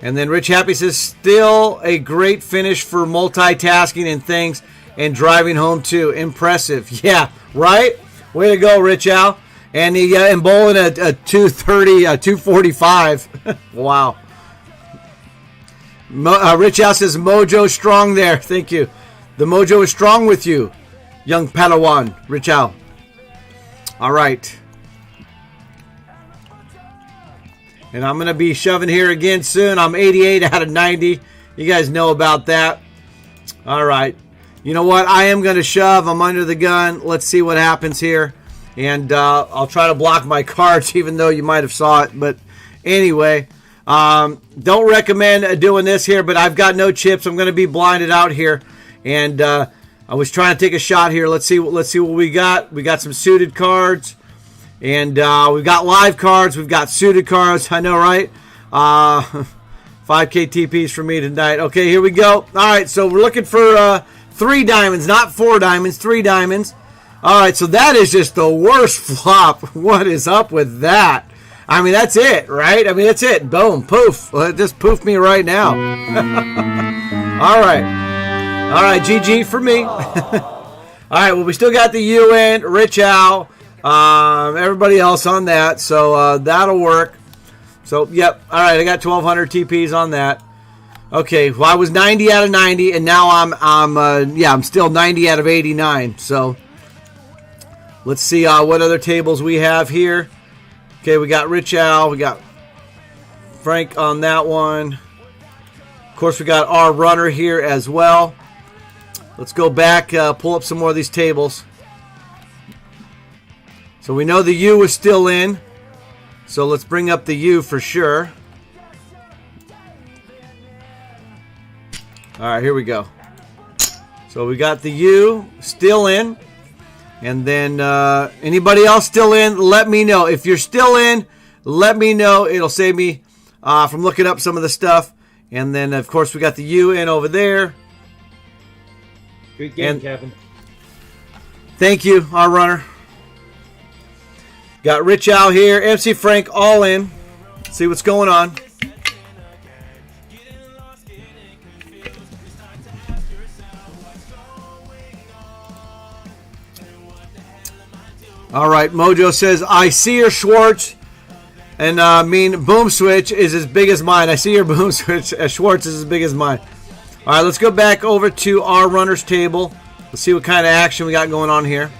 And then Rich Happy says, still a great finish for multitasking and things and driving home too. Impressive. Yeah, right? Way to go, Rich Al. And he and bowling a 230, 245. Wow. Rich Al says, Mojo strong there. Thank you. The Mojo is strong with you, young Padawan. Rich Al. All right. And I'm going to be shoving here again soon. I'm 88 out of 90. You guys know about that. All right. You know what? I am going to shove. I'm under the gun. Let's see what happens here. And I'll try to block my cards, even though you might have saw it. But anyway, don't recommend doing this here, but I've got no chips. I'm going to be blinded out here. And I was trying to take a shot here. Let's see what we got. We got some suited cards. And we've got live cards. We've got suited cards. I know, right? 5K TPs for me tonight. Okay, here we go. All right, so we're looking for 3 diamonds, not 4 diamonds, 3 diamonds. All right, so that is just the worst flop. What is up with that? I mean, that's it, right? I mean, that's it. Boom, poof. Well, it just poofed me right now. All right. All right, GG for me. All right, well, we still got the UN, Rich Al, everybody else on that, so that'll work. So, yep. All right, I got 1,200 TPs on that. Okay, well, I was 90 out of 90, and now I'm still 90 out of 89. So, let's see what other tables we have here. Okay, we got Rich Al, we got Frank on that one. Of course, we got our runner here as well. Let's go back, pull up some more of these tables. So we know the U is still in. So let's bring up the U for sure. All right, here we go. So we got the U still in. And then anybody else still in, let me know. If you're still in, let me know. It'll save me from looking up some of the stuff. And then, of course, we got the U in over there. Good game, Kevin. Thank you, our runner. Got Rich out here. MC Frank all in. See what's going on. All right, Mojo says, I see your Schwartz, and boom switch is as big as mine. I see your boom switch. Schwartz is as big as mine. All right, let's go back over to our runner's table. Let's see what kind of action we got going on here.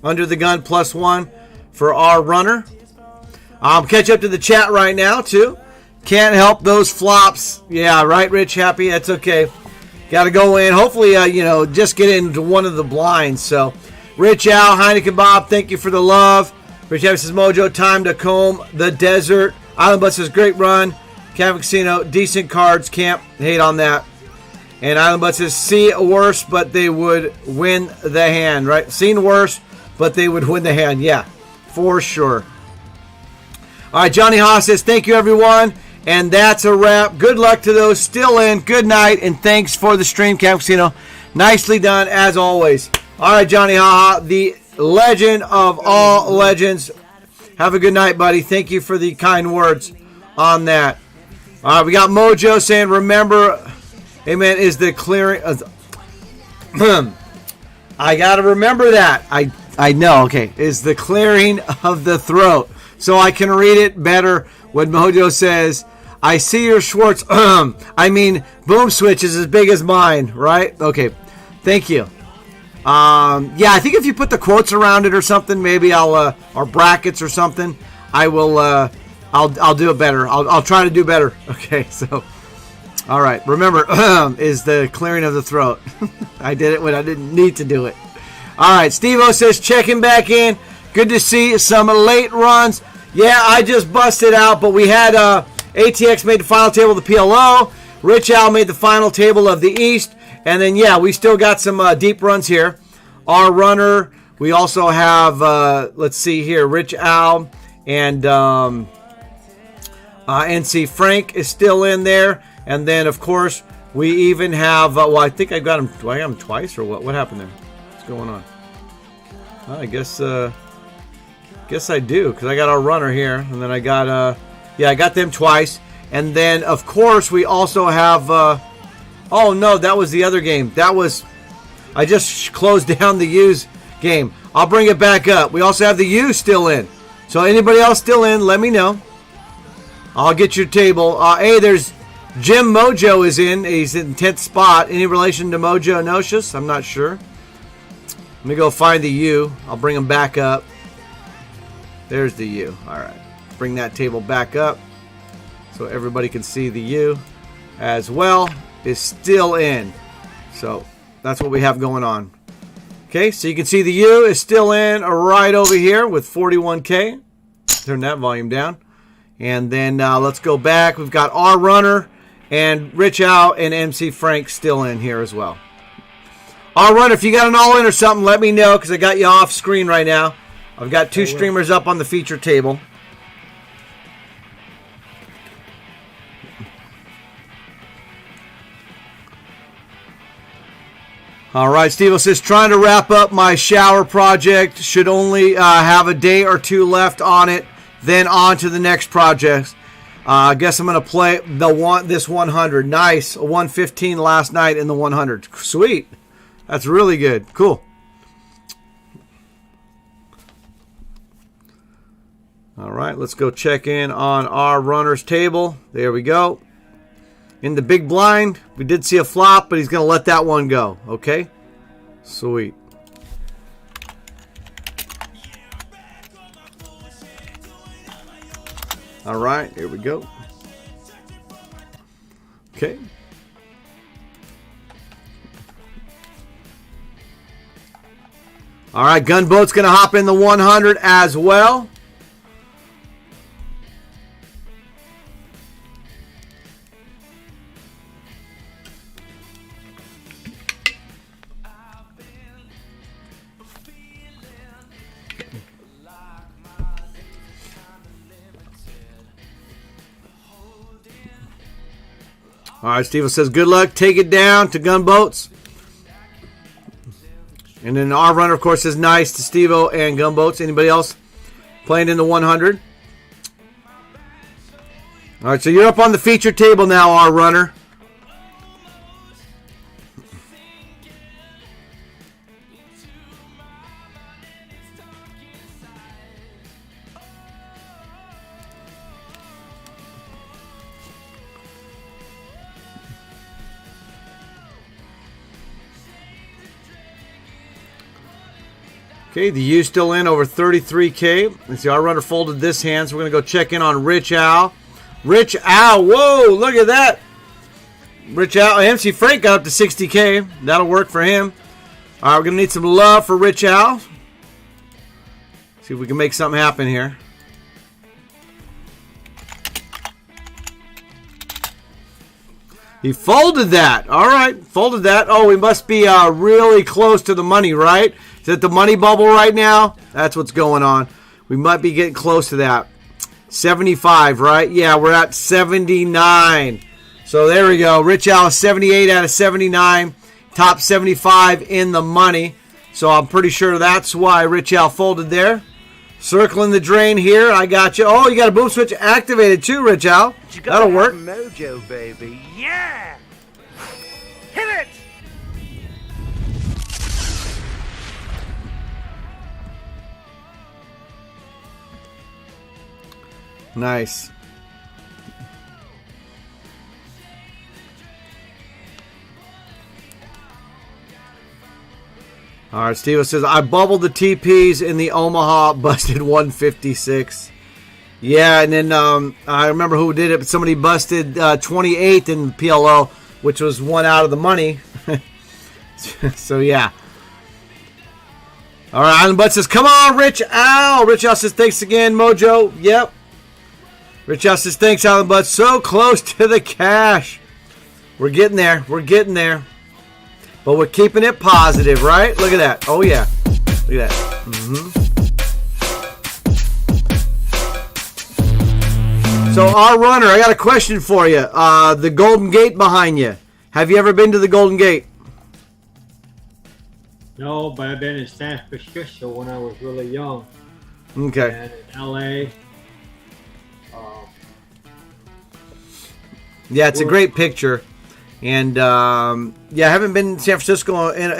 Under the gun +1 for our runner. Catch up to the chat right now, too. Can't help those flops. Yeah, right, Rich? Happy? That's okay. Got to go in. Hopefully, just get into one of the blinds. So, Rich Al, Heineken Bob, thank you for the love. Rich Happy says, Mojo, time to comb the desert. Island Bus says, great run. Cabin Casino, decent cards. Can't hate on that. And Island Bud says, see worse, but they would win the hand, right? Seen worse, but they would win the hand. Yeah, for sure. All right, Johnny Haas says, thank you, everyone. And that's a wrap. Good luck to those still in. Good night, and thanks for the stream, Camp Casino. Nicely done, as always. All right, Johnny Haha, the legend of all legends. Have a good night, buddy. Thank you for the kind words on that. All right, we got Mojo saying, remember... Amen. Is the clearing? I gotta remember that. I know. Okay. Is the clearing of the throat, so I can read it better. When Mojo says, "I see your Schwartz." Boom switch is as big as mine, right? Okay. Thank you. Yeah, I think if you put the quotes around it or something, maybe I'll or brackets or something, I will. I'll do it better. I'll try to do better. Okay. So. All right, remember, is the clearing of the throat. I did it when I didn't need to do it. All right, Steve-O says, checking back in. Good to see some late runs. Yeah, I just busted out, but we had ATX made the final table of the PLO. Rich Al made the final table of the East. And then, yeah, we still got some deep runs here. Our runner, we also have, let's see here, Rich Al and NC Frank is still in there. And then, of course, we even have, I think I got him, do I have him twice or what? What happened there? What's going on? Well, I guess I do, because I got our runner here. And then I got, I got them twice. And then, of course, we also have, oh, no, that was the other game. I just closed down the U's game. I'll bring it back up. We also have the U's still in. So anybody else still in, let me know. I'll get your table. Hey, there's Jim Mojo is in. He's in 10th spot. Any relation to Mojo Nocious? I'm not sure. Let me go find the U. I'll bring him back up. There's the U. All right. Bring that table back up so everybody can see the U as well. Is still in. So that's what we have going on. Okay, so you can see the U is still in right over here with 41K. Turn that volume down. And then let's go back. We've got our runner and Rich Al and MC Frank still in here as well. Our runner, if you got an all-in or something, let me know because I got you off screen right now. I've got two streamers up on the feature table. All right, Steve says, trying to wrap up my shower project. Should only have a day or two left on it. Then on to the next project. I guess I'm going to play this 100. Nice. A 115 last night in the 100. Sweet. That's really good. Cool. All right, let's go check in on our runner's table. There we go. In the big blind, we did see a flop, but he's going to let that one go. Okay? Sweet. All right, here we go. Okay. All right, Gunboat's going to hop in the 100 as well. All right, Steve says, good luck. Take it down to Gunboats. And then our runner, of course, is nice to Steve-O and Gumboats. Anybody else playing in the 100? All right, so you're up on the feature table now, our runner. Okay, the U still in over 33K. Let's see, our runner folded this hand, so we're going to go check in on Rich Al. Rich Al, whoa, look at that. Rich Al, MC Frank got up to 60K. That'll work for him. All right, we're going to need some love for Rich Al. See if we can make something happen here. He folded that. All right, folded that. Oh, we must be really close to the money, right? Is it the money bubble right now? That's what's going on. We might be getting close to that. 75, right? Yeah, we're at 79. So there we go. Rich Al, 78 out of 79. Top 75 in the money. So I'm pretty sure that's why Rich Al folded there. Circling the drain here. I got you. Oh, you got a boom switch activated too, Rich Al. That'll work. Mojo, baby. Yeah! Hit it! Nice. All right, Steve says, I bubbled the TPs in the Omaha, busted 156. Yeah, and then I remember who did it, but somebody busted 28th in PLO, which was one out of the money. So, yeah. All right, Island Butt says, come on, Rich Al. Rich Al says, thanks again, Mojo. Yep. Rich Al says, thanks, Island Butt. So close to the cash. We're getting there. We're getting there. But we're keeping it positive, right? Look at that. Oh, yeah. Look at that. So, our runner, I got a question for you. The Golden Gate behind you. Have you ever been to the Golden Gate? No, but I've been in San Francisco when I was really young. Okay. And in LA. Yeah, it's a great picture. And, yeah, I haven't been in San Francisco in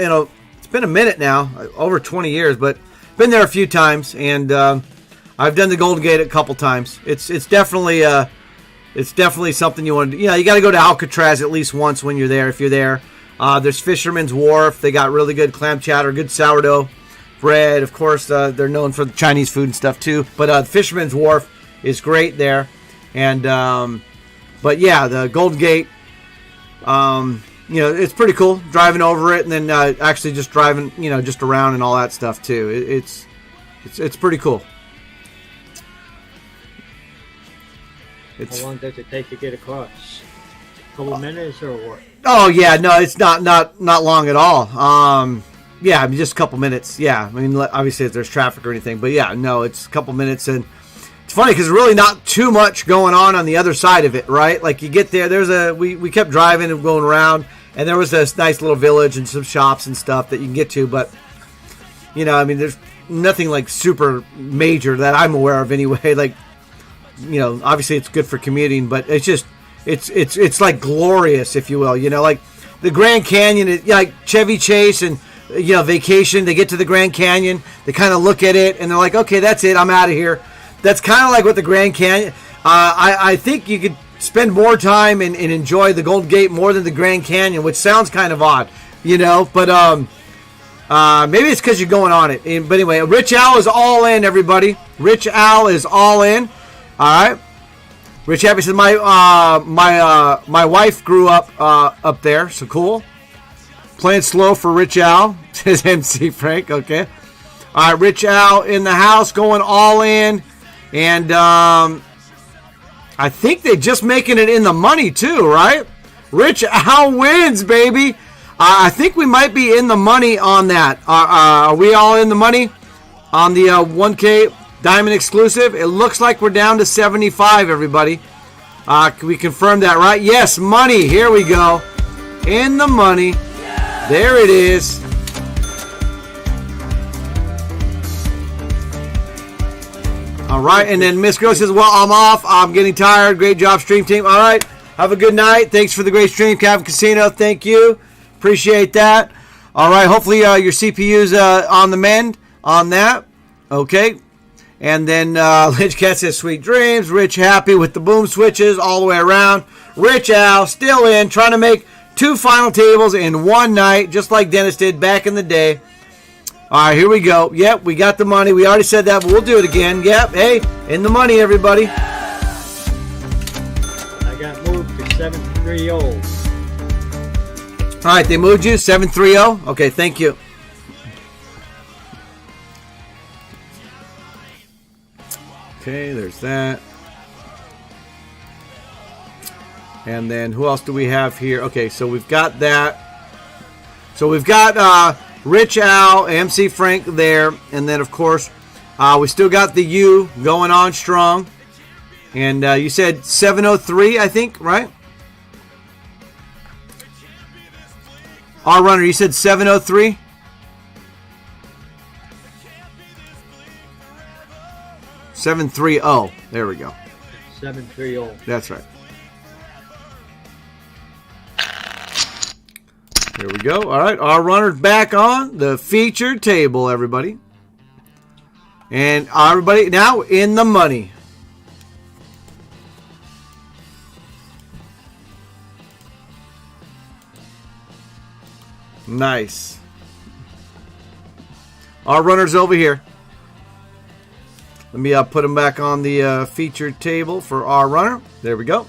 it's been a minute now, over 20 years, but been there a few times. And I've done the Golden Gate a couple times. It's definitely something you want to do. You know, you got to go to Alcatraz at least once when you're there, if you're there. There's Fisherman's Wharf. They got really good clam chowder, good sourdough bread. Of course, they're known for the Chinese food and stuff too. But Fisherman's Wharf is great there. And, but yeah, the Golden Gate, you know, it's pretty cool driving over it and then actually just driving, you know, just around and all that stuff too. It's pretty cool. How long does it take to get across? A couple minutes or what? Oh yeah, no, it's not long at all. Yeah, I mean just a couple minutes. Yeah, I mean obviously if there's traffic or anything, but yeah, no, it's a couple minutes. And it's funny because really not too much going on the other side of it, right? Like you get there, we kept driving and going around, and there was this nice little village and some shops and stuff that you can get to, but you know, I mean, there's nothing like super major that I'm aware of anyway. Like, you know, obviously it's good for commuting, but it's just it's like glorious, if you will. You know, like the Grand Canyon, like Chevy Chase and you know Vacation. They get to the Grand Canyon, they kind of look at it, and they're like, okay, that's it, I'm out of here. That's kind of like what the Grand Canyon. I think you could spend more time and enjoy the Golden Gate more than the Grand Canyon, which sounds kind of odd, you know. But maybe it's because you're going on it. But anyway, Rich Al is all in, everybody. Rich Al is all in. All right. Rich Happy says my wife grew up there, so cool. Playing slow for Rich Al, says MC Frank. Okay. All right, Rich Al in the house, going all in. And I think they're just making it in the money too, right? Rich Al wins, baby. I think we might be in the money on that. Are we all in the money on the 1K Diamond exclusive? It looks like we're down to 75, everybody. Can we confirm that, right? Yes, money. Here we go. In the money. There it is. All right, and then Miss Girl says, well, I'm off. I'm getting tired. Great job, stream team. All right, have a good night. Thanks for the great stream, Cavern Casino. Thank you. Appreciate that. All right, hopefully your CPU's on the mend on that. Okay. And then Lynch Cat says, sweet dreams. Rich happy with the boom switches all the way around. Rich Al still in, trying to make 2 final tables in one night, just like Dennis did back in the day. All right, here we go. Yep, we got the money. We already said that, but we'll do it again. Yep, hey, in the money, everybody. I got moved to 730. All right, they moved you, 730. Okay, thank you. Okay, there's that. And then who else do we have here? Okay, so we've got that. So we've got Rich Al, MC Frank there. And then, of course, we still got the U going on strong. And you said 703, I think, right? Our runner, you said 703? $730. There we go. 730. That's right. Here we go. All right, our runner's back on the featured table, everybody. And everybody now in the money. Nice. Our runner's over here. Let me put him back on the featured table for our runner. There we go.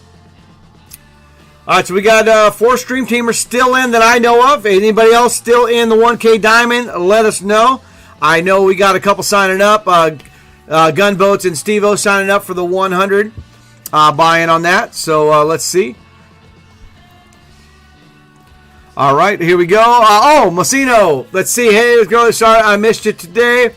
All right, so we got 4 stream teamers still in that I know of. Anybody else still in the 1K Diamond, let us know. I know we got a couple signing up. Gunboats and Steve-O signing up for the 100. Buying on that. So let's see. All right, here we go. Mosino. Let's see. Hey, girl, sorry I missed you today.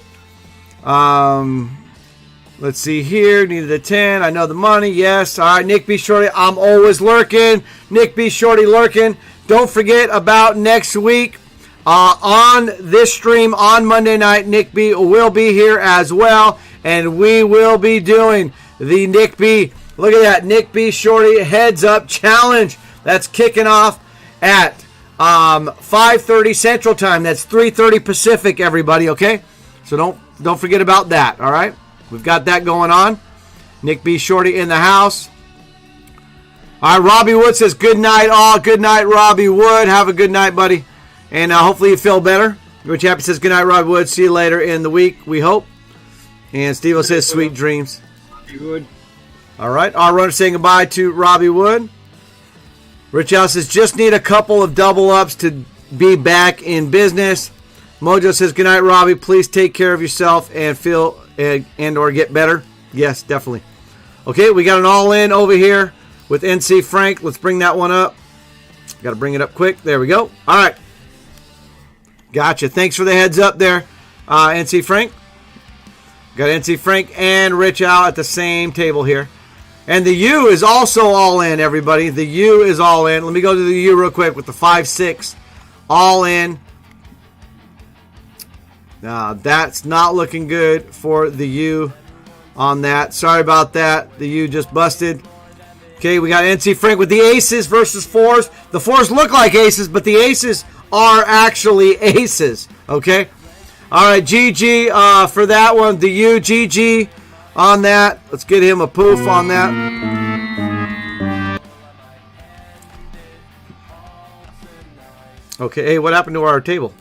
Let's see here. Needed a 10. I know the money. Yes. All right, Nick B. Shorty. I'm always lurking. Nick B. Shorty lurking. Don't forget about next week. On this stream on Monday night, Nick B. will be here as well. And we will be doing the Nick B. Look at that. Nick B. Shorty Heads Up Challenge. That's kicking off at 5:30 Central Time. That's 3:30 Pacific, everybody, okay? So don't forget about that, all right? We've got that going on. Nick B. Shorty in the house. All right, Robbie Wood says, good night, all. Good night, Robbie Wood. Have a good night, buddy. And hopefully you feel better. Rich Happy says, good night, Robbie Wood. See you later in the week, we hope. And Steve-O says, sweet dreams. Robbie Wood. All right, our runner saying goodbye to Robbie Wood. Rich Al says, just need a couple of double ups to be back in business. Mojo says, good night, Robbie. Please take care of yourself and feel and or get better. Yes, definitely. Okay, we got an all-in over here with NC Frank. Let's bring that one up. Got to bring it up quick. There we go. All right. Gotcha. Thanks for the heads up there, NC Frank. Got NC Frank and Rich Al at the same table here. And the U is also all in, everybody. The U is all in. Let me go to the U real quick with the 5-6. All in. That's not looking good for the U on that. Sorry about that. The U just busted. Okay, we got NC Frank with the aces versus 4s. The 4s look like aces, but the aces are actually aces. Okay? All right, GG for that one. The U, GG on that. Let's get him a poof on that. Okay, hey, what happened to our table?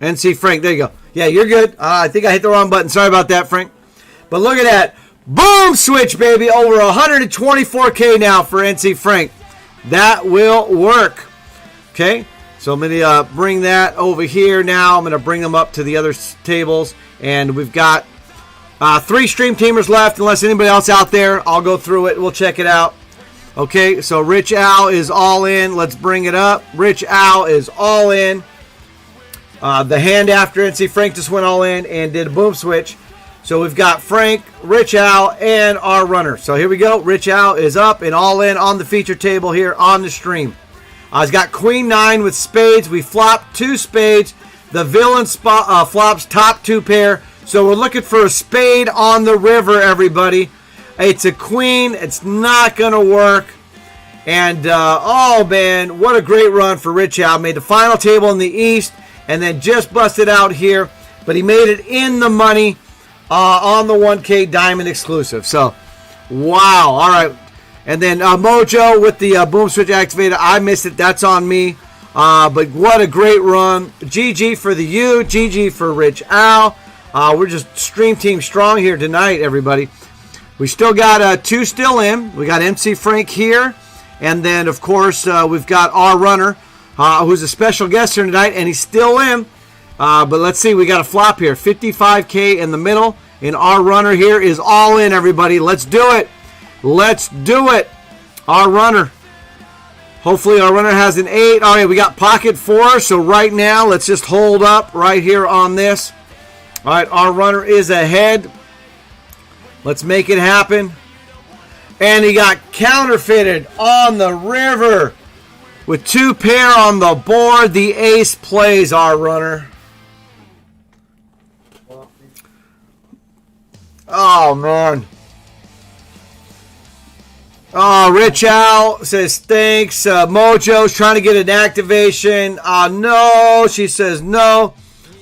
NC Frank, there you go. Yeah, you're good. I think I hit the wrong button. Sorry about that, Frank. But look at that. Boom switch, baby. Over 124K now for NC Frank. That will work. Okay, so I'm going to bring that over here now. I'm going to bring them up to the other tables. And we've got 3 stream teamers left. Unless anybody else out there, I'll go through it. We'll check it out. Okay, so Rich Al is all in. Let's bring it up. Rich Al is all in. The hand after NC Frank just went all in and did a boom switch. So we've got Frank, Rich Al, and our runner. So here we go. Rich Al is up and all in on the feature table here on the stream. He's got Queen 9 with spades. We flopped 2 spades. The villain flops top 2 pair. So we're looking for a spade on the river, everybody. It's a queen. It's not going to work. And, oh, man, what a great run for Rich Al. Made the final table in the East and then just busted out here. But he made it in the money on the 1K Diamond exclusive. So, wow. All right. And then Mojo with the boom switch activated. I missed it. That's on me. But what a great run. GG for the U. GG for Rich Al. We're just stream team strong here tonight, everybody. We still got two still in. We got MC Frank here. And then, of course, we've got our runner, who's a special guest here tonight, and he's still in. But let's see. We got a flop here. 55K in the middle. And our runner here is all in, everybody. Let's do it. Let's do it. Our runner. Hopefully our runner has an 8. All right, we got pocket 4. So right now, let's just hold up right here on this. All right, our runner is ahead. Let's make it happen. And he got counterfeited on the river with 2 pair on the board. The ace plays our runner. Oh, man. Oh, Rich Al says thanks. Mojo's trying to get an activation. No, she says no.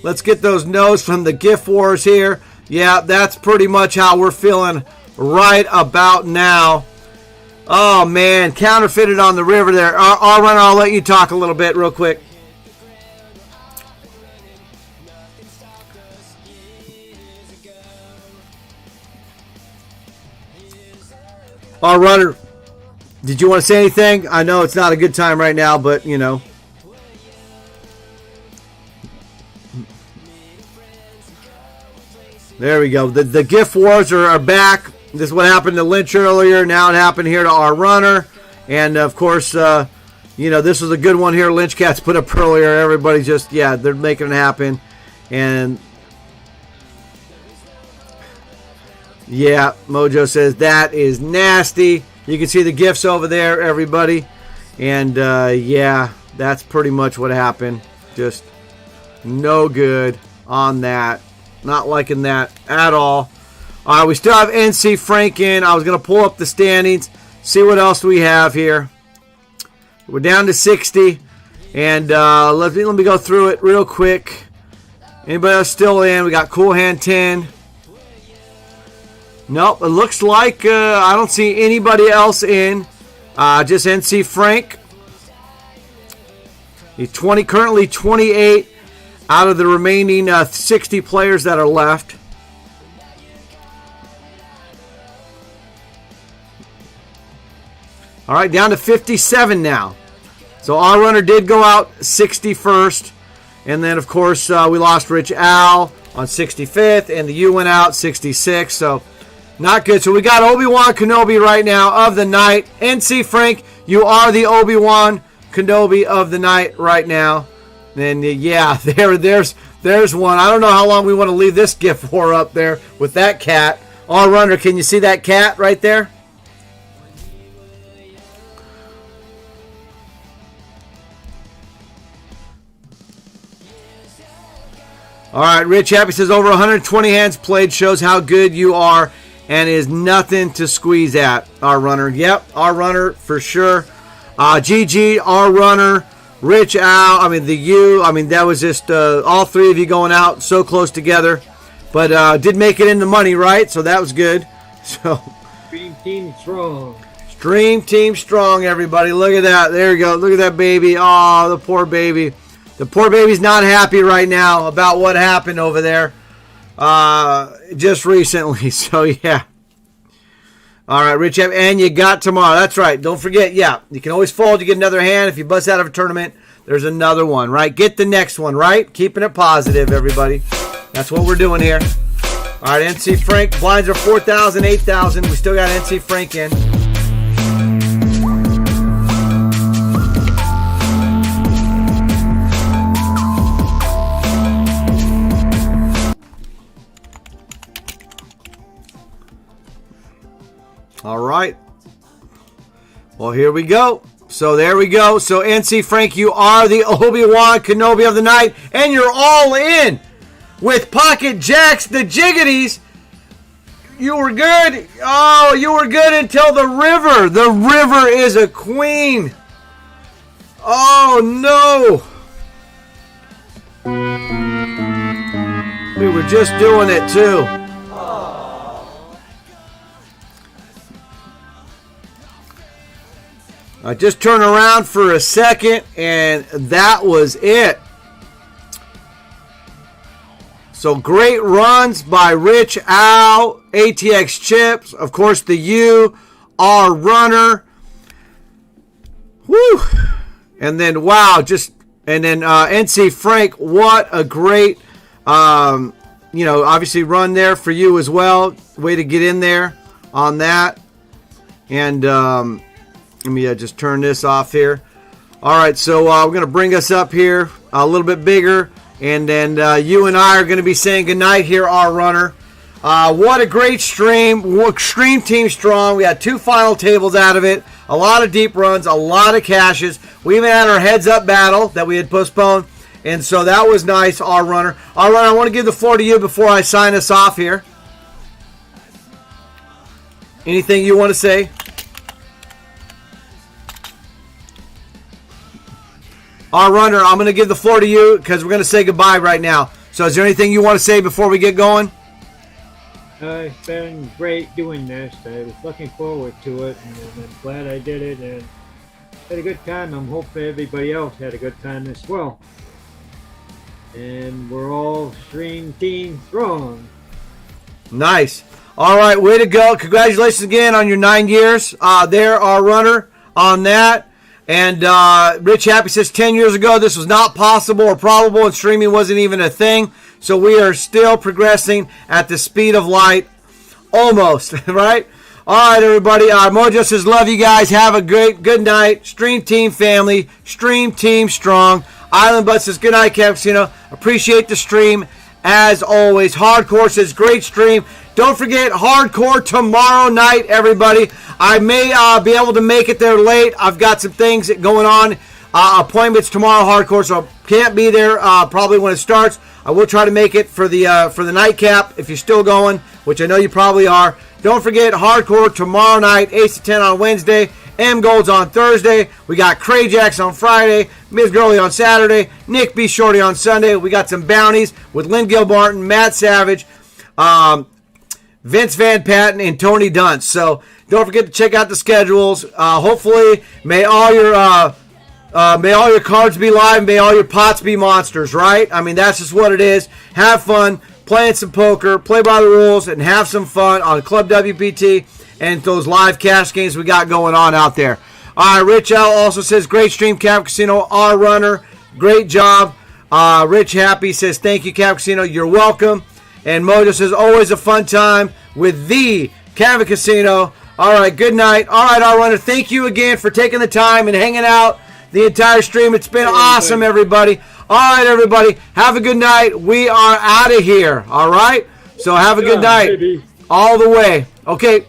Let's get those no's from the gift wars here. Yeah, that's pretty much how we're feeling right about now. Oh, man. Counterfeited on the river there. Our runner, I'll let you talk a little bit real quick. Our runner, did you want to say anything? I know it's not a good time right now, but, you know. There we go. The gift wars are back. This is what happened to Lynch earlier. Now it happened here to our runner. And, of course, you know, this was a good one here. Lynch Cats put up earlier. Everybody just, yeah, they're making it happen. And, yeah, Mojo says that is nasty. You can see the gifts over there, everybody. And, yeah, that's pretty much what happened. Just no good on that. Not liking that at all. All right, we still have NC Frank in. I was going to pull up the standings, see what else we have here. We're down to 60. And let me go through it real quick. Anybody else still in? We got Cool Hand 10. Nope, it looks like I don't see anybody else in. Just NC Frank. He's currently 28 out of the remaining 60 players that are left. All right, down to 57 now. So our runner did go out 61st. And then, of course, we lost Rich Al on 65th. And the U went out 66th. So not good. So we got Obi-Wan Kenobi right now of the night. NC Frank, you are the Obi-Wan Kenobi of the night right now. And yeah, there's one. I don't know how long we want to leave this gift war up there with that cat. Our runner, can you see that cat right there? All right, Rich Happy says over 120 hands played shows how good you are and is nothing to squeeze at. Our runner, yep, our runner for sure. GG, our runner, Rich Al, I mean the U, I mean that was just all three of you going out so close together. But did make it in the money, right? So that was good. So Dream Team strong. Dream Team strong, everybody. Look at that. There you go. Look at that baby. Oh, the poor baby. The poor baby's not happy right now about what happened over there just recently. So, yeah. All right, Rich, and you got tomorrow. That's right. Don't forget, yeah, you can always fold. You get another hand. If you bust out of a tournament, there's another one, right? Get the next one, right? Keeping it positive, everybody. That's what we're doing here. All right, NC Frank. Blinds are 4,000, 8,000. We still got NC Frank in. All right. Well, here we go. So there we go. So NC Frank, you are the Obi-Wan Kenobi of the night, and you're all in. with Pocket Jacks, the Jiggities. You were good. Oh, you were good until the river. The river is a queen. Oh, no. We were just doing it, too. I just turned around for a second, and that was it. So great runs by Rich Al, ATX Chips, of course the U, our runner. Woo! And then wow, NC Frank, what a great, obviously run there for you as well. Way to get in there on that. And let me just turn this off here. All right, so we're going to bring us up here a little bit bigger. And then you and I are going to be saying goodnight here, our runner. What a great stream. Extreme Team Strong. We had 2 final tables out of it. A lot of deep runs, a lot of cashes. We even had our heads-up battle that we had postponed. And so that was nice, our runner. Our runner, I want to give the floor to you before I sign us off here. Anything you want to say? Our runner, I'm going to give the floor to you because we're going to say goodbye right now. So is there anything you want to say before we get going? It's been great doing this. I was looking forward to it, and I'm glad I did it, and had a good time. I'm hoping everybody else had a good time as well. And we're all Stream Team Strong. Nice. All right, way to go. Congratulations again on your 9 years. There, our runner, on that. And Rich Happy says 10 years ago this was not possible or probable and streaming wasn't even a thing. So we are still progressing at the speed of light. Almost, right? All right, everybody. Mojo says love you guys. Have a great good night. Stream Team family. Stream Team Strong. Island Bud says good night, Cappuccino. Appreciate the stream as always. Hardcore says great stream. Don't forget Hardcore tomorrow night, everybody. I may be able to make it there late. I've got some things going on. Appointments tomorrow, Hardcore, so I can't be there probably when it starts. I will try to make it for the nightcap if you're still going, which I know you probably are. Don't forget Hardcore tomorrow night, 8 to 10 on Wednesday. M Gold's on Thursday. We got Cray Jacks on Friday. Ms. Gurley on Saturday. Nick B. Shorty on Sunday. We got some bounties with Lynn Gilmartin, Matt Savage, Vince Van Patten, and Tony Dunst. So don't forget to check out the schedules. Hopefully, may all your cards be live. May all your pots be monsters, right? I mean, that's just what it is. Have fun playing some poker, play by the rules, and have some fun on Club WPT and those live cash games we got going on out there. All right, Rich L also says, great stream, Cap Casino, our runner. Great job. Rich Happy says, thank you, Cap Casino. You're welcome. And Mojo says, always a fun time with the Cava Casino. All right, good night. All right, our runner, thank you again for taking the time and hanging out the entire stream. It's been awesome, everybody. All right, everybody, have a good night. We are out of here, all right? So have a good night. All the way. Okay.